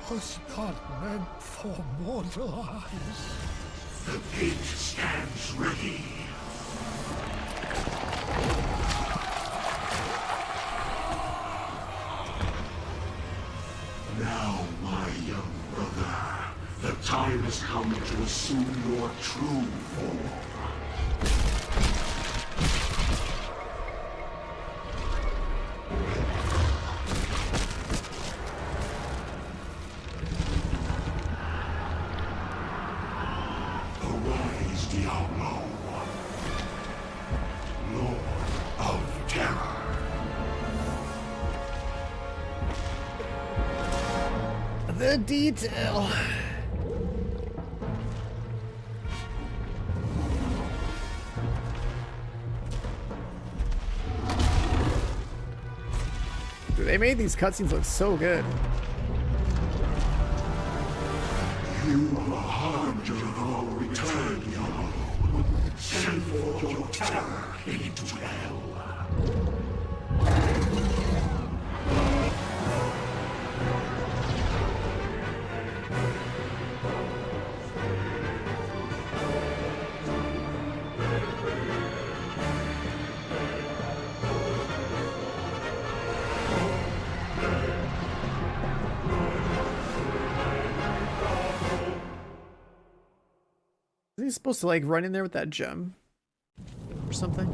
was not meant for mortal eyes. The gate stands ready. Now, my young brother, the time has come to assume your true form. Arise, Diablo, Lord of Terror. The detail. Dude, they made these cutscenes look so good. You are a harbinger of our return, Diablo. Send forth your terror into hell. Is he supposed to like run in there with that gem or something?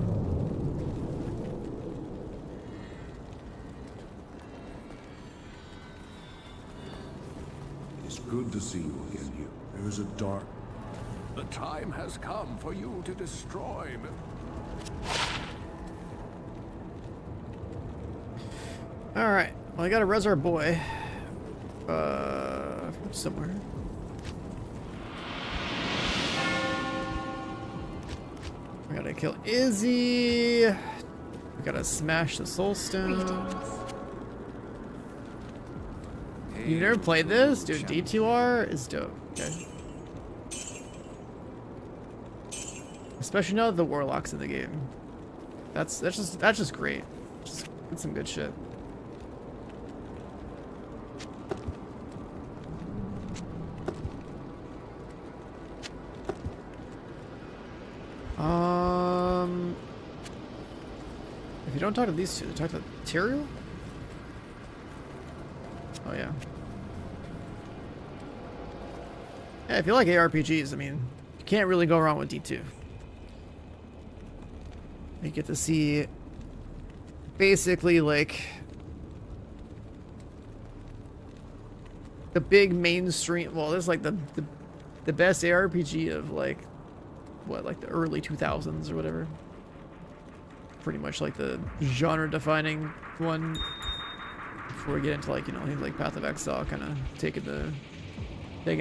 It's good to see you again, Hugh. There is a dark... The time has come for you to destroy me. All right. Well, I gotta res our boy. From somewhere. We gotta kill Izzy. We gotta smash the soul stone. You never played this? Dude, D2R is dope. Okay. Especially now that the Warlock's in the game. That's just great. Just get some good shit. If you don't talk to these two, talk to Tyrael? Oh yeah. Yeah, if you like ARPGs, I mean, you can't really go wrong with D2. You get to see basically like the big mainstream, well, there's like the best ARPG of like what, like the early 2000s or whatever. Pretty much like the genre defining one before we get into like, you know, things like Path of Exile kind of taking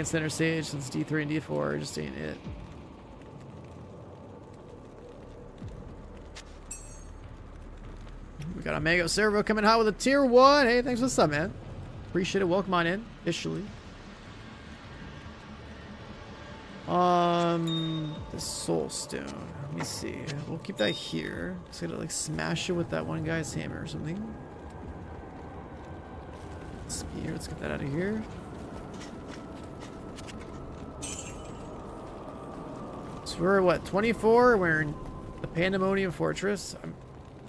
center stage, since D3 and D4 just ain't it. We got a Mango Servo coming hot with a tier 1. Hey, thanks for the sub, man. Appreciate it. Welcome on in, officially. The Soul Stone. Let me see. We'll keep that here. Just gotta like smash it with that one guy's hammer or something. Spear. Let's get that out of here. So we're what, 24? We're in the Pandemonium Fortress.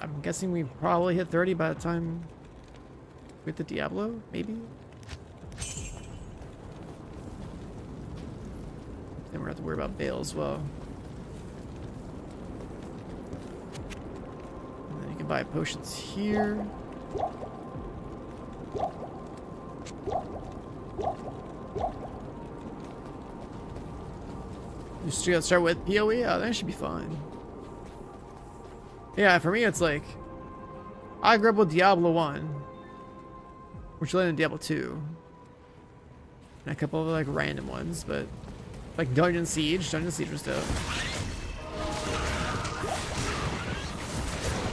I'm guessing we probably hit 30 by the time with the Diablo, maybe? Then we're gonna have to worry about Bale as well. And then you can buy potions here. You just gotta start with PoE? Yeah, that should be fine. Yeah, for me it's like, I grew up with Diablo 1. which led in Diablo 2. And a couple of like random ones, but like Dungeon Siege. Dungeon Siege was dope.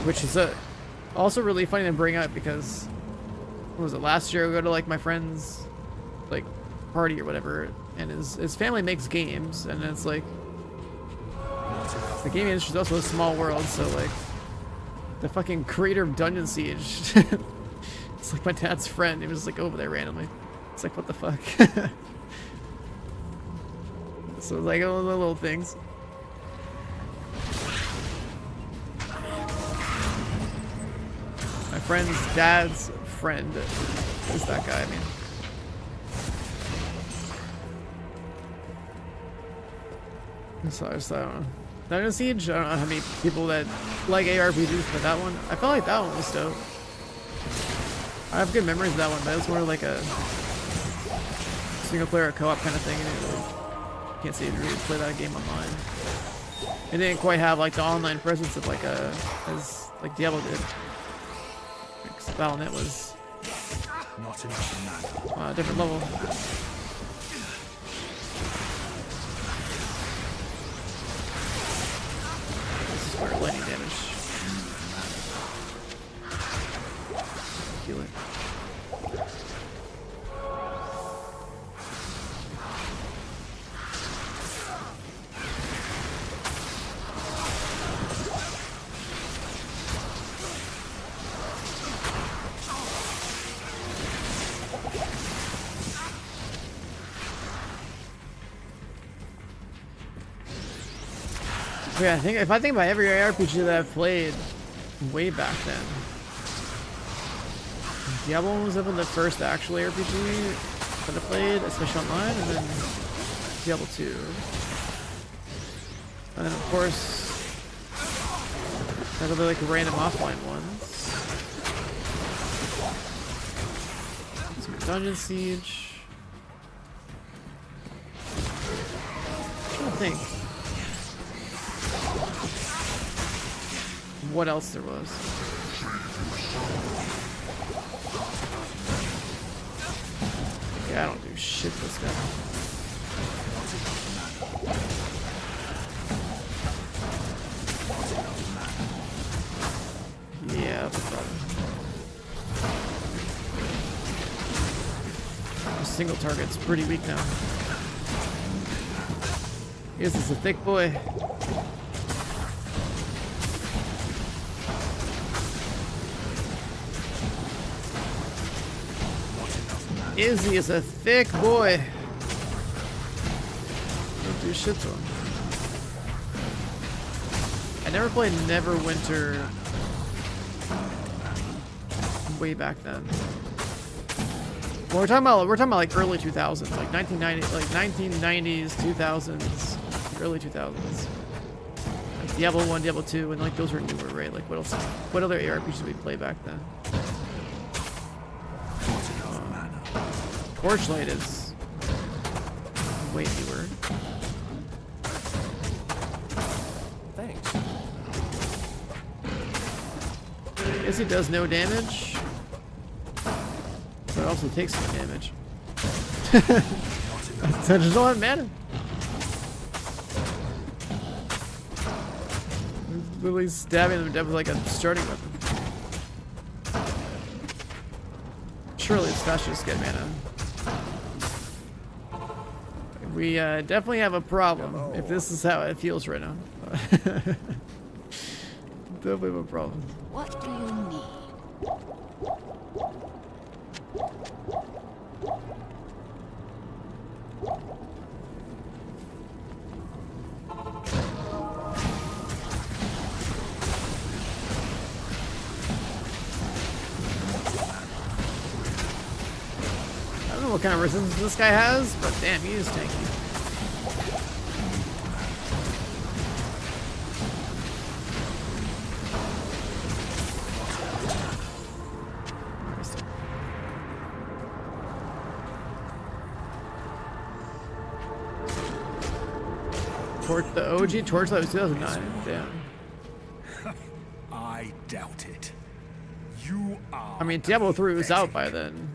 Which is also really funny to bring up because, what was it, last year I go to like my friend's like party or whatever, and his family makes games, and it's like the gaming industry is also a small world, so like the fucking creator of Dungeon Siege, it's like my dad's friend. He was like over there randomly. It's like, what the fuck? So like all the little things. My friend's dad's friend is that guy, I mean. So I just, I don't know. Dungeon Siege, I don't know how many people that like ARPGs, but that one, I felt like that one was dope. I have good memories of that one, but it was more like a single player co-op kind of thing, and it really, can't say you really play that game online. It didn't quite have like the online presence of like as like Diablo did. Battle.net was a different level. This is where lightning damage. Heal it. Yeah, if I think about every RPG that I've played way back then, Diablo was definitely the first actual RPG that I played, especially online, and then Diablo 2. And then of course, there'll be like random offline ones. Some Dungeon Siege. I'm trying to think. What else there was? Yeah, I don't do shit this guy. Yeah, that's a problem. A single target's pretty weak now. This is a thick boy. Izzy is a thick boy. Don't do shit to him. I never played Neverwinter way back then. Well, we're talking about like early 2000s, like 1990, like 1990s, 2000s, early 2000s. Like Diablo 1, Diablo 2, and like those were newer, right? Like what else? What other ARPGs did we play back then? Torchlight is way newer. Thanks. I guess it does no damage, but it also takes some damage. So I just don't have mana. Literally stabbing them to death with like a starting weapon. Surely it's faster to just get mana. We definitely have a problem if this is how it feels right now. Definitely have a problem. What do you need? I don't know what kind of resistance this guy has, but damn, he is tanky. The OG Torchlight was 2009. Damn. I doubt it. You are. I mean, Diablo 3 was out by then.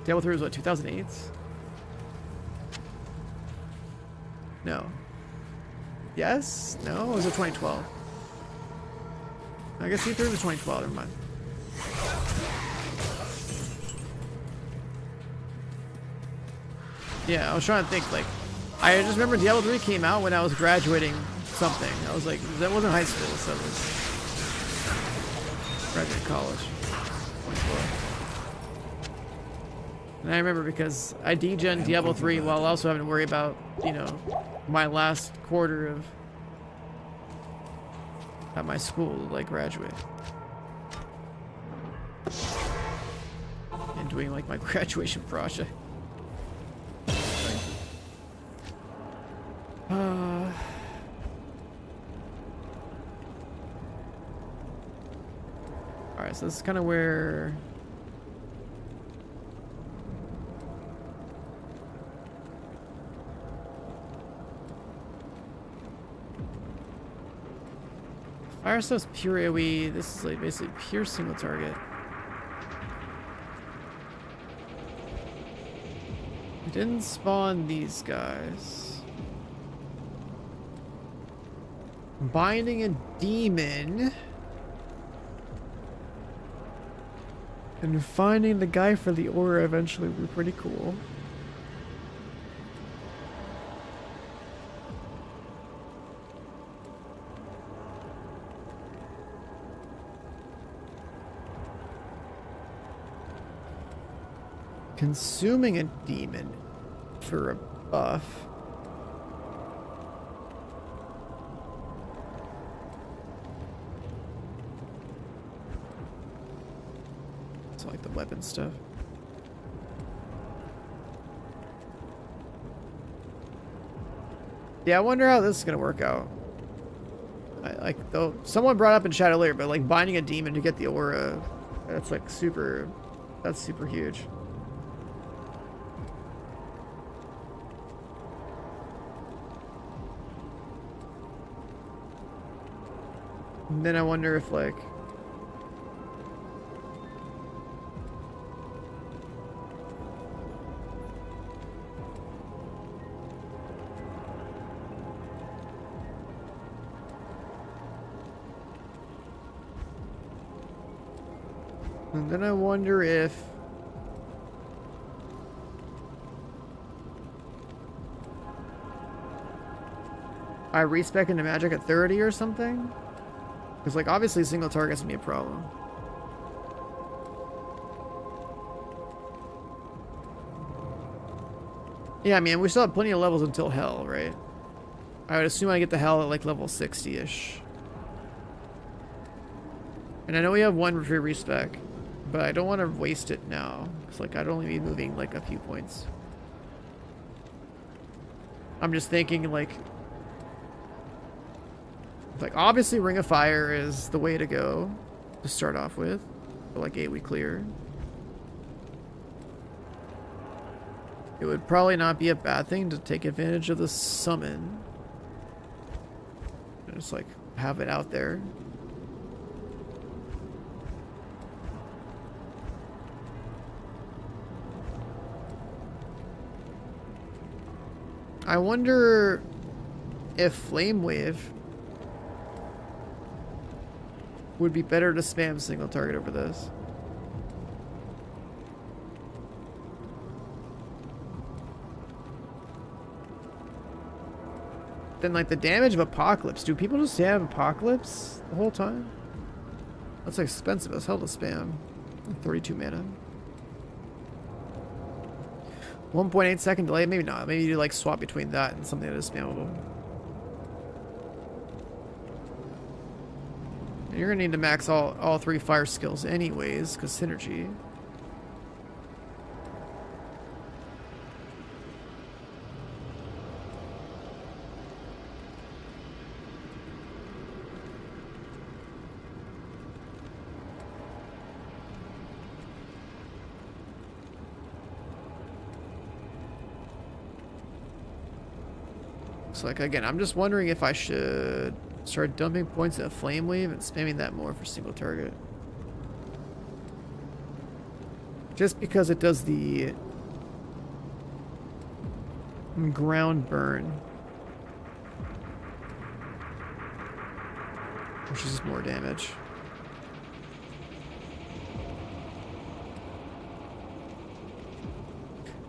Diablo 3 was what, 2008? No. Yes? No? Or was it 2012? I guess E3 was 2012, never mind. Yeah, I was trying to think, like, I just remember Diablo 3 came out when I was graduating something. I was like, that wasn't high school, so it was graduating college. 2012. And I remember because I degen Diablo 3 while also having to worry about, you know, my last quarter of at my school to like graduate. And doing like my graduation project. Alright, so this is kind of where... Fire stuff's pure AoE. This is like basically pure single target. We didn't spawn these guys. Binding a demon. And finding the guy for the aura eventually would be pretty cool. Consuming a demon for a buff. It's like the weapon stuff. Yeah, I wonder how this is gonna work out. Though someone brought up in chat earlier, but like binding a demon to get the aura, that's like super. That's super huge. And then I wonder if like and then I wonder if I respec into magic at 30 or something. Because, like, obviously single target's gonna be a problem. Yeah, I mean, we still have plenty of levels until hell, right? I would assume I get the hell at, like, level 60-ish. And I know we have one free respec, but I don't want to waste it now. Because, like, I'd only be moving, like, a few points. I'm just thinking, like, obviously Ring of Fire is the way to go to start off with. For like 8 we clear. It would probably not be a bad thing to take advantage of the summon. And just like have it out there. I wonder if Flame Wave would be better to spam single target over this. Then like the damage of Apocalypse. Do people just have Apocalypse the whole time? That's expensive as hell to spam. 32 mana. 1.8 second delay? Maybe not. Maybe you like swap between that and something that is spammable. You're gonna need to max all 3 fire skills anyways, because synergy. So like again, I'm just wondering if I should start dumping points at Flame Wave and spamming that more for single target. Just because it does the ground burn, which is more damage.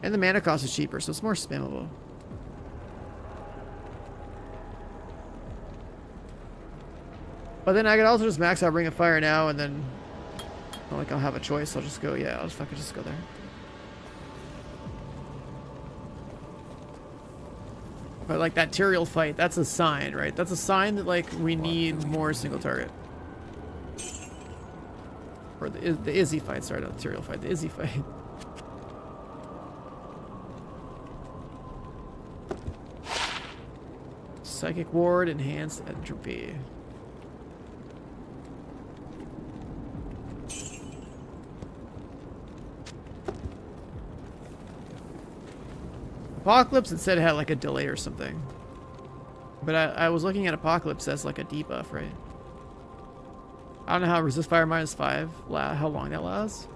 And the mana cost is cheaper, so it's more spammable. But then I could also just max out Ring of Fire now, and then not like I'll have a choice. I'll just go, yeah, I'll just fucking just go there. But like that Tyrael fight, that's a sign, right? That's a sign that like we need more single target. Or the Izzy fight, sorry, not the Tyrael fight, the Izzy fight. Psychic Ward, Enhanced Entropy. Apocalypse, it said it had like a delay or something. But I was looking at Apocalypse as like a debuff, right? I don't know how Resist Fire -5, how long that lasts.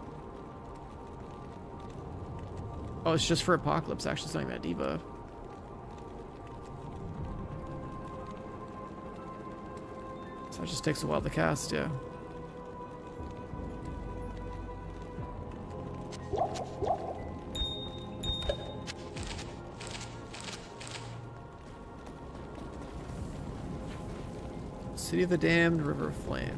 Oh, it's just for Apocalypse, actually, something that debuff. So it just takes a while to cast, yeah. City of the Damned, River of Flame.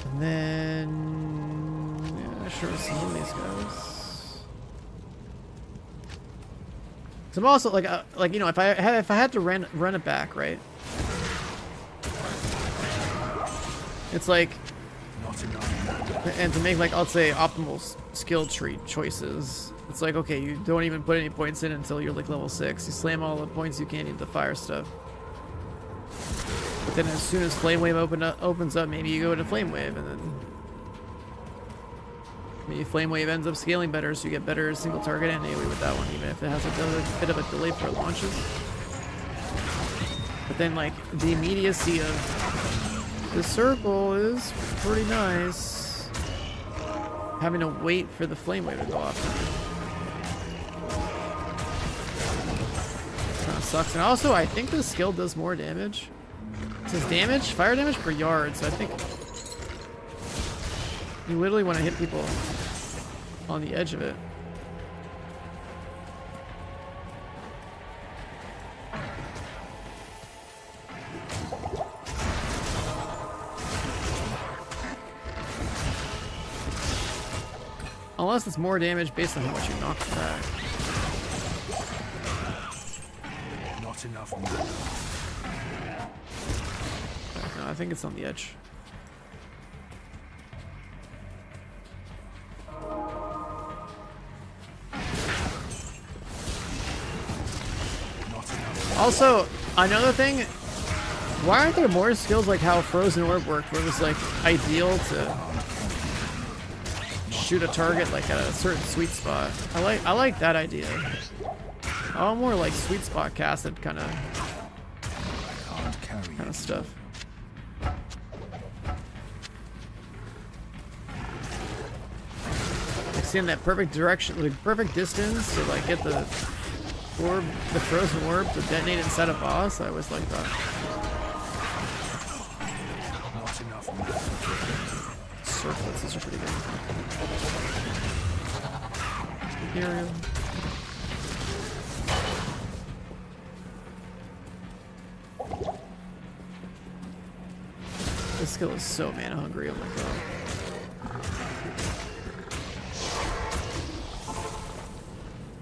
And then, yeah, sure, some of these guys. So I'm also like you know, if I had to run it back, right? It's like, and to make like, I'll say optimal skill tree choices. It's like, okay, you don't even put any points in until you're like level 6. You slam all the points you can into the fire stuff. But then as soon as Flame Wave opens up, maybe you go into Flame Wave, and then maybe Flame Wave ends up scaling better, so you get better single target and AoE with that one, even if it has a bit of a delay for launches. But then like the immediacy of the circle is pretty nice. Having to wait for the Flame Wave to go off. Kind of sucks. And also, I think the skill does more damage. It says damage, fire damage per yard, so I think you literally want to hit people on the edge of it. Unless it's more damage based on how much you knock back. Not enough mana. No, I think it's on the edge. Also, another thing, why aren't there more skills like how Frozen Orb worked, where it was like ideal to shoot a target like at a certain sweet spot? I like that idea. I want more like sweet spot casted kind of stuff. Like seeing that perfect direction, like perfect distance to like get the orb, the frozen orb to detonate inside a boss. I always like that. Not enough. Circlets, these are pretty good. Imperial. This skill is so mana hungry, oh my god.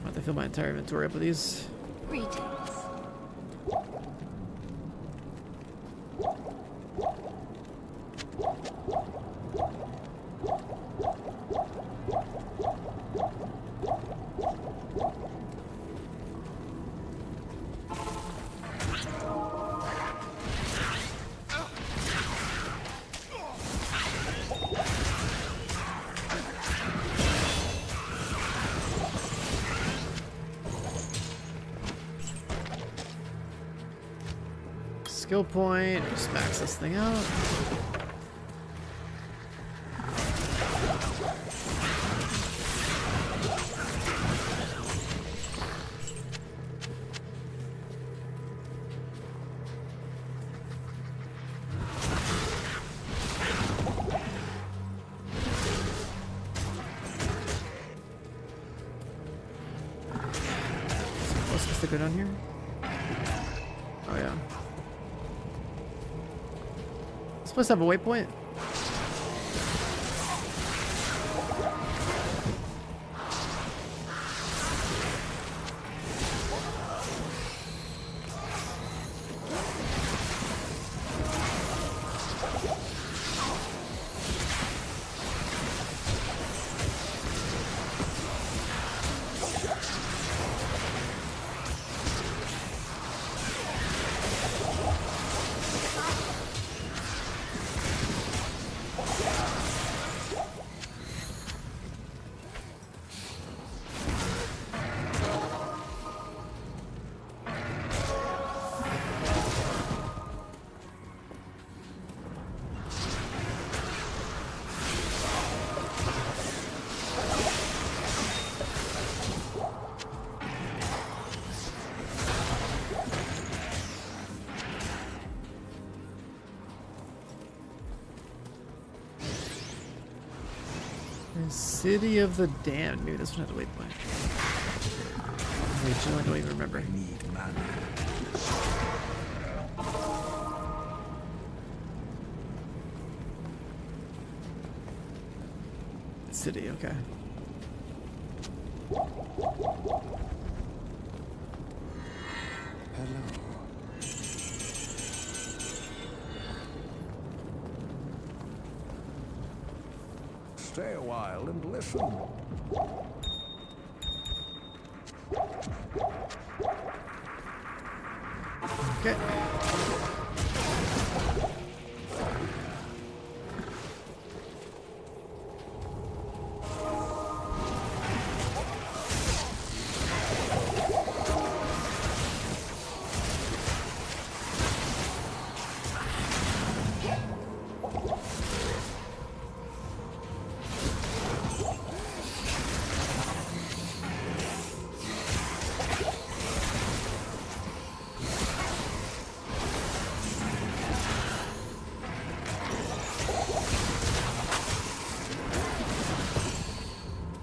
I have to fill my entire inventory up with these. Greetings. skill point. Just max this thing out. What's supposed to go down here? Oh yeah. It's supposed to have a waypoint. City of the Damned. Maybe this one had a waypoint. I don't even remember. Need mana. City, okay. Hello. Stay a while and listen. Okay.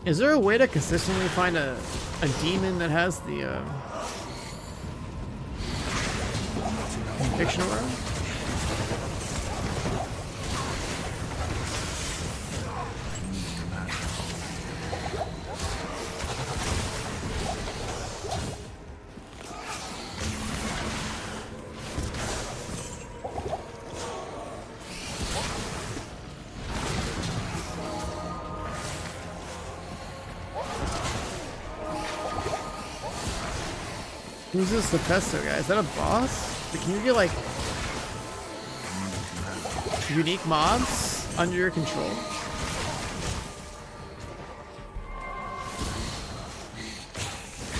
Is there a way to consistently find a demon that has the conviction aura? Who's this Lepesto guy? Is that a boss? Like, can you get like unique mobs under your control?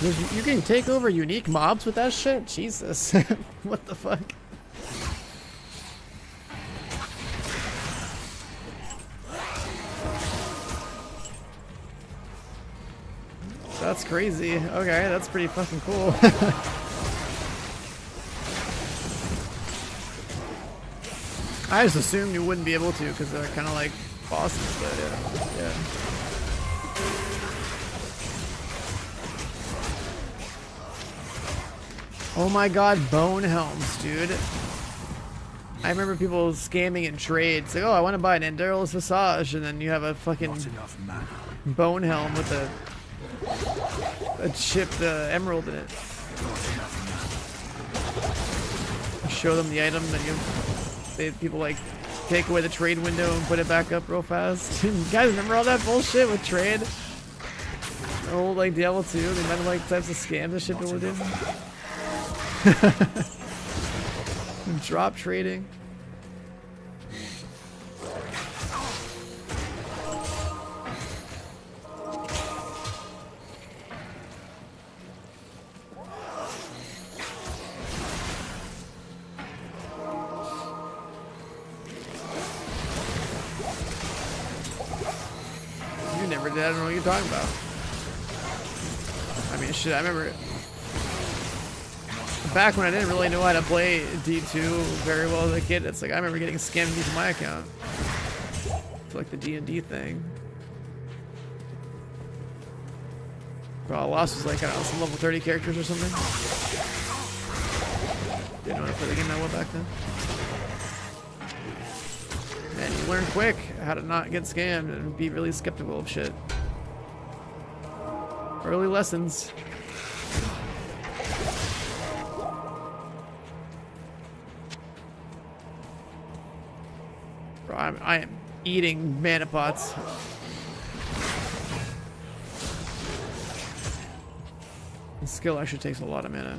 You can take over unique mobs with that shit? Jesus. What the fuck? That's crazy. Okay, that's pretty fucking cool. I just assumed you wouldn't be able to because they're kind of like bosses, but yeah. Oh my god, bone helms, dude. I remember people scamming in trades. Like, oh, I want to buy an Enderil's Visage, and then you have a fucking bone helm with a chipped emerald in it. Show them the item, and people like take away the trade window and put it back up real fast. You guys remember all that bullshit with trade? The old like Diablo 2, the amount of like types of scams and shit people did. Drop trading. don't know what you're talking about. I mean, shit, I remember back when I didn't really know how to play D2 very well as a kid. It's like I remember getting scammed into my account for like the D&D thing. Bro, I lost was like, I don't know, some level 30 characters or something. Didn't know how to play the game that well back then. Man, you learn quick how to not get scammed and be really skeptical of shit. Early lessons. Bro, I am eating mana pots. The skill actually takes a lot of mana.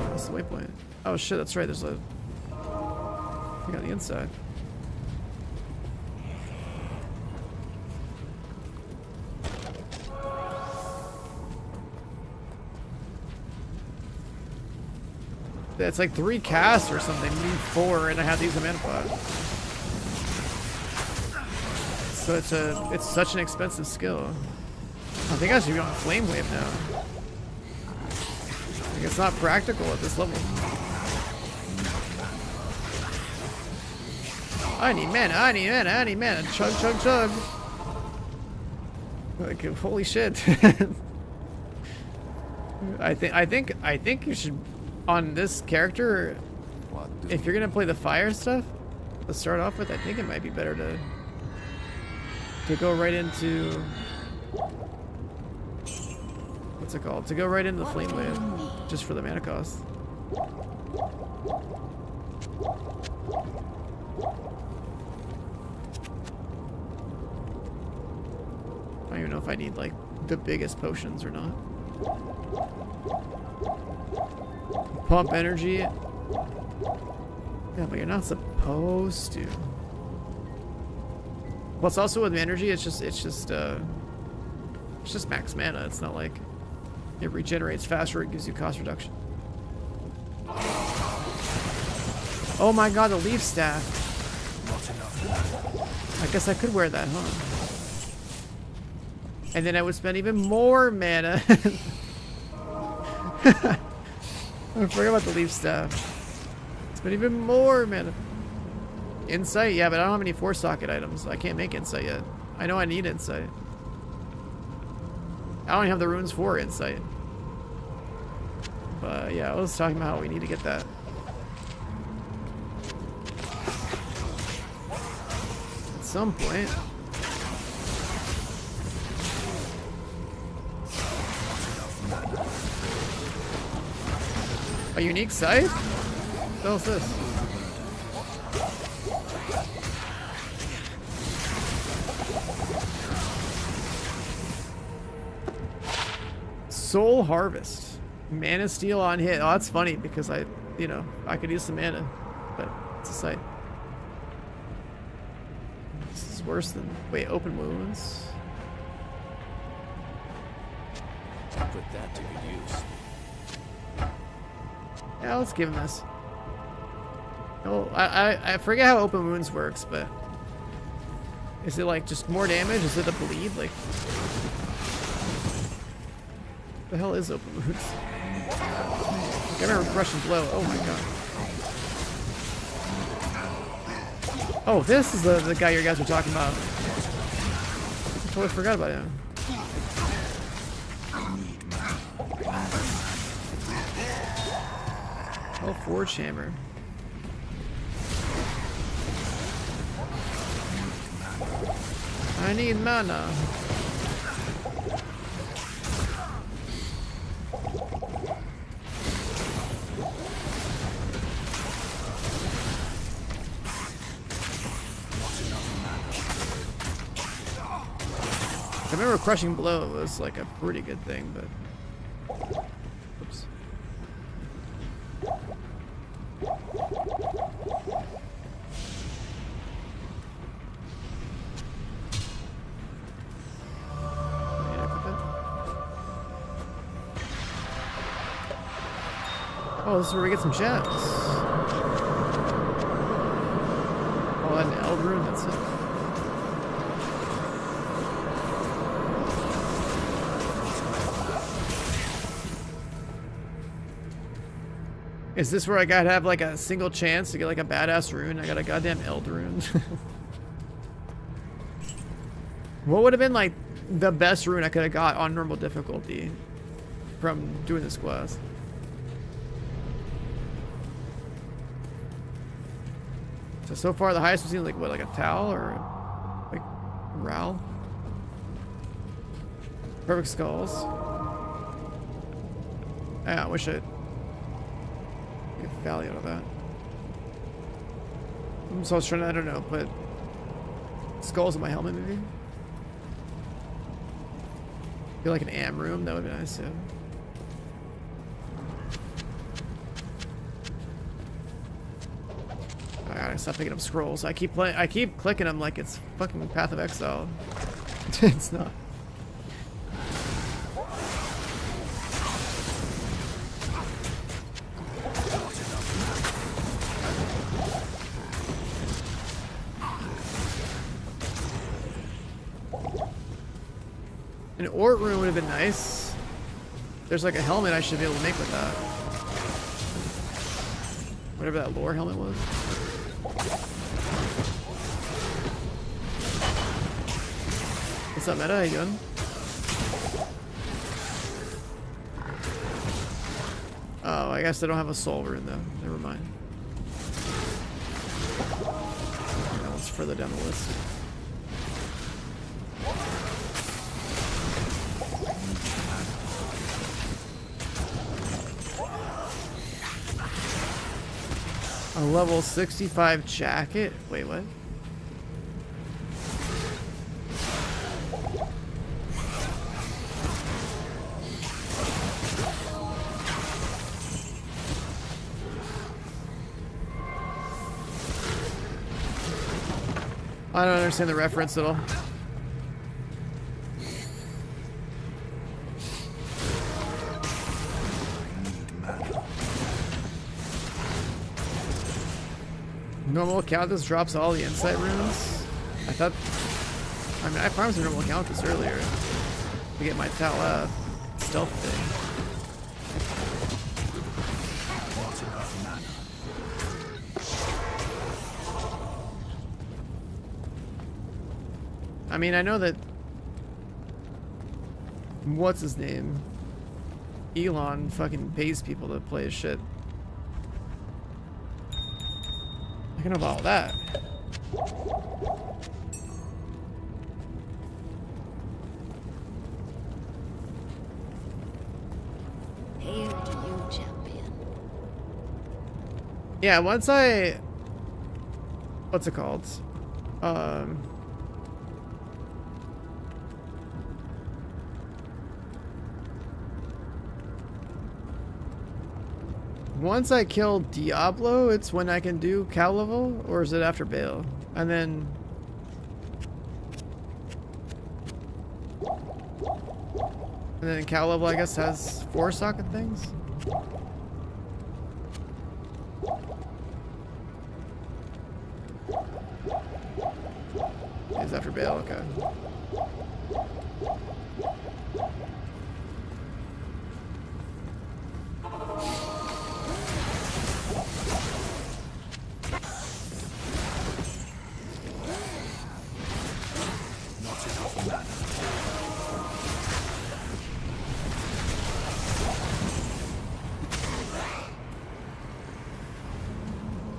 What's the waypoint? Oh shit, that's right, there's a thing on the inside. It's like 3 casts or something. You need 4 and I have to use a mana pot. So it's such an expensive skill. I think I should be on Flame Wave now. Like, it's not practical at this level. I need mana, I need mana, I need mana. Chug, chug, chug. Like, holy shit. I think you should, on this character, if you're gonna play the fire stuff to start off with, I think it might be better to go right into, what's it called? To go right into the Flame Wave, just for the mana cost. I don't even know if I need like the biggest potions or not. Pump energy. Yeah, but you're not supposed to. Plus, also with energy, it's just max mana. It's not like it regenerates faster. It gives you cost reduction. Oh my god, the leaf staff. I guess I could wear that, huh? And then I would spend even more mana. I forgot about the leaf staff. Spend even more mana. Insight? Yeah, but I don't have any 4-socket items. I can't make insight yet. I know I need insight. I don't even have the runes for insight. But yeah, I was talking about how we need to get that. At some point. A unique scythe? What the hell is this? Soul Harvest. Mana steal on hit. Oh, that's funny because I could use some mana, but it's a scythe. This is worse than, wait, open wounds. Put that to good use. Yeah, let's give him this. Oh, I forget how open wounds works, but is it like just more damage? Is it a bleed? Like, the hell is open wounds? Like, I remember Russian blow. Oh my god. Oh, this is the guy you guys were talking about. I totally forgot about him. Oh, Forge Hammer. I need mana. I remember Crushing Blow was like a pretty good thing, but oops. Oh, this is where we get some gems. Oh, an Eld rune, that's it. Is this where I gotta have like a single chance to get like a badass rune? I got a goddamn Eld rune. What would have been like the best rune I could have got on normal difficulty from doing this quest? So far the highest we've seen like what, like a Tal or like Ral? Perfect skulls. Yeah, I wish I'd get value out of that. So I was trying to, I don't know, put skulls in my helmet maybe? Feel like an am room, that would be nice too. I gotta stop picking up scrolls. I keep clicking them like it's fucking Path of Exile. It's not. An Ort rune would have been nice. There's like a helmet I should be able to make with that. Whatever that lore helmet was. What's up, Meta? How you doing? Oh, I guess I don't have a soul rune though. Never mind. That one's further down the list. A level 65 jacket? Wait, what? I don't understand the reference at all. Normal Countess drops all the insight runes. I thought, I mean, I farmed some normal Countess earlier to get my Tal stealth thing. I mean, I know that, what's his name? Elon fucking pays people to play his shit. I can have all that. Hail to you, champion. Yeah, once I... What's it called? Once I kill Diablo, it's when I can do cow level, or is it after Baal? And then... And then cow level, I guess, has 4 socket things? It's after Baal, okay.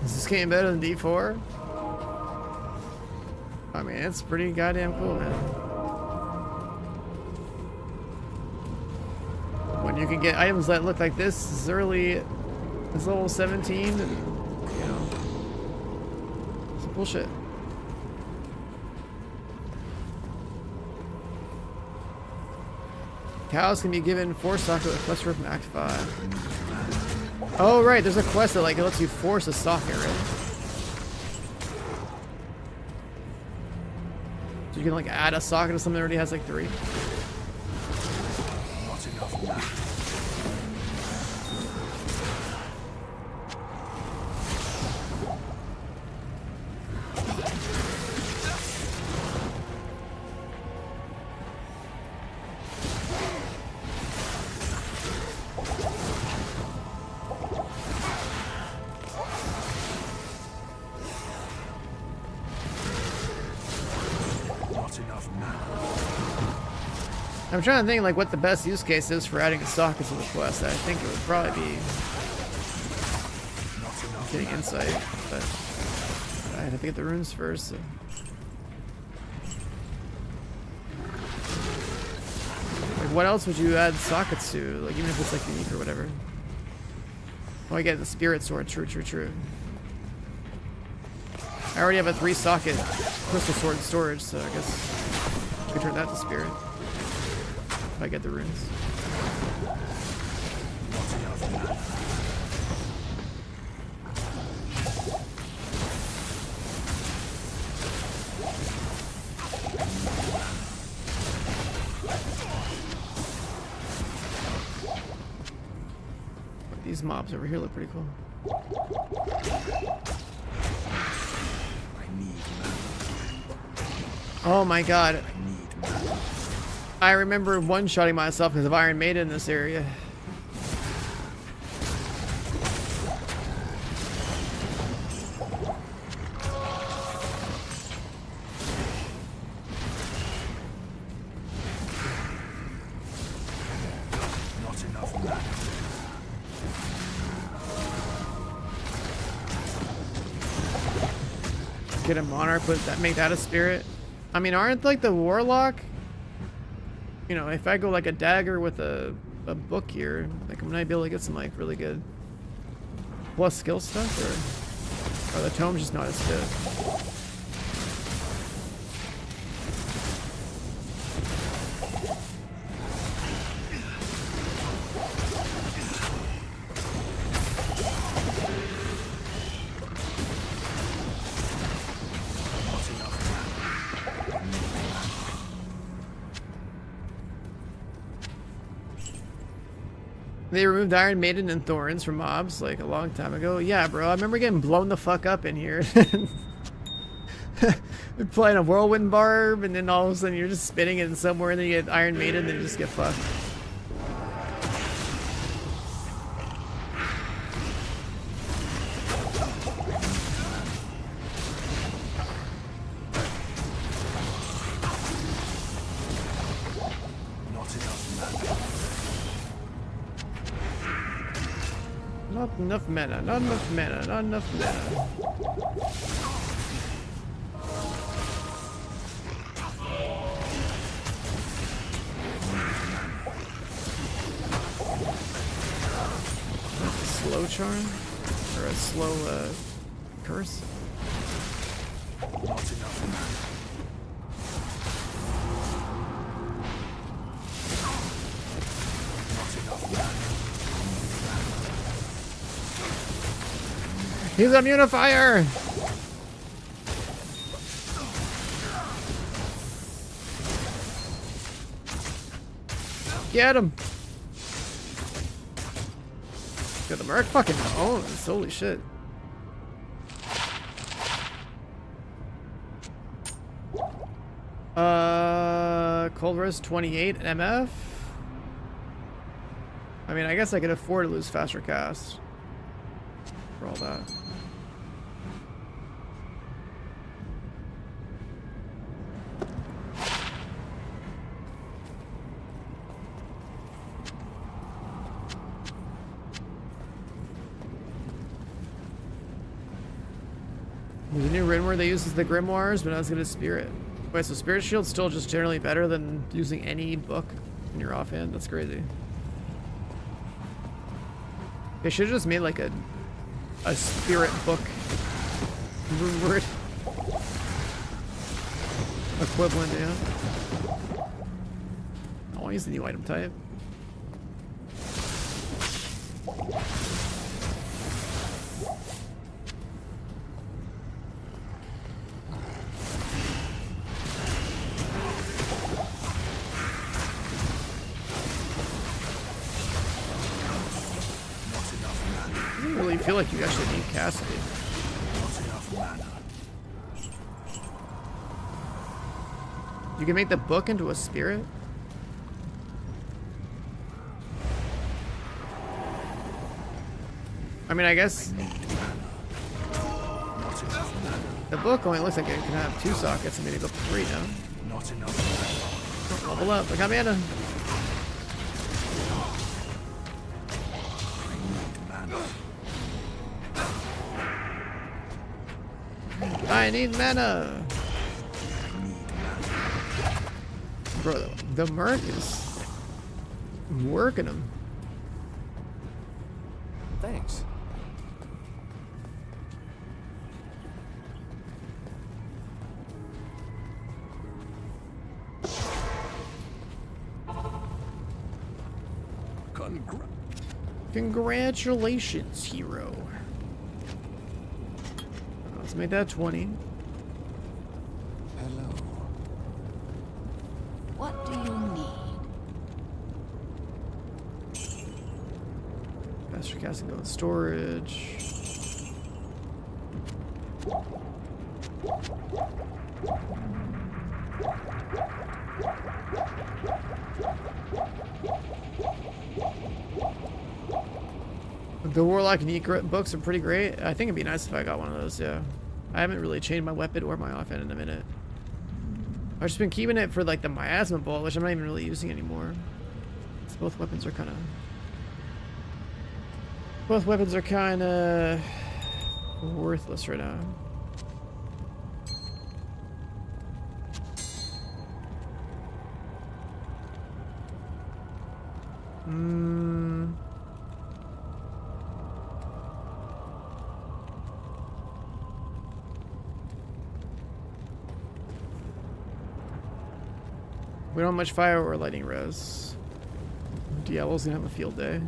Is this game better than D4? I mean, it's pretty goddamn cool, man. When you can get items that look like this as early as level 17, and, you know, some cool shit. Cows can be given 4 socket with quest from Act 5. Oh right, there's a quest that like lets you force a socket, right? So you can like add a socket to something that already has like 3. Not enough now. I'm trying to think like what the best use case is for adding a socket to the quest. I think it would probably be getting insight, but I had to get the runes first. So. Like, what else would you add sockets to? Like, even if it's like unique or whatever. Oh, I get the spirit sword. True. I already have a 3-socket crystal sword storage, so I guess I could turn that to spirit if I get the runes. These mobs over here look pretty cool. Oh my god. I remember one-shotting myself because of Iron Maiden in this area. Not enough mana. Get a monarch, make that a spirit. I mean, aren't like the Warlock? You know, if I go like a dagger with a book here, like I might be able to get some like really good plus skill stuff, or are the tomes just not as good? They removed Iron Maiden and Thorns from mobs like a long time ago. Yeah, bro, I remember getting blown the fuck up in here. We're playing a Whirlwind Barb, and then all of a sudden you're just spinning it in somewhere, and then you get Iron Maiden, and you just get fucked. Not enough mana, not enough mana, not enough mana. A slow charm? Or a slow, curse? Not enough mana. He's a munifier! Get him! Got the Merc fucking owns, holy shit. Cold Res 28 MF? I mean, I guess I could afford to lose faster cast for all that. There's a new rune word they use is the Grimoires, but not as good as Spirit. Wait, so Spirit Shield's still just generally better than using any book in your offhand? That's crazy. They should have just made like a Spirit book rune word equivalent, yeah. I want to use the new item type. I feel like you actually need Cassidy. You can make the book into a spirit? I mean, I guess the book only looks like it can have 2 sockets and maybe go 3 now. Level up, I got mana. I need mana. Bro, the Merc is working him. Thanks. Congratulations, hero. Let's make that 20. Hello. What do you need? Master casting go in storage. The Warlock and Neat books are pretty great. I think it'd be nice if I got one of those, yeah. I haven't really changed my weapon or my offhand in a minute. I've just been keeping it for like the miasma bolt, which I'm not even really using anymore. So both weapons are kind of worthless right now. We don't have much fire or lightning res. Diablo's gonna have a field day.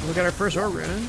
We got our first ore rune.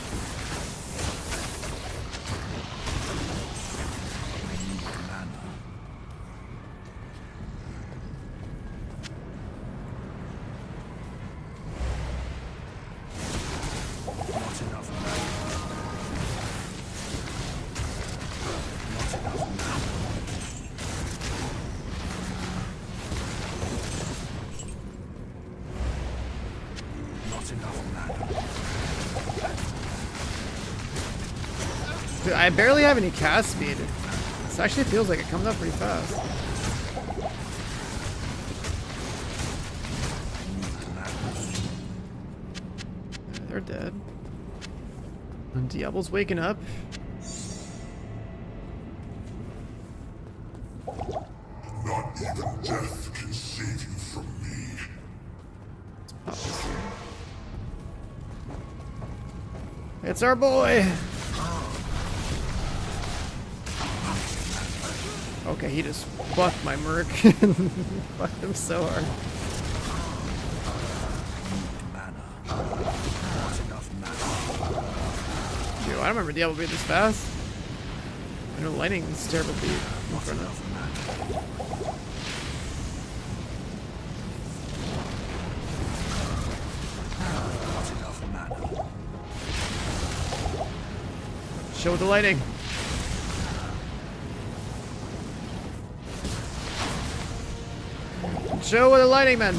Dude, I barely have any cast speed. This actually feels like it comes up pretty fast. They're dead. And Diablo's waking up. Not even death can save you from me. Let's pop this here. It's our boy! Okay, he just fucked my Merc. Fucked him so hard. Dude, I don't remember Diablo being this fast. I know lightning's terrible beat in front of. Show the lightning. Show with the lightning, man.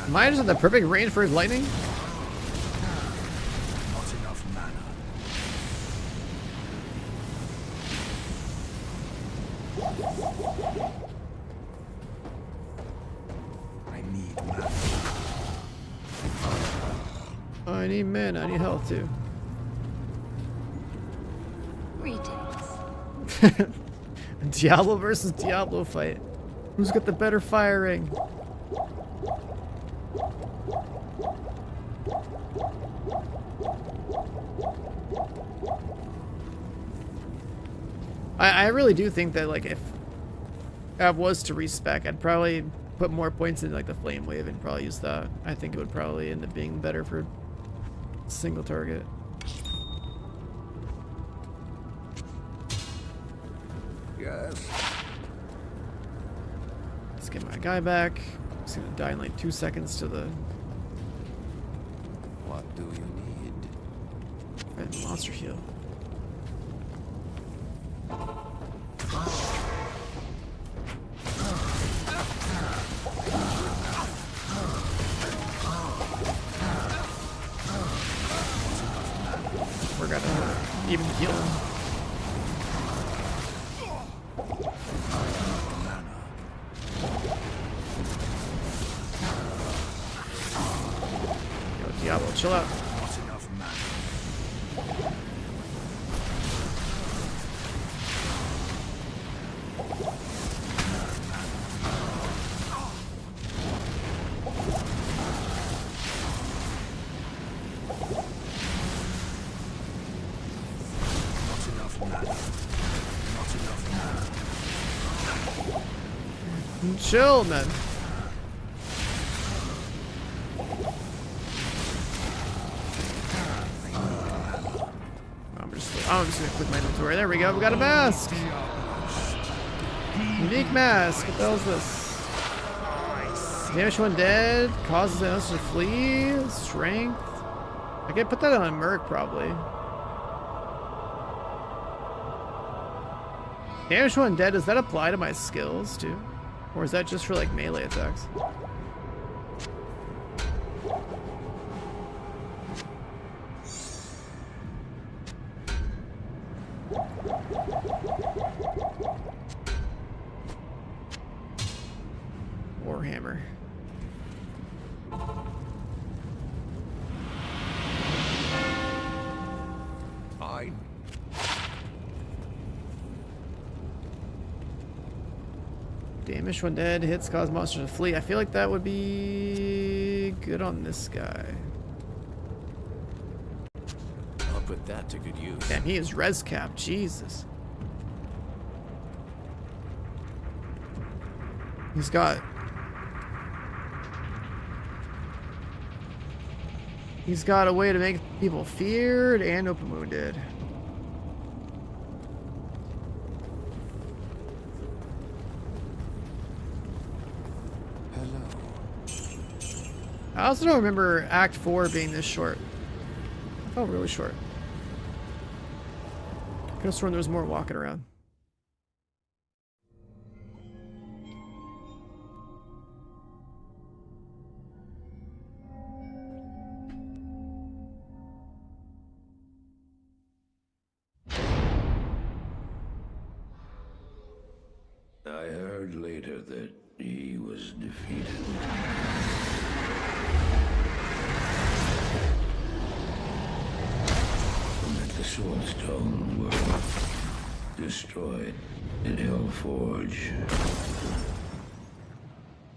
Mine is in the perfect range for his lightning. Not enough mana. I need mana. I need mana. I need health too. Diablo versus Diablo fight. Who's got the better firing? I really do think that like if I was to respec, I'd probably put more points in like the flame wave and probably use that. I think it would probably end up being better for single target. Yes. Let's get my guy back. He's gonna die in like 2 seconds to the. What do you need? Right, monster heal. We're gonna even heal him. Yo, Diablo, chill out. Not enough mana. Not enough mana. Not enough mana. Chill, man. I'm just gonna click my inventory. There we go. We got a mask. Unique mask. What the hell is this? Damage when dead. Causes an monster to flee. Strength. I could put that on a Merc probably. Damage when dead. Does that apply to my skills too? Or is that just for like melee attacks? Warhammer. Fine. Damage when dead. Hits cause monsters to flee. I feel like that would be good on this guy. I'll put that to good use. Damn, he is res cap. Jesus. He's got a way to make people feared and open wounded. Hello. I also don't remember Act 4 being this short. I felt really short. Could have sworn there was more walking around. I heard later that he was defeated. And that the Soulstone were destroyed in Hellforge.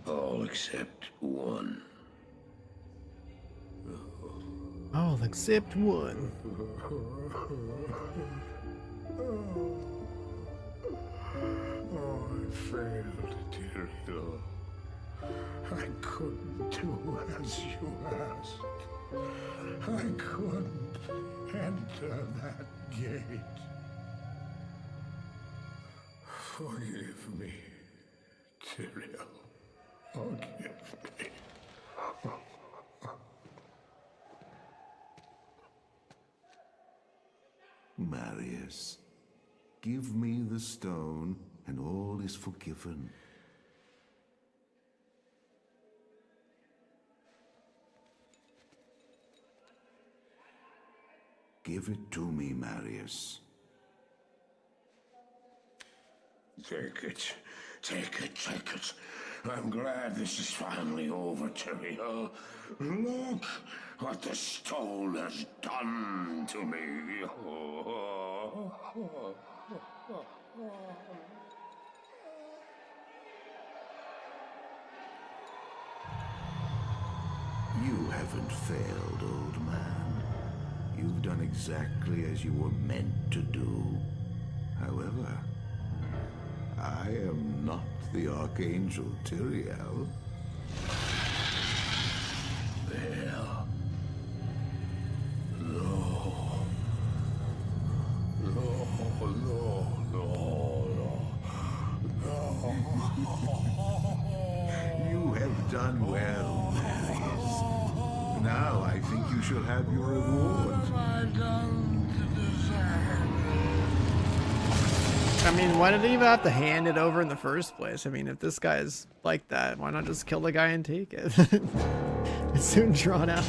All except one. All except one. Oh, I failed, Tyrael. I couldn't do as you asked. I couldn't enter that gate. Forgive me, Tyrael. Forgive me. Marius, give me the stone, and all is forgiven. Give it to me, Marius. Take it. Take it, take it. I'm glad this is finally over, Tyrael. Look what the stone has done to me. You haven't failed, old man. You've done exactly as you were meant to do. However, I am not the Archangel Tyrael. Well, no. You have done well, Marius. Now I think you shall have your reward. What have I done? I mean, why did he even have to hand it over in the first place? I mean, if this guy's like that, why not just kill the guy and take it? It's soon drawn out.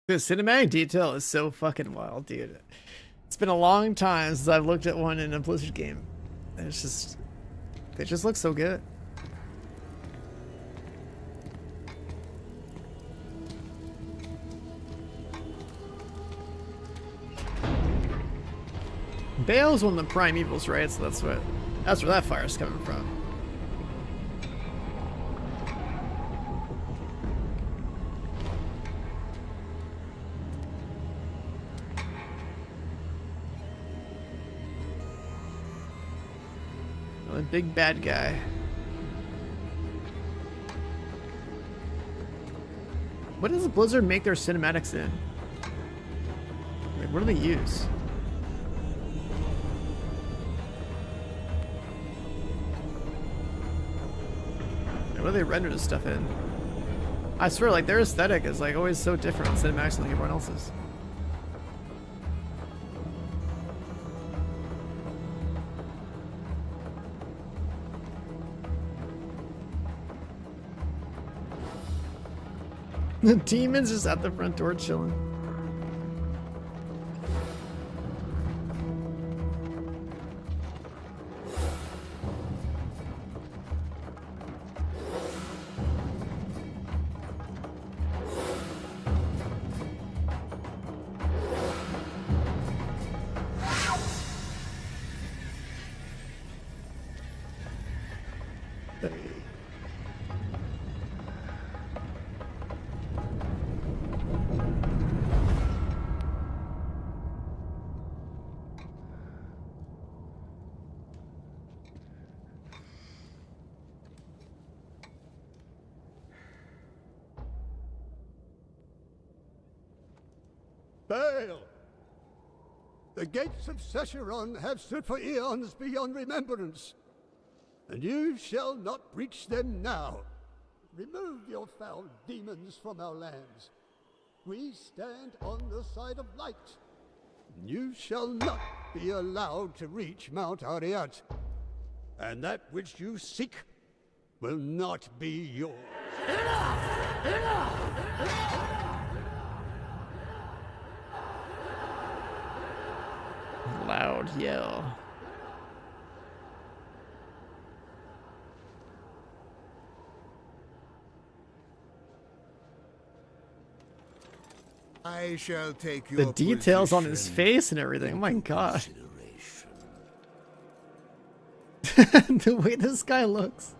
The cinematic detail is so fucking wild, dude. It's been a long time since I've looked at one in a Blizzard game. And it's just, they just look so good. Bale's one of the prime evils, right? So that's where that fire's coming from. The big bad guy. What does Blizzard make their cinematics in? Like, what do they use? Like, what do they render this stuff in? I swear, like, their aesthetic is like always so different on cinematics than like everyone else's. The demon's just at the front door chilling. Bale! The gates of Sescheron have stood for eons beyond remembrance, and you shall not breach them now. Remove your foul demons from our lands. We stand on the side of light. You shall not be allowed to reach Mount Ariat, and that which you seek will not be yours. Enough! Enough! Loud yell. I shall take The your details on his face and everything. Oh my god. The way this guy looks.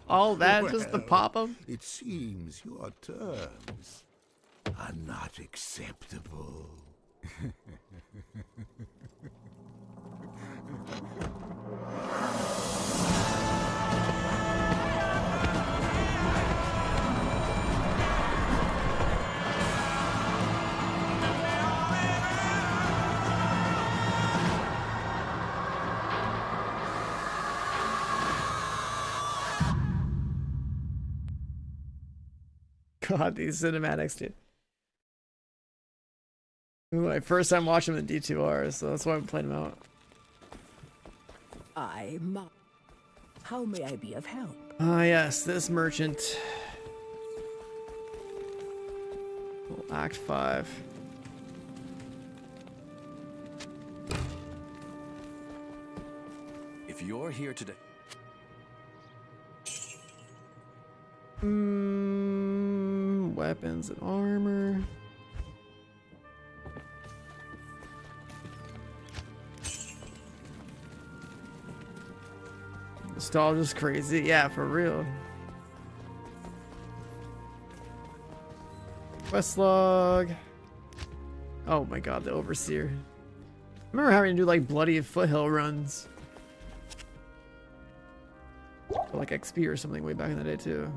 All that just to pop him? It seems your terms are not acceptable. God, these cinematics, dude. My first time watching them in D2R, so that's why I'm playing them out. How may I be of help? Ah, yes, this merchant. Act 5. If you're here today... Weapons and armor. Nostalgia's crazy. Yeah, for real. Quest log. Oh my god, the Overseer. I remember having to do like bloody foothill runs. For, like XP or something way back in the day too.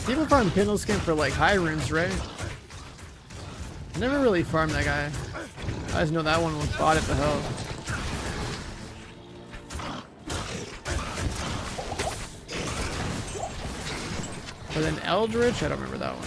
People farm Kindle Skin for like high runes, right? Never really farmed that guy. I just know that one was bought at the hell. But then Eldritch, I don't remember that one.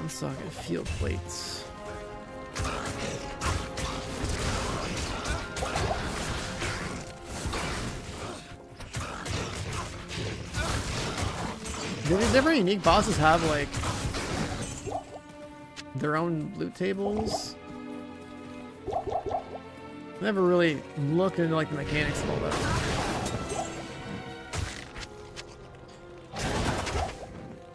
Socket field plates. Do these different unique bosses have like their own loot tables? Never really looked into like the mechanics of all that.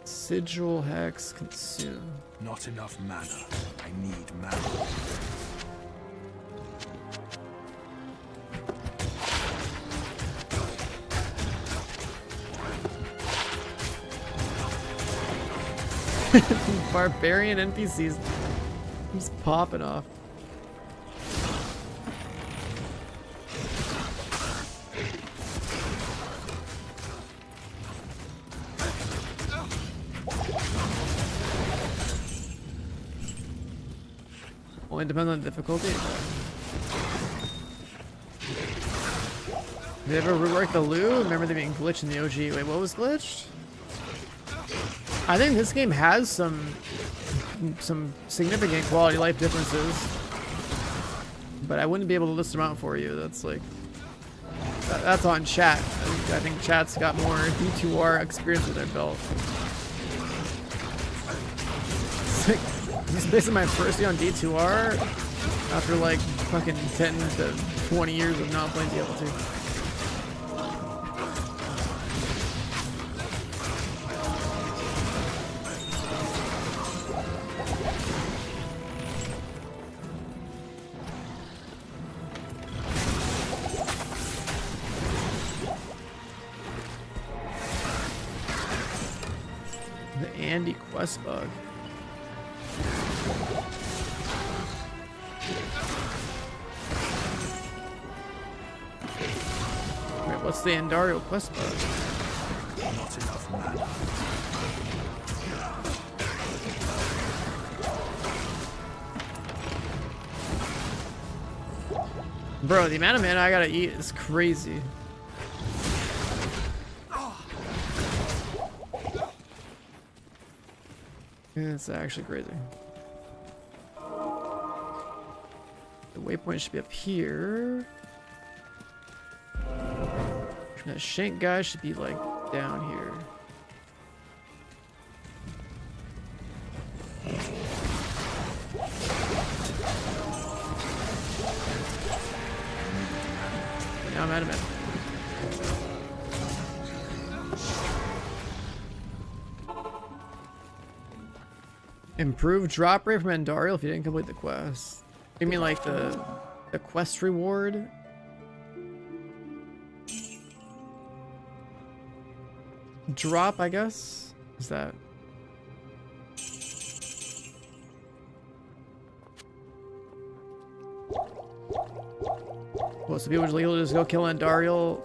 Sigil, Hex, Consume. Not enough mana. I need mana. Barbarian NPCs just popping off. Well, it depends on the difficulty. Did they ever rework the loot? Remember there being glitched in the OG. Wait, what was glitched? I think this game has some significant quality of life differences, but I wouldn't be able to list them out for you. That's like that's on chat. I think chat's got more D2R experience with their belt. It's like, this is basically my first day on D2R after like fucking 10 to 20 years of not playing Diablo 2. The Andy quest bug. Wait, what's the Andario quest bug? Not enough mana. Bro, the amount of mana I gotta eat is crazy. It's actually crazy. The waypoint should be up here. That shank guy should be like down here. Now I'm out of mana. Improved drop rate from Andariel if you didn't complete the quest. You mean like the quest reward? drop, I guess. Is that? Well, so people will just go kill Andariel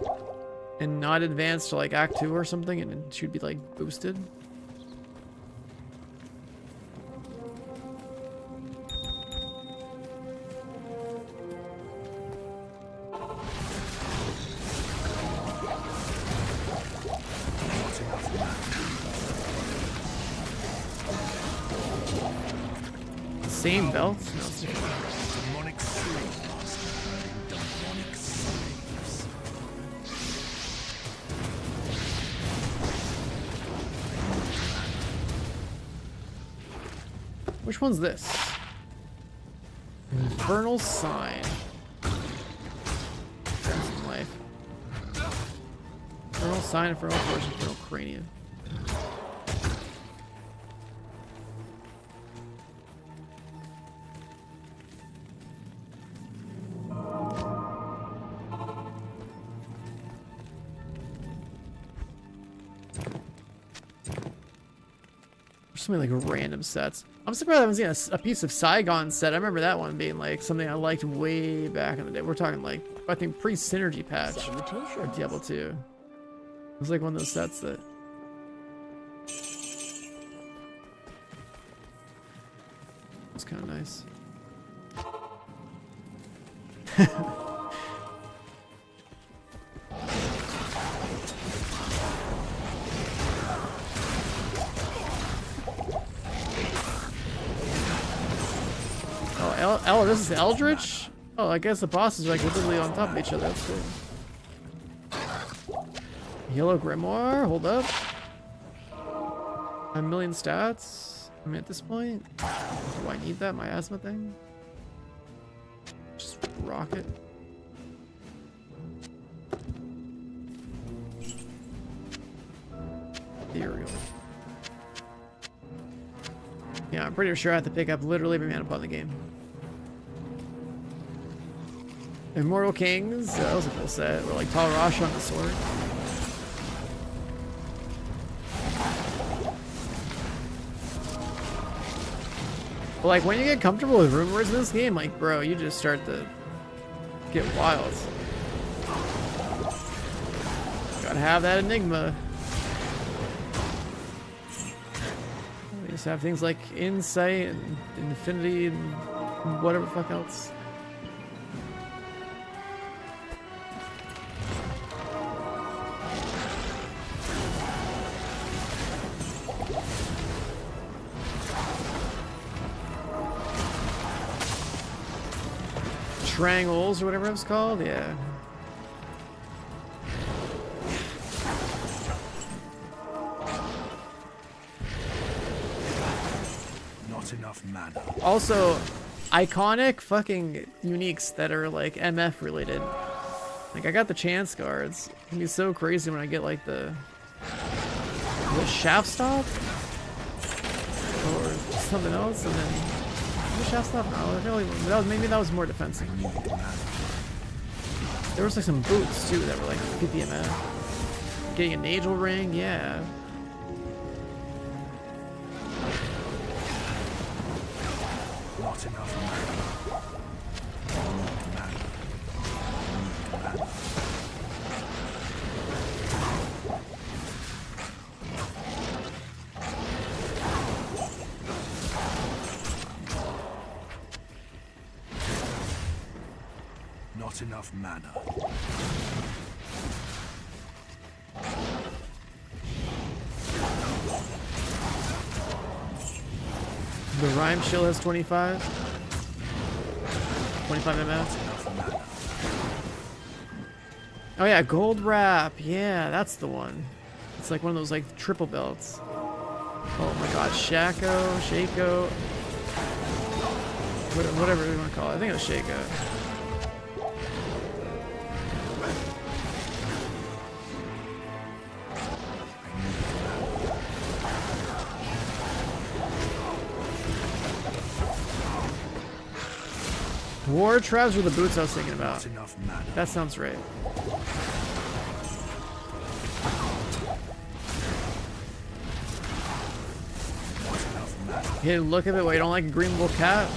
and not advance to like Act 2 or something, and it should be like boosted. Same belt? No, it's different. Demonic slaves. Demonic slaves. Which one's this? Infernal Sign. Some life. Infernal Sign, Infernal Force, Infernal Cranium. Something like random sets. I'm surprised I haven't seen a piece of Saigon set. I remember that one being like something I liked way back in the day. We're talking like, I think pre-synergy patch for Diablo 2. It was like one of those sets that... It's kind of nice. Oh, this is Eldritch? Oh, I guess the bosses are like literally on top of each other. That's cool. Yellow Grimoire, hold up. A million stats. I mean, at this point, do I need that? My asthma thing? Just rock it. Ethereal. Yeah, I'm pretty sure I have to pick up literally every mana upon the game. Immortal Kings, that was a cool set. Or like Talrasha on the sword. But like when you get comfortable with rune words in this game, like bro, you just start to get wild. Gotta have that enigma. You just have things like insight and infinity and whatever the fuck else. Triangles or whatever it was called, yeah. Not enough mana. Also, iconic fucking uniques that are like MF related. Like I got the chance cards. It can be so crazy when I get like the shaft stop or something else, and then the shaft stop. No, maybe that was more defensive. There was like some boots too that were like 50 MF. Getting a Nagel ring, yeah. Not enough mana. Not enough mana. The Rhyme Shield has 25. 25 MF. Oh yeah, Gold Wrap. Yeah, that's the one. It's like one of those like triple belts. Oh my god, Shaco. Whatever you want to call it. I think it was Shaco. War Traps were the boots I was thinking about. That sounds right. Hey, look at it. Wait, you don't like a green little cat?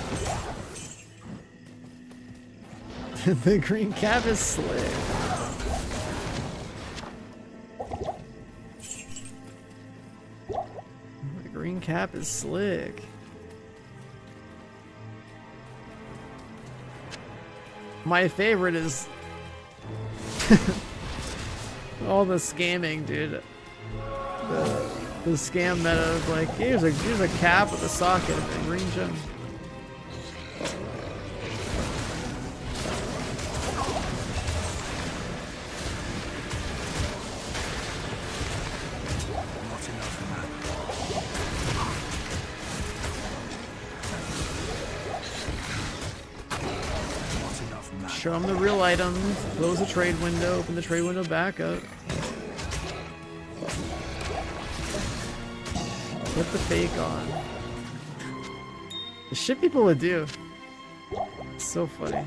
The green cap is slick. The green cap is slick. My favorite is all the scamming, dude. The scam meta of like, here's a cap with a socket and a green gem. Show them the real items, close the trade window, open the trade window back up. Put the fake on. The shit people would do. It's so funny.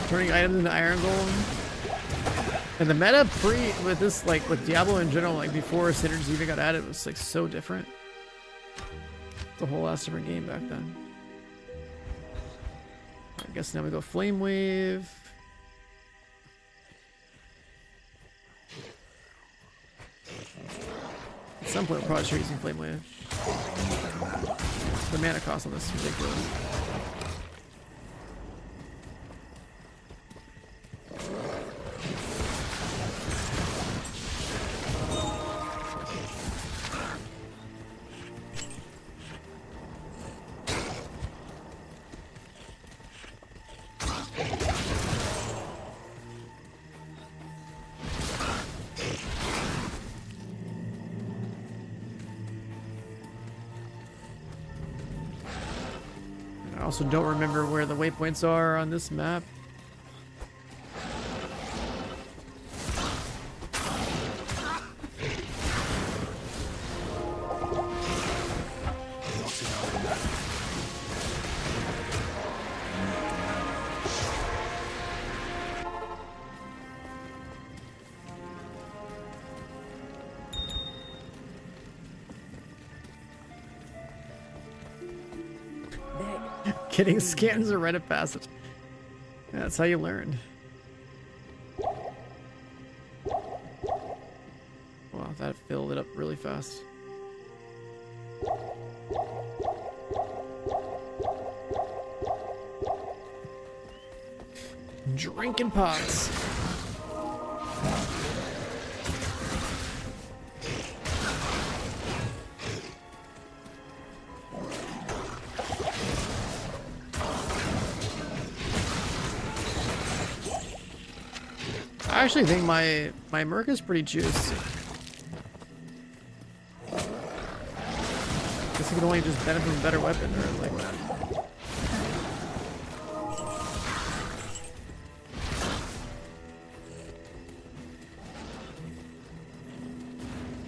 Turning items into iron golem. And the meta with this, like with Diablo in general, like before synergies even got added, was like so different. It's a whole ass different game back then. I guess now we go Flame Wave. At some point we'll probably start using Flame Wave. The mana cost on this is ridiculous. I also don't remember where the waypoints are on this map. Getting scans a Reddit passage. Yeah, that's how you learn. Wow, that filled it up really fast. Drinking pots. I actually think my Merc is pretty juiced. Guess you can only just benefit from a better weapon or like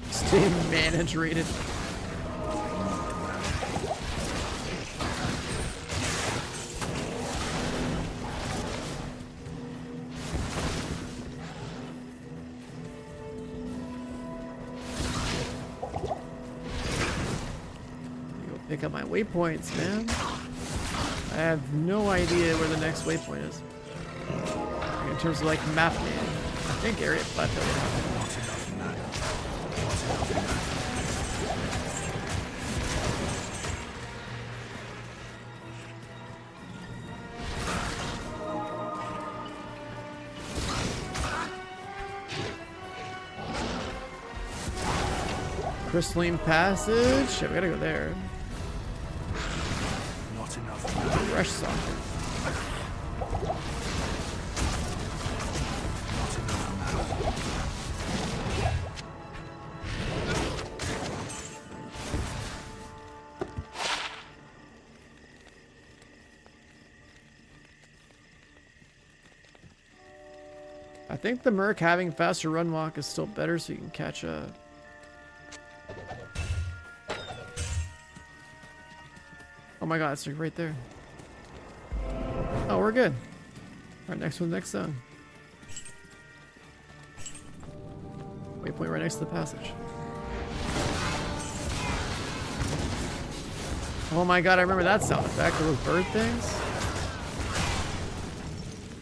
stay manage rated. Pick up my waypoints, man. I have no idea where the next waypoint is. In terms of like map name. I think area plateau. Crystalline Passage. Shit, we gotta go there. Fresh socket. I think the Merc having faster run walk is still better so you can catch up. Oh my god, it's like right there. Oh, we're good. Alright, next one, next zone. Waypoint right next to the passage. Oh my god, I remember that sound effect. Those bird things.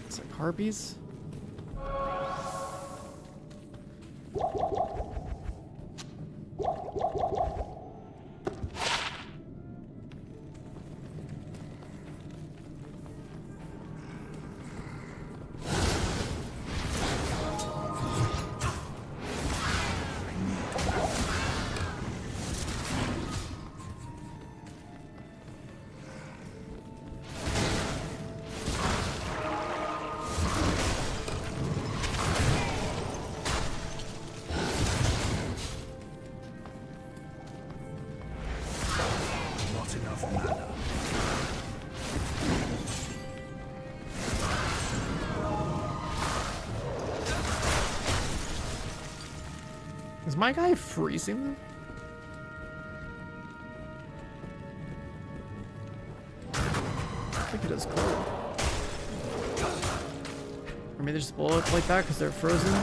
It's like harpies. Is my guy freezing them? I think it is cold. Or maybe they just blow up like that because they're frozen.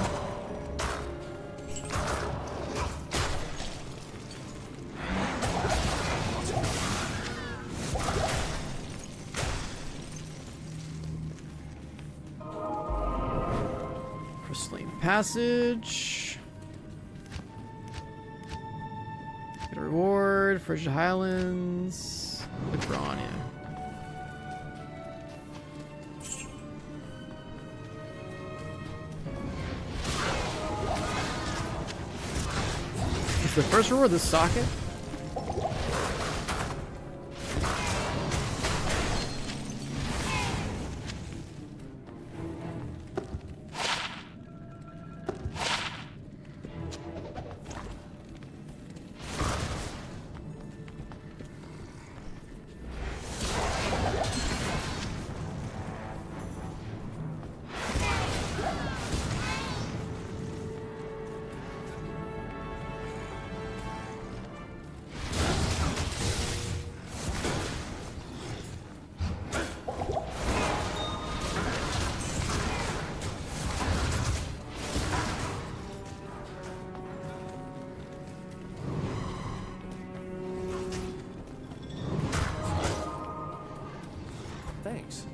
Crystalline Passage. Get a reward. Frigid Highlands. The Brawn, yeah. Is the first reward the socket? Thanks.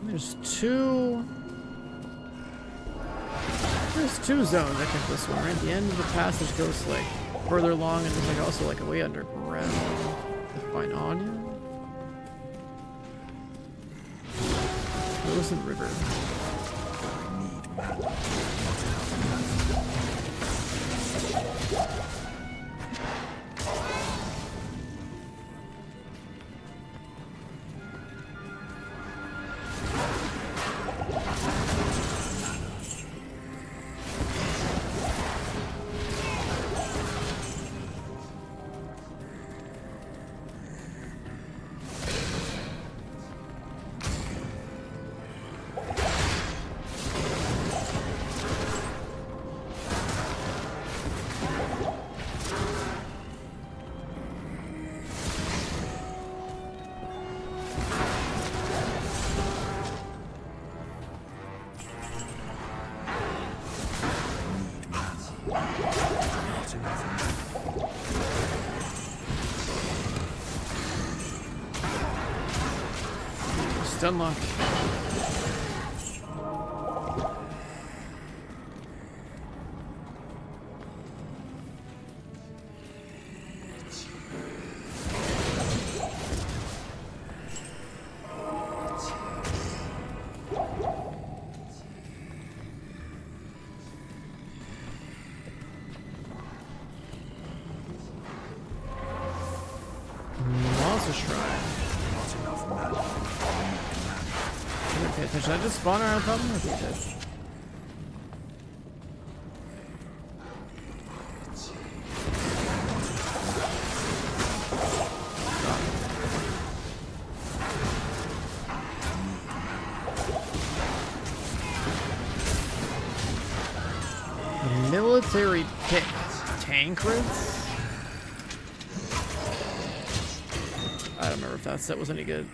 There's two. There's two zones I think this one, right? The end of the passage goes like further along, and there's like also like a way underground to find Anya. Frozen River. Unlock. Monster Shrine. Pay attention. Did I just spawn around something? I think I did. Military pick. Tankreds? I don't remember if that set was any good.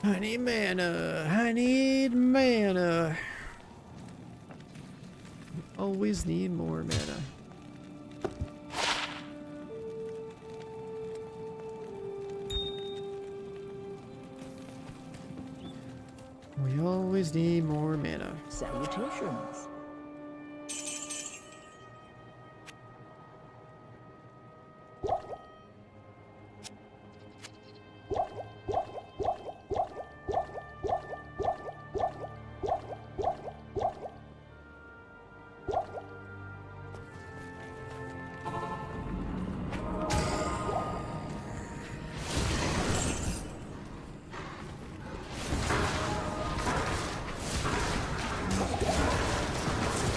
I need mana. I need mana. Always need more mana. We always need more mana. Salutations.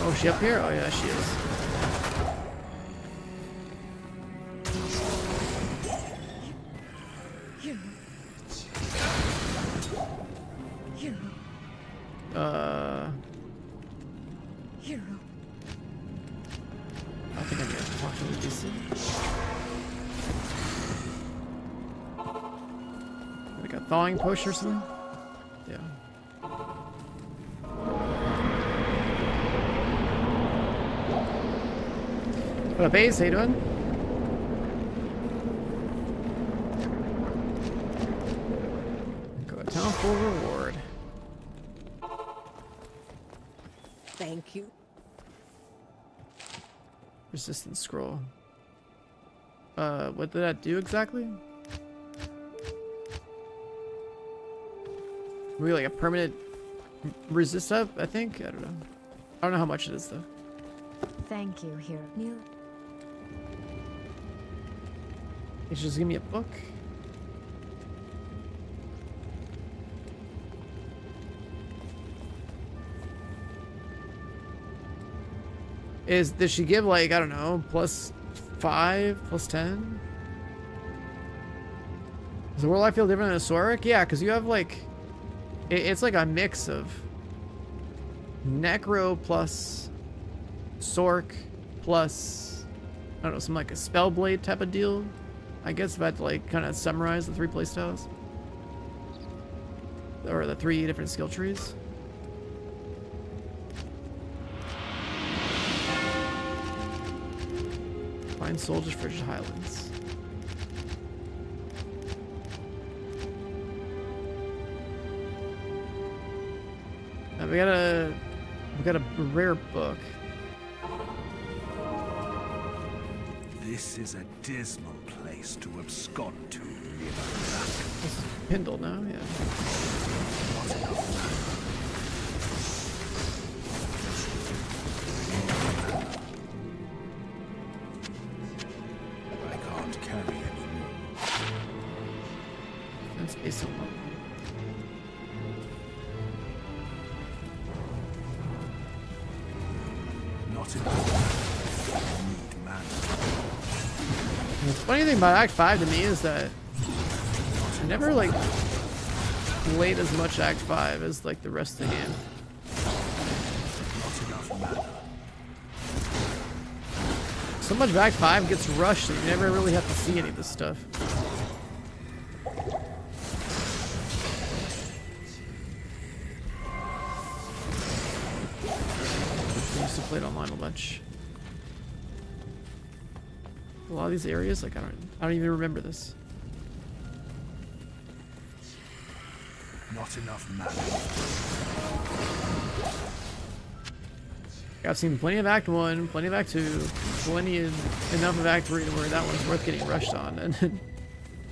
Oh, is she up here? Oh yeah, she is. I think I need to talk to the DC. Like a thawing push or something? Yeah. What up, Ace? How you doing? Go to town for reward. Thank you. Resistance scroll. What did that do exactly? Maybe like a permanent resist up, I think? I don't know. I don't know how much it is though. Thank you, hero. Neil. You should just give me a book. Does she give like, I don't know, +5, +10? Does the Warlock feel different than a Sorek? Yeah, because you have like, it's like a mix of Necro plus Sork plus, I don't know, some like a Spellblade type of deal. I guess if I had to like kind of summarize the 3 playstyles. Or the 3 different skill trees. Find soldiers for Highlands. Now we got a rare book. This is a dismal place to abscond to, This is Pindle now, yeah. I can't carry anymore. That's based on level. Not enough. I need mana. The funny thing about Act 5 to me is that I never like played as much Act 5 as like the rest of the game. Not enough mana. So much of Act 5 gets rushed that you never really have to see any of this stuff. I used to play it online a bunch. A lot of these areas, like I don't even remember this. Not enough mana. I've seen plenty of Act 1, plenty of Act 2, enough of Act 3 to where that one's worth getting rushed on. And then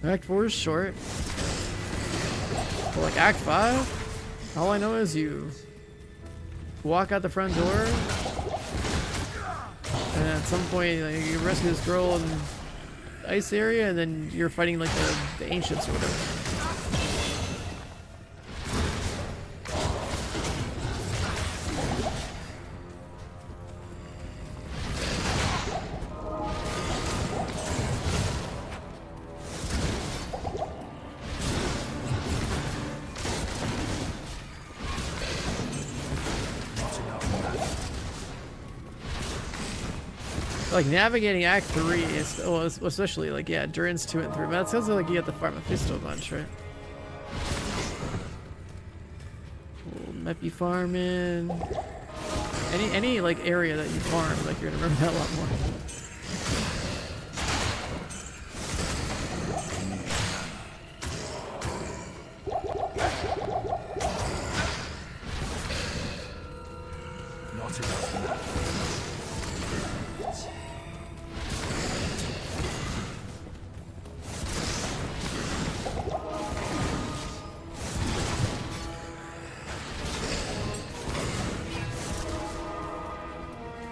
Act 4 is short. But like Act 5, all I know is you walk out the front door, and at some point like, you rescue this girl in the ice area, and then you're fighting like the ancients or whatever. like navigating Act 3 is, well, especially like, yeah, endurance 2 and 3, but that sounds like you have to farm a Mephisto a bunch, right? Might be farming any like area that you farm, like you're gonna remember that a lot more. Not enough mana.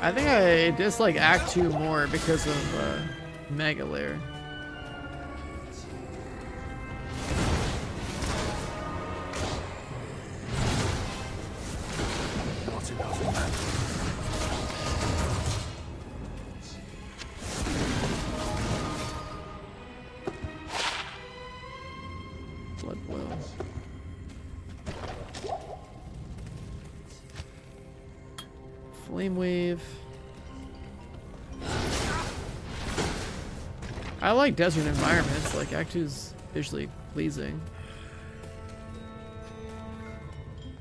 I think I dislike Act 2 more because of Mega Lair. Not enough mana. Blood boil. Flame wave. I like desert environments, like Act 2 is visually pleasing.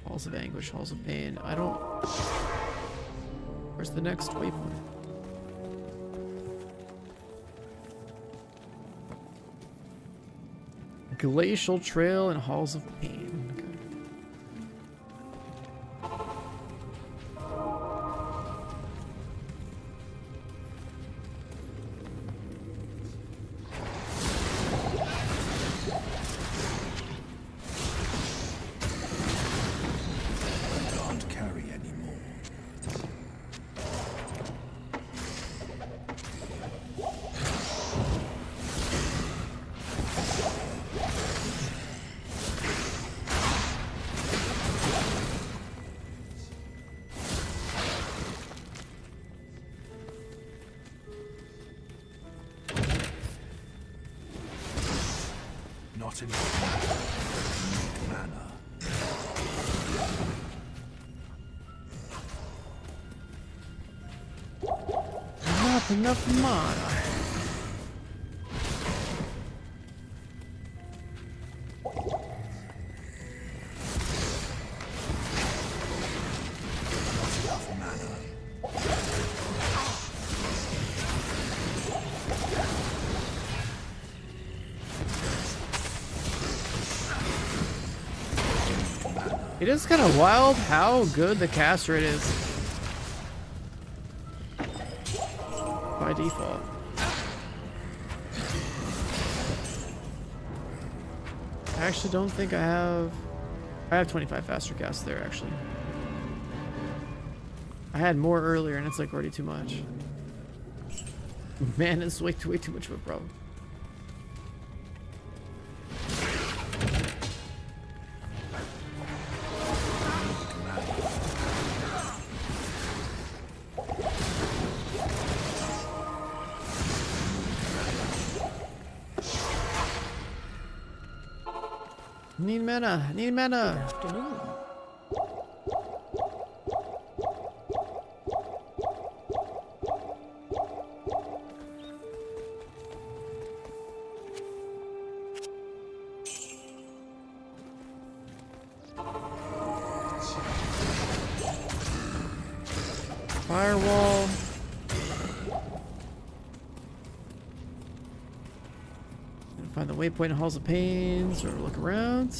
Halls of anguish, halls of pain. I don't... Where's the next waypoint? Glacial trail and halls of pain. Okay. Can't carry anymore. Not enough mana. Not enough mana. Not enough mana. It is kind of wild how good the cast rate is. By default. I actually don't think I have 25 faster casts there actually. I had more earlier and it's like already too much. Man, it's way too much of a problem. Need mana, need mana. Afternoon. Firewall. Find the waypoint in Halls of Pain, sort of look around.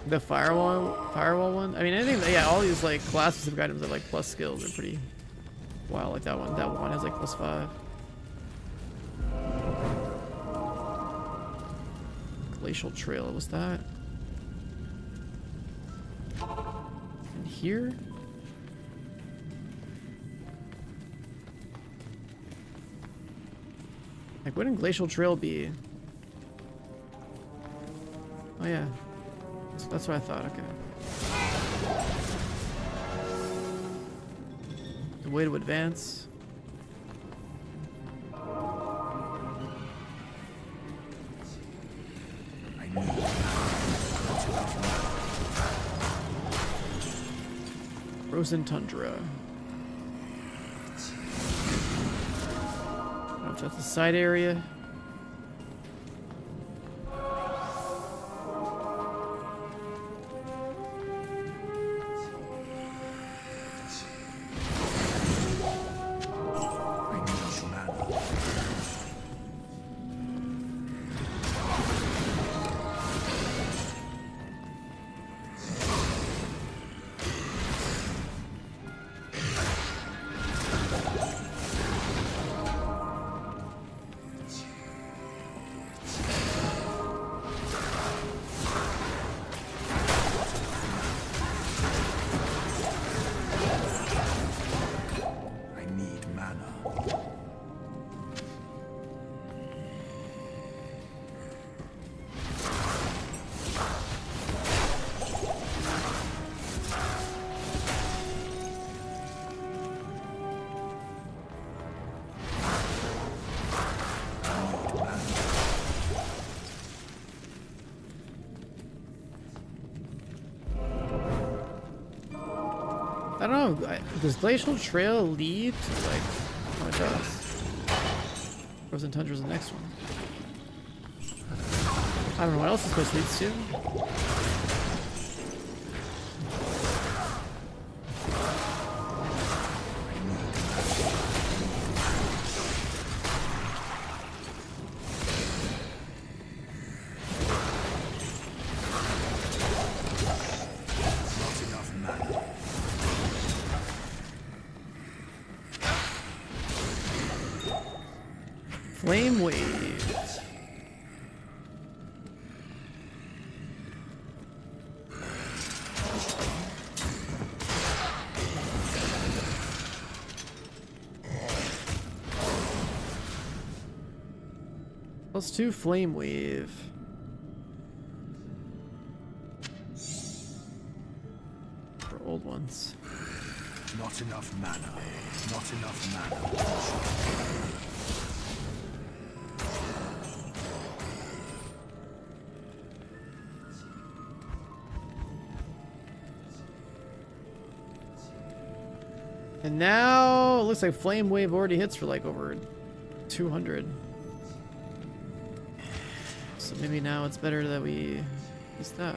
The firewall one? I mean, anything, yeah, all these like class specific items that like plus skills are pretty wild. Like that one has like +5. Glacial trail, what's that? And here? Like, wouldn't glacial trail be? Oh yeah, that's what I thought. Okay. the way to advance. Frozen Tundra. I don't know if that's a side area. I don't know, does Glacial Trail lead to, like, oh, it does. Frozen Tundra's the next one. I don't know what else this place leads to. Flame Wave. +2 Flame Wave. For old ones. Not enough mana. Not enough mana. And now it looks like Flame Wave already hits for like over 200. So maybe now it's better that we use that.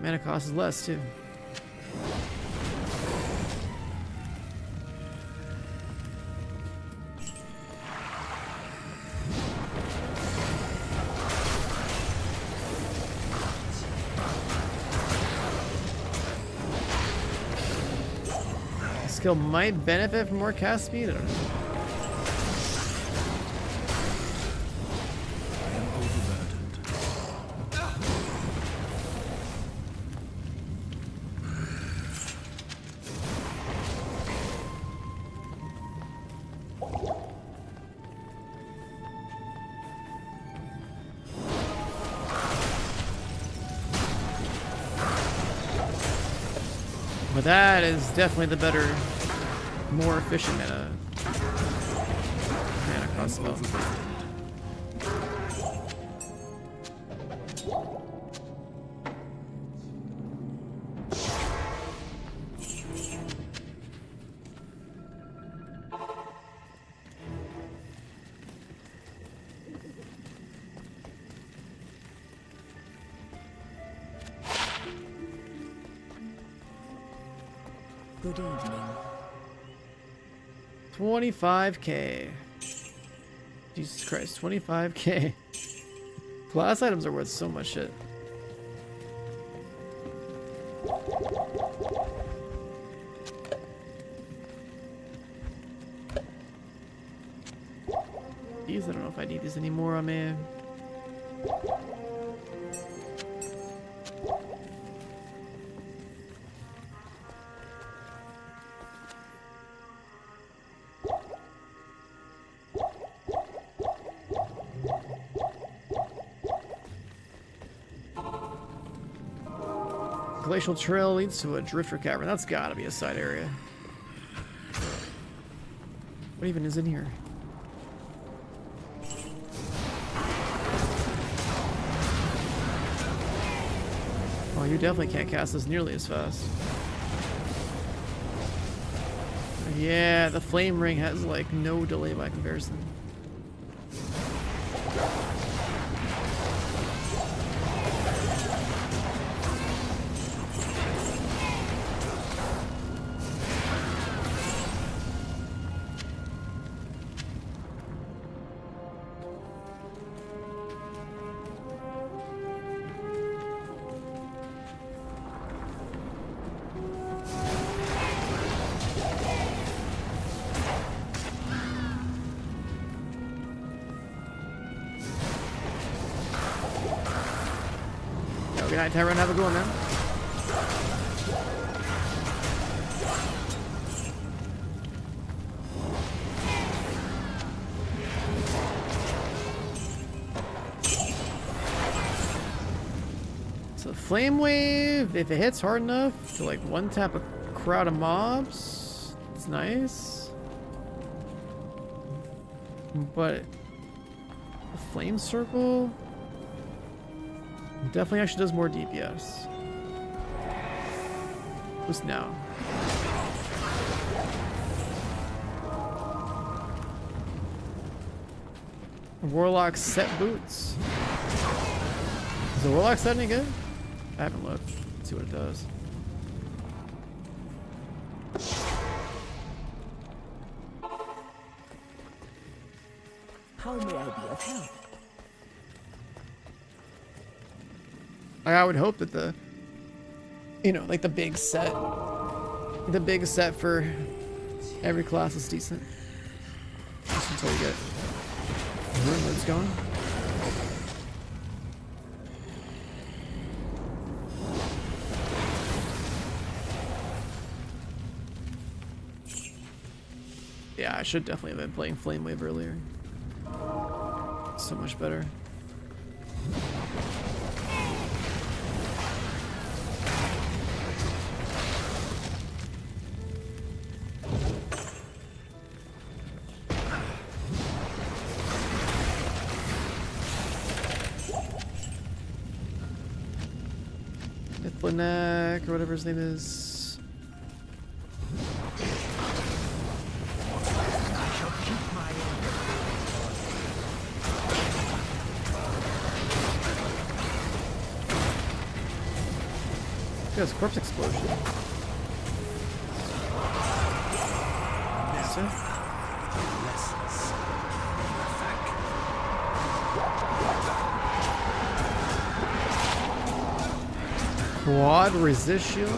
Mana cost is less too. Skill might benefit from more cast speed. I don't know. But that is definitely the better, more efficient mana cost spell. Good evening. 25k. Jesus Christ, 25k. Class items are worth so much shit. These, I don't know if I need these anymore. I may. Glacial trail leads to a drifter cavern. That's gotta be a side area. What even is in here? Oh, you definitely can't cast this nearly as fast. Yeah, the flame ring has like no delay by comparison. Good night, Tyrone. Have a good one, man. So flame wave, if it hits hard enough to like one tap a crowd of mobs, it's nice. But the flame circle definitely actually does more DPS. Who's now? Warlock set boots. Is the Warlock set any good? I haven't looked. Let's see what it does. How may I be of help? I would hope that the, you know, like the big set for every class is decent. Just until you get room that's going. Yeah, I should definitely have been playing Flame Wave earlier. So much better. Neck or whatever his name is. Yes, corpse explosion. Yes, sir. Quad resist shield.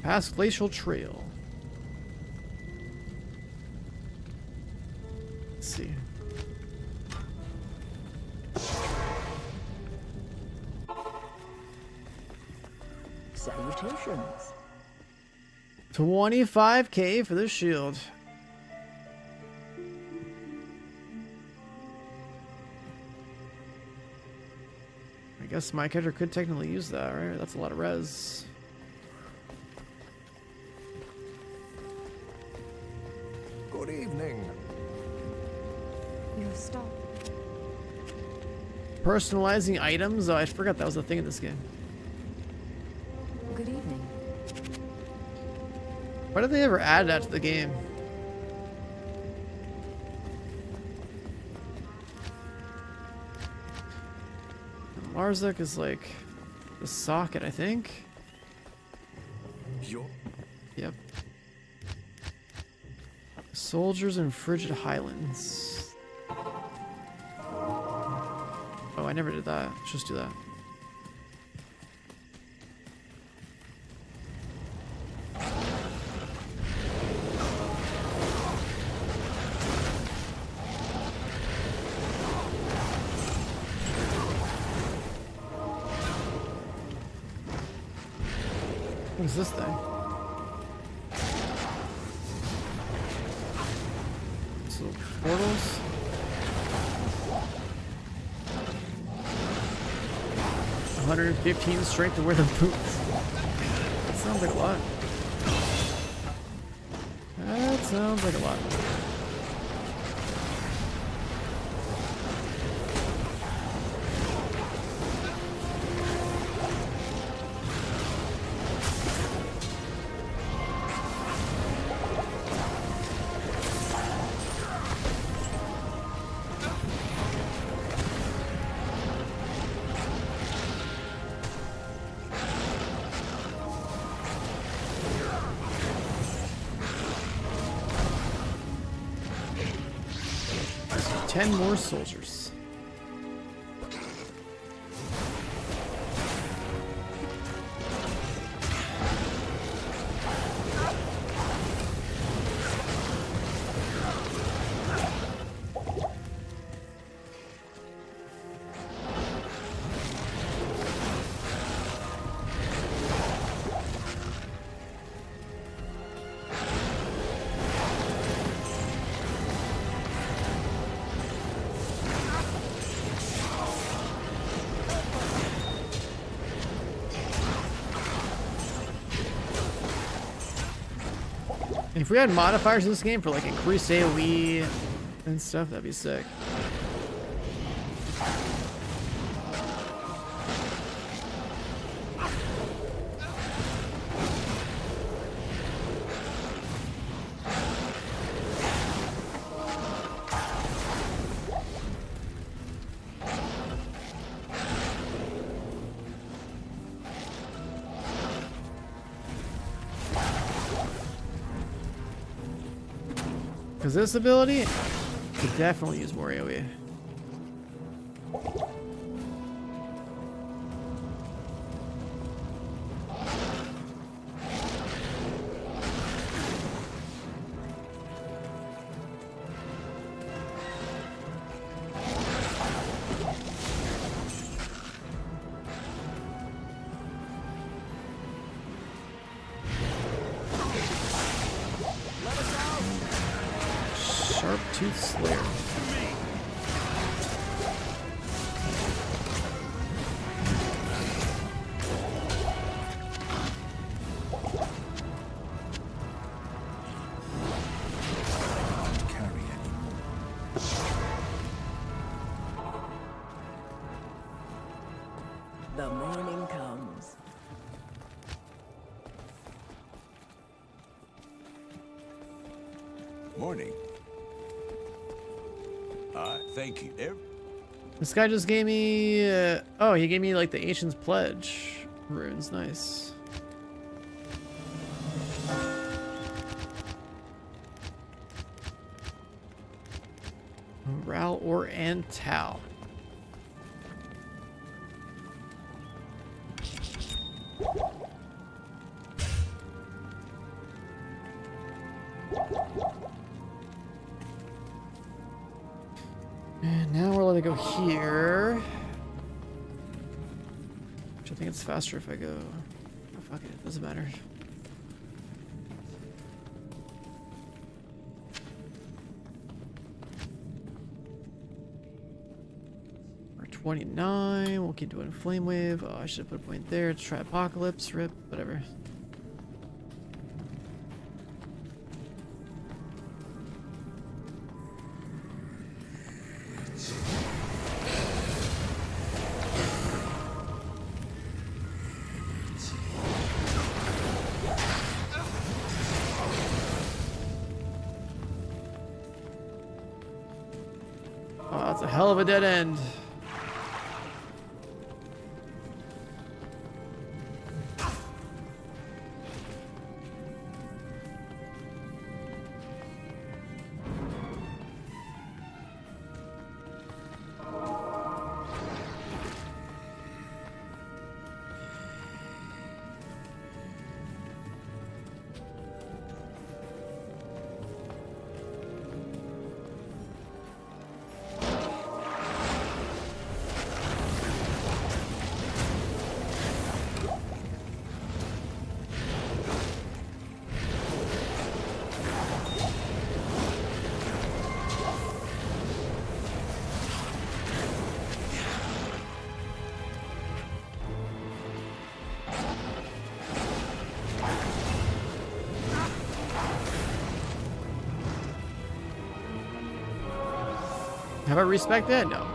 Past Glacial Trail. Let's see. Salutations. 25k for this shield. I guess my character could technically use that, right? That's a lot of res. Good evening. No, stop. Personalizing items? Oh, I forgot that was a thing in this game. Good evening. Why did they ever add that to the game? Marzuk is like the socket, I think. Yep. Soldiers in Frigid Highlands. Oh, I never did that. Let's just do that. What's this thing? So portals. 115 strength to wear the boots. That sounds like a lot. That sounds like a lot. So 10 more soldiers. If we had modifiers in this game for like increased AoE and stuff, that'd be sick. Because this ability could definitely use more AoE. Sharp-Tooth Slayer. Can't carry anymore. The morning comes. Morning. Thank you. This guy just gave me... oh, he gave me like the Ancient's Pledge runes. Nice. Ral or and Tau. And now we're letting go here. Which I think it's faster if I go. Oh, fuck it, doesn't matter. We're 29. We'll keep doing Flame Wave. Oh, I should have put a point there. Let's try Apocalypse. Rip, whatever. Oh, that's a hell of a dead end. Have I respect that? No.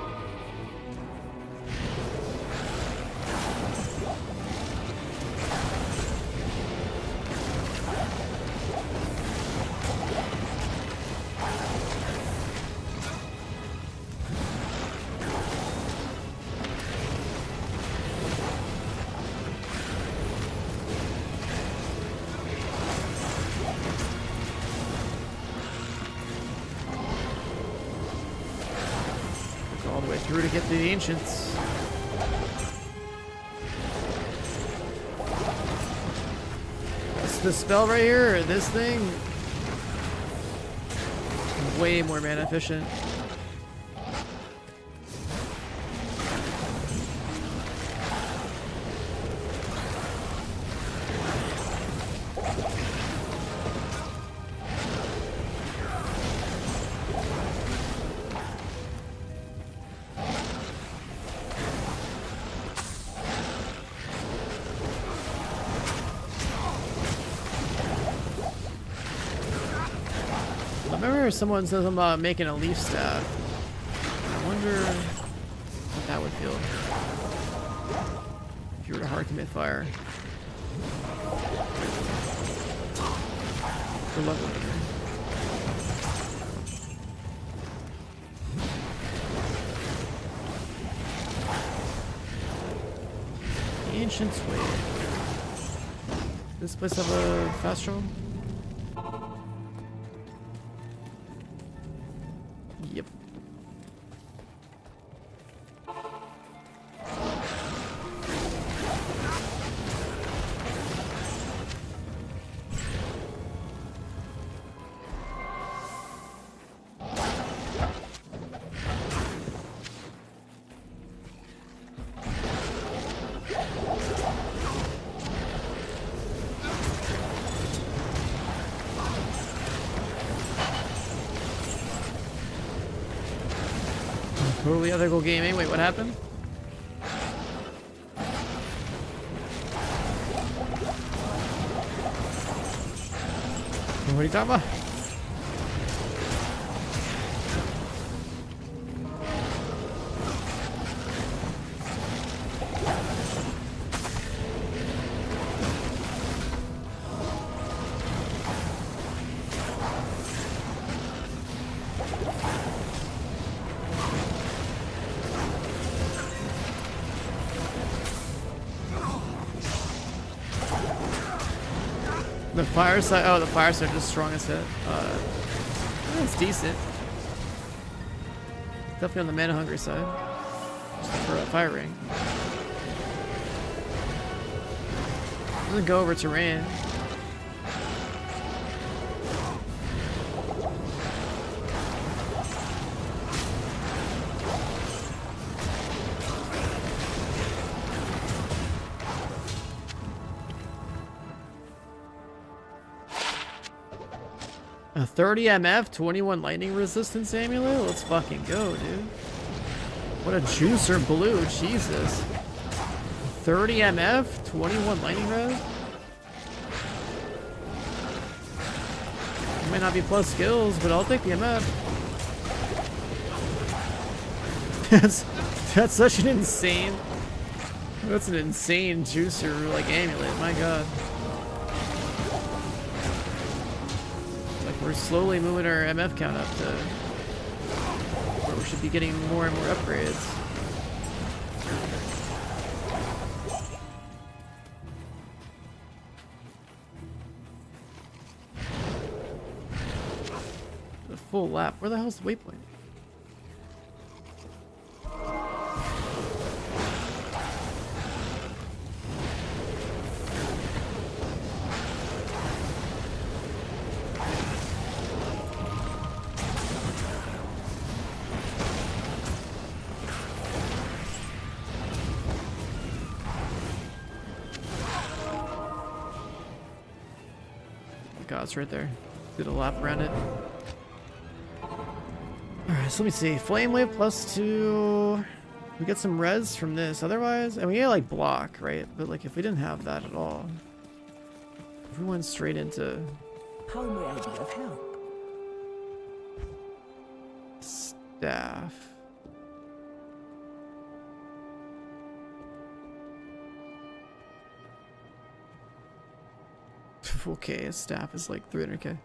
All the way through to get to the ancients. This spell right here, or this thing, way more mana efficient. I remember someone said something about making a leaf staff. I wonder what that would feel if you were to hard commit fire. Good luck with it. Ancient Wave. This place have a fast travel? Yep. Totally ethical gaming. Wait, what happened? What are you talking about? The fire side. Oh, the fire side is strongest hit. It's decent. Definitely on the mana hungry side. Just for a fire ring. Doesn't go over terrain. A 30 MF, 21 lightning resistance amulet? Let's fucking go, dude. What a juicer blue, Jesus. 30 MF, 21 lightning res? Might not be plus skills, but I'll take the MF. That's such an insane... That's an insane juicer, like, amulet, my god. We're slowly moving our MF count up to where we should be getting more and more upgrades. The full lap. Where the hell's the waypoint? God, it's right there. Did a lap around it. Alright, so let me see. Flame Wave +2. We get some res from this. Otherwise, and we get like block, right? But like if we didn't have that at all, if we went straight into... How may I be of help? staff. Okay, a staff is like 300k.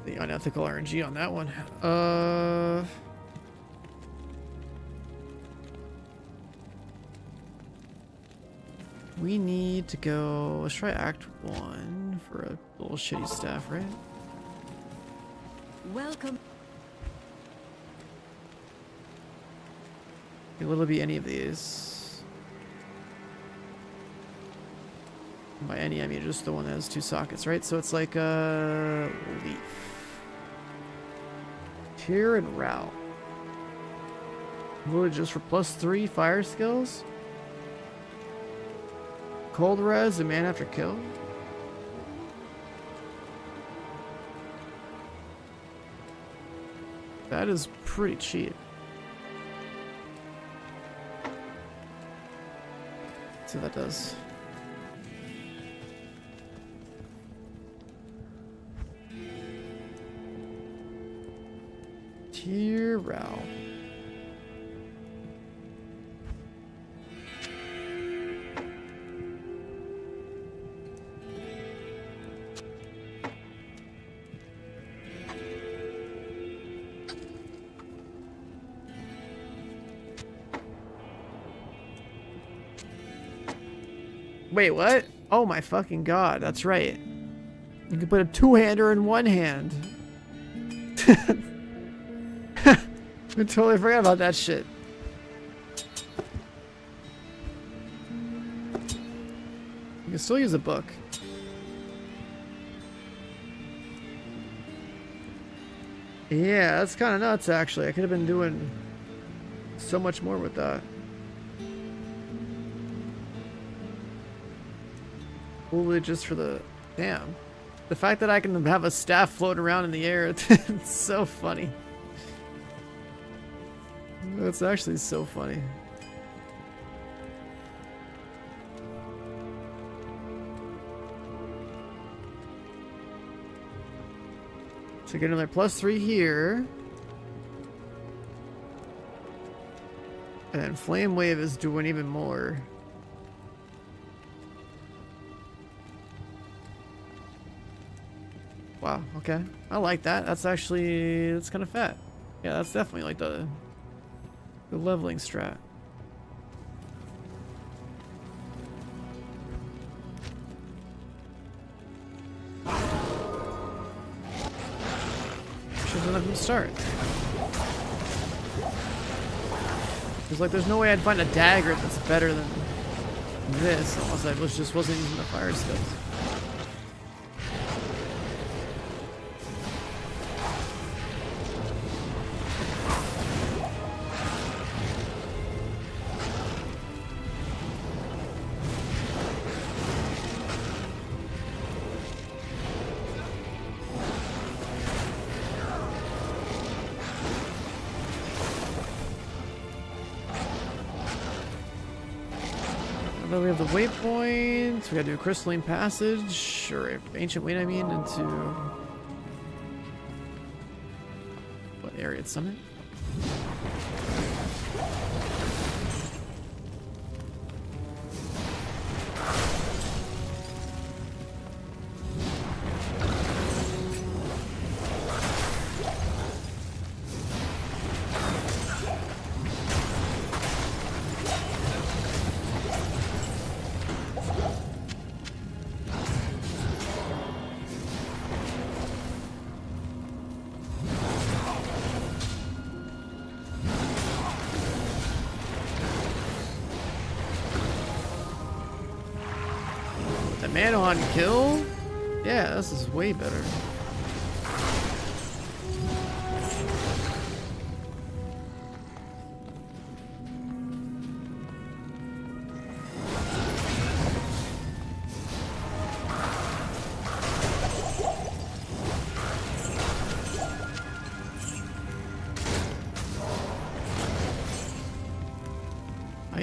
The unethical RNG on that one. We need to go. Let's try Act 1 for a little shitty staff, right? Welcome. Will it be any of these? By any, I mean just the one that has 2 sockets, right? So it's like a leaf. Tear and Row. Really just for +3 fire skills? Cold res and man after kill? That is pretty cheap. Let's see what that does. Tear Row. Wait, what? Oh my fucking god, that's right. You can put a 2-hander in one hand. I totally forgot about that shit. You can still use a book. Yeah, that's kind of nuts actually. I could have been doing so much more with that. Only just for the... Damn. The fact that I can have a staff float around in the air, it's so funny. That's actually so funny. So get another +3 here. And Flame Wave is doing even more. Wow, okay. I like that. That's actually, that's kind of fat. Yeah, that's definitely like the leveling strat. Should've let him start. Cause like there's no way I'd find a dagger that's better than this unless I wasn't using the fire skills. We have the waypoint. We gotta do a crystalline passage, or ancient wait, I mean, into what area? It's summit. Man on kill? Yeah, this is way better.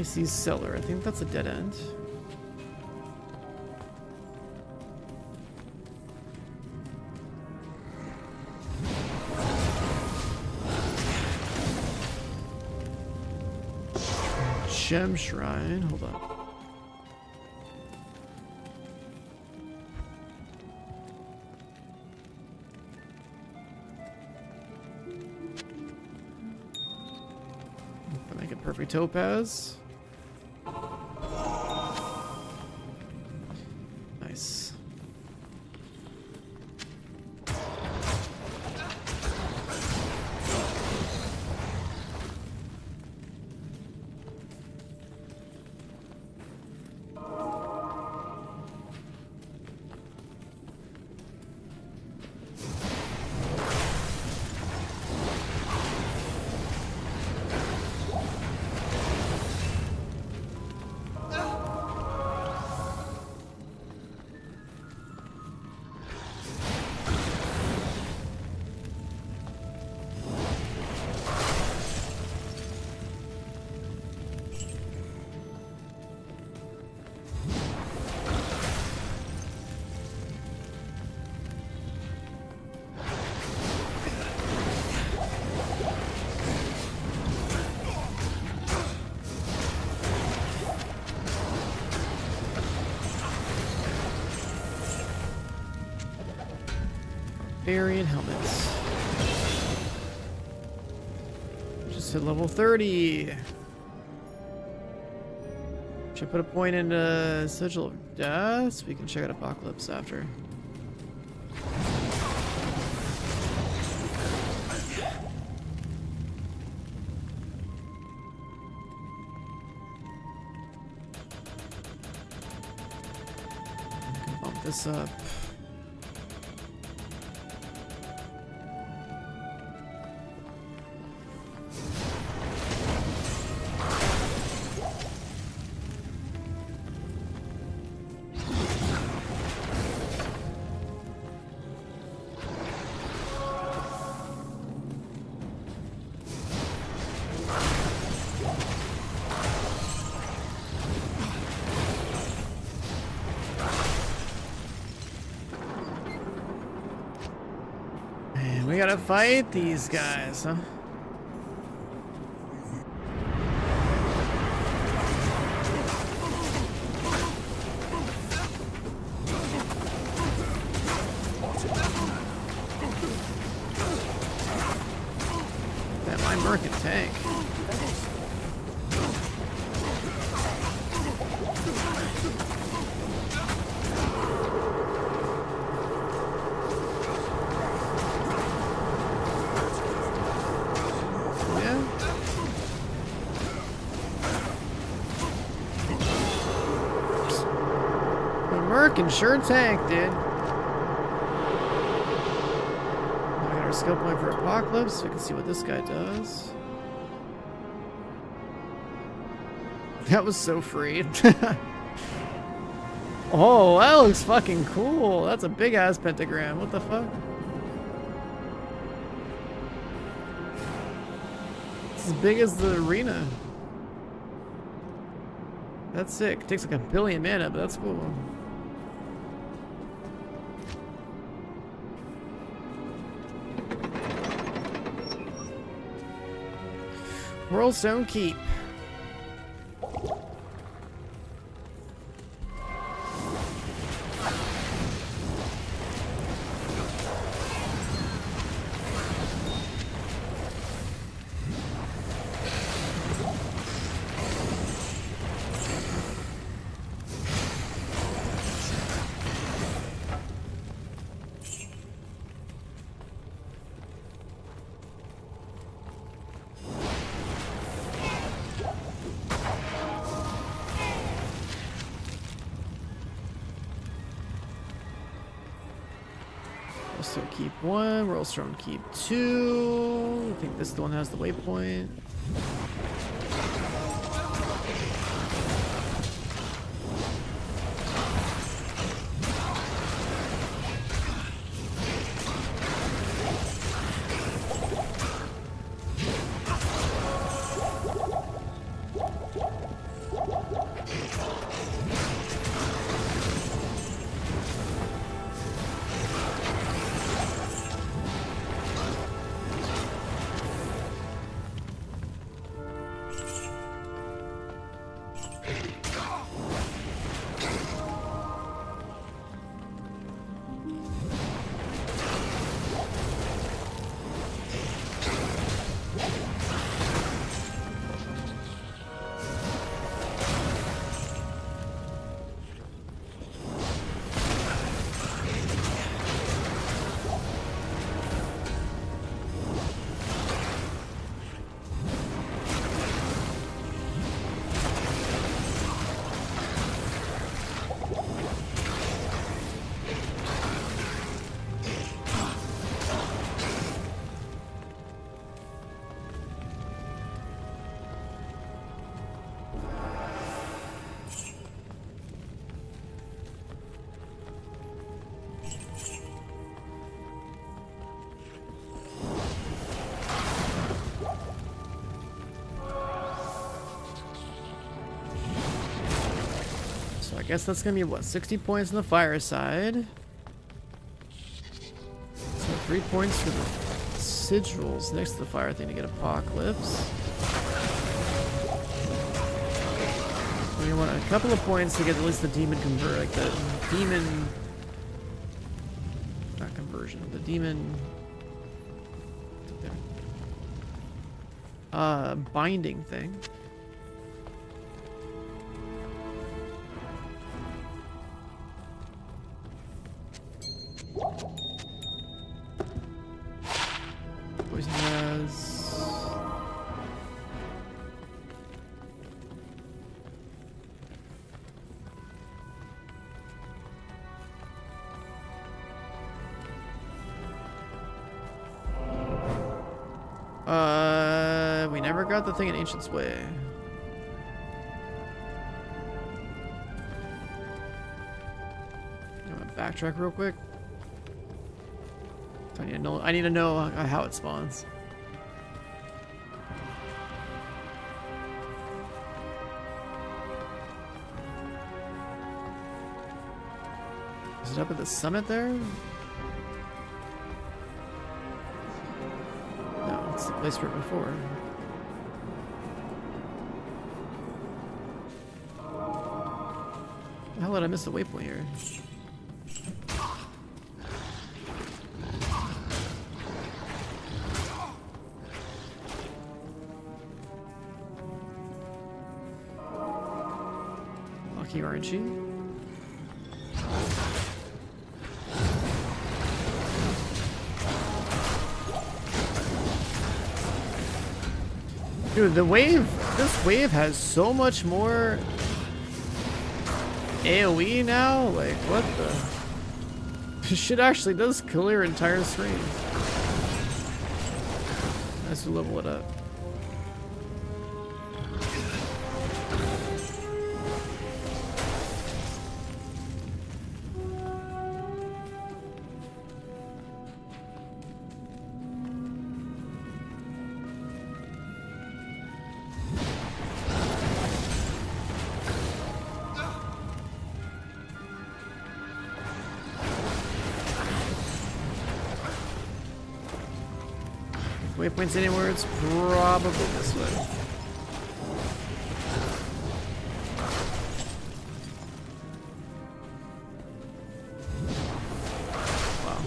Icy Cellar. I think that's a dead end. Gem Shrine. Hold on. Make it perfect topaz. Nice. Barbarian helmets. Just hit level 30. Should I put a point in Sigil of Death so we can check out Apocalypse after? Bump this up. We gotta fight these guys, huh? That my merc can tank. Can sure tank, dude. I got our skill point for Apocalypse, so we can see what this guy does. That was so free. Oh, that looks fucking cool. That's a big ass pentagram. What the fuck? It's as big as the arena. That's sick. It takes like 1 billion mana, but that's cool. Whirlstone Keep. So keep 1, Whirlstone keep 2. I think this one has the waypoint. guess that's gonna be what, 60 points on the fire side. So 3 points for the sigils next to the fire thing to get Apocalypse. We want a couple of points to get at least the demon convert, like the demon, not conversion, the demon, binding thing. Poison res. We never got the thing in Ancient's Way. I'm gonna backtrack real quick. I need to know how it spawns. Is it up at the summit there? No, it's the place where before. How did I miss the waypoint here? Lucky RNG. Dude, this wave has so much more AoE now? Like, what the? This shit actually does clear entire screen. Nice to level it up. Waypoints anywhere, it's probably this way. Wow.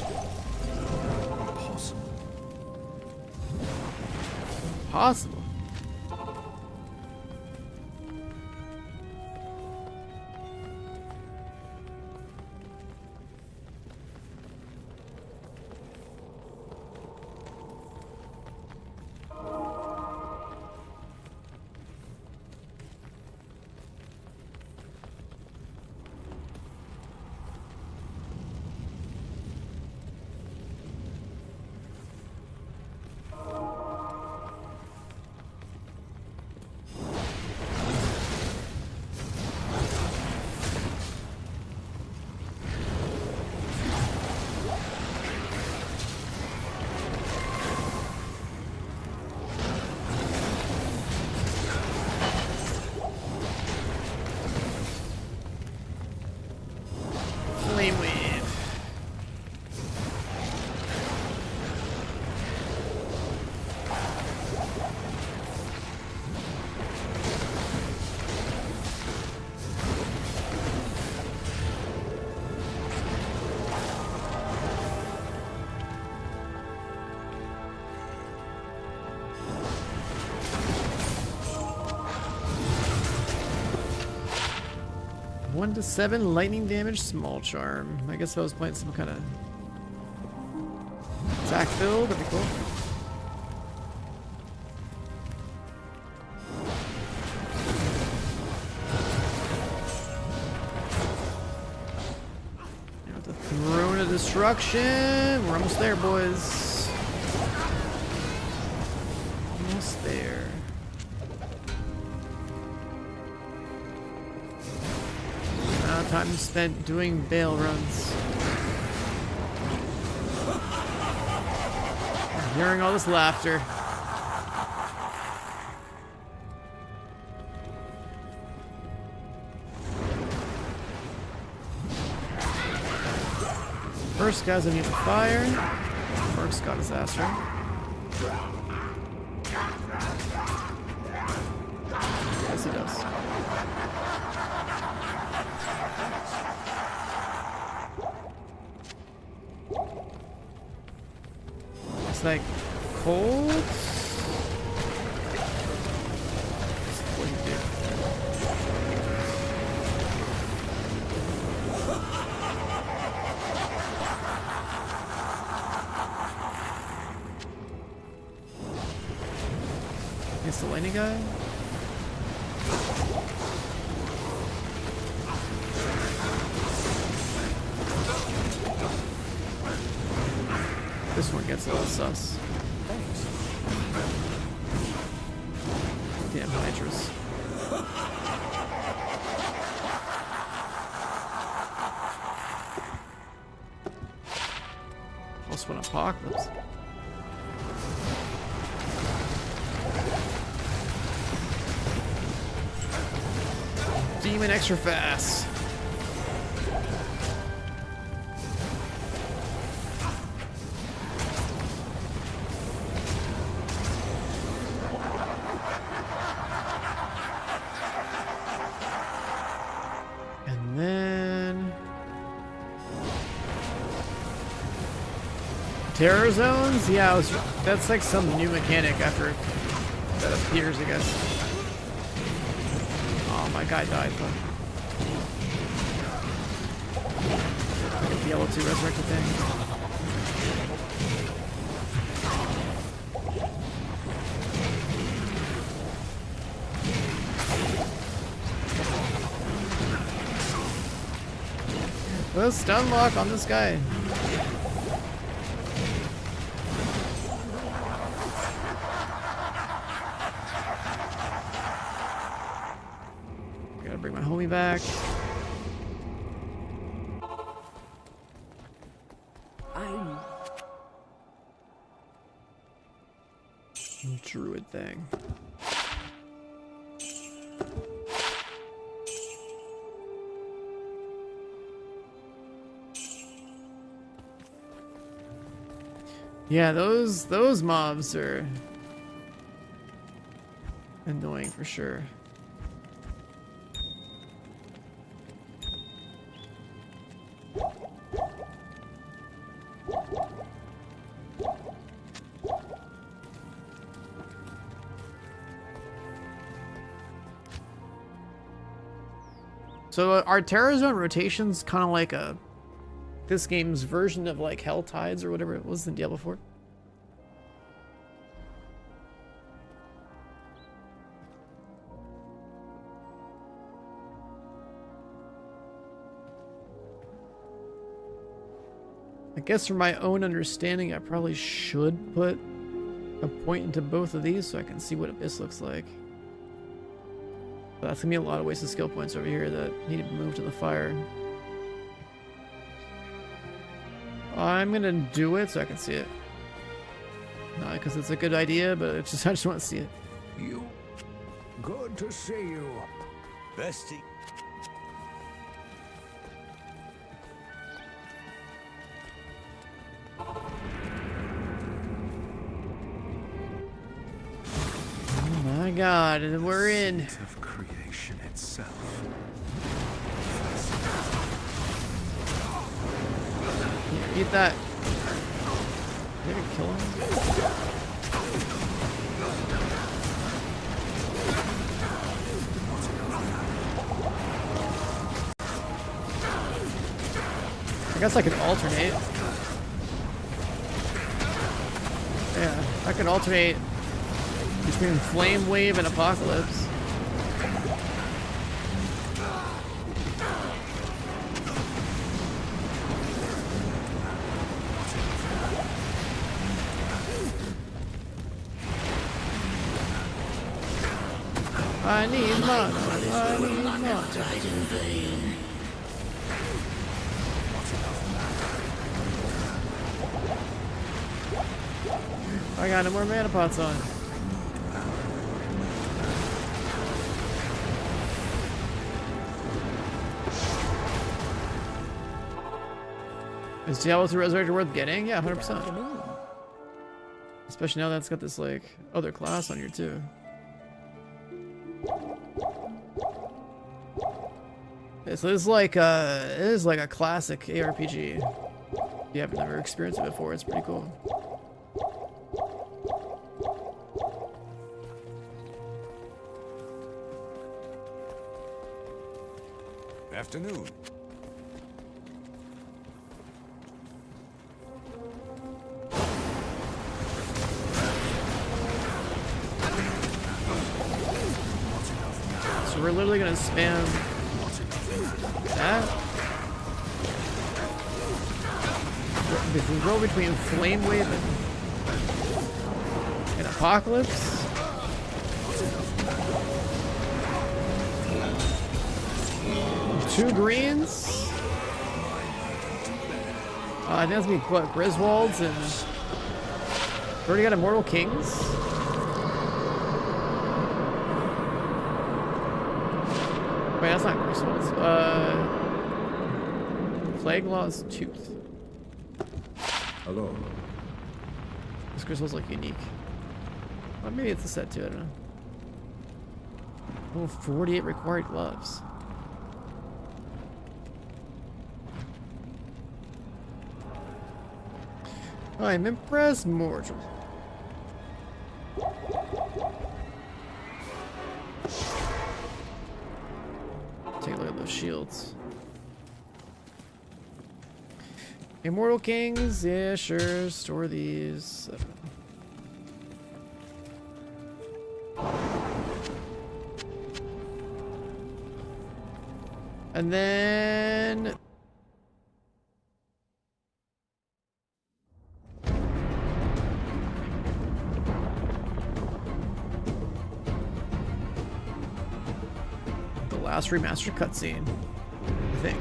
Possible. One to 7 lightning damage, small charm. I guess if I was playing some kind of attack build, that'd be cool. Now with the Throne of Destruction, we're almost there, boys. Almost there. Time spent doing bail runs. I'm hearing all this laughter. First guy's immune to fire. Merc's got his ass right. Yes, he does. It's like cold. What do you do? It's the lightning guy. This one gets a little sus. Damn nitrous. Plus one apocalypse. Demon extra fast. And then terror zones? Yeah, that's like some new mechanic after that appears, I guess. Oh, my guy died, though. Like a Diablo 2 Resurrected thing. The stun lock on this guy. Gotta bring my homie back. Druid thing. Yeah, those mobs are annoying for sure. So are Terror Zone rotations kind of like this game's version of like Hell Tides or whatever it was in Diablo 4? I guess from my own understanding, I probably should put a point into both of these so I can see what Abyss looks like. But that's gonna be a lot of wasted skill points over here that need to be moved to the fire. I'm gonna do it so I can see it. Not because it's a good idea, but it's just I just want to see it. You. Good to see you. Bestie. Oh my god, and we're in. Of creation itself. Yeah, eat that. Maybe kill him. I guess I could alternate. Yeah, I could alternate between Flame Wave and Apocalypse. I need mana. I need mana. I got no more mana pots on. Is Diablo 2 Resurrected worth getting? Yeah, 100%. Especially now that it's got this like other class on here too. Yeah, so this is like it is like a classic ARPG. If you haven't ever experienced it before, it's pretty cool. Afternoon. So we're literally gonna spam that. If we go between Flame Wave and Apocalypse. Two greens. I think that's gonna be what, Griswolds and we already got Immortal Kings. Wait, that's not Griswolds. Plague Law's Tooth. Hello. This Griswold's like unique. Or maybe it's a set too, I don't know. Oh, 48 required gloves. I'm impressed, mortal. Take a look at those shields. Immortal Kings, yeah, sure. Store these. And then the last remastered cutscene, I think.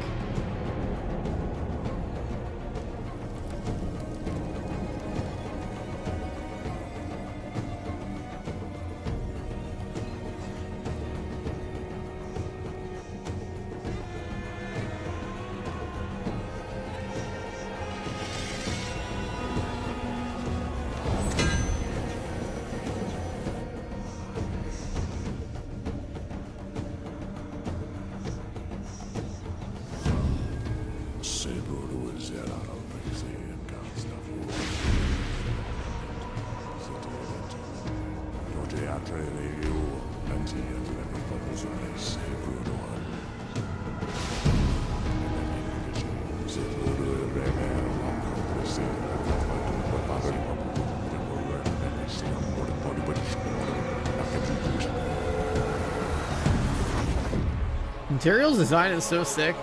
Materials design is so sick.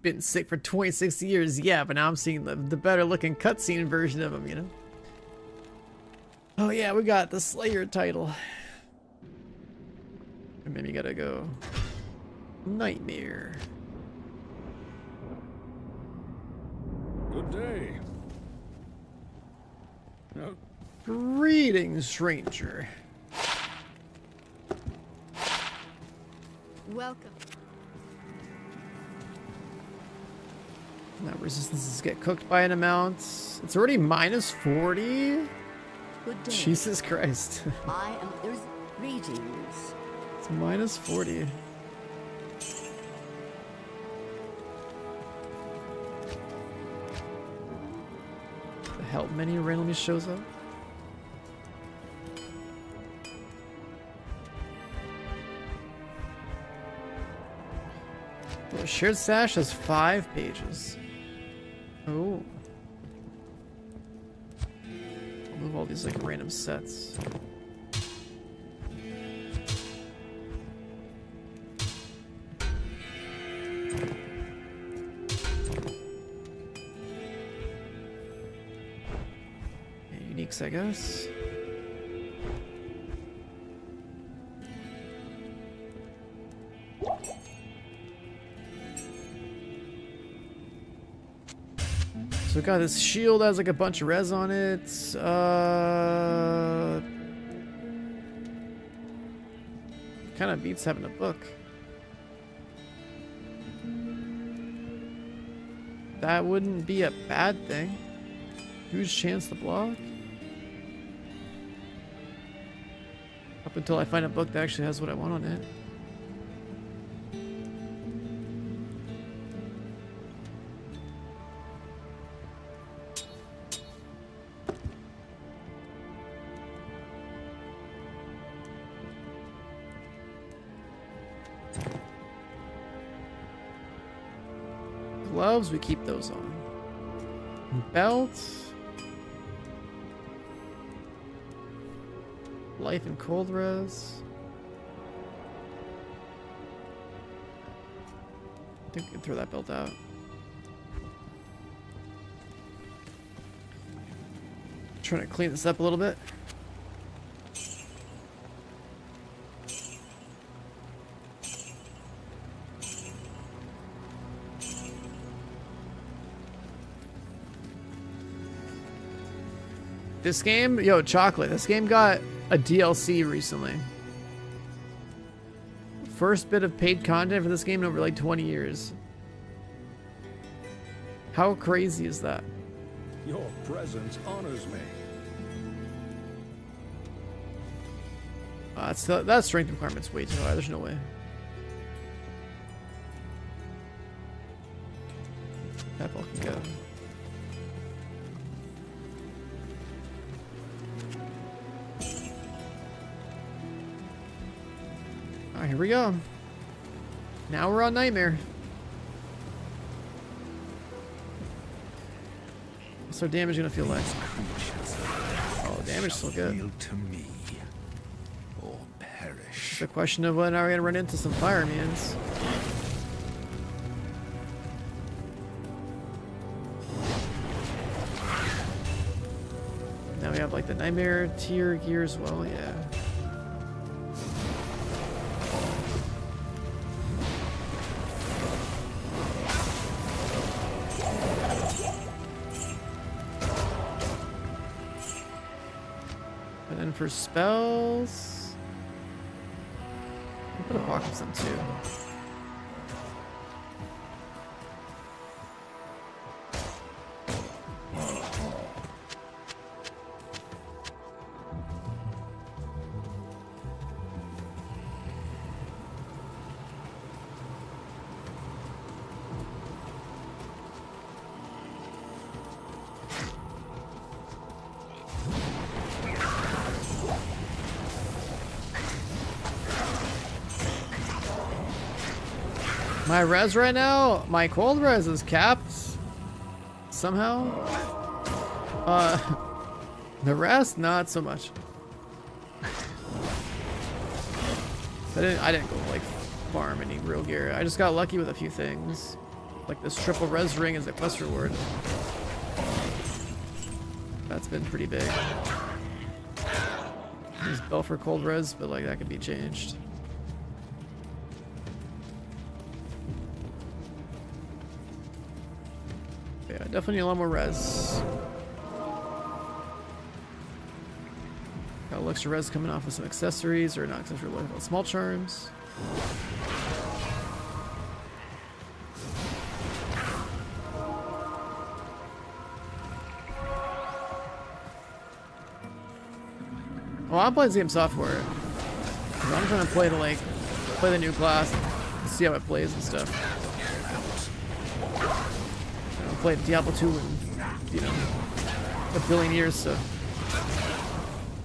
Been sick for 26 years, yeah, but now I'm seeing the better looking cutscene version of him, you know? Oh yeah, we got the Slayer title. And maybe gotta go Nightmare. Good day. No. Greetings, stranger. Welcome. Now resistances get cooked by an amount. It's already minus 40? Good day. Jesus Christ. I am there's greetings. It's minus 40. The hell many randomly shows up? Oh, shared stash has 5 pages. Oh. I'll move all these like random sets. Uniques, I guess. So we got this shield that has like a bunch of res on it. Kind of beats having a book. That wouldn't be a bad thing. Huge chance to block. Up until I find a book that actually has what I want on it. Gloves, we keep those on. Belt. Life and cold res. I think we can throw that belt out. Trying to clean this up a little bit. This game, yo, chocolate. This game got a DLC recently. First bit of paid content for this game in over like 20 years. How crazy is that? Your presence honors me. That strength requirement's way too high. There's no way. That ball can go. Alright, here we go. Now we're on Nightmare. What's our damage gonna feel like? Oh, damage still good. To me, or perish. It's a question of when are we gonna run into some firemans. Now we have like the Nightmare tier gear as well, yeah. And then for spells, I'll put Apocalypse on too. My res right now, my cold res is capped somehow. The rest, not so much. I didn't go like farm any real gear. I just got lucky with a few things, like this triple res ring as a quest reward. That's been pretty big. Use bell for cold res, but like that could be changed. Yeah, definitely need a lot more res. Got elixir res coming off with some accessories, or not accessories, small charms. Well, I'm playing this game software. I'm trying to play the new class and see how it plays and stuff. I played Diablo 2 in, a billion years, so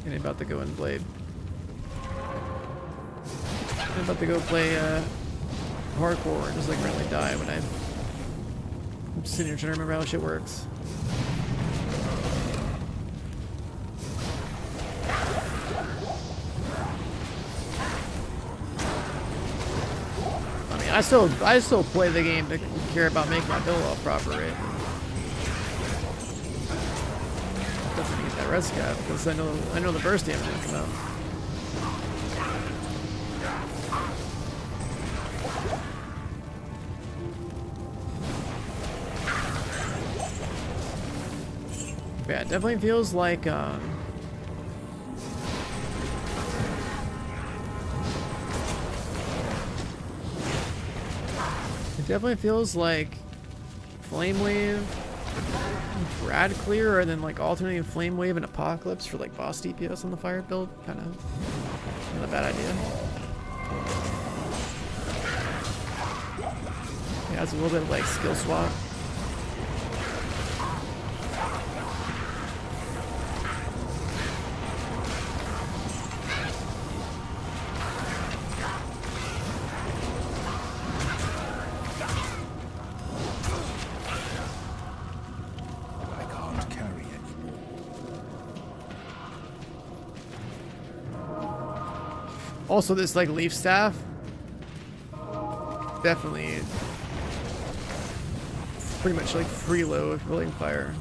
I'm about to go and play. I'm about to go play hardcore and just like randomly die when I'm sitting here trying to remember how shit works. I mean, I still play the game to care about making my build all proper, right? Definitely get that res cap because I know the burst damage will come out. Yeah, it definitely feels like it definitely feels like Flame Wave, Rad Clear, and then like alternating Flame Wave and Apocalypse for like boss DPS on the fire build. Kind of not a bad idea. Yeah, it's a little bit of like skill swap. Also, this like leaf staff, definitely pretty much like freeload if rolling fire.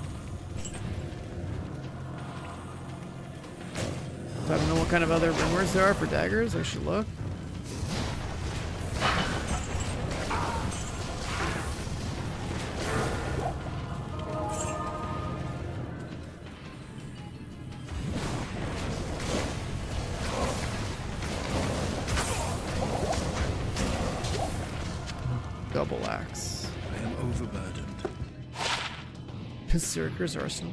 So I don't know what kind of other rune words there are for daggers. I should look. Double axe. I am overburdened. Berserker's Arsenal.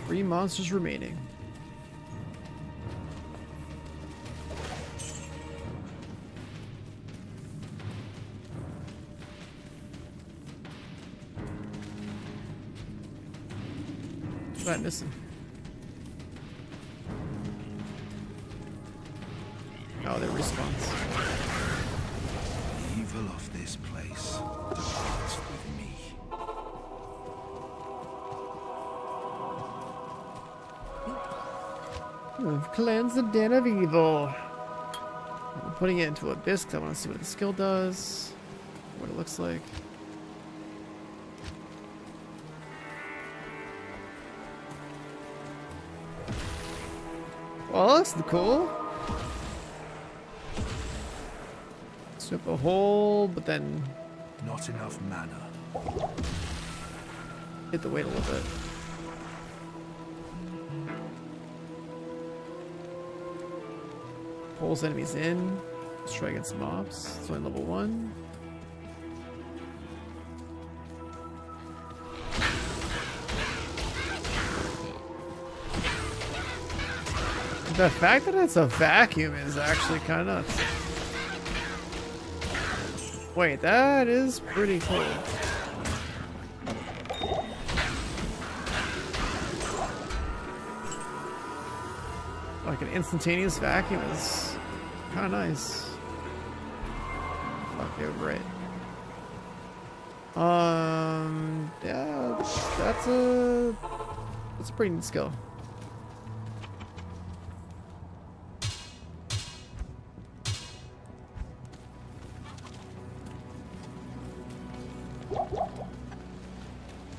Three monsters remaining. What am I missing? Oh, they're respawns. The evil of this place departs with me. I've cleansed the den of evil. I'm putting it into Abyss because I want to see what the skill does, what it looks like. Well, that looks cool. Snip a hole, but then Not enough mana. hit the weight a little bit. Pulls enemies in. Let's try against mobs. It's only level 1. The fact that it's a vacuum is actually kind of nuts. Wait, that is pretty cool. Like an instantaneous vacuum is kind of nice. Fuck, you're right. Yeah, that's a pretty neat skill.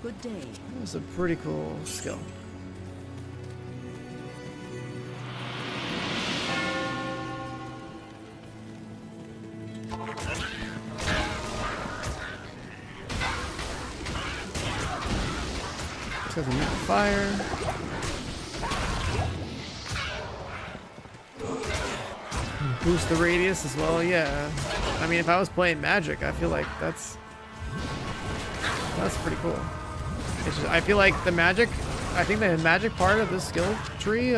Good day. That's a pretty cool skill. So we need fire. Boost the radius as well, yeah. I mean, if I was playing Magic, I feel like that's pretty cool. It's just, I feel like the Magic I think the magic part of this skill tree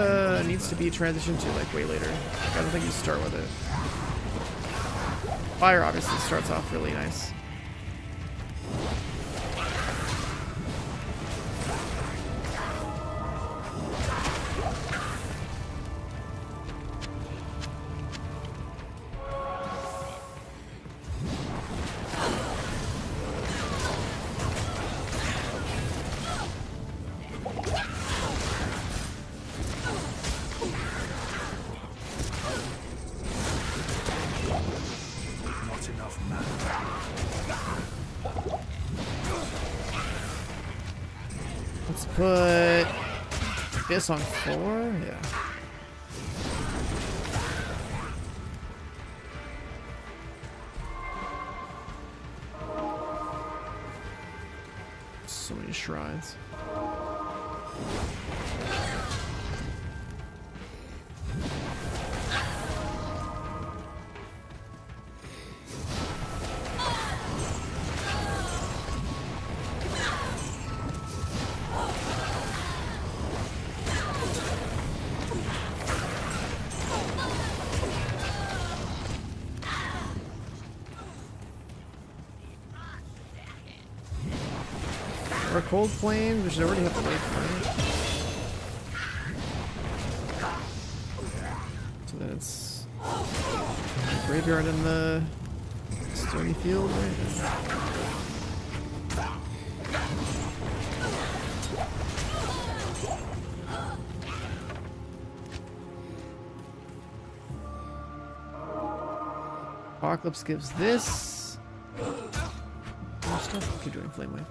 needs to be transitioned to like way later. Like, I don't think you start with it. Fire obviously starts off really nice. Let's put this on 4. Yeah. So many shrines. Or cold flame, we should already have to wait for it. So then it's graveyard in the stony field, right? Apocalypse gives this. More stuff. Keep doing flame wave.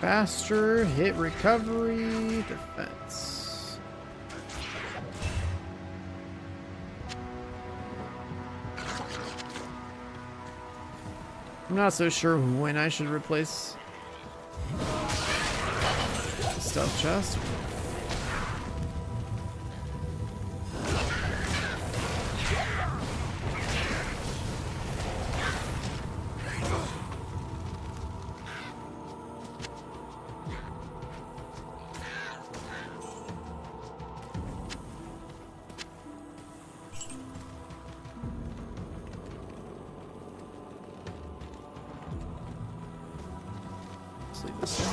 Faster, hit recovery, defense. I'm not so sure when I should replace the stealth chest. Leave this in.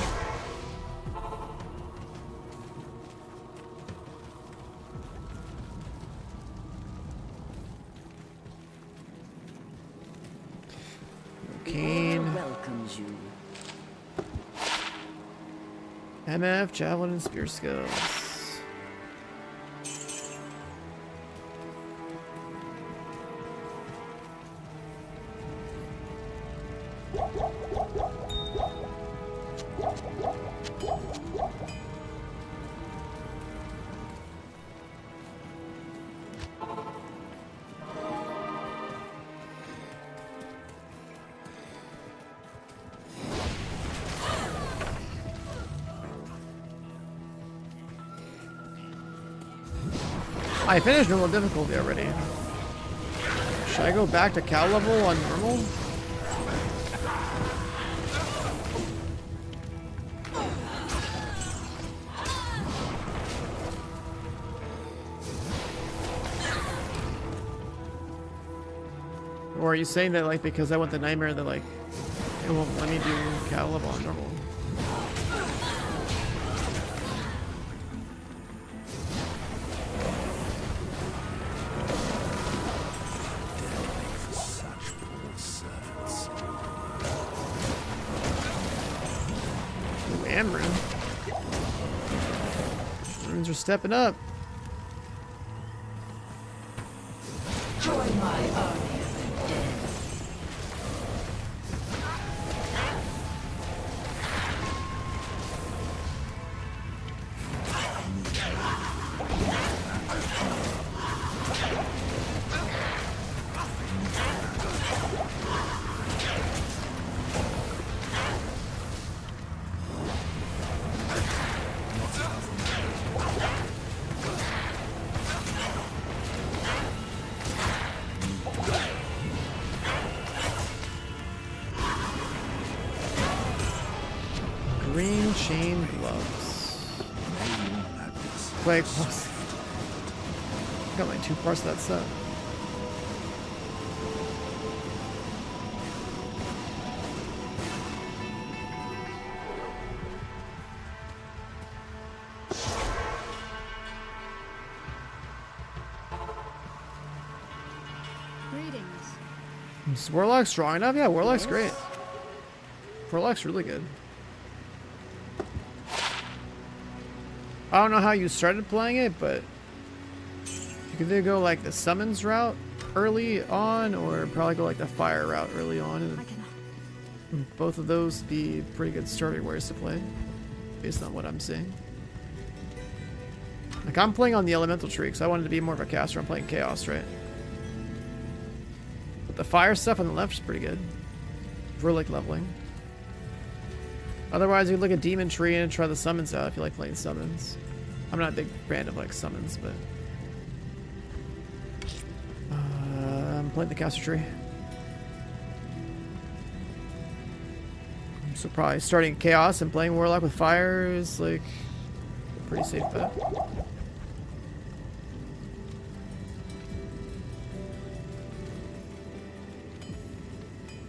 Kane. Welcomes you. MF, javelin, and spear skills. I finished normal difficulty already. Should I go back to cow level on normal? Or are you saying that like because I want the nightmare that like it won't let me do cow level on normal? Damn rune. Runes are stepping up. Join my army of the dead. Green chain gloves. Plague plus. Got like 2 parts of that set. Greetings. Is Warlock strong enough? Yeah, Warlock's great. Warlock's really good. I don't know how you started playing it, but you could either go like the summons route early on, or probably go like the fire route early on, and both of those be pretty good starting ways to play, based on what I'm seeing. Like, I'm playing on the elemental tree because I wanted to be more of a caster. I'm playing chaos, right? But the fire stuff on the left is pretty good for like leveling. Otherwise, you can look at demon tree and try the summons out if you like playing summons. I'm not a big fan of like summons, but I'm playing the caster tree. So probably starting chaos and playing warlock with fire is like a pretty safe bet.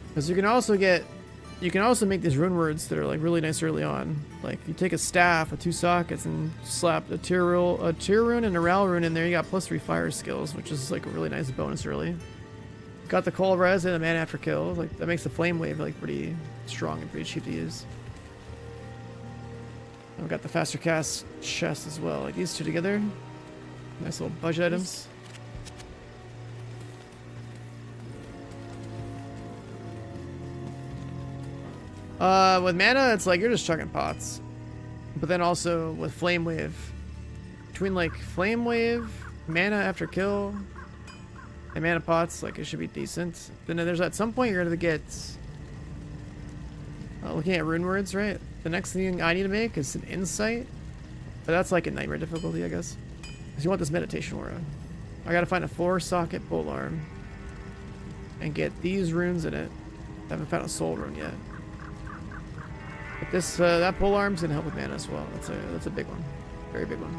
Because you can also make these rune words that are like really nice early on. Like you take a staff with 2 sockets and slap a tear rune and a ral rune in there, you got +3 fire skills, which is like a really nice bonus early. Got the cold res and a mana after kill. Like that makes the flame wave like pretty strong and pretty cheap to use. I've got the faster cast chest as well. Like these two together, nice little budget items. With mana, it's like you're just chucking pots. But then also with Flame Wave, between like Flame Wave, mana after kill, and mana pots, like it should be decent. Then there's at some point you're gonna get looking at rune words, right? The next thing I need to make is an insight, but that's like a nightmare difficulty, I guess. Because you want this meditation aura. I gotta find a 4-socket pole arm and get these runes in it. I haven't found a soul rune yet. But this that pole arm's gonna help with mana as well. That's a big one, very big one.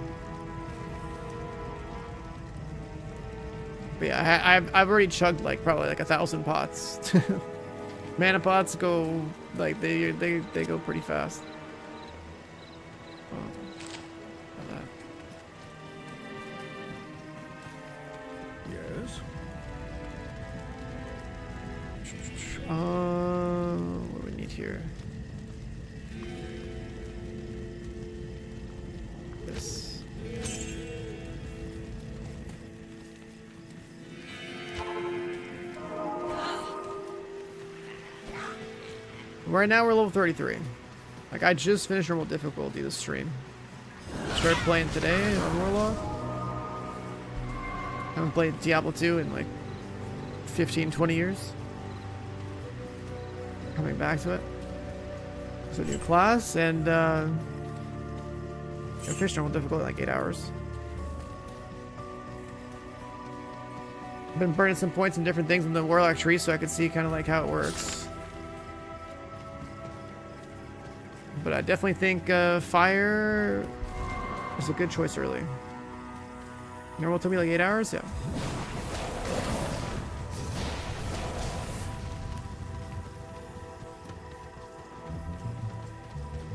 But yeah, I've already chugged like probably like 1,000 pots. Mana pots go like they go pretty fast. Yes. What do we need here? This. Right now we're level 33. Like I just finished normal difficulty this stream. Started playing today on Warlock. Haven't played Diablo 2 in like 15-20 years. Coming back to it. It's a new class, and I finished normal difficulty in like 8 hours. I've been burning some points in different things in the Warlock tree so I could see kind of like how it works. But I definitely think fire is a good choice early. Normal took me like 8 hours, yeah.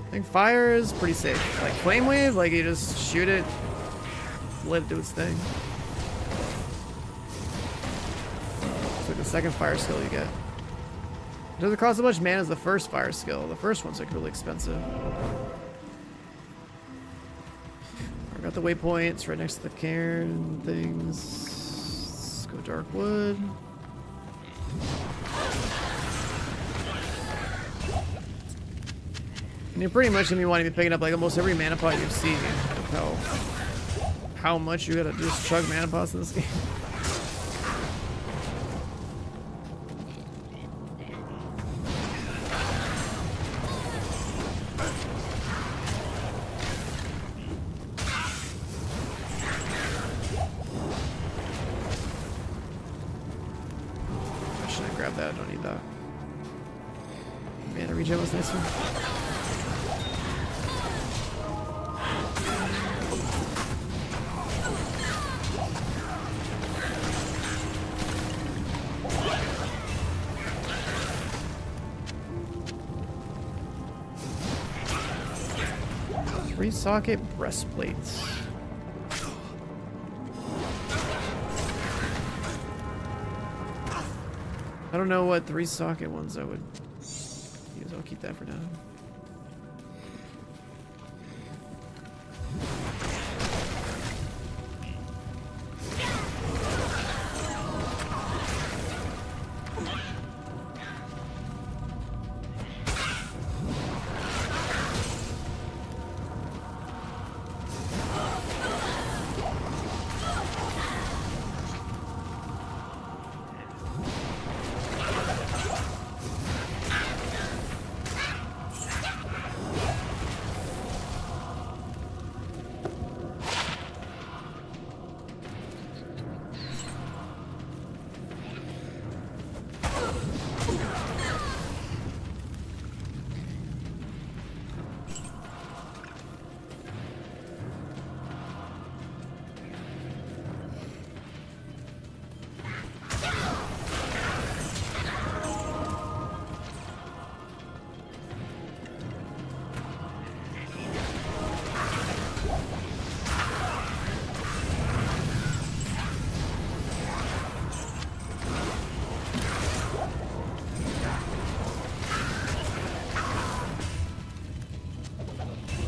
I think fire is pretty safe. Like flame wave, like you just shoot it, let it do its thing. It's like the second fire skill you get. It doesn't cost as much mana as the first fire skill. The first one's like really expensive. Got the waypoints right next to the cairn things. Let's go dark wood. And you're pretty much gonna be wanting to be picking up like almost every mana pot you see. How much you gotta just chug mana pots in this game. Should I grab that? I don't need that. Mana regen was nicer. Socket breastplates. I don't know what 3 socket ones I would use. I'll keep that for now.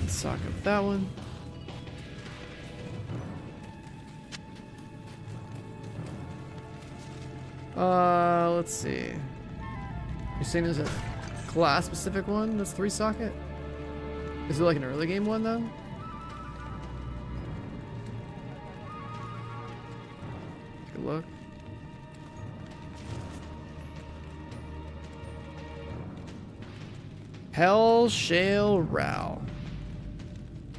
Sock up that one. Let's see. You're saying there's a class specific one that's 3 socket? Is it like an early game one though? Take a look. Hell Shale Row.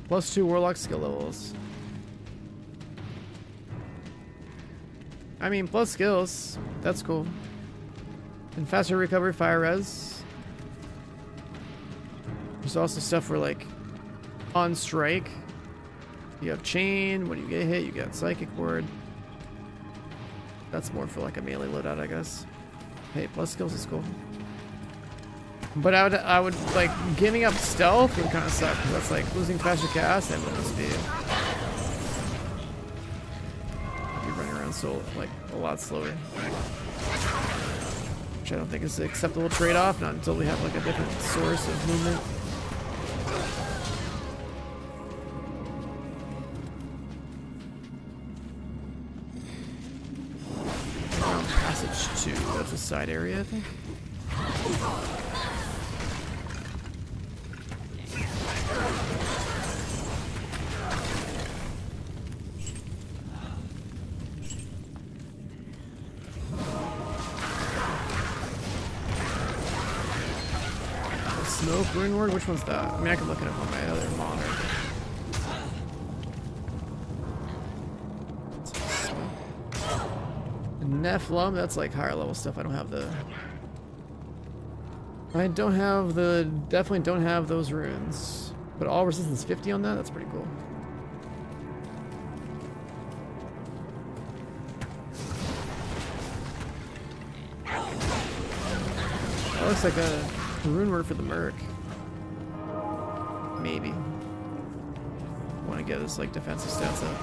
+2 Warlock skill levels. I mean, plus skills. That's cool. And faster recovery, fire res. There's also stuff for like on strike. You have chain. When you get hit, you get psychic ward. That's more for like a melee loadout, I guess. Hey, plus skills is cool. But I would like giving up stealth would kind of suck. That's like losing faster cast and movement speed. You're running around so like a lot slower, which I don't think is an acceptable trade-off. Not until we have like a different source of movement. Passage 2. That's a side area, I think. Smoke Rune Ward? Which one's that? I mean, I can look it up on my other monitor. Nephilim, that's like higher level stuff. I don't have the... definitely don't have those runes. But all resistance 50 on that? That's pretty cool. That looks like a rune word for the Merc. Maybe. Want to get this like defensive stats up.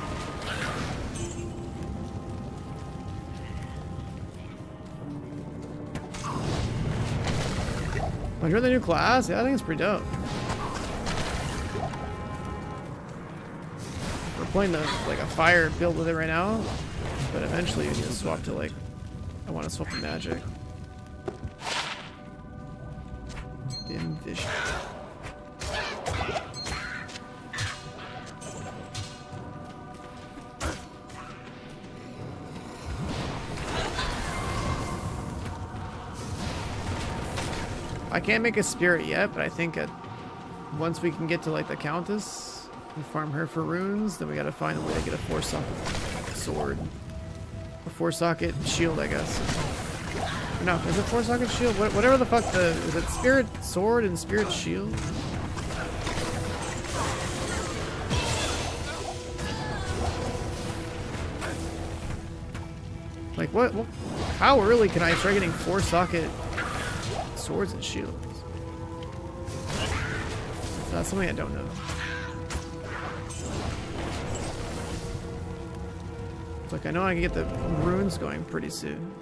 Oh, you're the new class? Yeah, I think it's pretty dope. For playing the like a fire build with it right now, but eventually you need to swap to like, I want to swap to magic. Dim vision. I can't make a spirit yet, but I think once we can get to like the Countess and farm her for runes, then we gotta find a way to get a 4-socket sword. A 4-socket shield, I guess. No, is it 4-socket shield? Whatever the fuck is it spirit sword and spirit shield? Like what how early can I start getting 4-socket swords and shields? That's something I don't know. It's like I know I can get the runes going pretty soon.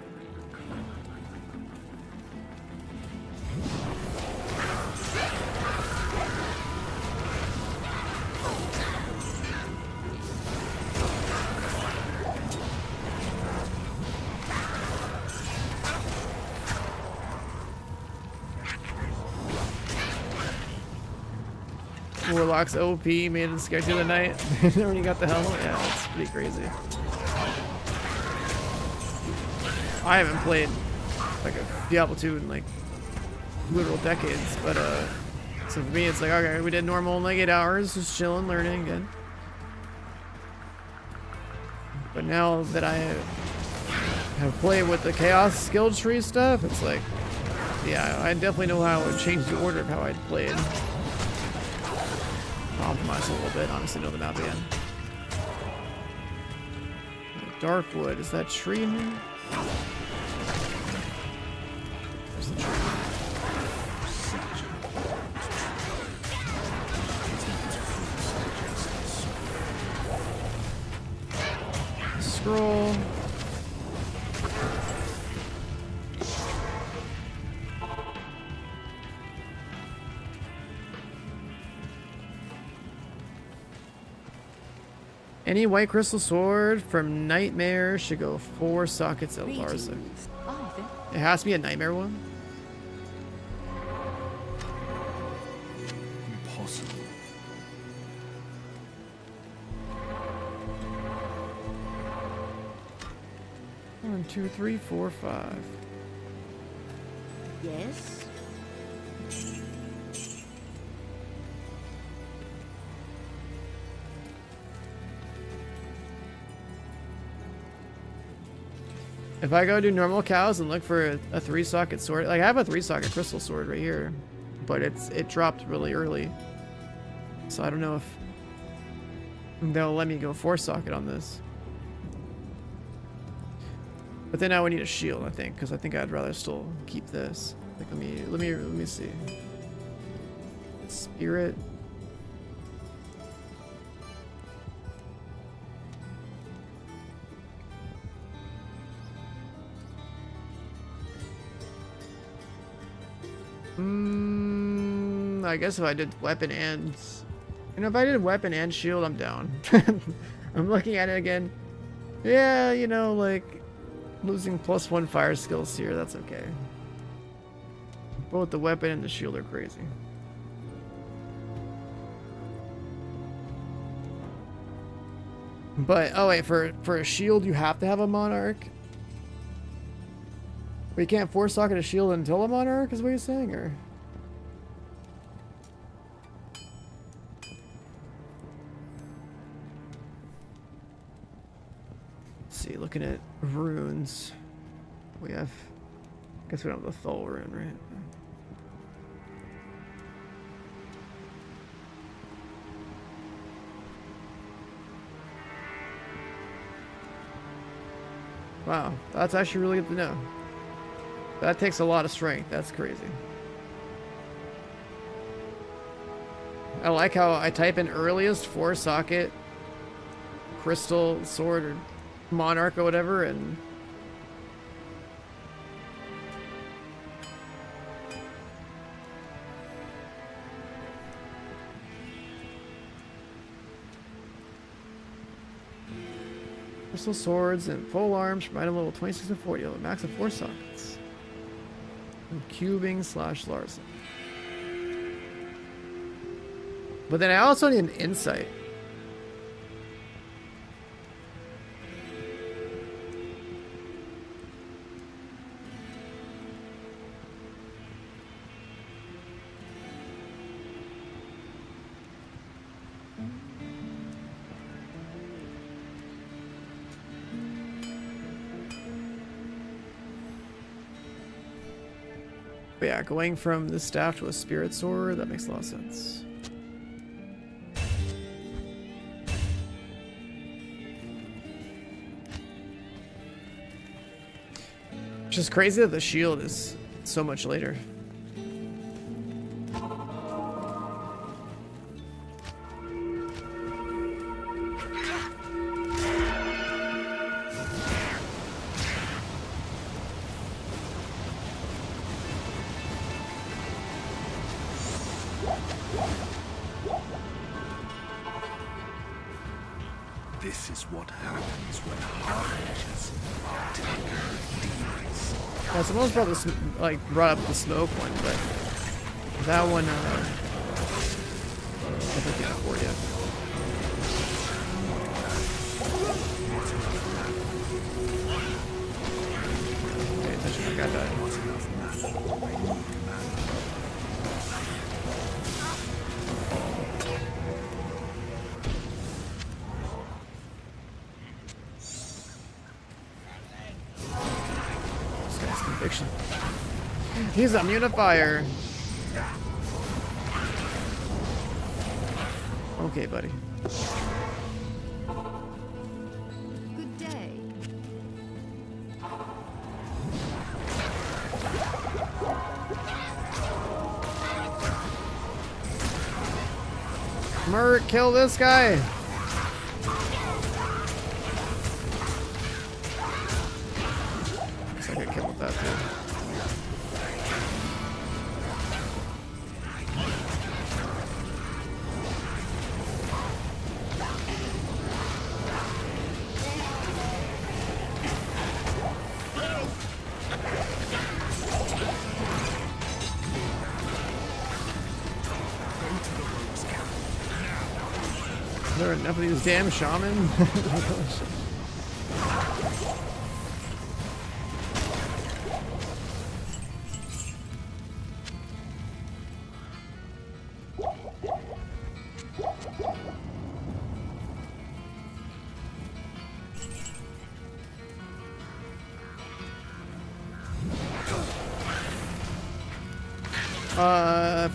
Warlock's OP made it scared you the night when you got the helmet. Yeah, that's pretty crazy. I haven't played like a Diablo 2 in like literal decades, but so for me it's like, okay, we did normal in like 8 hours, just chilling, learning again. But now that I have played with the chaos skill tree stuff, it's like, yeah, I definitely know how I would change the order of how I'd played. Optimize a little bit, honestly know the map again. Darkwood, is that tree in here? There's the tree. Scroll. Any white crystal sword from Nightmare should go 4 sockets at Larsa. It has to be a Nightmare one? Impossible. One, two, three, four, 5. Yes? If I go do normal cows and look for a 3-socket sword, like I have a 3-socket crystal sword right here, but it dropped really early, so I don't know if they'll let me go 4-socket on this. But then I would need a shield, I think, because I think I'd rather still keep this. Like let me see. Spirit. I guess if I did weapon and... You know, if I did weapon and shield, I'm down. I'm looking at it again. Yeah, you know, like... Losing +1 fire skills here, that's okay. Both the weapon and the shield are crazy. But, oh wait, for a shield you have to have a Monarch? We can't 4-socket a shield until a Monarch, is what you're saying, or? Let's see, looking at runes. We have, I guess we don't have the Thul rune, right? Wow, that's actually really good to know. That takes a lot of strength. That's crazy. I like how I type in earliest 4-socket crystal sword or Monarch or whatever, and Crystal swords and pole arms from item level 26 and 40 with a max of 4 sockets. And cubing / Larson. But then I also need an insight. But yeah, going from the staff to a spirit sword, that makes a lot of sense. It's just crazy that the shield is so much later. This is what happens when harvesters are dealing with demons. Yeah, someone's brought up the smoke one, but that one, I think can't afford yet. Pay attention, that guy died. Conviction. He's immune to fire. Okay, buddy. Good day. Merc, kill this guy. Looks like I killed that too. Is there enough of these damn shaman?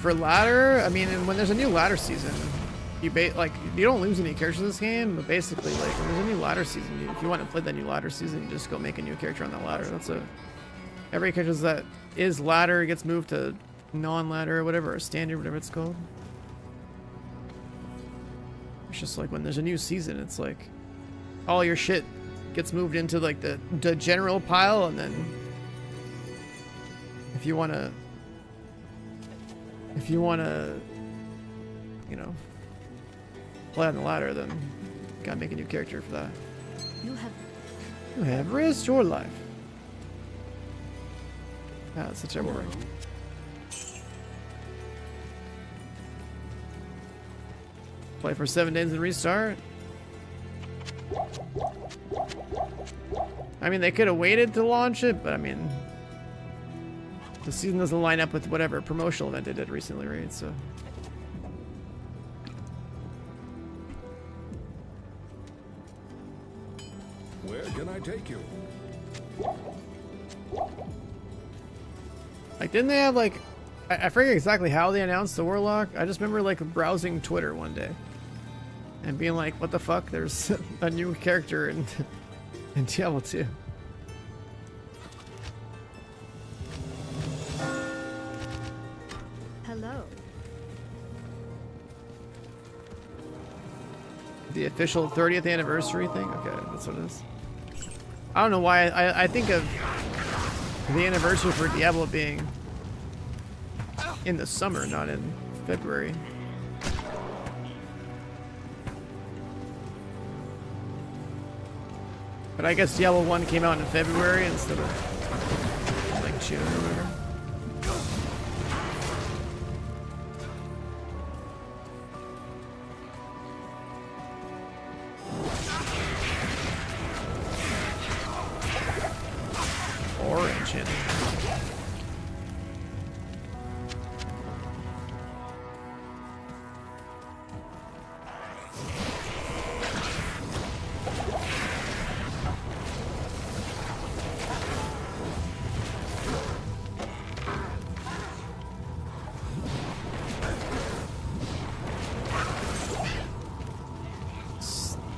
For ladder, I mean, when there's a new ladder season, you don't lose any characters in this game, but basically, like, when there's a new ladder season, if you want to play that new ladder season, you just go make a new character on that ladder. Every character that is ladder gets moved to non-ladder or whatever, or standard, whatever it's called. It's just like when there's a new season, it's like all your shit gets moved into like the general pile, and then if you wanna, you know, play on the ladder, then you gotta make a new character for that. You have risked your life. Ah, that's a terrible ring. Play for 7 days and restart. I mean, they could have waited to launch it, but I mean, the season doesn't line up with whatever promotional event they did recently, right? So. Where can I take you? Like, didn't they have like, I forget exactly how they announced the Warlock. I just remember like browsing Twitter one day and being like, what the fuck? There's a new character in Diablo 2. Hello. The official 30th anniversary thing? Okay, that's what it is. I don't know why I think of the anniversary for Diablo being in the summer, not in February. But I guess Diablo 1 came out in February instead of like June or whatever. Orange in.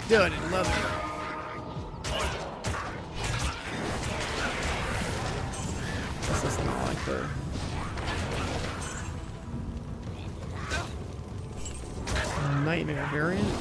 Dude, I love it. This is not like the Nightmare variant.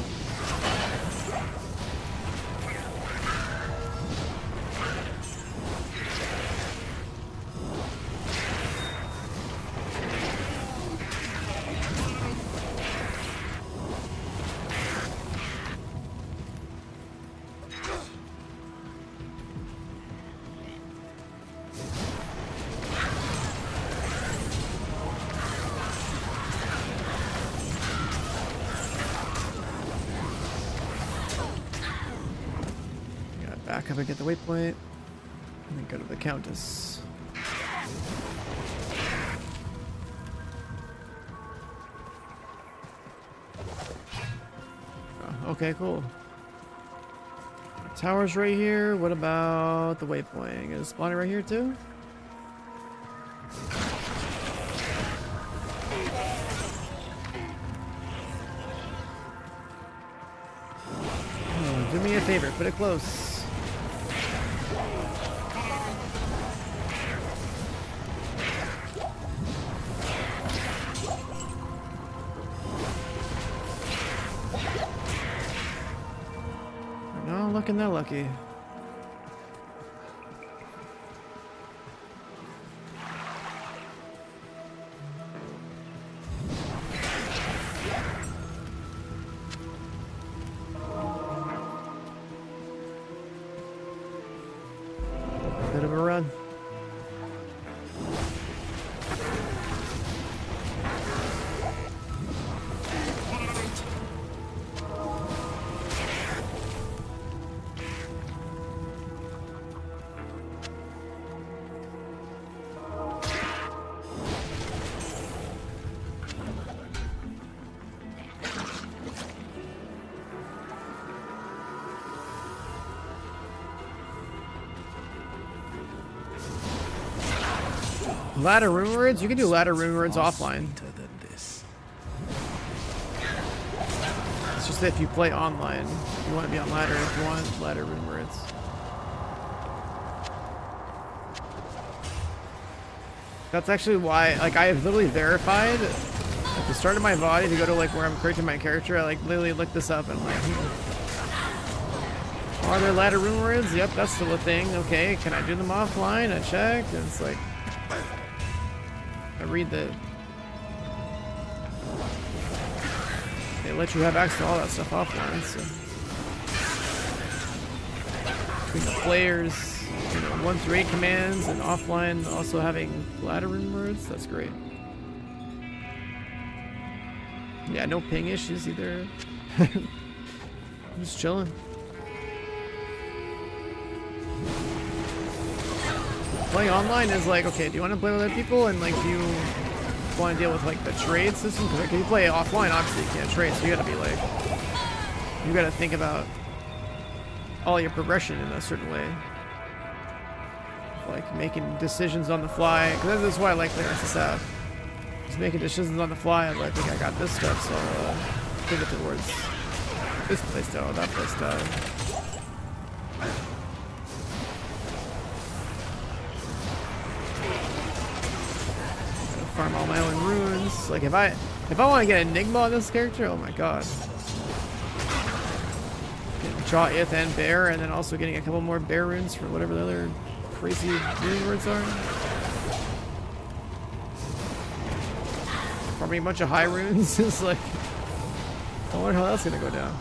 Back up and get the waypoint, and then go to the Countess. Oh, okay, cool. The tower's right here. What about the waypoint? Is it spawning right here too? Oh, do me a favor, put it close. Looking that lucky. Bit of a run. Ladder rune words? You can do ladder rune words offline. It's just that if you play online, you want to be on ladder if you want ladder rune words. That's actually why, like, I have literally verified at the start of my body to go to like where I'm creating my character. I like literally looked this up and I'm like, are there ladder rune words? Yep, that's still a thing. Okay, can I do them offline? I checked, and it's like, I read that they let you have access to all that stuff offline, so between the players, you know, 1 through 8 commands and offline also having ladder rune words, that's great. Yeah, no ping issues either. I'm just chilling. Playing online is like, okay, do you want to play with other people, and like, do you want to deal with like the trade system? Because like, if you play offline, obviously you can't trade, so you gotta be like, you gotta think about all your progression in a certain way, like making decisions on the fly. Because that's why I like playing SSF. Just making decisions on the fly. I'm like, okay, I got this stuff, so I'll pivot towards this playstyle, that playstyle. Farm all my own runes. Like if I want to get Enigma on this character, oh my god. Getting Jaw, Ith, and Bear, and then also getting a couple more Bear runes for whatever the other crazy rune words are. Farming a bunch of high runes is like, I wonder how that's gonna go down.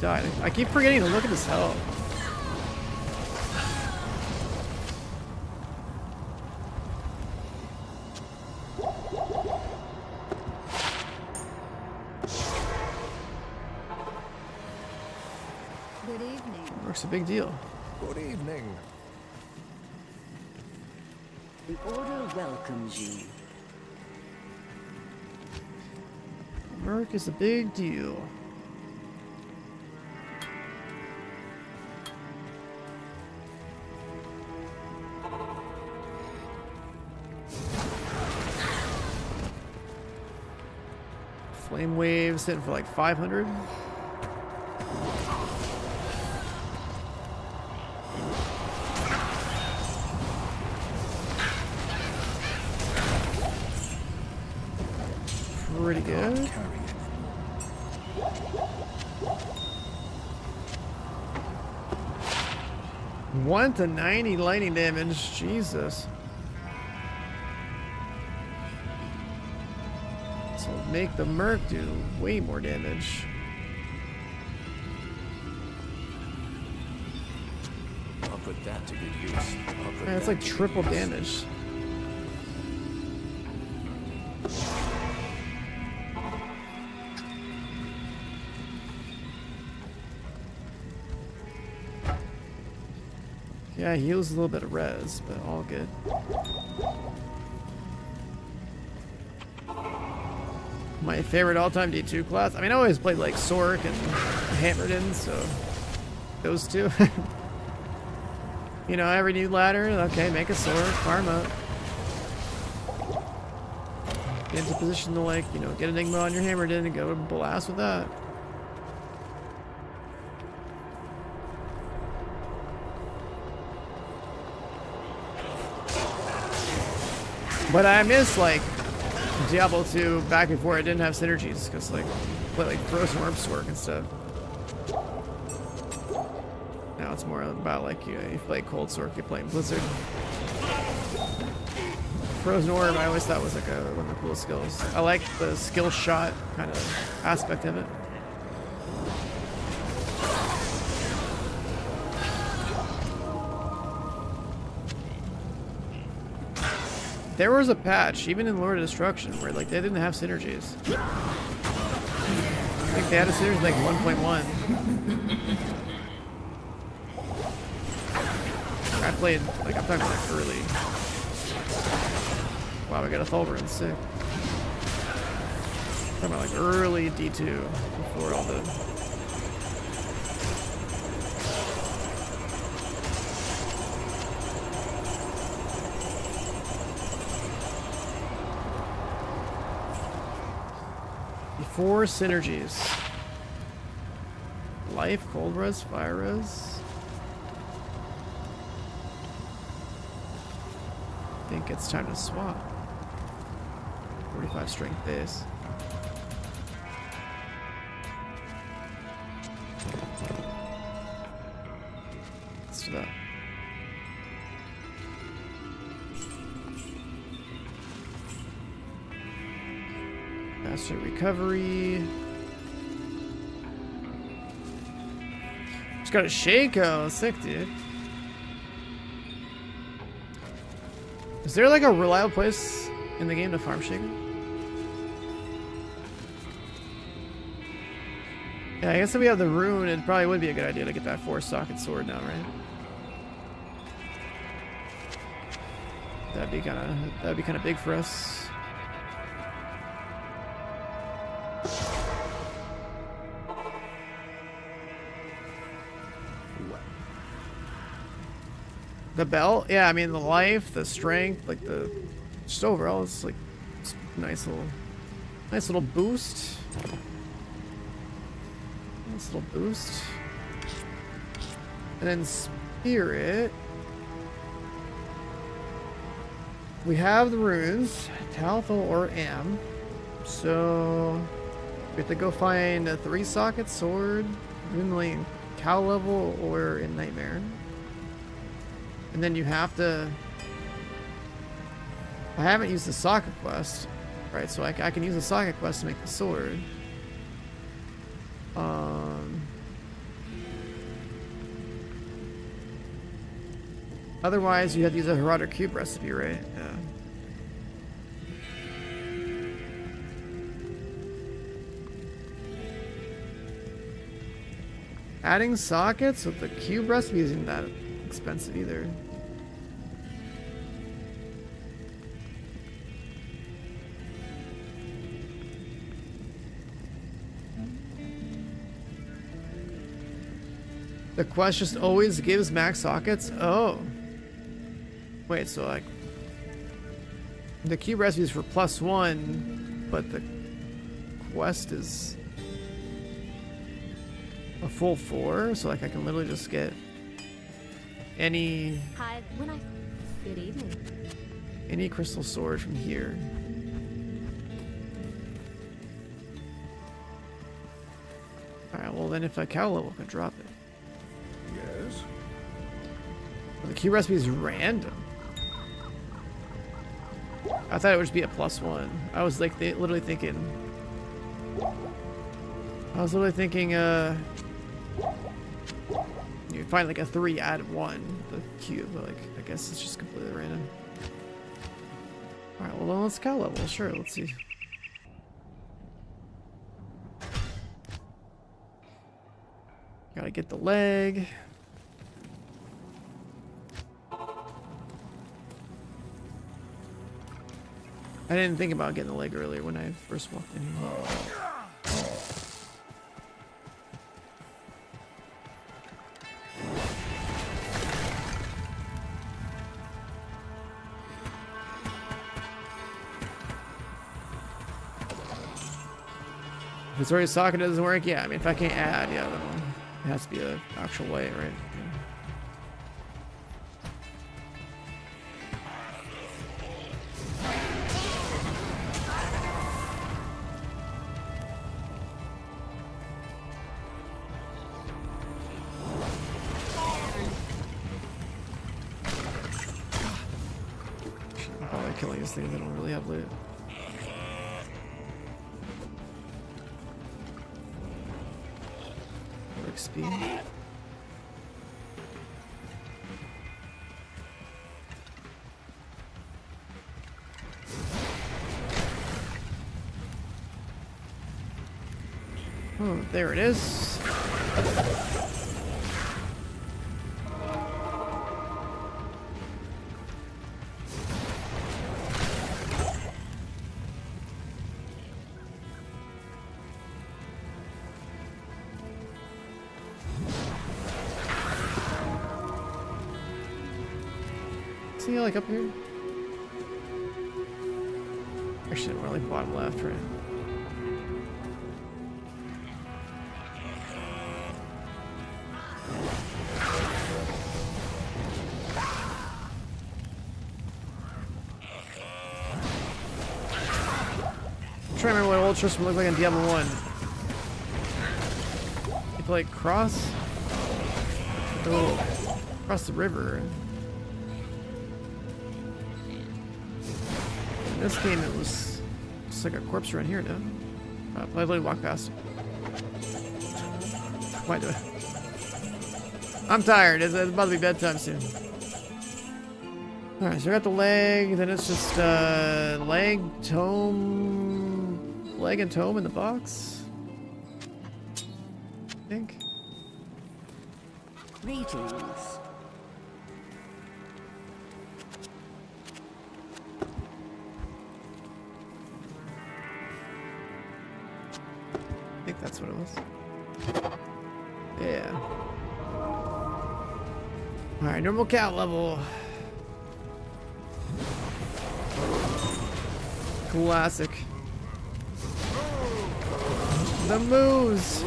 died. I keep forgetting to look at his health. Good evening. Merc's a big deal. Good evening. The Order welcomes you. Merc is a big deal. Flame waves hitting for like 500. Pretty good. 1 to 90 lightning damage. Jesus. So make the Merc do way more damage. I'll put that to good use. Man, it's like triple damage. Yeah, he heals a little bit of res, but all good. My favorite all-time D2 class. I mean, I always played like Sork and Hammerden, so those two. You know, every new ladder, okay, make a Sork, farm up. Get into position to like, you know, get Enigma on your Hammerden and go blast with that. But I miss like Diablo 2 back before I didn't have synergies, because like play like Frozen Orb Sork and stuff. Now it's more about like you play Cold Sork, you play Blizzard. Frozen Orb I always thought was like one of the coolest skills. I like the skill shot kind of aspect of it. There was a patch, even in Lord of Destruction, where like they didn't have synergies. I think they had a synergy like 1.1. I played like, I'm talking like early. Wow, I got a Thulgrin, sick. I'm talking about like early D2 before all the. Before synergies. Life, cold res, fire res. I think it's time to swap. 45 strength base. Let's do that. Faster recovery. Just got a Shaco. Sick, dude. Is there like a reliable place in the game to farm Shaco? Yeah, I guess if we have the rune, it probably would be a good idea to get that 4-socket sword now, right? That'd be kind of big for us. The belt, yeah, I mean the life, the strength, like the just overall, it's like it's nice little boost. Nice little boost. And then spirit. We have the runes, Talfo or Am. So we have to go find a 3-socket sword, in cow level or in Nightmare. And then you have to. I haven't used the socket quest, right? So I can use the socket quest to make the sword. Otherwise, you have to use a Herodic Cube recipe, right? Yeah. Adding sockets with the cube recipe isn't that expensive either. The quest just always gives max sockets? Oh. Wait, so like... the cube recipe is for +1, but the quest is a full 4, so like I can literally just get any... Hi, when I... Good evening. any crystal sword from here. Alright, well then if a cow level can drop it. Yes? Well, the key recipe is random. I thought it would just be a +1. I was like literally thinking... you'd find like a 3 add 1, the cube, but like, I guess it's just completely random. Alright, well then let's cow level, sure, let's see. Gotta get the leg. I didn't think about getting the leg earlier when I first walked in here. If it's already socket, it doesn't work. Yeah, I mean, if I can't add, yeah, then it has to be an actual way, right? Yeah. I'm probably killing these things that don't really have loot. Speed. Oh, there it is. See, like up here? Actually, we're like bottom left, right? I'm trying to remember what old Tristan looked like in Diablo 1. You play cross? Oh, across the river. In this game, it was just like a corpse around here, no? I literally walked past. Might do it. I'm tired. It's about to be bedtime soon. Alright, so I got the leg, then it's just leg, tome, leg and tome in the box. I think. Greetings. I think that's what it was. Yeah. Alright, normal cat level. Classic. The moves.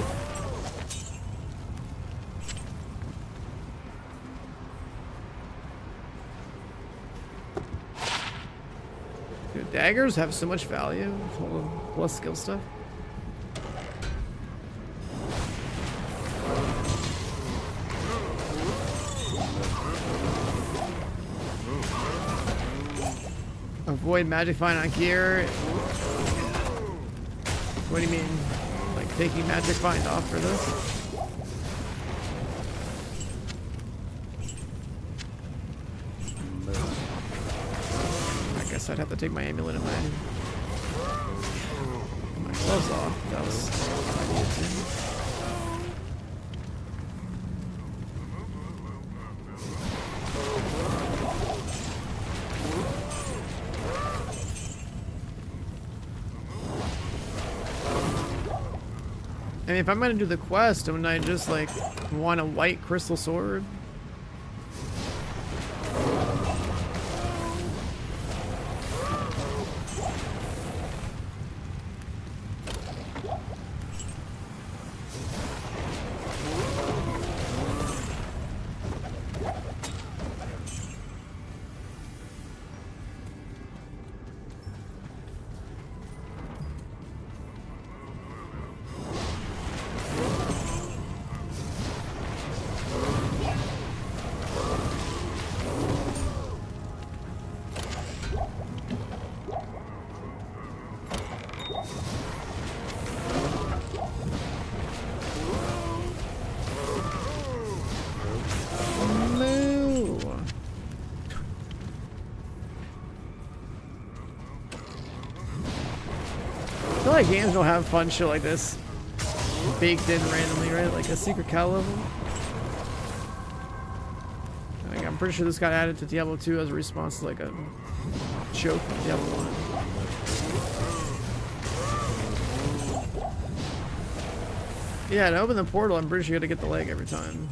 Dude, daggers have so much value. Plus skill stuff. Avoid magic find on gear. What do you mean? Like taking magic find off for this? guess I'd have to take my amulet and my gloves off. That was what I needed to. I mean, if I'm gonna do the quest, wouldn't I just like want a white crystal sword? I feel like games don't have fun shit like this baked in randomly, right? Like a secret cow level. Like, I'm pretty sure this got added to Diablo 2 as a response to like a joke from Diablo 1. Yeah, to open the portal, I'm pretty sure you gotta get the leg every time.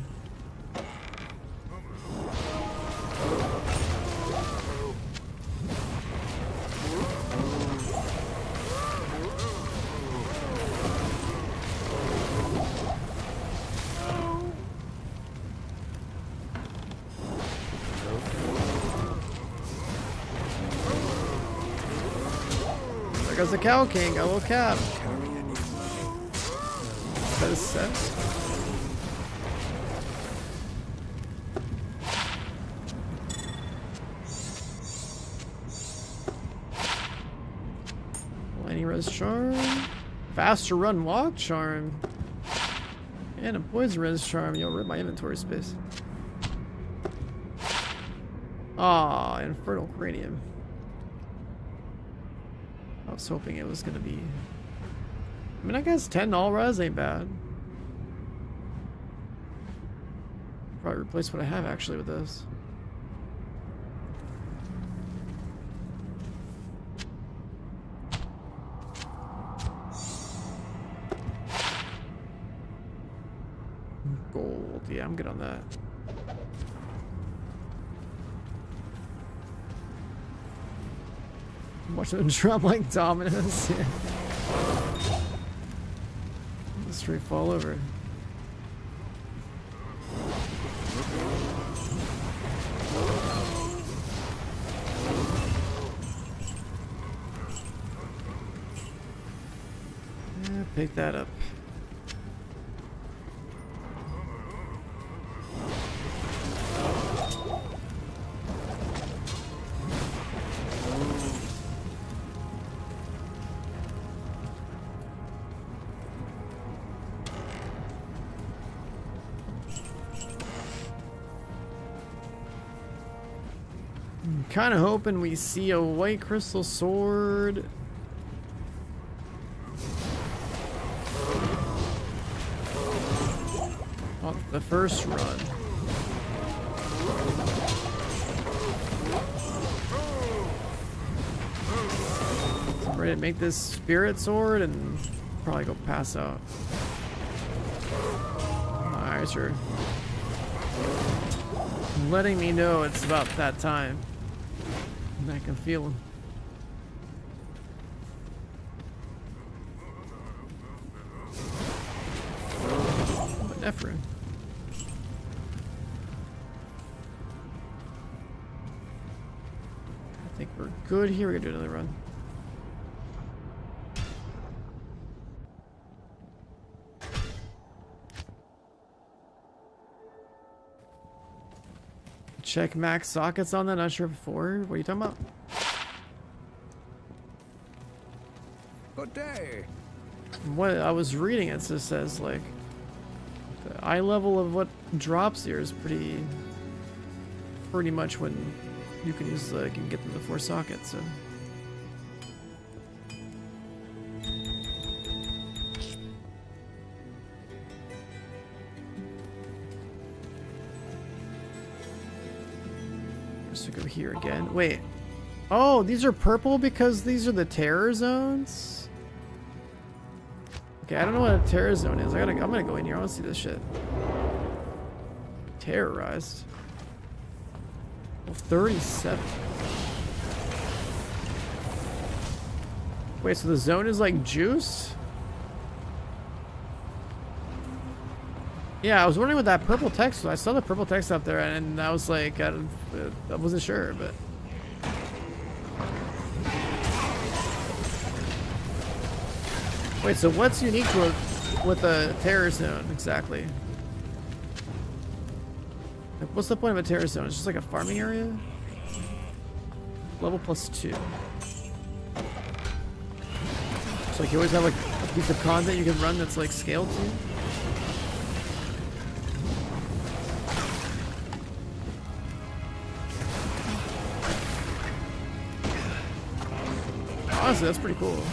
There goes the Cow King, a little cap. That is set. Lightning Res Charm. Faster Run Walk Charm. And a Poison Res Charm. You'll rip my inventory space. Ah, Infernal Cranium. I was hoping it was gonna be. I mean, I guess 10 all res ain't bad. Probably replace what I have actually with this. Gold, yeah, I'm good on that. Watch them drop like dominoes. Yeah. Straight fall over. Yeah, pick that up. Kind of hoping we see a white crystal sword. On the first run. So I'm ready to make this spirit sword and probably go pass out. My eyes are letting me know it's about that time. I can feel him. But Ephraim. I think we're good here. We're gonna do another run. Check max sockets on that. Not sure before. What are you talking about? Good day. What I was reading, it just says like the eye level of what drops here is pretty much when you can use you can get them to 4 sockets. So Let's go here again. Wait. Oh, these are purple because these are the terror zones? Okay, I don't know what a terror zone is. I'm gonna go in here. I want to see this shit. Terrorized. Well, 37. Wait, so the zone is like juice? Yeah, I was wondering what that purple text was. I saw the purple text up there, and I was like, I wasn't sure, but. Wait, so what's unique with a terror zone exactly? Like, what's the point of a terror zone? It's just like a farming area? Level +2. So like you always have like a piece of content you can run that's like scaled to? Honestly, that's pretty cool.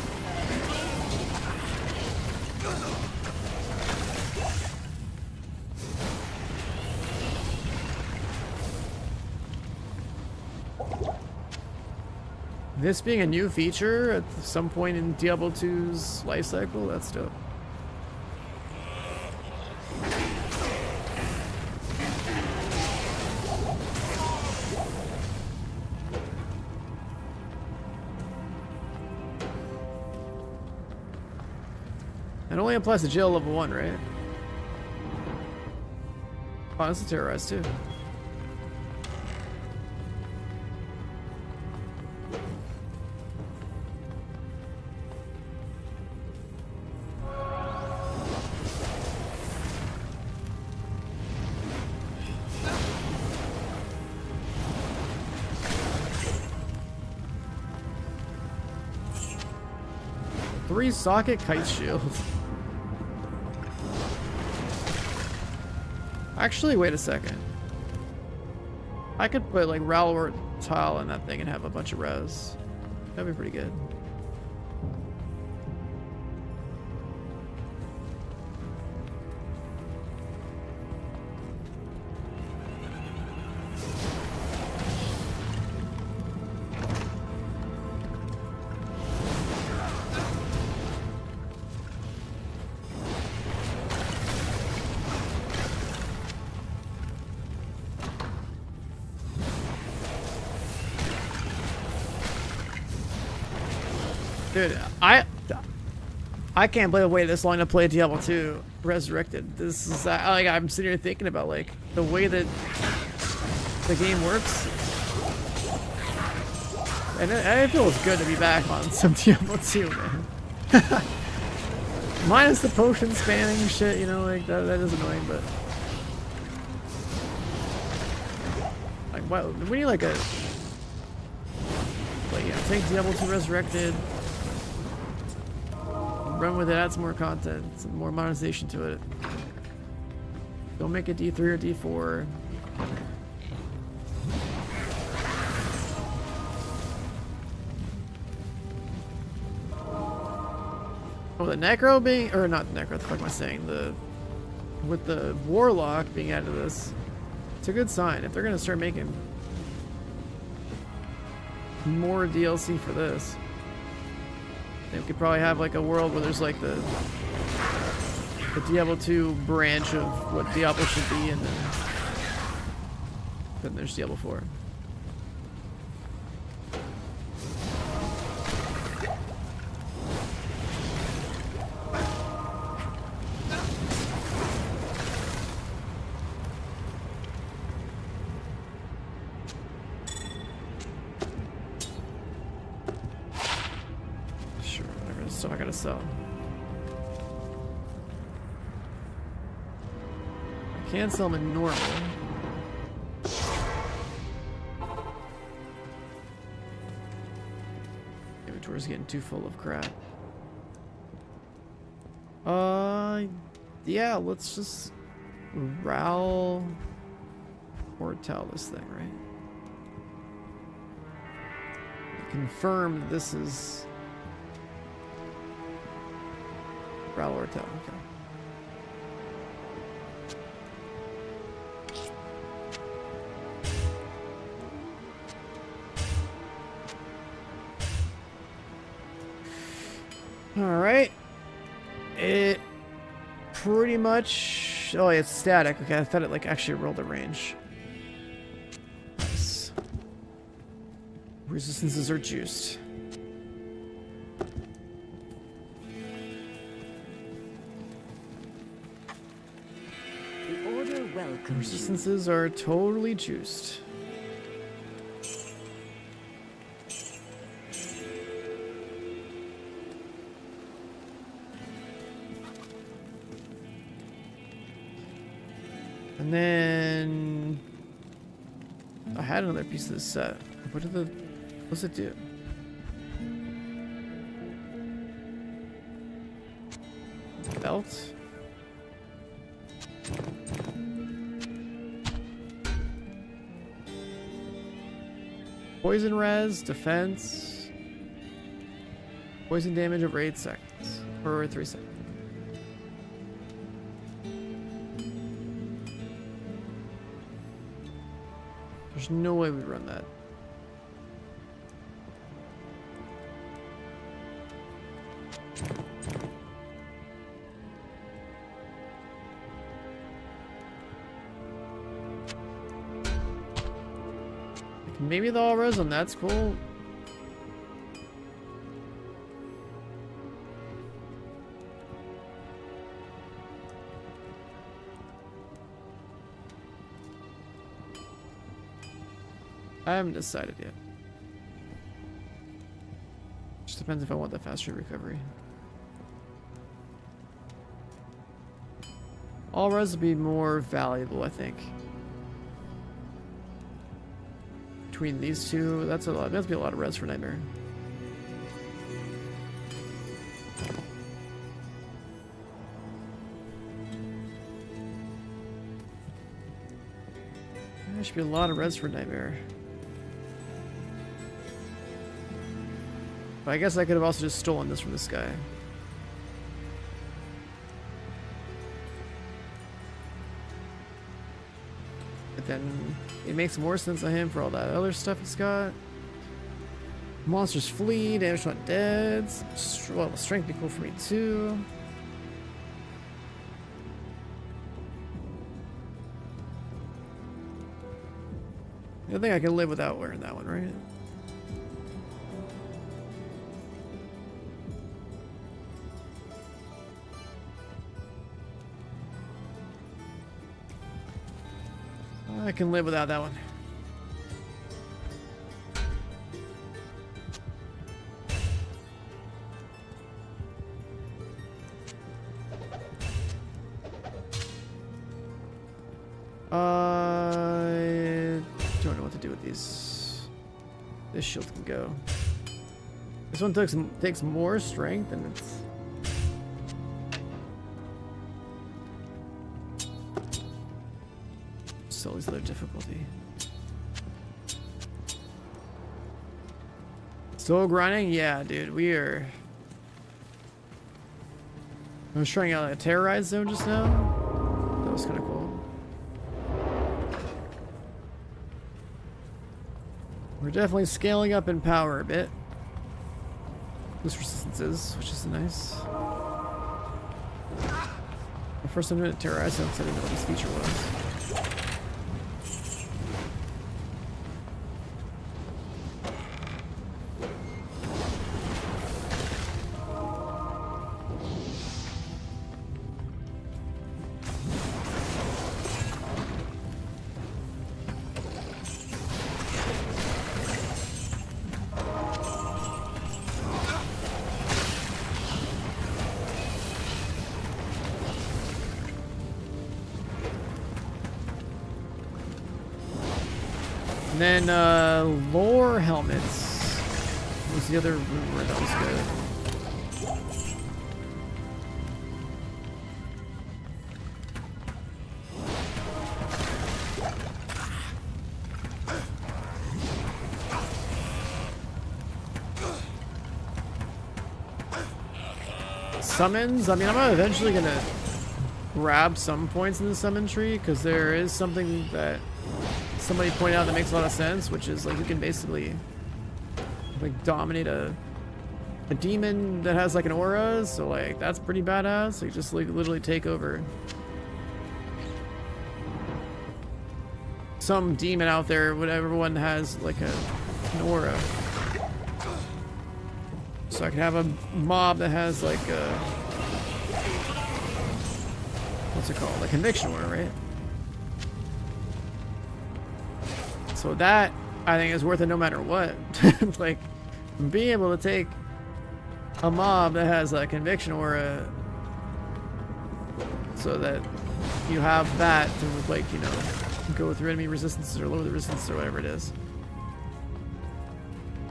This being a new feature at some point in Diablo 2's life cycle, that's dope. It only applies to jail level 1, right? Oh, that's a terrorized too. Socket kite shield. Actually, wait a second. I could put like Ralwart tile in that thing and have a bunch of res. That'd be pretty good. Dude, I can't believe I waited this long to play Diablo 2 Resurrected. This is like I'm sitting here thinking about like the way that the game works, and it feels good to be back on some Diablo 2, man. Minus the potion spamming shit, you know, like that is annoying, but like what we need like a take Diablo 2 Resurrected. Run with it, add some more content, some more monetization to it. Don't make it D3 or D4. Oh, the Necro being, or not Necro, what the fuck am I saying? With the Warlock being added to this, it's a good sign. If they're gonna start making more DLC for this, we could probably have like a world where there's like the Diablo 2 branch of what Diablo should be, and then there's Diablo 4. Stuff I gotta sell. I can sell them in normal. Inventory's getting too full of crap. Yeah, let's just Ral or tell this thing, right? Confirm this is Ral or tell, okay. Alright. It pretty much... Oh, it's static. Okay, I thought it like actually rolled a range. Nice. Resistances are juiced. The Order welcomes you. Resistances are totally juiced. And then I had another piece of this set. What's it do? Belt? Poison res, defense, poison damage over 8 seconds, or 3 seconds. There's no way we'd run that. Maybe the all res on that's cool. I haven't decided yet. Just depends if I want the faster recovery. All res would be more valuable, I think. Between these two, that's a lot. That must be a lot of res for Nightmare. There should be a lot of res for Nightmare. But I guess I could have also just stolen this from this guy. But then it makes more sense on him for all that other stuff he's got. Monsters flee, damage not dead. Well, strength be cool for me too. I think I can live without wearing that one, right? I can live without that one. I don't know what to do with these. This shield can go. This one takes more strength and it's... Still is their difficulty. Still grinding? Yeah, dude, we are... I was trying out a terrorized zone just now. That was kind of cool. We're definitely scaling up in power a bit. This resistances, which is nice. The first time doing a terrorized zone, so I didn't know what this feature was. And then, lore helmets was the other rumor that was good. Summons? I mean, I'm eventually gonna grab some points in the summon tree, because there is something that somebody pointed out that makes a lot of sense, which is like you can basically like dominate a a demon that has like an aura, so like that's pretty badass. So you just like literally take over some demon out there, whatever one has like an aura. So I can have a mob that has like a, what's it called? Like conviction aura, right? So that I think is worth it no matter what. Like being able to take a mob that has a conviction aura, so that you have that to like, you know, go through enemy resistances or lower the resistance or whatever it is.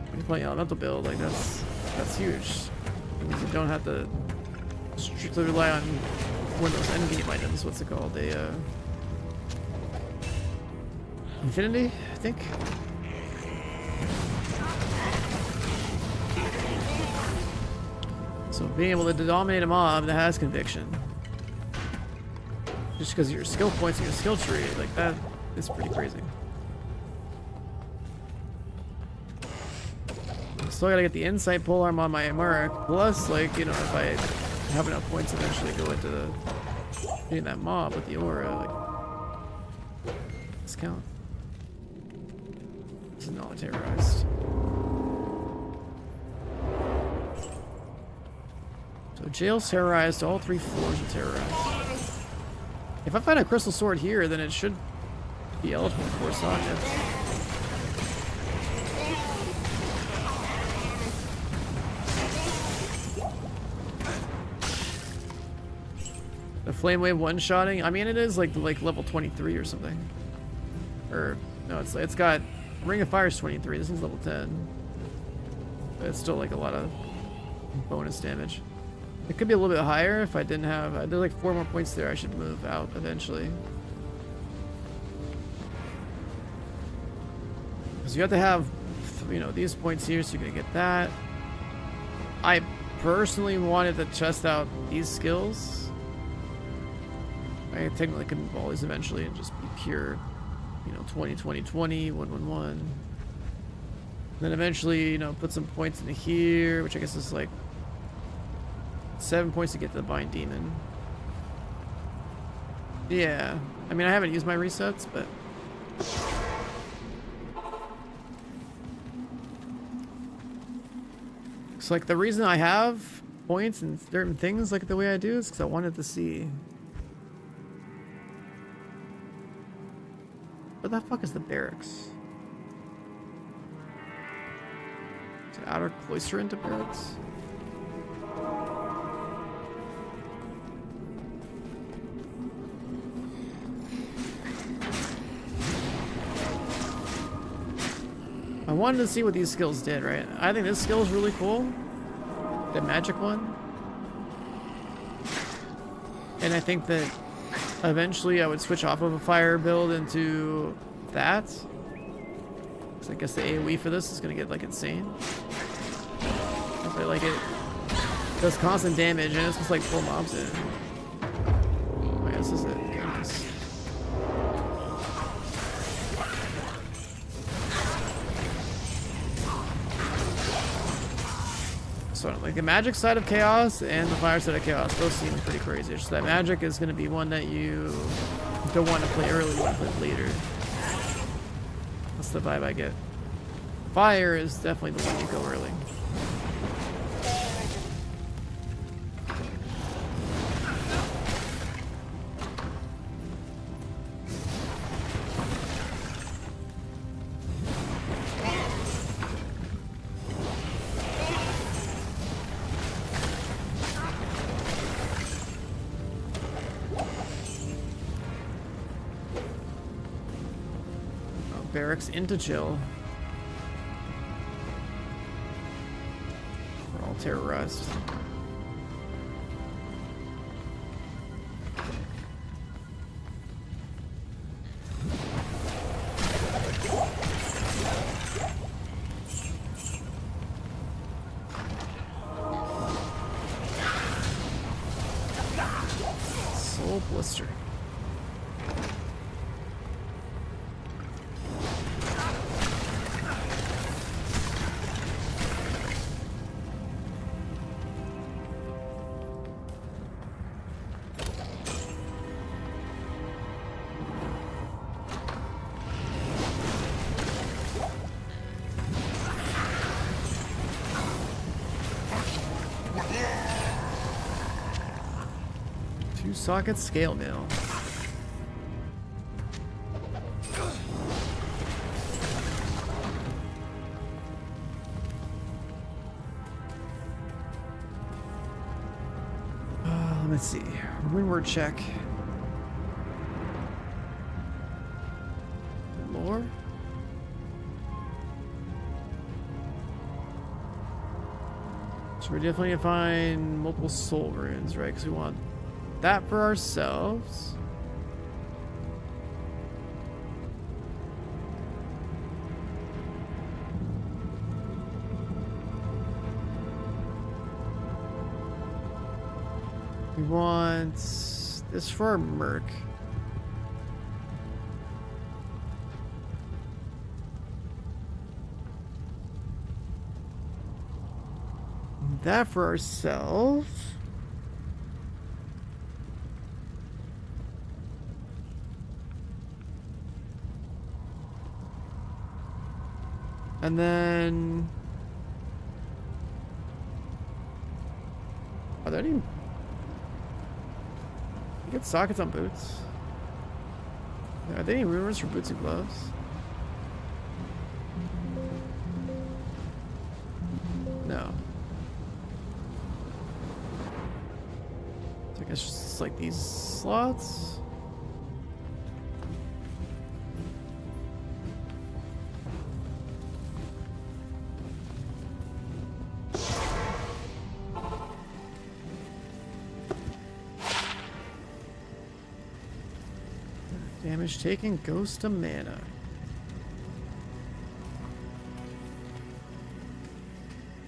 When you're playing elemental build, like that's huge. It means you don't have to strictly rely on one of those endgame items. What's it called? Infinity, I think. So being able to dominate a mob that has conviction, just because of your skill points and your skill tree, like that is pretty crazy. Still gotta get the insight polearm on my mark, plus like, you know, if I have enough points eventually go into the getting that mob with the aura, like discount. This is not terrorized. So jail's terrorized, all 3 floors are terrorized. If I find a crystal sword here, then it should be eligible for sockets. The flame wave one-shotting, I mean it is like level 23 or something. Or no, it's got Ring of Fire's 23, this one's level 10. But it's still like a lot of bonus damage. It could be a little bit higher if I didn't have, there's like 4 more points there I should move out eventually. Because you have to have, you know, these points here so you're gonna get that. I personally wanted to test out these skills. I technically could move all these eventually and just be pure, you know, 20, 20, 20, 1, 1, 1. Then eventually, you know, put some points into here, which I guess is like 7 points to get to the Bind Demon. Yeah, I mean, I haven't used my resets, but it's like the reason I have points and certain things like the way I do is because I wanted to see. What the fuck is the barracks? Is it outer cloister into barracks? I wanted to see what these skills did, right? I think this skill is really cool. The magic one. And I think that eventually I would switch off of a fire build into that. Because I guess the AoE for this is going to get like insane. But like it does constant damage and it's just like pull mobs in. Oh yeah, this is it. Goodness. So like the magic side of chaos and the fire side of chaos both seem pretty crazy. Just that magic is going to be one that you don't want to play early, you want to play later. That's the vibe I get. Fire is definitely the one you go early. Barracks into chill. We're all terrorized. Soul blister. 2-socket scale mill. Let's see. Windward check. More? So we're definitely gonna find multiple soul runes, right? Because we want that for ourselves. We want this for our merc. That for ourselves. And then are there any? You get sockets on boots. Are there any rumors for boots and gloves? No. So I guess just like these slots. Damage taken goes to mana.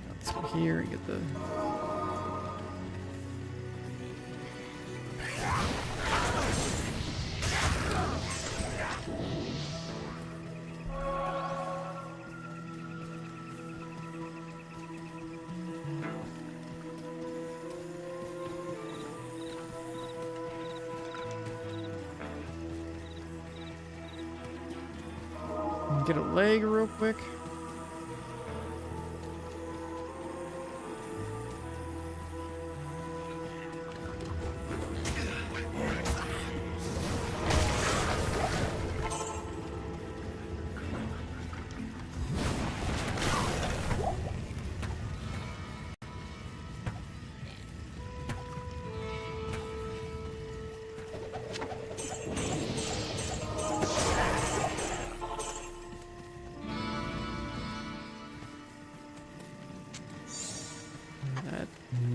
Let's go here and get the... Get a leg real quick.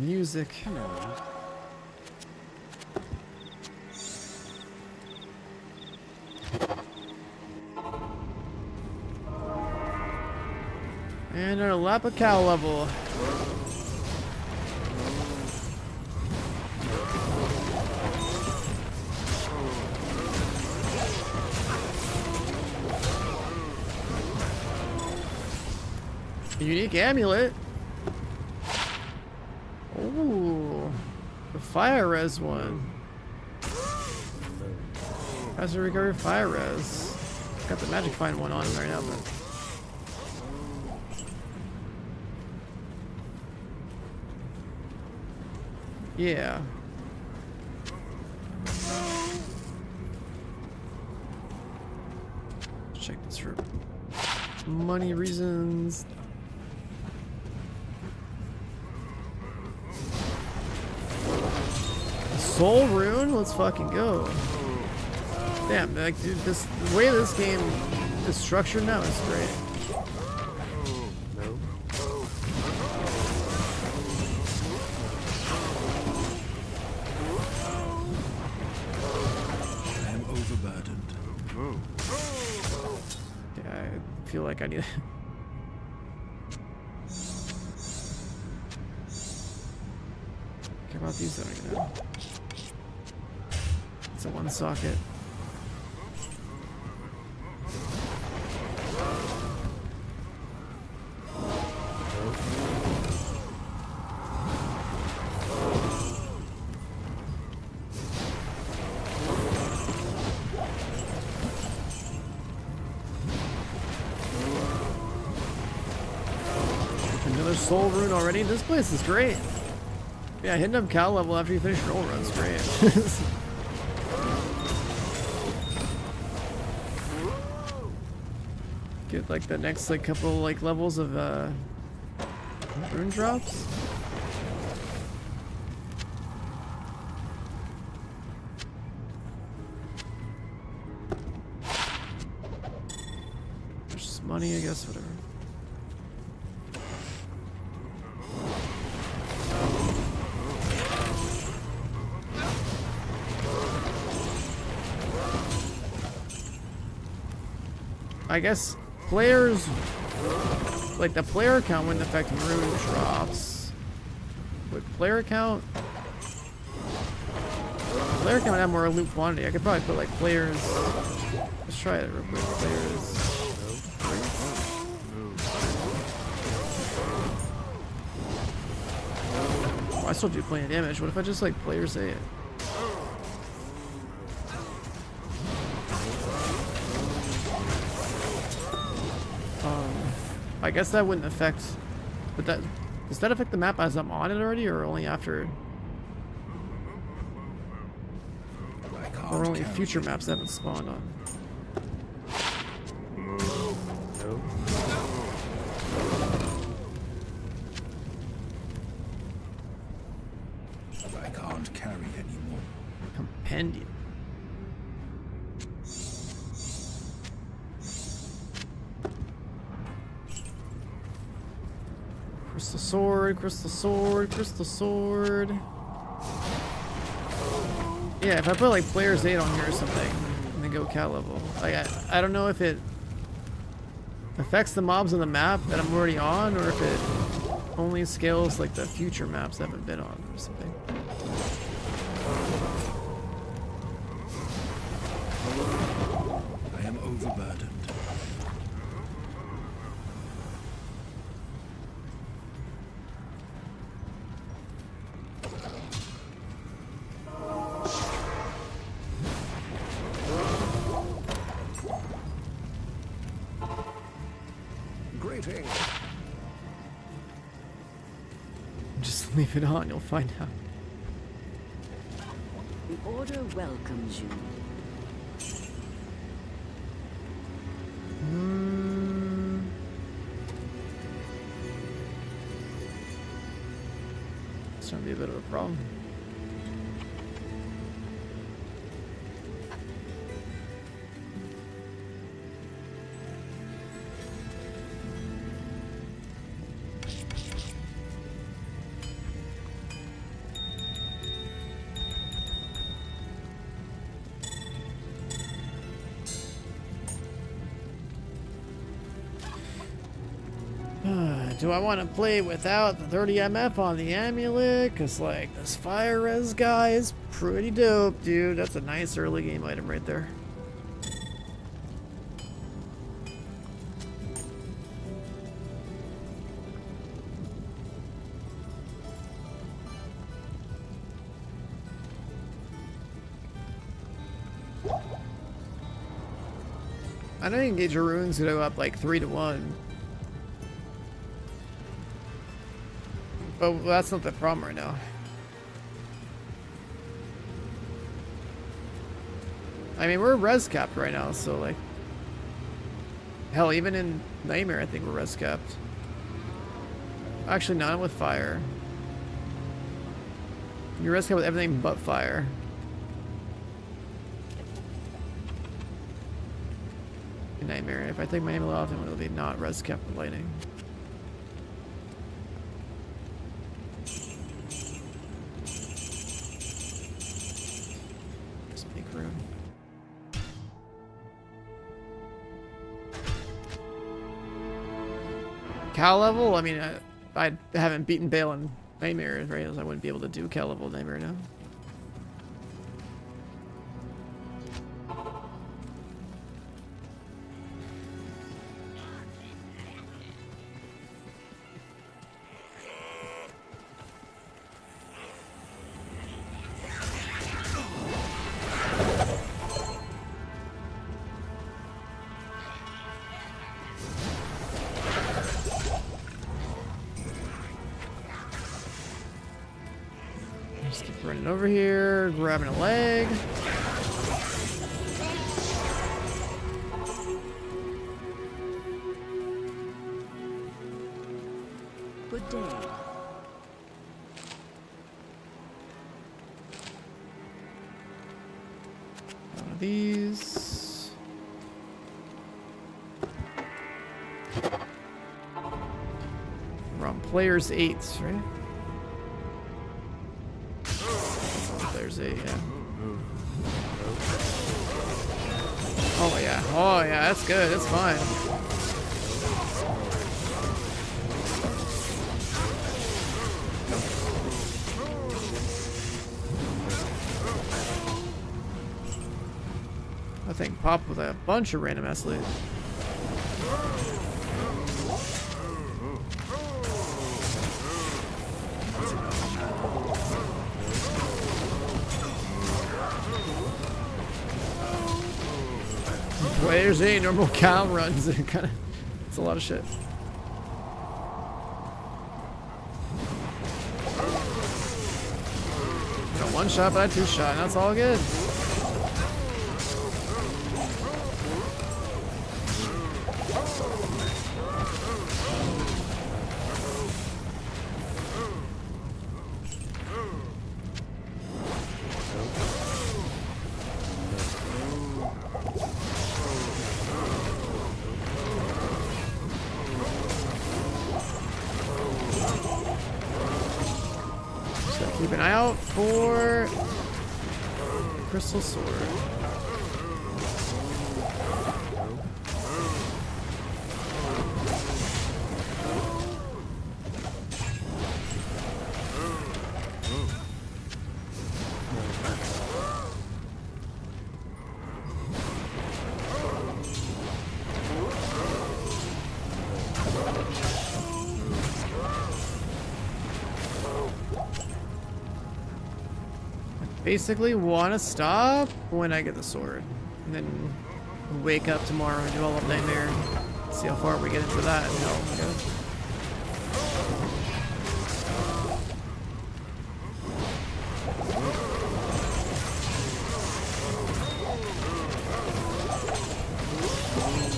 Music. And our Lapacal level. Unique amulet. Ooh, the fire res one. How's the recovery fire res? Got the magic find one on him right now, but yeah. Check this for money reasons. Soul rune, let's fucking go. Damn, like, dude, the way this game is structured now is great. I am overburdened. Yeah, I feel like I need. Care about these though. It's a one socket. Another soul rune already. This place is great. Yeah, hitting up Cal level after you finish roll run's great. Get like the next like couple like levels of rune drops. There's just money, I guess, whatever. I guess players, like the player count wouldn't affect rune drops. Would player count? Player count would have more loot quantity. I could probably put like players. Let's try it real quick. Players. Oh, I still do plenty of damage. What if I just like players 8? I guess that wouldn't affect, but that, does that affect the map as I'm on it already, or only after? Or only future maps that haven't spawned on? I can't carry anymore. Compendium. Crystal sword, crystal sword, crystal sword. Yeah, if I put like players 8 on here or something, and then go cat level. Like I don't know if it affects the mobs on the map that I'm already on, or if it only scales like the future maps I haven't been on or something. I am overburdened. Just leave it on, you'll find out. The Order welcomes you. It's gonna be a bit of a problem. Do I want to play without the 30 MF on the amulet? Cause like this fire res guy is pretty dope, dude. That's a nice early game item right there. I know engage your runes go up like 3 to 1. But that's not the problem right now. I mean, we're res capped right now, so like... Hell, even in Nightmare, I think we're res capped. Actually, not with fire. You're res capped with everything but fire. In Nightmare, if I take my amulet off, it'll be not res capped with lightning. Cal level? I mean, I haven't beaten Bale in Nightmare, right? I wouldn't be able to do Cal level Nightmare now. over here, grabbing a leg. Good day. One of these. We're on players 8, right? Players 8, yeah. Oh yeah, oh yeah, that's good, that's fine. I think pop with a bunch of random ass loot. Players 8 normal cow runs. It's a lot of shit. Got one shot, but I 2 shot, and that's all good. Keep an eye out for Crystal Sword. Basically want to stop when I get the sword, and then wake up tomorrow and do all of Nightmare. See how far we get into that and hell, I guess.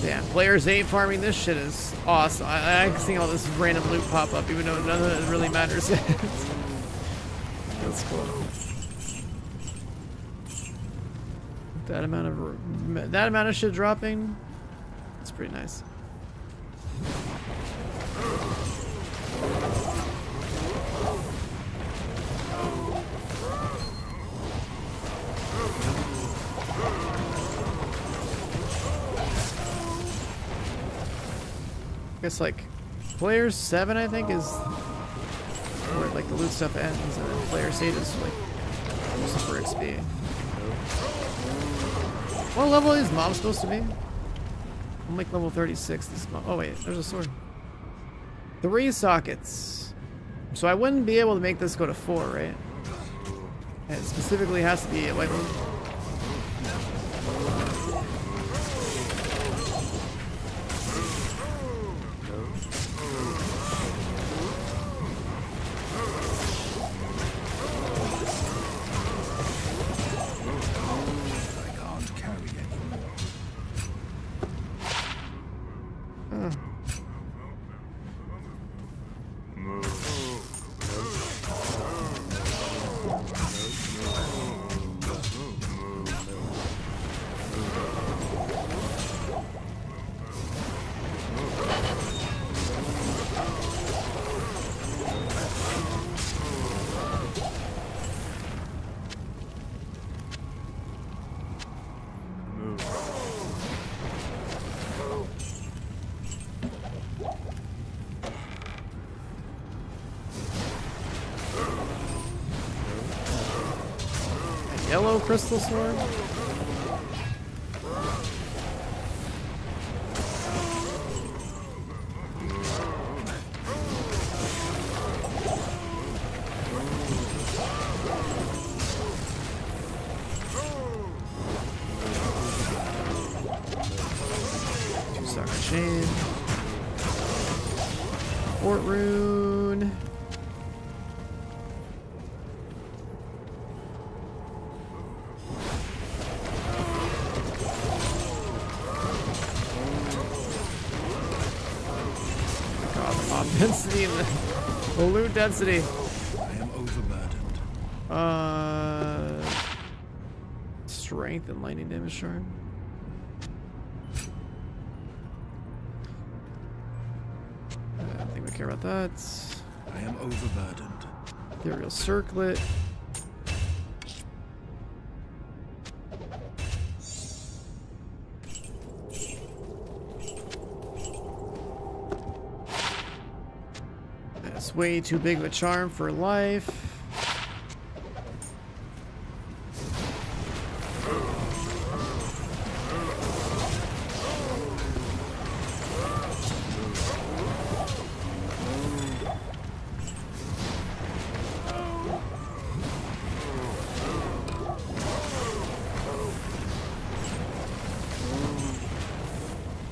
Damn, players 8 farming this shit is awesome. I can see all this random loot pop up, even though none of it really matters. That's cool. That amount of shit dropping, it's pretty nice. I guess like player 7 I think is where like the loot stuff ends, and then player 8 is like super XP. What level is mom supposed to be? I'm like level 36. This mom. Oh wait, there's a sword. 3 sockets. So I wouldn't be able to make this go to 4, right? And it specifically has to be a white room. Yellow crystal sword? Two-socket chain. Fort rune. drop density and the loot density. I am overburdened. Strength and lightning damage charm. I don't think we care about that. I am overburdened. Ethereal circlet. That's way too big of a charm for life.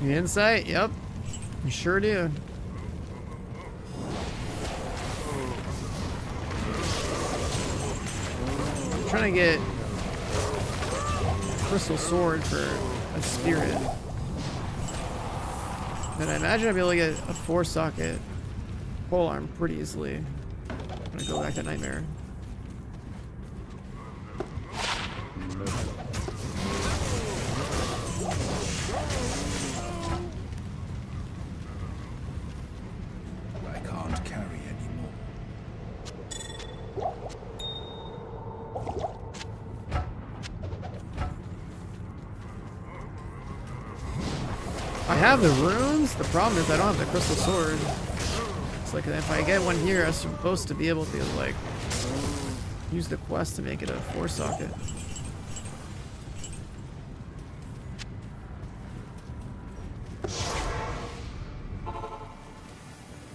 The insight? Yep. You sure do. I'm trying to get crystal sword for a spirit. And I imagine I'll be able to get a 4-socket pole arm pretty easily. I'm gonna go back to Nightmare. I can't carry anymore. I have the runes. The problem is I don't have the crystal sword. It's like if I get one here, I'm supposed to be able to like use the quest to make it a 4-socket.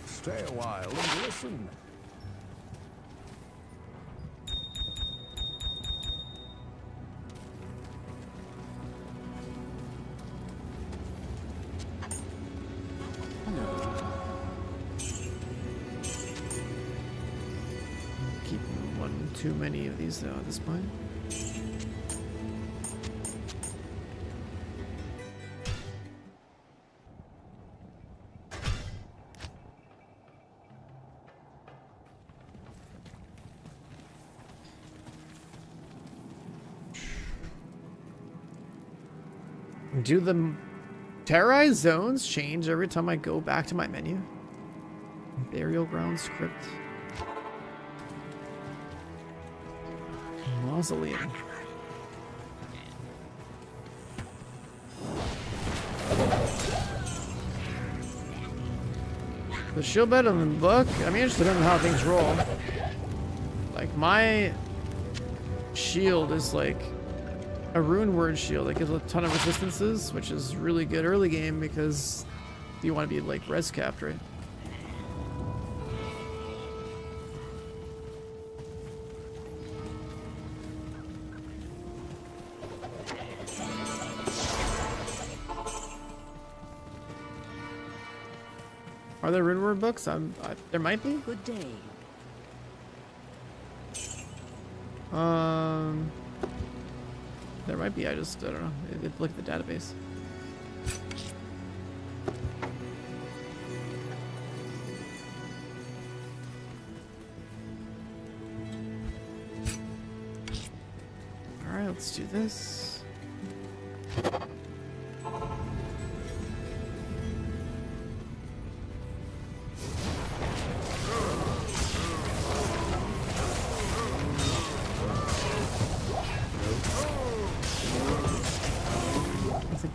Stay a while and listen. Keep one too many of these though at this point. Do the terrorized zones change every time I go back to my menu? Burial ground script. Mausoleum. The shield bed on the book, I'm interested in how things roll. Like my shield is like a rune word shield that gives a ton of resistances, which is really good early game because you want to be like res capped, right? Are there rune word books? There might be. Good day. There might be. I don't know. Look at the database. All right, let's do this.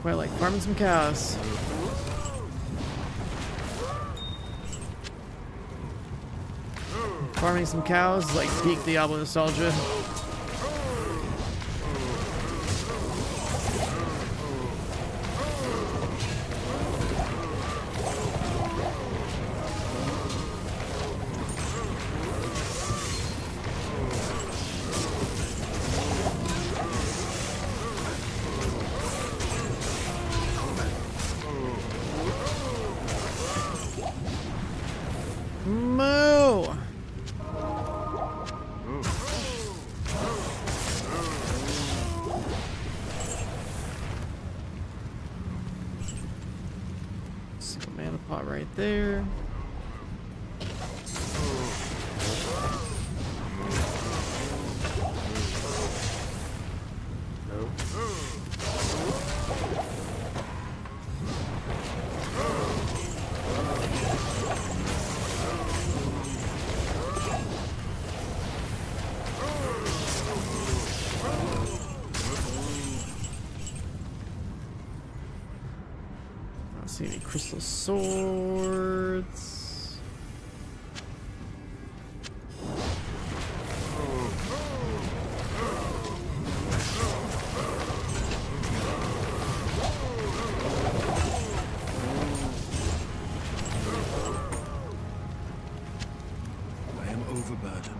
Quite like farming some cows. Farming some cows, like peak Diablo nostalgia. Moo! Single mana pot right there. see any crystal swords. I am overburdened.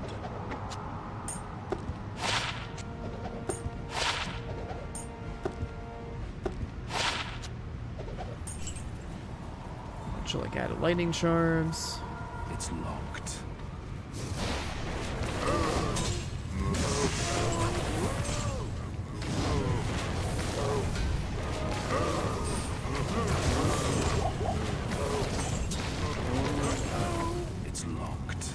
Like added lightning charms. It's locked. It's locked.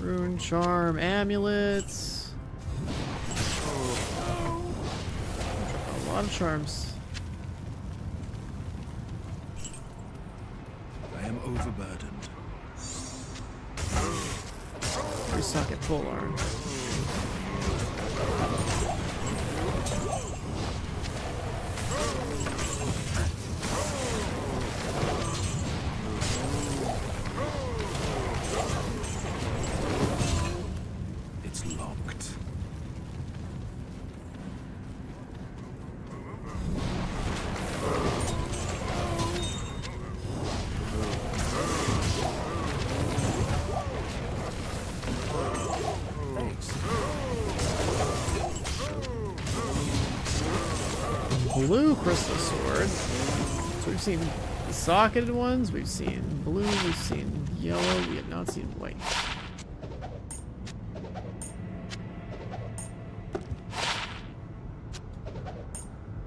Rune charm, amulets. A lot of charms. I am overburdened. 3-socket pole arm. It's locked. Blue crystal sword. So we've seen the socketed ones, we've seen blue, we've seen yellow, we have not seen white.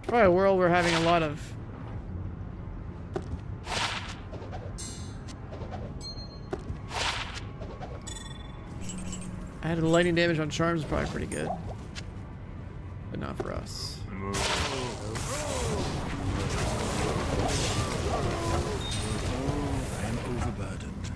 Probably a world we're having a lot of added lightning damage on charms is probably pretty good. But not for us. I am overburdened.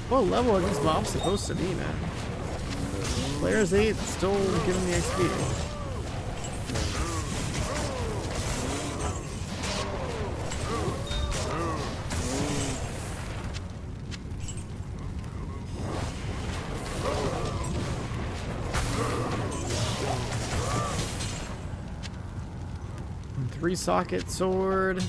What level are these mobs supposed to be, man? Players 8 still giving me XP. Three-socket sword.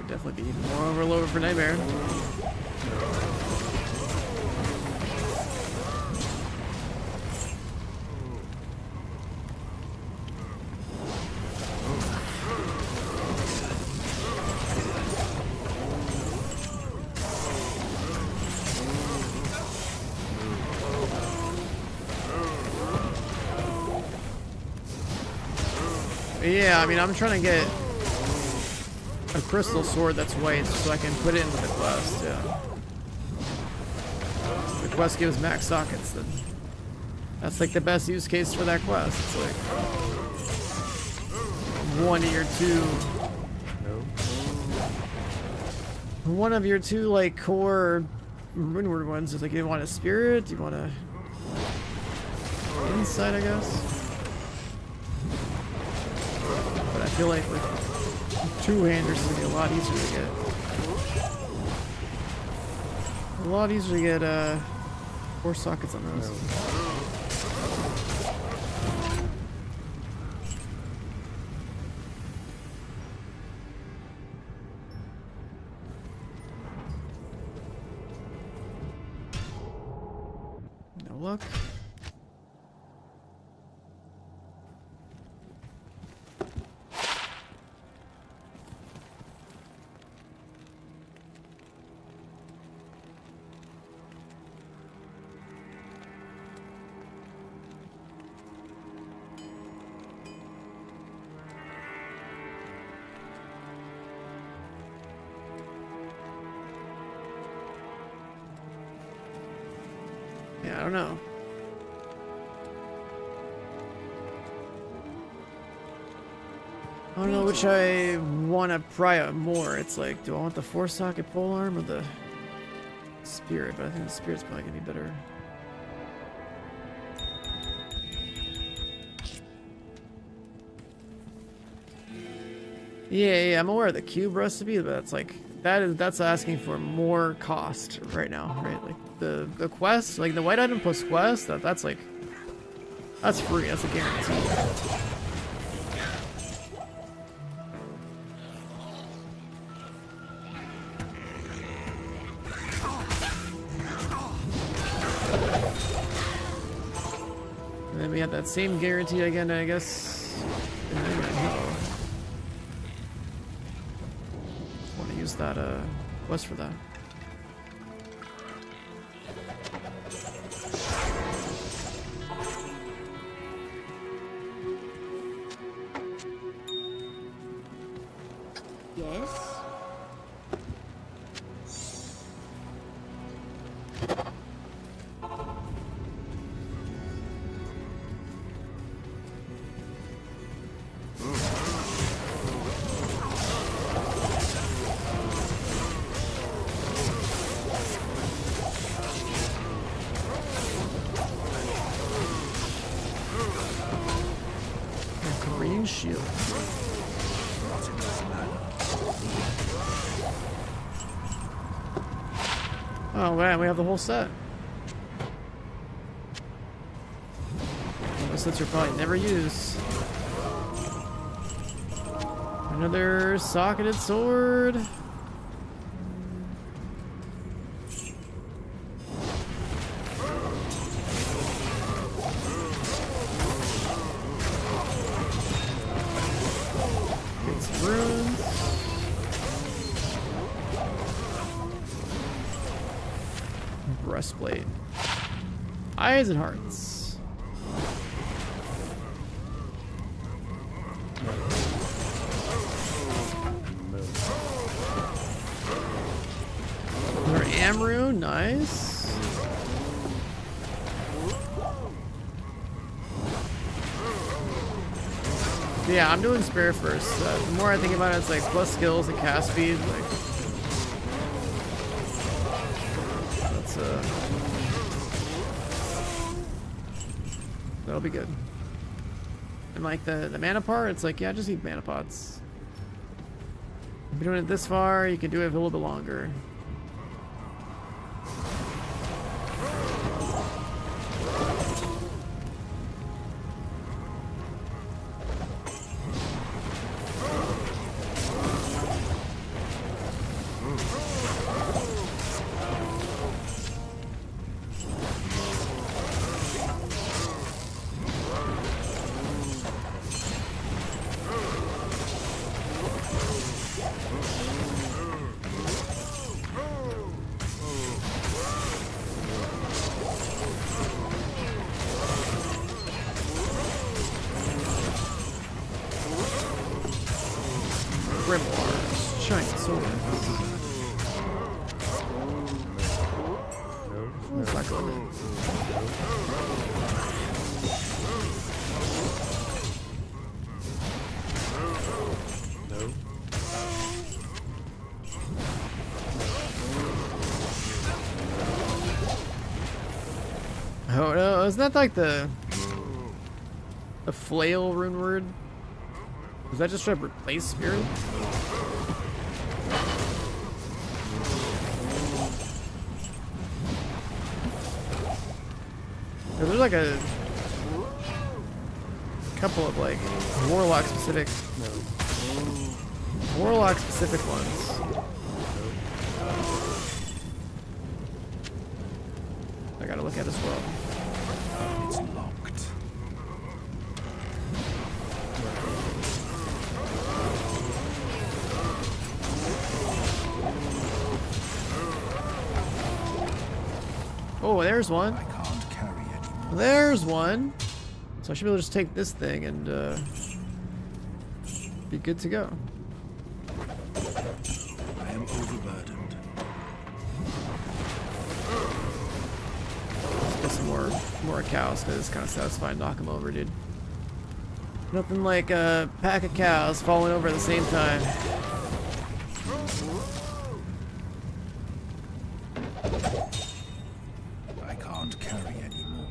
Definitely be more overloaded for Nightmare. Yeah, I mean, I'm trying to get a crystal sword that's white so I can put it into the quest, yeah. The quest gives max sockets, then that's like the best use case for that quest. It's like one of your two like core runeward ones is like, you want a spirit, you want a insight, I guess. But I feel like with Two-handers is gonna be a lot easier to get. A lot easier to get 4 sockets on those. No luck. Yeah, I don't know. I don't know which I want to pry out more. It's like, do I want the 4-socket polearm or the spirit? But I think the spirit's probably gonna be better. Yeah, I'm aware of the cube recipe, but that's like that's asking for more cost right now, right? Like the quest, like the white item plus quest, that's like that's free. That's a guarantee. And then we have that same guarantee again, I guess. Want to use that quest for that. Yes? Green shield. Oh man, we have the whole set. Those sets are probably never used. Another socketed sword. Breastplate. Eyes and hearts. Another Amru, nice. Yeah, I'm doing spare first. The more I think about it, it's like plus skills and cast speed. Like, that'll be good. And like the mana part, it's like, yeah, just need mana pots. If you're doing it this far, you can do it a little bit longer. Grimoires, giant swords. What's that going in? Oh no, isn't that like the flail rune word? Does that just try to replace spirit? There's like a couple of like Warlock specific ones. I gotta look at as well. It's locked. Oh, there's one. I can't carry anymore. There's one. So I should be able to just take this thing and be good to go. I am overburdened. Let's get some more cows because it's kind of satisfying. Knock them over, dude. Nothing like a pack of cows falling over at the same time. I can't carry anymore.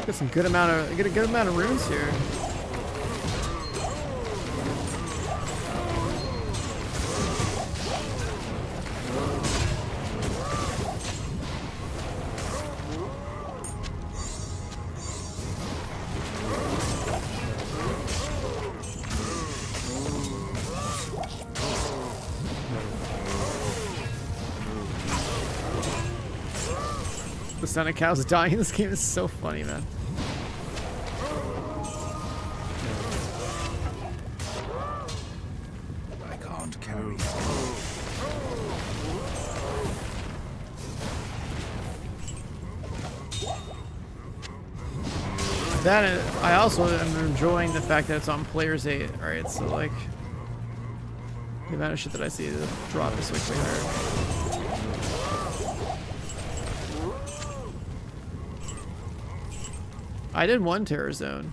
Get some good amount of runes here. The sound of cows dying in this game is so funny, man. I can't carry. That I also am enjoying the fact that it's on player's 8. Alright, so like the amount of shit that I see the drop is like way higher. I did one Terror Zone.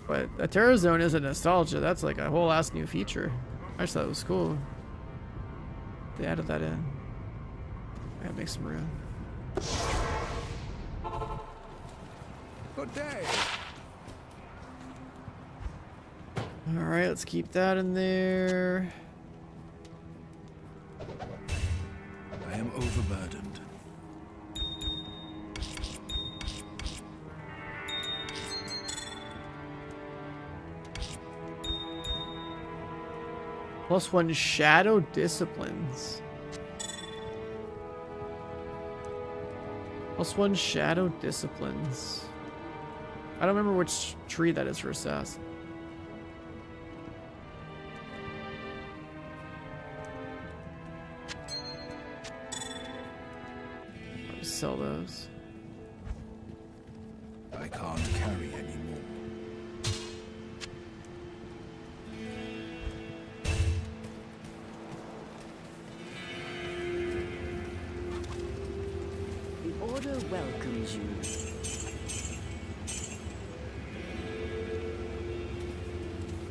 But a Terror Zone isn't nostalgia, that's like a whole ass new feature. I just thought it was cool. They added that in. I gotta make some room. Good day. Alright, let's keep that in there. I am overburdened. +1 Shadow Disciplines. +1 Shadow Disciplines. I don't remember which tree that is for assassin. I'll just sell those. I can't carry anymore. The Order welcomes you.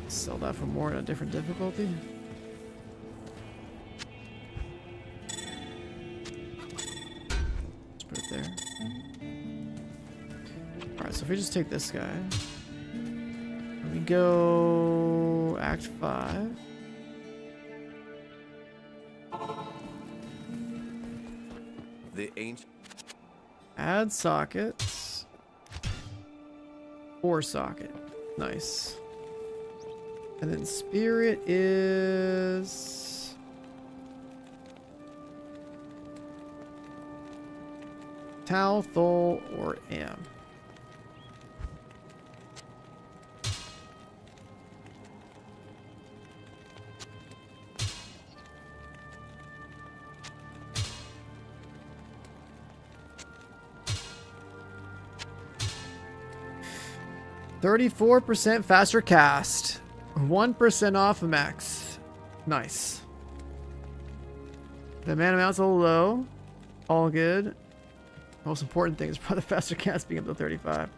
Sell that for more in a different difficulty. Just put it there. Alright, so if we just take this guy. We go Act 5. The ancient. Add sockets. 4 socket. Nice. And then spirit is Tau, Thol, or Am. %34 faster cast. 1% off of max. Nice. The mana amount's a little low. All good. Most important thing is probably the faster cast being up to 35.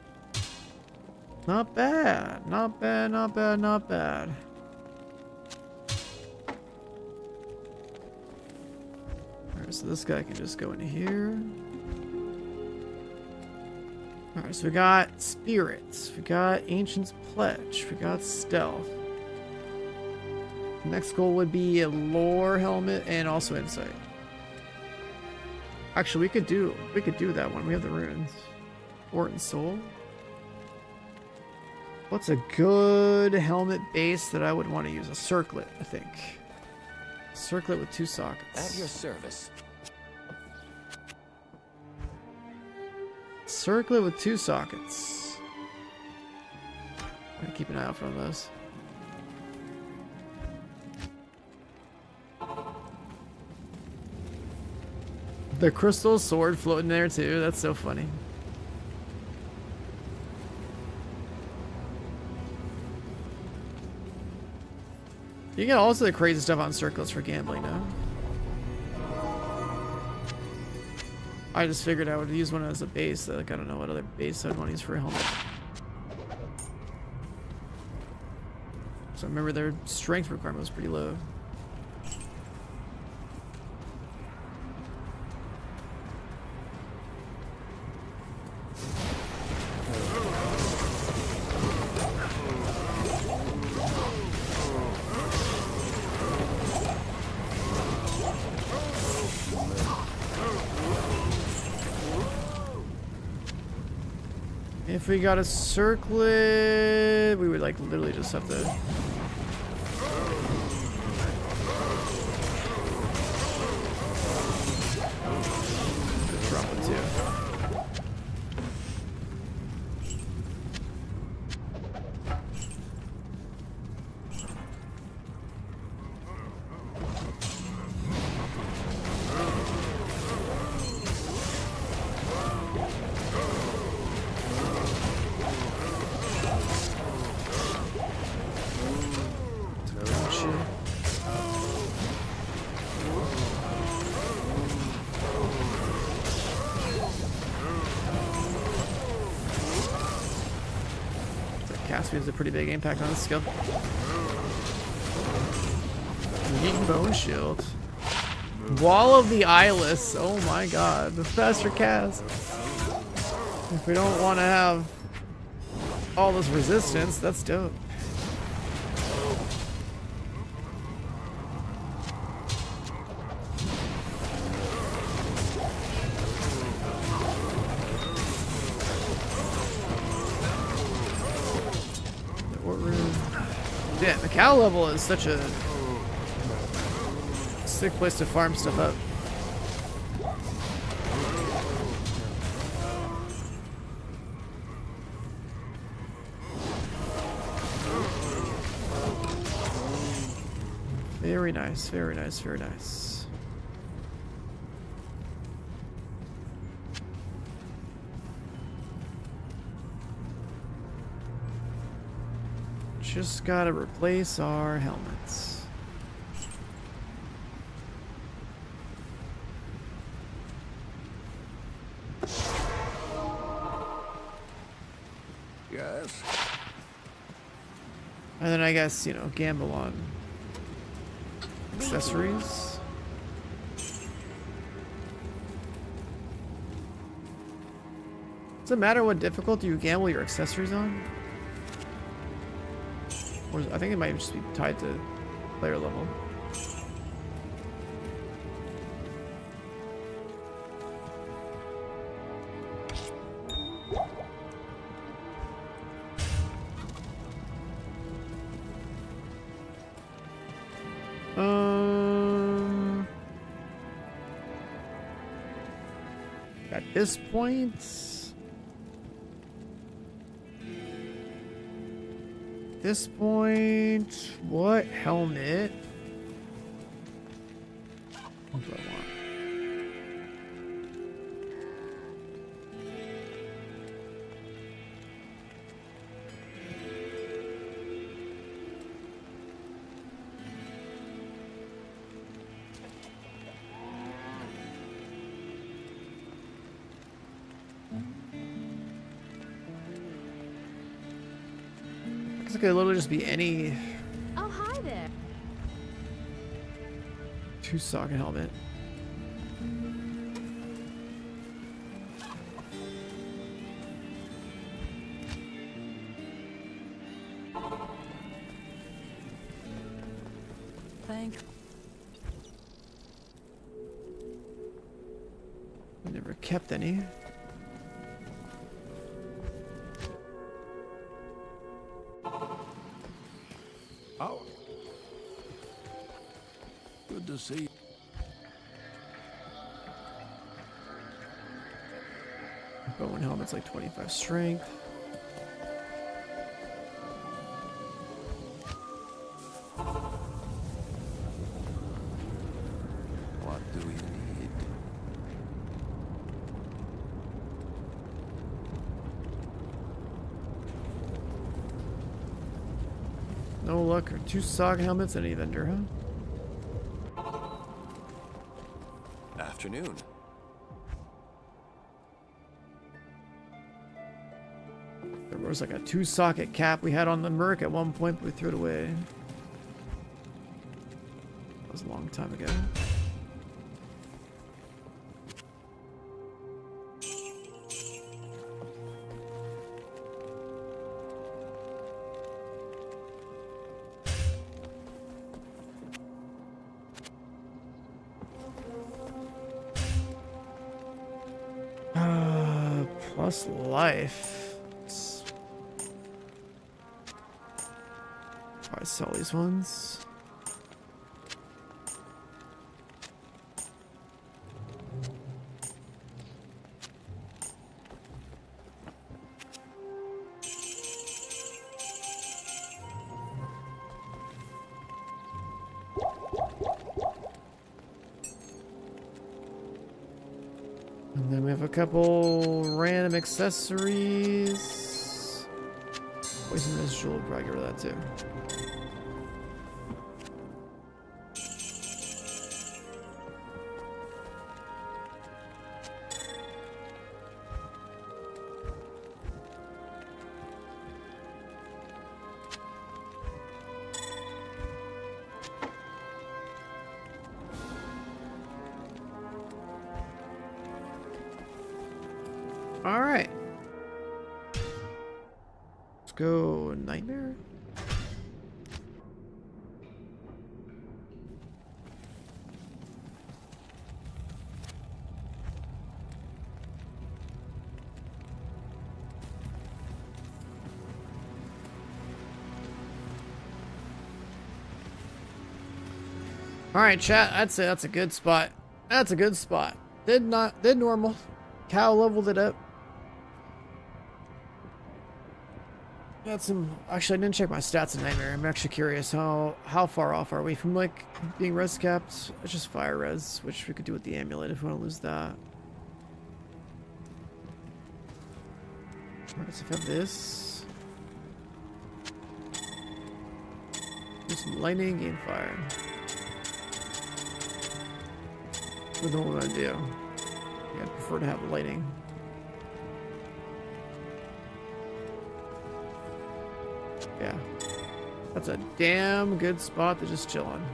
Not bad. Not bad, not bad, not bad. Alright, so this guy can just go in here. Alright, so we got spirits. We got Ancient's Pledge. We got stealth. Next goal would be a lore helmet and also insight. Actually, we could do that one. We have the runes. Orton Soul. What's a good helmet base that I would want to use? A circlet, I think. Circlet with 2 sockets. At your service. Circlet with 2 sockets. I'm gonna keep an eye out for those. The crystal sword floating there too. That's so funny. You get also the crazy stuff on circlets for gambling now. I just figured I would use one as a base. Like, I don't know what other base I'd want to use for a helmet. So remember their strength requirement was pretty low. If we got a circlet, we would like literally just have to drop it too. Has a pretty big impact on the skill. Yeet Bone Shield. Wall of the Eyeless. Oh my god. The faster cast. If we don't want to have all this resistance, that's dope. Yeah, the cow level is such a sick place to farm stuff up. Very nice, very nice, very nice. Just gotta replace our helmets. Yes. And then I guess, you know, gamble on accessories. Does it matter what difficulty you gamble your accessories on? Or I think it might just be tied to player level. At this point, what helmet? What do I want? It could literally just be any. Oh, hi there. 2-socket helmet. Thank. Never kept any. Oh. Good to see you. Bow and helmet's like 25 strength. What do we need? No luck or 2 sock helmets, any vendor, huh? Afternoon. There was like a 2-socket cap we had on the Merc at one point, but we threw it away. That was a long time ago. Plus life. Probably sell these ones. And then we have a couple random accessories. Poison residual, we'll probably get rid of that too. All right. Let's go Nightmare. All right, chat. I'd say that's a good spot. That's a good spot. Did normal. Cow leveled it up. Got some. Actually, I didn't check my stats in Nightmare. I'm actually curious how far off are we from like being res capped? It's just fire res, which we could do with the amulet if we want to lose that. Alright, so if I have this, do some lightning, gain fire. What do I do? Yeah, I prefer to have lightning. Yeah. That's a damn good spot to just chill on.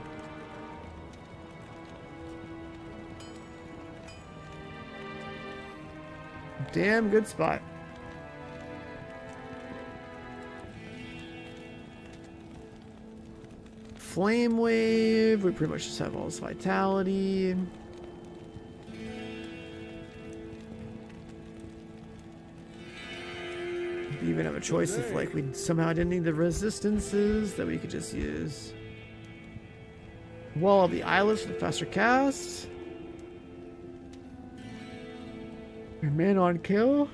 Damn good spot. Flame wave. We pretty much just have all this vitality. We even have a choice if like we somehow didn't need the resistances that we could just use. Wall of the eyelets for the faster cast. Your man on kill.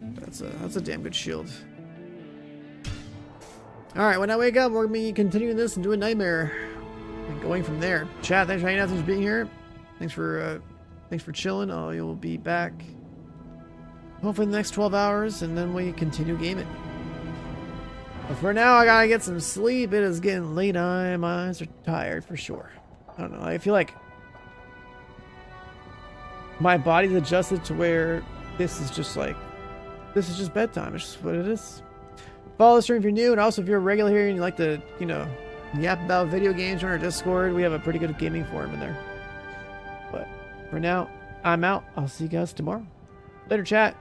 That's a damn good shield. Alright, when I wake up, we're gonna be continuing this and doing Nightmare. And going from there. Chat, thanks for hanging out, thanks for being here. Thanks for chilling. Oh, you'll be back hopefully in the next 12 hours, and then we continue gaming. But for now, I gotta get some sleep. It is getting late. My eyes are tired for sure. I don't know. I feel like my body's adjusted to where this is just bedtime. It's just what it is. Follow the stream if you're new, and also if you're a regular here and you like to, yap about video games on our Discord, we have a pretty good gaming forum in there. But for now, I'm out. I'll see you guys tomorrow. Later, chat.